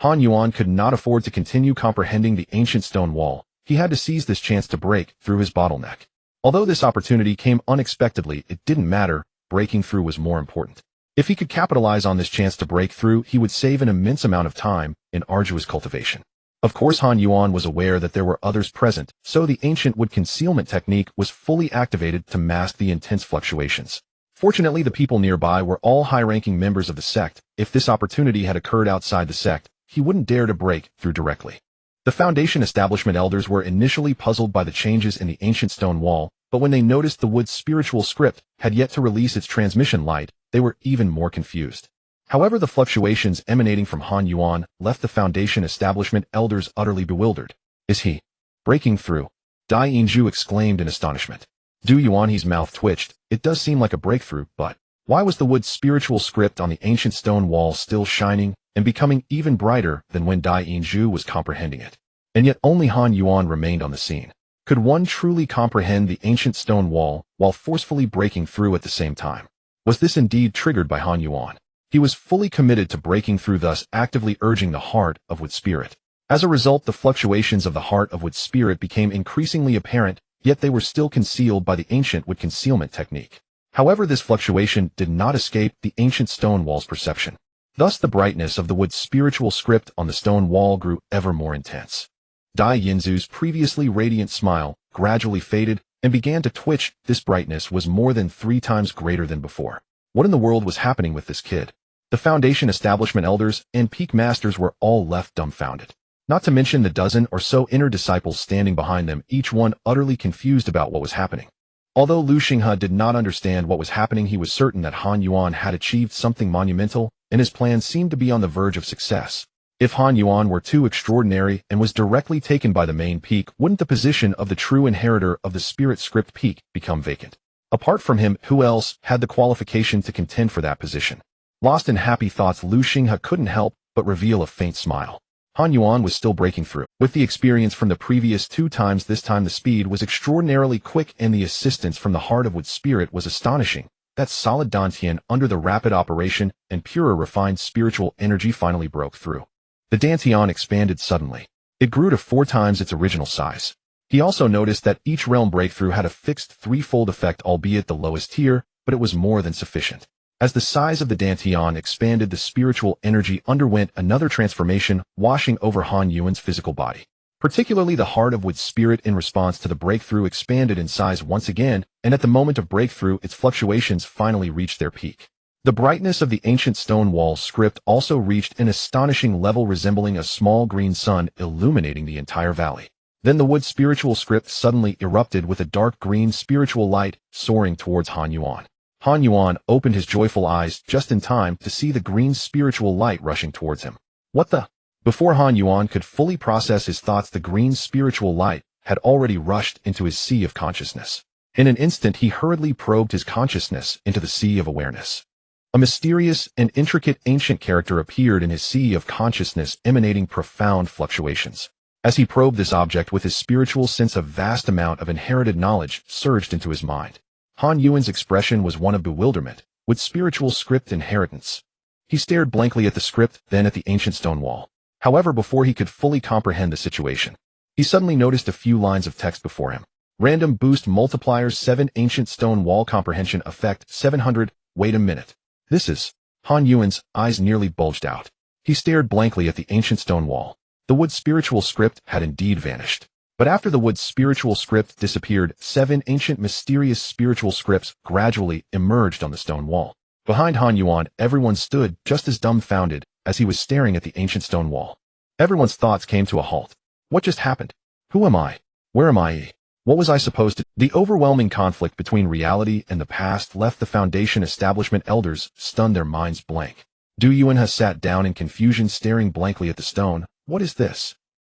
Han Yuan could not afford to continue comprehending the ancient stone wall. He had to seize this chance to break through his bottleneck. Although this opportunity came unexpectedly, it didn't matter. Breaking through was more important. If he could capitalize on this chance to break through, he would save an immense amount of time in arduous cultivation. Of course, Han Yuan was aware that there were others present, so the ancient wood concealment technique was fully activated to mask the intense fluctuations. Fortunately, the people nearby were all high-ranking members of the sect. If this opportunity had occurred outside the sect, he wouldn't dare to break through directly. The foundation establishment elders were initially puzzled by the changes in the ancient stone wall, but when they noticed the wood's spiritual script had yet to release its transmission light, they were even more confused. However, the fluctuations emanating from Han Yuan left the foundation establishment elders utterly bewildered. Is he breaking through? Dai Yinzhu exclaimed in astonishment. Du Yuan's mouth twitched. It does seem like a breakthrough, but why was the wood spiritual script on the ancient stone wall still shining and becoming even brighter than when Dai Yinzhu was comprehending it? And yet only Han Yuan remained on the scene. Could one truly comprehend the ancient stone wall while forcefully breaking through at the same time? Was this indeed triggered by Han Yuan? He was fully committed to breaking through, thus actively urging the heart of wood spirit. As a result, the fluctuations of the heart of wood spirit became increasingly apparent, yet they were still concealed by the ancient wood concealment technique. However, this fluctuation did not escape the ancient stone wall's perception. Thus, the brightness of the wood spiritual script on the stone wall grew ever more intense. Dai Yinzhu's previously radiant smile gradually faded and began to twitch. This brightness was more than 3 times greater than before. What in the world was happening with this kid? The foundation establishment elders and peak masters were all left dumbfounded. Not to mention the dozen or so inner disciples standing behind them, each one utterly confused about what was happening. Although Lu Xinghe did not understand what was happening, he was certain that Han Yuan had achieved something monumental, and his plan seemed to be on the verge of success. If Han Yuan were too extraordinary and was directly taken by the main peak, wouldn't the position of the true inheritor of the spirit script peak become vacant? Apart from him, who else had the qualification to contend for that position? Lost in happy thoughts, Lu Xinghe couldn't help but reveal a faint smile. Han Yuan was still breaking through. With the experience from the previous 2 times, this time the speed was extraordinarily quick and the assistance from the heart of wood spirit was astonishing. That solid dantian under the rapid operation and purer refined spiritual energy finally broke through. The dantian expanded suddenly. It grew to 4 times its original size. He also noticed that each realm breakthrough had a fixed threefold effect, albeit the lowest tier, but it was more than sufficient. As the size of the dantian expanded, the spiritual energy underwent another transformation, washing over Han Yuan's physical body. Particularly the heart of Wood's spirit in response to the breakthrough expanded in size once again, and at the moment of breakthrough its fluctuations finally reached their peak. The brightness of the ancient stone wall script also reached an astonishing level, resembling a small green sun illuminating the entire valley. Then the Wood spiritual script suddenly erupted with a dark green spiritual light soaring towards Han Yuan. Han Yuan opened his joyful eyes just in time to see the green spiritual light rushing towards him. What the? Before Han Yuan could fully process his thoughts, the green spiritual light had already rushed into his sea of consciousness. In an instant, he hurriedly probed his consciousness into the sea of awareness. A mysterious and intricate ancient character appeared in his sea of consciousness, emanating profound fluctuations. As he probed this object with his spiritual sense, a vast amount of inherited knowledge surged into his mind. Han Yuan's expression was one of bewilderment, with spiritual script inheritance. He stared blankly at the script, then at the ancient stone wall. However, before he could fully comprehend the situation, he suddenly noticed a few lines of text before him. Random boost multipliers 7 ancient stone wall comprehension effect 700. Wait a minute. This is... Han Yuan's eyes nearly bulged out. He stared blankly at the ancient stone wall. The Wood spiritual script had indeed vanished. But after the Wood spiritual script disappeared, 7 ancient mysterious spiritual scripts gradually emerged on the stone wall. Behind Han Yuan, everyone stood just as dumbfounded as he was staring at the ancient stone wall. Everyone's thoughts came to a halt. What just happened? Who am I? Where am I? What was I supposed to? The overwhelming conflict between reality and the past left the Foundation establishment elders stunned, their minds blank. Yuan has sat down in confusion, staring blankly at the stone. What is this?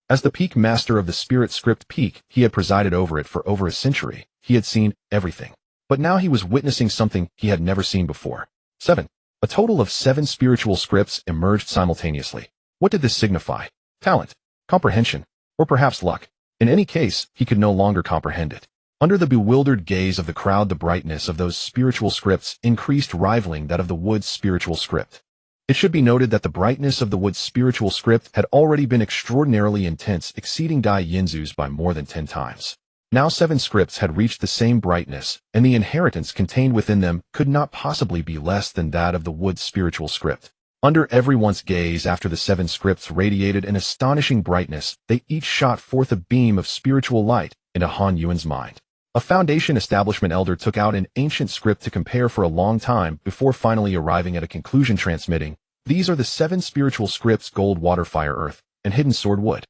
As the peak master of the spirit script peak, he had presided over it for over a century. He had seen everything. But now he was witnessing something he had never seen before. 7. A total of 7 spiritual scripts emerged simultaneously. What did this signify? Talent, comprehension, or perhaps luck? In any case, he could no longer comprehend it. Under the bewildered gaze of the crowd, the brightness of those spiritual scripts increased, rivaling that of the Wood spiritual script. It should be noted that the brightness of the Wood spiritual script had already been extraordinarily intense, exceeding Dai Yinzu's by more than 10 times. Now 7 scripts had reached the same brightness, and the inheritance contained within them could not possibly be less than that of the Wood spiritual script. Under everyone's gaze, after the 7 scripts radiated an astonishing brightness, they each shot forth a beam of spiritual light into Han Yuan's mind. A Foundation establishment elder took out an ancient script to compare for a long time before finally arriving at a conclusion, transmitting, "These are the 7 spiritual scripts: gold, water, fire, earth, and hidden sword, wood."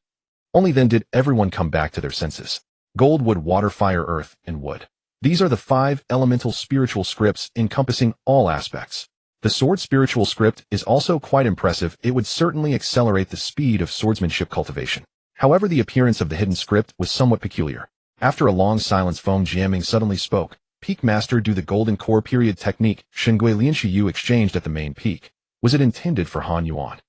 Only then did everyone come back to their senses. Gold, wood, water, fire, earth, and wood. These are the 5 elemental spiritual scripts encompassing all aspects. The sword spiritual script is also quite impressive. It would certainly accelerate the speed of swordsmanship cultivation. However, the appearance of the hidden script was somewhat peculiar. After a long silence, Feng Jianming suddenly spoke. Peak master, do the golden core period technique Shengui Lianxi you exchanged at the main peak. Was it intended for Han Yuan?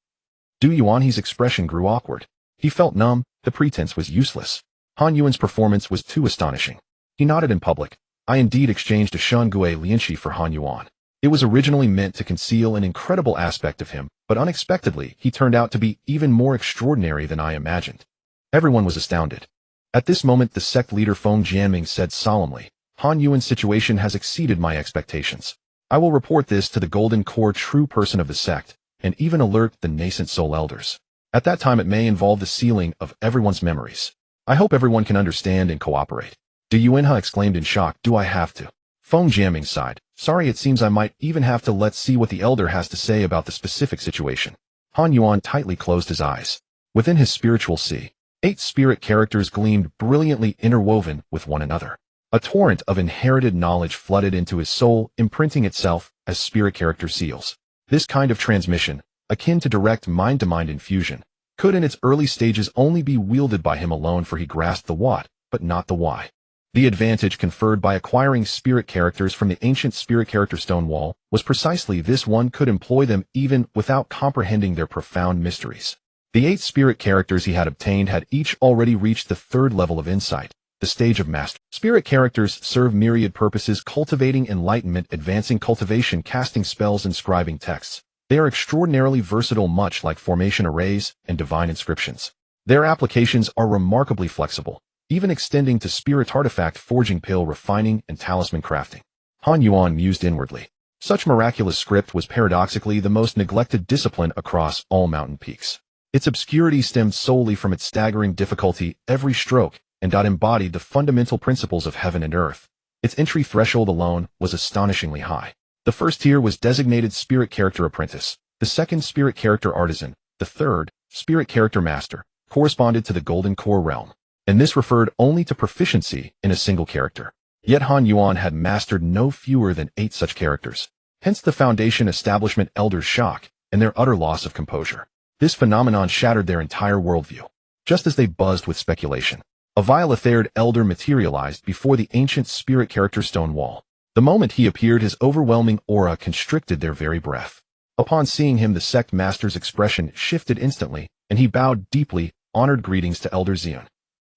Yuan's expression grew awkward. He felt numb. The pretense was useless. Han Yuan's performance was too astonishing. He nodded in public. I indeed exchanged a Shengui Lianxi for Han Yuan. It was originally meant to conceal an incredible aspect of him, but unexpectedly he turned out to be even more extraordinary than I imagined. Everyone was astounded. At this moment, the sect leader Feng Jianming said solemnly, Han Yuan's situation has exceeded my expectations. I will report this to the golden core true person of the sect, and even alert the nascent soul elders. At that time, it may involve the sealing of everyone's memories. I hope everyone can understand and cooperate. Yuan exclaimed in shock. Do I have to? Feng Jianming sighed. Sorry, it seems I might even have to. Let's see what the elder has to say about the specific situation. Han Yuan tightly closed his eyes. Within his spiritual sea, 8 spirit characters gleamed brilliantly, interwoven with one another. A torrent of inherited knowledge flooded into his soul, imprinting itself as spirit character seals. This kind of transmission, akin to direct mind-to-mind infusion, could in its early stages only be wielded by him alone, for he grasped the what, but not the why. The advantage conferred by acquiring spirit characters from the ancient spirit character stone wall was precisely this: one could employ them even without comprehending their profound mysteries. The 8 spirit characters he had obtained had each already reached the 3rd level of insight, the stage of master. Spirit characters serve myriad purposes: cultivating enlightenment, advancing cultivation, casting spells, and scribing texts. They are extraordinarily versatile, much like formation arrays and divine inscriptions. Their applications are remarkably flexible. even extending to spirit artifact forging, pill refining, and talisman crafting. Han Yuan mused inwardly. Such miraculous script was paradoxically the most neglected discipline across all mountain peaks. Its obscurity stemmed solely from its staggering difficulty every stroke, and embodied the fundamental principles of heaven and earth. Its entry threshold alone was astonishingly high. The first tier was designated Spirit Character Apprentice, the second Spirit Character Artisan, the third, Spirit Character Master, corresponded to the Golden Core realm, and this referred only to proficiency in a single character. Yet Han Yuan had mastered no fewer than 8 such characters. Hence the Foundation Establishment Elders' shock and their utter loss of composure. This phenomenon shattered their entire worldview. Just as they buzzed with speculation, a vile-ethered elder materialized before the ancient spirit character stone wall. The moment he appeared, his overwhelming aura constricted their very breath. Upon seeing him, the sect master's expression shifted instantly, and he bowed deeply, honored greetings to Elder Xian.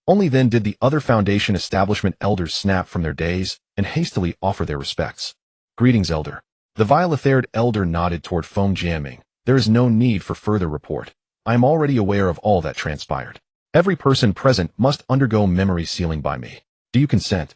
Only then did the other Foundation Establishment elders snap from their daze and hastily offer their respects. Greetings, Elder. The vile-ethered elder nodded toward Feng Jianming. There is no need for further report. I am already aware of all that transpired. Every person present must undergo memory sealing by me. Do you consent?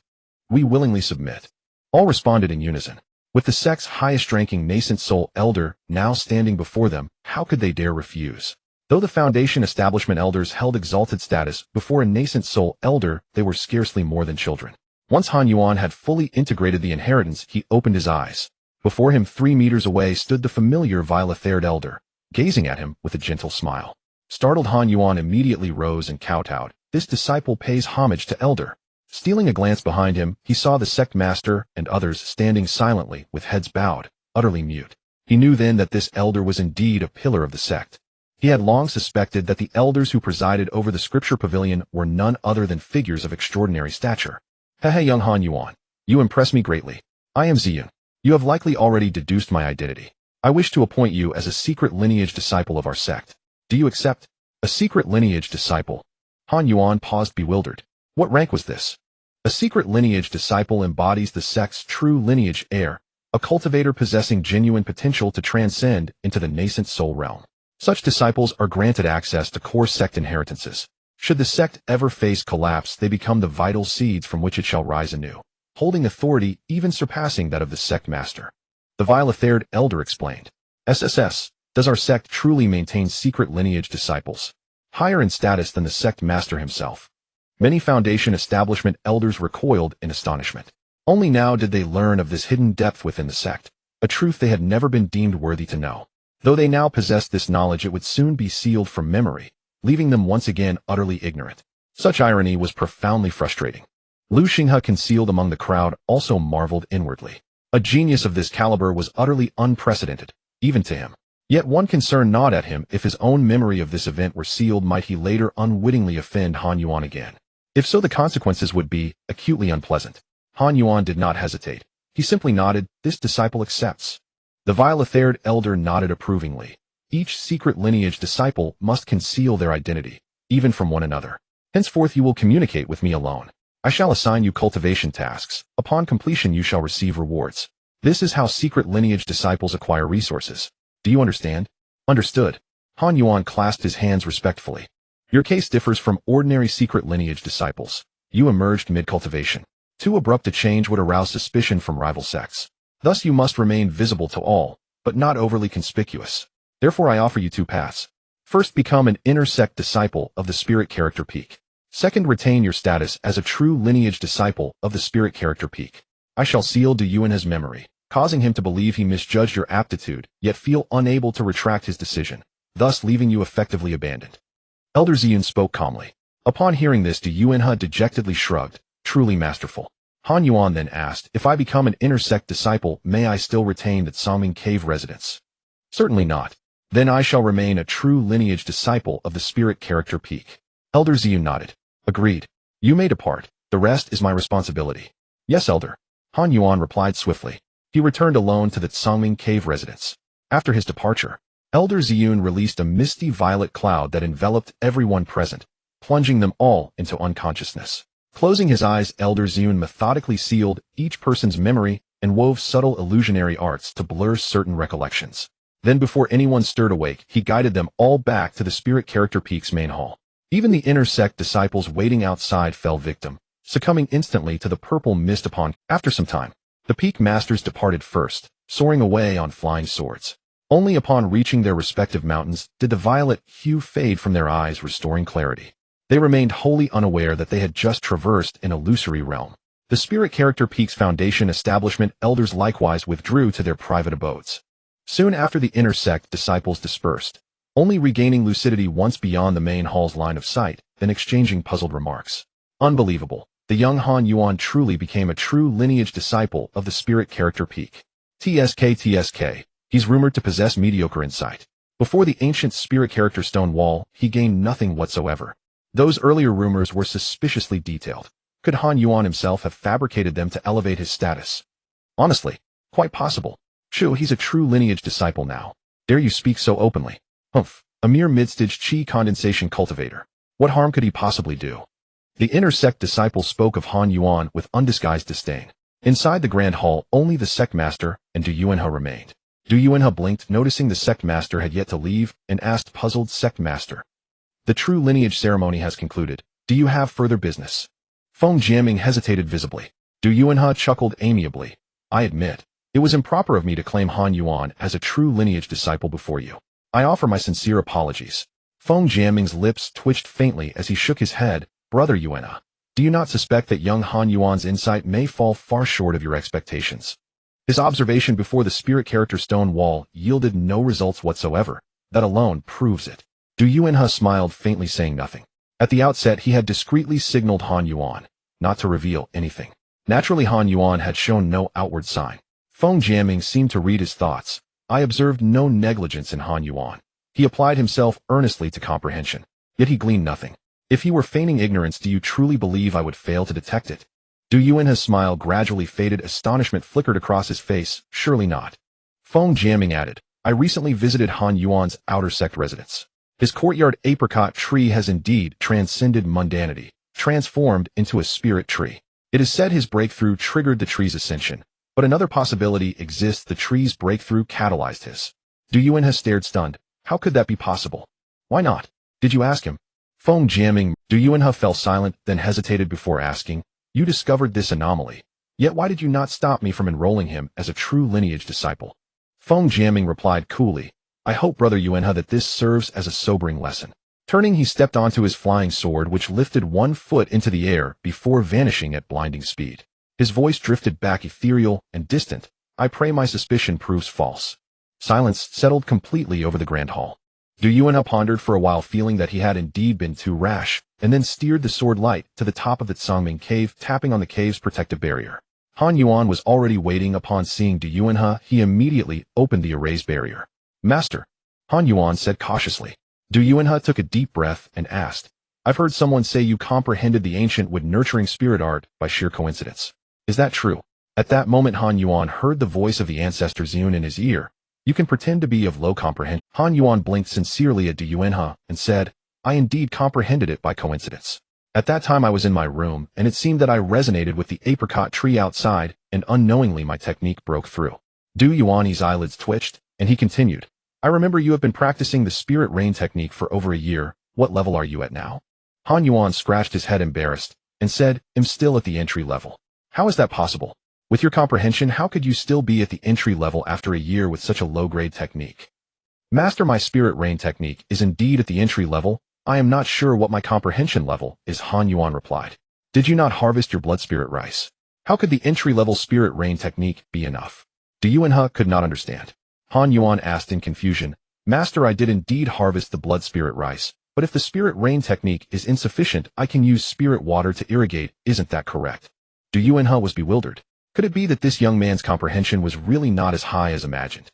We willingly submit. All responded in unison. With the sect's highest-ranking nascent soul elder now standing before them, how could they dare refuse? Though the Foundation Establishment elders held exalted status before a nascent soul elder, they were scarcely more than children. Once Han Yuan had fully integrated the inheritance, he opened his eyes. Before him, 3 meters away, stood the familiar vile-ethered elder, gazing at him with a gentle smile. Startled, Han Yuan immediately rose and kowtowed. This disciple pays homage to Elder. Stealing a glance behind him, he saw the sect master and others standing silently with heads bowed, utterly mute. He knew then that this elder was indeed a pillar of the sect. He had long suspected that the elders who presided over the scripture pavilion were none other than figures of extraordinary stature. Hey, young Han Yuan, you impress me greatly. I am Xian. You have likely already deduced my identity. I wish to appoint you as a secret lineage disciple of our sect. Do you accept? A secret lineage disciple? Han Yuan paused, bewildered. What rank was this? A secret lineage disciple embodies the sect's true lineage heir, a cultivator possessing genuine potential to transcend into the nascent soul realm. Such disciples are granted access to core sect inheritances. Should the sect ever face collapse, they become the vital seeds from which it shall rise anew, holding authority even surpassing that of the sect master. The vile-ethered elder explained. SSS, does our sect truly maintain secret lineage disciples, higher in status than the sect master himself? Many Foundation Establishment elders recoiled in astonishment. Only now did they learn of this hidden depth within the sect, a truth they had never been deemed worthy to know. Though they now possessed this knowledge, it would soon be sealed from memory, leaving them once again utterly ignorant. Such irony was profoundly frustrating. Lu Xinghe, concealed among the crowd, also marveled inwardly. A genius of this caliber was utterly unprecedented, even to him. Yet one concern gnawed at him: if his own memory of this event were sealed, might he later unwittingly offend Han Yuan again? If so, the consequences would be acutely unpleasant. Han Yuan did not hesitate. He simply nodded. This disciple accepts. The vile-ethered elder nodded approvingly. Each secret lineage disciple must conceal their identity, even from one another. Henceforth you will communicate with me alone. I shall assign you cultivation tasks. Upon completion you shall receive rewards. This is how secret lineage disciples acquire resources. Do you understand? Understood. Han Yuan clasped his hands respectfully. Your case differs from ordinary secret lineage disciples. You emerged mid-cultivation. Too abrupt a change would arouse suspicion from rival sects. Thus you must remain visible to all, but not overly conspicuous. Therefore I offer you 2 paths. First, become an inner sect disciple of the Spirit Character Peak. Second, retain your status as a true lineage disciple of the Spirit Character Peak. I shall seal Du Yuan's memory, causing him to believe he misjudged your aptitude, yet feel unable to retract his decision, thus leaving you effectively abandoned. Elder Xian spoke calmly. Upon hearing this, Du Yuan dejectedly shrugged. Truly masterful. Han Yuan then asked, if I become an inner sect disciple, may I still retain the Tsangming cave residence? Certainly not. Then I shall remain a true lineage disciple of the Spirit Character Peak. Elder Xian nodded. Agreed. You may depart. The rest is my responsibility. Yes, Elder. Han Yuan replied swiftly. He returned alone to the Tsangming cave residence. After his departure, Elder Xian released a misty violet cloud that enveloped everyone present, plunging them all into unconsciousness. Closing his eyes, Elder Xian methodically sealed each person's memory and wove subtle illusionary arts to blur certain recollections. Then, before anyone stirred awake, he guided them all back to the Spirit Character Peak's main hall. Even the inner sect disciples waiting outside fell victim, succumbing instantly to the purple mist upon. After some time, the peak masters departed first, soaring away on flying swords. Only upon reaching their respective mountains did the violet hue fade from their eyes, restoring clarity. They remained wholly unaware that they had just traversed an illusory realm. The spirit character peak's foundation establishment elders likewise withdrew to their private abodes. Soon after, the inner sect disciples dispersed, only regaining lucidity once beyond the main hall's line of sight, then exchanging puzzled remarks. Unbelievable. The young Han Yuan truly became a true lineage disciple of the spirit character peak. TSK. He's rumored to possess mediocre insight. Before the ancient spirit character stone wall, he gained nothing whatsoever. Those earlier rumors were suspiciously detailed. Could Han Yuan himself have fabricated them to elevate his status? Honestly, quite possible. True, he's a true lineage disciple now. Dare you speak so openly? Humph, a mere mid-stage chi condensation cultivator. What harm could he possibly do? The inner sect disciples spoke of Han Yuan with undisguised disdain. Inside the grand hall, only the sect master and Du Yuanhe remained. Du Yuanhe blinked, noticing the sect master had yet to leave, and asked, puzzled, "Sect master, the true lineage ceremony has concluded. Do you have further business?" Feng Jiaming hesitated visibly. Du Yuanhe chuckled amiably. "I admit, it was improper of me to claim Han Yuan as a true lineage disciple before you. I offer my sincere apologies." Feng Jiaming's lips twitched faintly as he shook his head. "Brother Yuanhe, do you not suspect that young Han Yuan's insight may fall far short of your expectations? His observation before the spirit character stone wall yielded no results whatsoever. That alone proves it." Du Yuanhe smiled faintly, saying nothing. At the outset, he had discreetly signaled Han Yuan not to reveal anything. Naturally, Han Yuan had shown no outward sign. Feng Jiaming seemed to read his thoughts. "I observed no negligence in Han Yuan. He applied himself earnestly to comprehension, yet he gleaned nothing. If he were feigning ignorance, do you truly believe I would fail to detect it?" Du Yuanhe's smile gradually faded. Astonishment flickered across his face. "Surely not." Feng Jiaming added, "I recently visited Han Yuan's outer sect residence. His courtyard apricot tree has indeed transcended mundanity, transformed into a spirit tree. It is said his breakthrough triggered the tree's ascension, but another possibility exists: the tree's breakthrough catalyzed his." Du Yuanhe stared stunned. "How could that be possible? Why not? Did you ask him?" Feng Jiaming. Du Yuanhe fell silent, then hesitated before asking, "You discovered this anomaly. Yet why did you not stop me from enrolling him as a true lineage disciple?" Feng Jiaming replied coolly, "I hope, Brother Yuanhe, that this serves as a sobering lesson." Turning, he stepped onto his flying sword, which lifted 1 foot into the air before vanishing at blinding speed. His voice drifted back, ethereal and distant. "I pray my suspicion proves false." Silence settled completely over the grand hall. Du Yuanhe pondered for a while, feeling that he had indeed been too rash, and then steered the sword light to the top of the Tsangming cave, tapping on the cave's protective barrier. Han Yuan was already waiting. Upon seeing Du Yuanhe, he immediately opened the erased barrier. "Master," Han Yuan said cautiously. Du Yuanhe took a deep breath and asked, "I've heard someone say you comprehended the ancient wood nurturing spirit art by sheer coincidence. Is that true?" At that moment, Han Yuan heard the voice of the ancestor Zun in his ear. "You can pretend to be of low comprehension." Han Yuan blinked sincerely at Du Yuanhe and said, "I indeed comprehended it by coincidence. At that time I was in my room, and it seemed that I resonated with the apricot tree outside, and unknowingly my technique broke through." Du Yuanhe's eyelids twitched, and he continued, "I remember you have been practicing the spirit rain technique for over a year. What level are you at now?" Han Yuan scratched his head embarrassed, and said, "I'm still at the entry level." "How is that possible? With your comprehension, how could you still be at the entry level after a year with such a low-grade technique?" "Master, my spirit rain technique is indeed at the entry level. I am not sure what my comprehension level is," Han Yuan replied. "Did you not harvest your blood spirit rice? How could the entry-level spirit rain technique be enough?" Du Yuanhe could not understand. Han Yuan asked in confusion, "Master, I did indeed harvest the blood spirit rice, but if the spirit rain technique is insufficient, I can use spirit water to irrigate. Isn't that correct?" Du Yuanhe was bewildered. Could it be that this young man's comprehension was really not as high as imagined?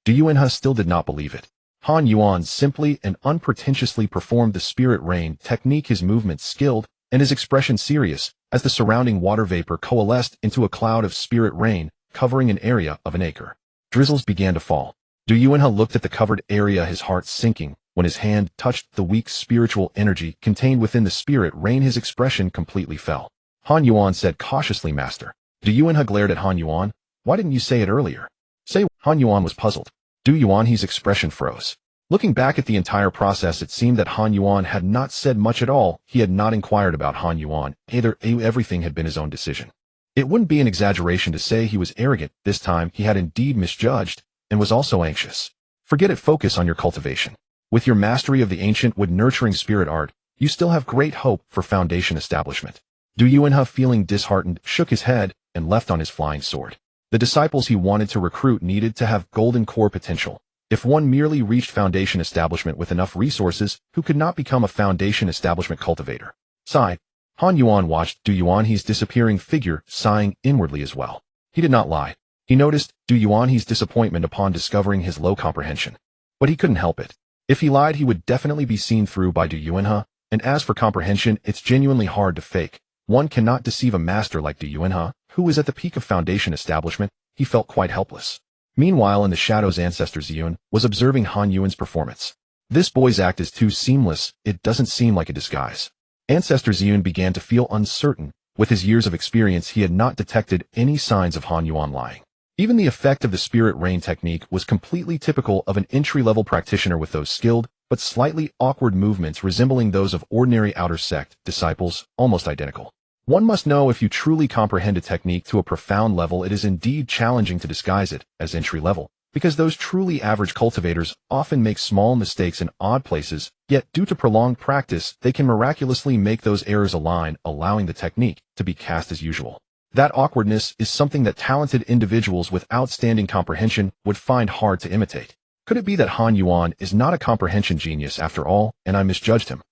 Du Yuanhe still did not believe it. Han Yuan simply and unpretentiously performed the spirit rain technique, his movements skilled and his expression serious, as the surrounding water vapor coalesced into a cloud of spirit rain, covering an area of an acre. Drizzles began to fall. Du Yuanhe looked at the covered area, his heart sinking. When his hand touched the weak spiritual energy contained within the spirit rain, his expression completely fell. Han Yuan said cautiously, "Master." Du Yuanhe glared at Han Yuan. "Why didn't you say it earlier?" "Say." Han Yuan was puzzled. Du Yuanhe's expression froze. Looking back at the entire process, it seemed that Han Yuan had not said much at all. He had not inquired about Han Yuan. Everything had been his own decision. It wouldn't be an exaggeration to say he was arrogant. This time, he had indeed misjudged, and was also anxious. Forget it, focus on your cultivation. With your mastery of the ancient wood nurturing spirit art, you still have great hope for foundation establishment. Du Yuan, feeling disheartened, shook his head and left on his flying sword. The disciples he wanted to recruit needed to have golden core potential. If one merely reached foundation establishment with enough resources, who could not become a foundation establishment cultivator? Sighed. Han Yuan watched Du Yuan's disappearing figure, sighing inwardly as well. He did not lie. He noticed Du Yuan's disappointment upon discovering his low comprehension. But he couldn't help it. If he lied, he would definitely be seen through by Du Yuan, and as for comprehension, it's genuinely hard to fake. One cannot deceive a master like Du Yuan, who was at the peak of foundation establishment. He felt quite helpless. Meanwhile, in the shadows, ancestor Yuan was observing Han Yuan's performance. This boy's act is too seamless, it doesn't seem like a disguise. Ancestor Yuan began to feel uncertain. With his years of experience, he had not detected any signs of Han Yuan lying. Even the effect of the spirit rain technique was completely typical of an entry-level practitioner, with those skilled but slightly awkward movements resembling those of ordinary outer sect disciples, almost identical. One must know, if you truly comprehend a technique to a profound level, it is indeed challenging to disguise it as entry level, because those truly average cultivators often make small mistakes in odd places, yet due to prolonged practice, they can miraculously make those errors align, allowing the technique to be cast as usual. That awkwardness is something that talented individuals with outstanding comprehension would find hard to imitate. Could it be that Han Yuan is not a comprehension genius after all, and I misjudged him?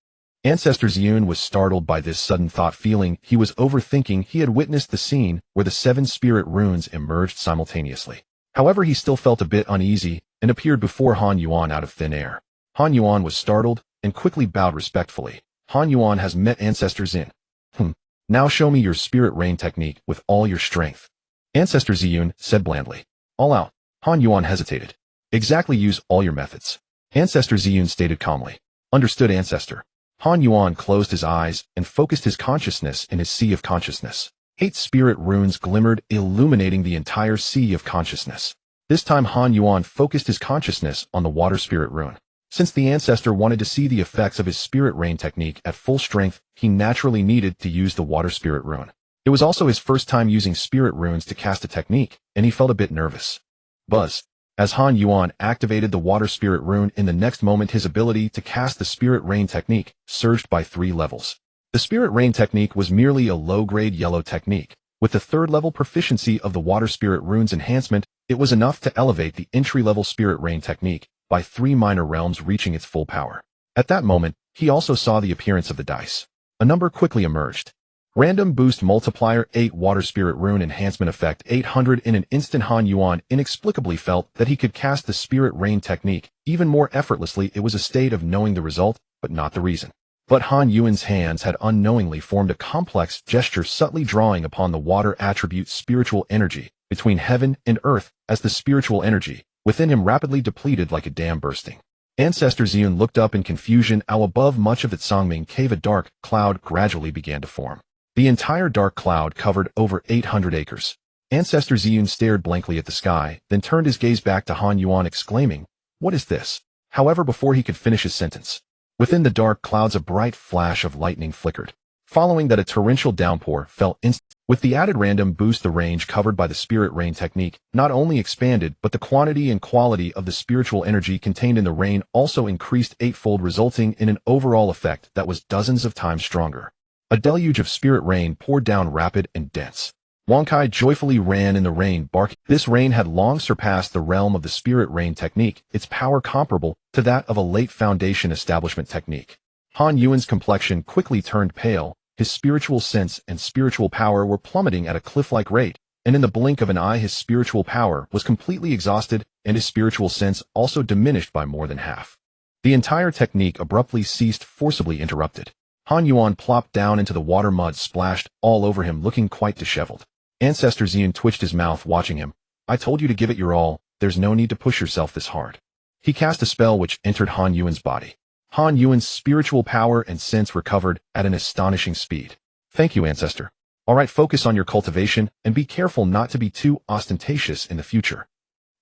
Ancestor Yuan was startled by this sudden thought, feeling he was overthinking. He had witnessed the scene where the 7 spirit runes emerged simultaneously. However, he still felt a bit uneasy and appeared before Han Yuan out of thin air. Han Yuan was startled and quickly bowed respectfully. Han Yuan has met Ancestor Yuan. Now show me your spirit rain technique with all your strength. Ancestor Yuan said blandly. All out. Han Yuan hesitated. Exactly, use all your methods. Ancestor Yuan stated calmly. Understood, Ancestor. Han Yuan closed his eyes and focused his consciousness in his sea of consciousness. 8 spirit runes glimmered, illuminating the entire sea of consciousness. This time Han Yuan focused his consciousness on the water spirit rune. Since the ancestor wanted to see the effects of his spirit rain technique at full strength, he naturally needed to use the water spirit rune. It was also his first time using spirit runes to cast a technique, and he felt a bit nervous. Buzz. As Han Yuan activated the water spirit rune, in the next moment his ability to cast the spirit rain technique surged by 3 levels. The spirit rain technique was merely a low-grade yellow technique. With the 3rd level proficiency of the water spirit rune's enhancement, it was enough to elevate the entry-level spirit rain technique by 3 minor realms, reaching its full power. At that moment, he also saw the appearance of the dice. A number quickly emerged. Random Boost Multiplier 8 Water Spirit Rune Enhancement Effect 800. In an instant, Han Yuan inexplicably felt that he could cast the Spirit Rain technique even more effortlessly. It was a state of knowing the result, but not the reason. But Han Yuan's hands had unknowingly formed a complex gesture, subtly drawing upon the water attribute spiritual energy between heaven and earth, as the spiritual energy within him rapidly depleted like a dam bursting. Ancestor Yuan looked up in confusion. Out above much of its Songming cave, a dark cloud gradually began to form. The entire dark cloud covered over 800 acres. Ancestor Yuan stared blankly at the sky, then turned his gaze back to Han Yuan, exclaiming, "What is this?" However, before he could finish his sentence, within the dark clouds a bright flash of lightning flickered. Following that, a torrential downpour fell instantly. With the added random boost, the range covered by the spirit rain technique not only expanded, but the quantity and quality of the spiritual energy contained in the rain also increased 8-fold, resulting in an overall effect that was dozens of times stronger. A deluge of spirit rain poured down, rapid and dense. Wang Kai joyfully ran in the rain, barking. This rain had long surpassed the realm of the spirit rain technique, its power comparable to that of a late foundation establishment technique. Han Yuan's complexion quickly turned pale. His spiritual sense and spiritual power were plummeting at a cliff-like rate, and in the blink of an eye his spiritual power was completely exhausted, and his spiritual sense also diminished by more than half. The entire technique abruptly ceased, forcibly interrupted. Han Yuan plopped down into the water, mud splashed all over him, looking quite disheveled. Ancestor Yuan twitched his mouth, watching him. "I told you to give it your all, there's no need to push yourself this hard." He cast a spell which entered Han Yuan's body. Han Yuan's spiritual power and sense recovered at an astonishing speed. "Thank you, Ancestor. Alright, focus on your cultivation, and be careful not to be too ostentatious in the future."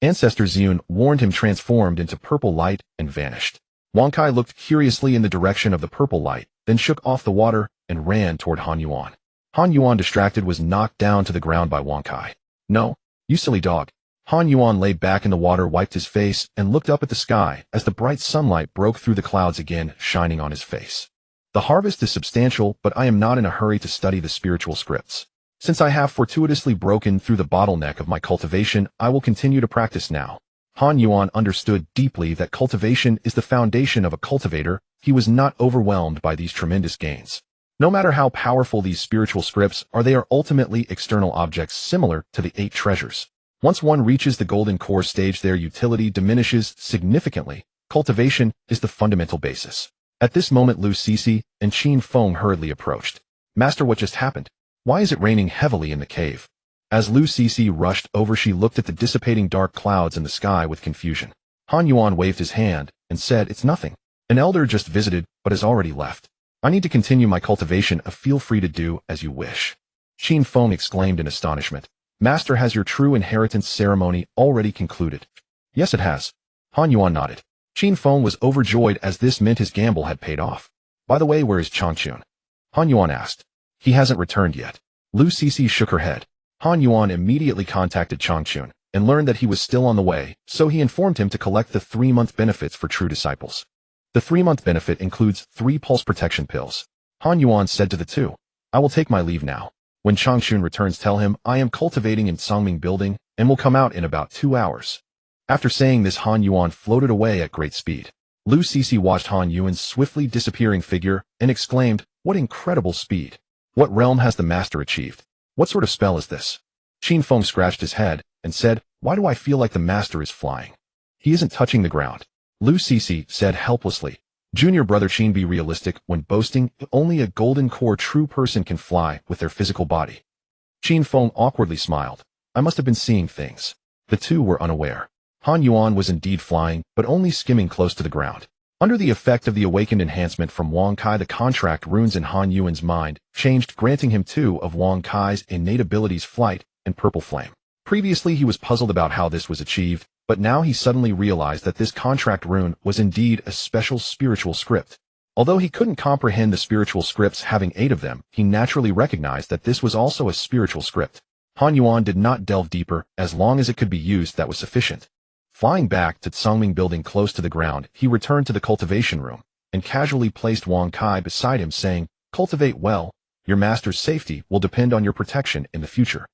Ancestor Yuan warned him transformed into purple light and vanished. Wang Kai looked curiously in the direction of the purple light, then shook off the water and ran toward Han Yuan. Han Yuan, distracted, was knocked down to the ground by Wang Kai. "No, you silly dog." Han Yuan lay back in the water, wiped his face, and looked up at the sky as the bright sunlight broke through the clouds again, shining on his face. "The harvest is substantial, but I am not in a hurry to study the spiritual scripts. Since I have fortuitously broken through the bottleneck of my cultivation, I will continue to practice now." Han Yuan understood deeply that cultivation is the foundation of a cultivator. He was not overwhelmed by these tremendous gains. No matter how powerful these spiritual scripts are, they are ultimately external objects similar to the 8 treasures. Once one reaches the golden core stage, their utility diminishes significantly. Cultivation is the fundamental basis. At this moment, Lu Cixi and Qin Feng hurriedly approached. "Master, what just happened? Why is it raining heavily in the cave?" As Lu Cixi rushed over, she looked at the dissipating dark clouds in the sky with confusion. Han Yuan waved his hand and said, "It's nothing. An elder just visited, but has already left. I need to continue my cultivation. Feel free to do as you wish." Qin Feng exclaimed in astonishment. "Master, has your true inheritance ceremony already concluded?" "Yes, it has." Han Yuan nodded. Qin Feng was overjoyed, as this meant his gamble had paid off. "By the way, where is Changchun?" Han Yuan asked. "He hasn't returned yet." Lu Cixi shook her head. Han Yuan immediately contacted Changchun and learned that he was still on the way, so he informed him to collect the 3-month benefits for true disciples. The 3-month benefit includes 3 pulse protection pills. Han Yuan said to the two, "I will take my leave now. When Changchun returns, tell him I am cultivating in Songming building and will come out in about 2 hours." After saying this, Han Yuan floated away at great speed. Lu Cixi watched Han Yuan's swiftly disappearing figure and exclaimed, "What incredible speed! What realm has the master achieved? What sort of spell is this?" Qin Feng scratched his head and said, "Why do I feel like the master is flying? He isn't touching the ground." Lu Cixi said helplessly, "Junior brother Qin, be realistic when boasting. Only a golden core true person can fly with their physical body." Qin Feng awkwardly smiled. "I must have been seeing things." The two were unaware. Han Yuan was indeed flying, but only skimming close to the ground. Under the effect of the awakened enhancement from Wang Kai, the contract runes in Han Yuan's mind changed, granting him 2 of Wang Kai's innate abilities, flight and purple flame. Previously, he was puzzled about how this was achieved, but now he suddenly realized that this contract rune was indeed a special spiritual script. Although he couldn't comprehend the spiritual scripts having 8 of them, he naturally recognized that this was also a spiritual script. Han Yuan did not delve deeper. As long as it could be used, that was sufficient. Flying back to Songming building close to the ground, he returned to the cultivation room and casually placed Wang Kai beside him, saying, "Cultivate well. Your master's safety will depend on your protection in the future."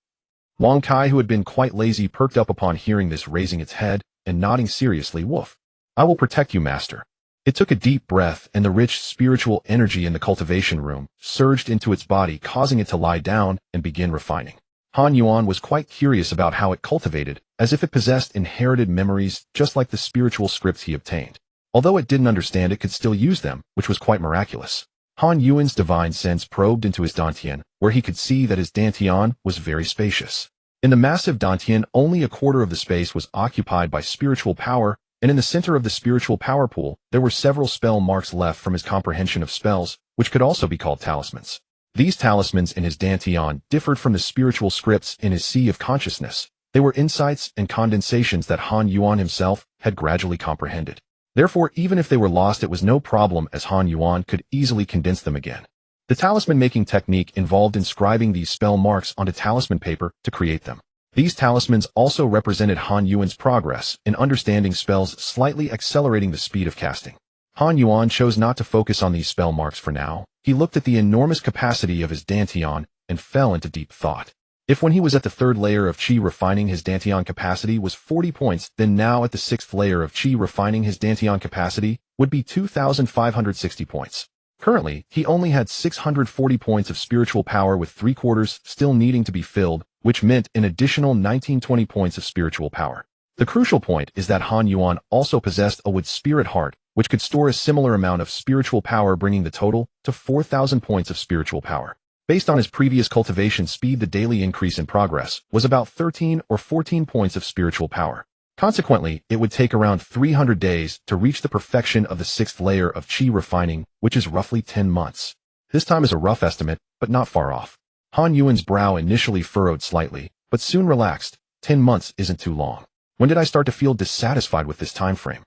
Wang Kai, who had been quite lazy, perked up upon hearing this, raising its head and nodding seriously. "Woof. I will protect you, master." It took a deep breath, and the rich spiritual energy in the cultivation room surged into its body, causing it to lie down and begin refining. Han Yuan was quite curious about how it cultivated, as if it possessed inherited memories just like the spiritual scripts he obtained. Although it didn't understand, it could still use them, which was quite miraculous. Han Yuan's divine sense probed into his dantian, where he could see that his dantian was very spacious. In the massive dantian, only a quarter of the space was occupied by spiritual power, and in the center of the spiritual power pool, there were several spell marks left from his comprehension of spells, which could also be called talismans. These talismans in his dantian differed from the spiritual scripts in his sea of consciousness. They were insights and condensations that Han Yuan himself had gradually comprehended. Therefore, even if they were lost, it was no problem, as Han Yuan could easily condense them again. The talisman-making technique involved inscribing these spell marks onto talisman paper to create them. These talismans also represented Han Yuan's progress in understanding spells, slightly accelerating the speed of casting. Han Yuan chose not to focus on these spell marks for now. He looked at the enormous capacity of his dantian and fell into deep thought. If when he was at the 3rd layer of Qi refining his dantian capacity was 40 points, then now at the 6th layer of Qi refining his dantian capacity would be 2,560 points. Currently, he only had 640 points of spiritual power, with 3/4 still needing to be filled, which meant an additional 1920 points of spiritual power. The crucial point is that Han Yuan also possessed a wood spirit heart, which could store a similar amount of spiritual power, bringing the total to 4,000 points of spiritual power. Based on his previous cultivation speed, the daily increase in progress was about 13 or 14 points of spiritual power. Consequently, it would take around 300 days to reach the perfection of the 6th layer of Qi refining, which is roughly 10 months. This time is a rough estimate, but not far off. Han Yuan's brow initially furrowed slightly, but soon relaxed. 10 months isn't too long. When did I start to feel dissatisfied with this time frame?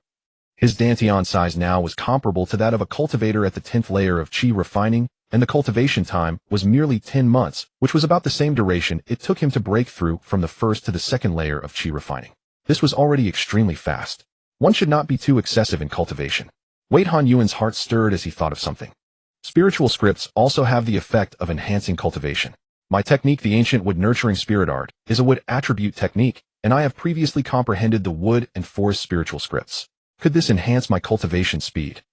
His dantian size now was comparable to that of a cultivator at the 10th layer of qi refining, and the cultivation time was merely 10 months, which was about the same duration it took him to break through from the first to the second layer of qi refining. This was already extremely fast. One should not be too excessive in cultivation. Wait, Han Yuan's heart stirred as he thought of something. Spiritual scripts also have the effect of enhancing cultivation. My technique, the ancient wood nurturing spirit art, is a wood attribute technique, and I have previously comprehended the wood and forest spiritual scripts. Could this enhance my cultivation speed?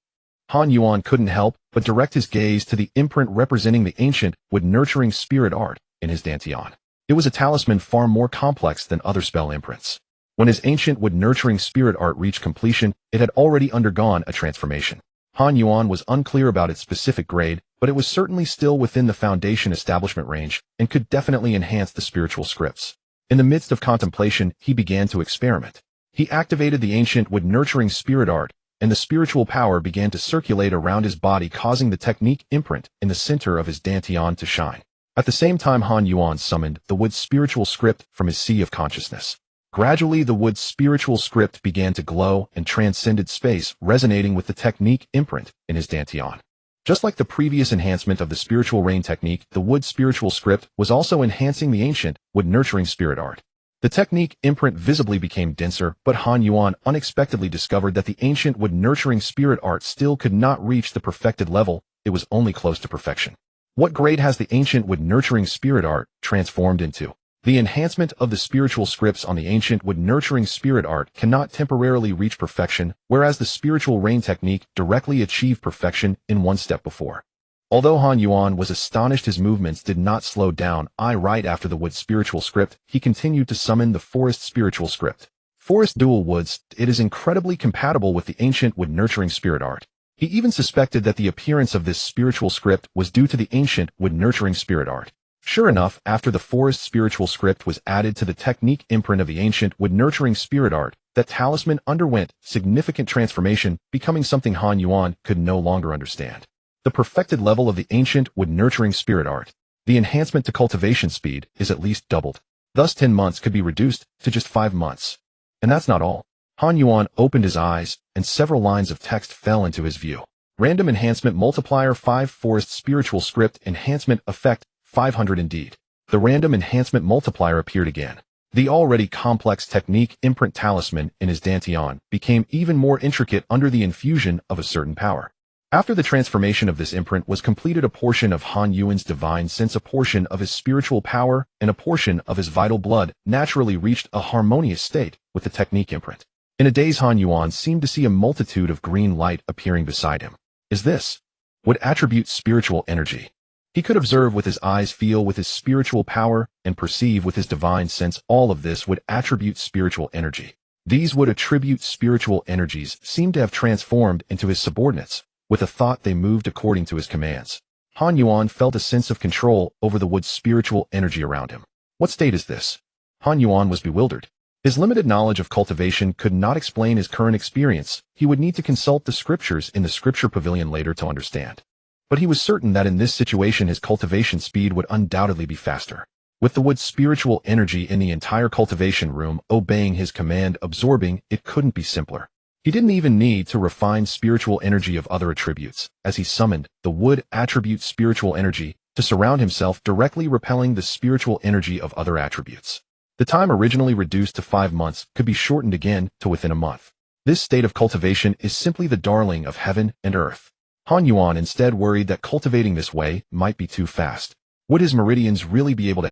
Han Yuan couldn't help but direct his gaze to the imprint representing the ancient wood nurturing spirit art in his dantian. It was a talisman far more complex than other spell imprints. When his ancient wood nurturing spirit art reached completion, it had already undergone a transformation. Han Yuan was unclear about its specific grade, but it was certainly still within the foundation establishment range and could definitely enhance the spiritual scripts. In the midst of contemplation, he began to experiment. He activated the ancient wood nurturing spirit art, and the spiritual power began to circulate around his body, causing the technique imprint in the center of his dantian to shine. At the same time, Han Yuan summoned the wood spiritual script from his sea of consciousness. Gradually, the wood spiritual script began to glow and transcended space, resonating with the technique imprint in his dantian. Just like the previous enhancement of the spiritual rain technique, the wood spiritual script was also enhancing the ancient wood nurturing spirit art. The technique imprint visibly became denser, but Han Yuan unexpectedly discovered that the ancient wood nurturing spirit art still could not reach the perfected level. It was only close to perfection. What grade has the ancient wood nurturing spirit art transformed into? The enhancement of the spiritual scripts on the ancient wood nurturing spirit art cannot temporarily reach perfection, whereas the spiritual rain technique directly achieved perfection in one step before. Although Han Yuan was astonished, his movements did not slow down. Right after the wood spiritual script, he continued to summon the forest spiritual script. Forest dual woods, it is incredibly compatible with the ancient wood nurturing spirit art. He even suspected that the appearance of this spiritual script was due to the ancient wood nurturing spirit art. Sure enough, after the forest spiritual script was added to the technique imprint of the ancient wood nurturing spirit art, that talisman underwent significant transformation, becoming something Han Yuan could no longer understand. The perfected level of the ancient wood nurturing spirit art. The enhancement to cultivation speed is at least doubled. Thus 10 months could be reduced to just 5 months. And that's not all. Han Yuan opened his eyes, and several lines of text fell into his view. Random Enhancement Multiplier 5 Forest Spiritual Script Enhancement Effect 500 indeed. The Random Enhancement Multiplier appeared again. The already complex technique imprint talisman in his dantian became even more intricate under the infusion of a certain power. After the transformation of this imprint was completed, a portion of Han Yuan's divine sense, a portion of his spiritual power, and a portion of his vital blood naturally reached a harmonious state with the technique imprint. In a daze, Han Yuan seemed to see a multitude of green light appearing beside him. Is this? Would attribute spiritual energy. He could observe with his eyes, feel with his spiritual power, and perceive with his divine sense. All of this would attribute spiritual energy. These would attribute spiritual energies seemed to have transformed into his subordinates. With a thought, they moved according to his commands. Han Yuan felt a sense of control over the wood's spiritual energy around him. What state is this? Han Yuan was bewildered. His limited knowledge of cultivation could not explain his current experience. He would need to consult the scriptures in the scripture pavilion later to understand. But he was certain that in this situation his cultivation speed would undoubtedly be faster. With the wood's spiritual energy in the entire cultivation room obeying his command, absorbing, it couldn't be simpler. He didn't even need to refine spiritual energy of other attributes, as he summoned the wood attribute spiritual energy to surround himself, directly repelling the spiritual energy of other attributes. The time, originally reduced to 5 months, could be shortened again to within a month. This state of cultivation is simply the darling of heaven and earth. Han Yuan instead worried that cultivating this way might be too fast. Would his meridians really be able to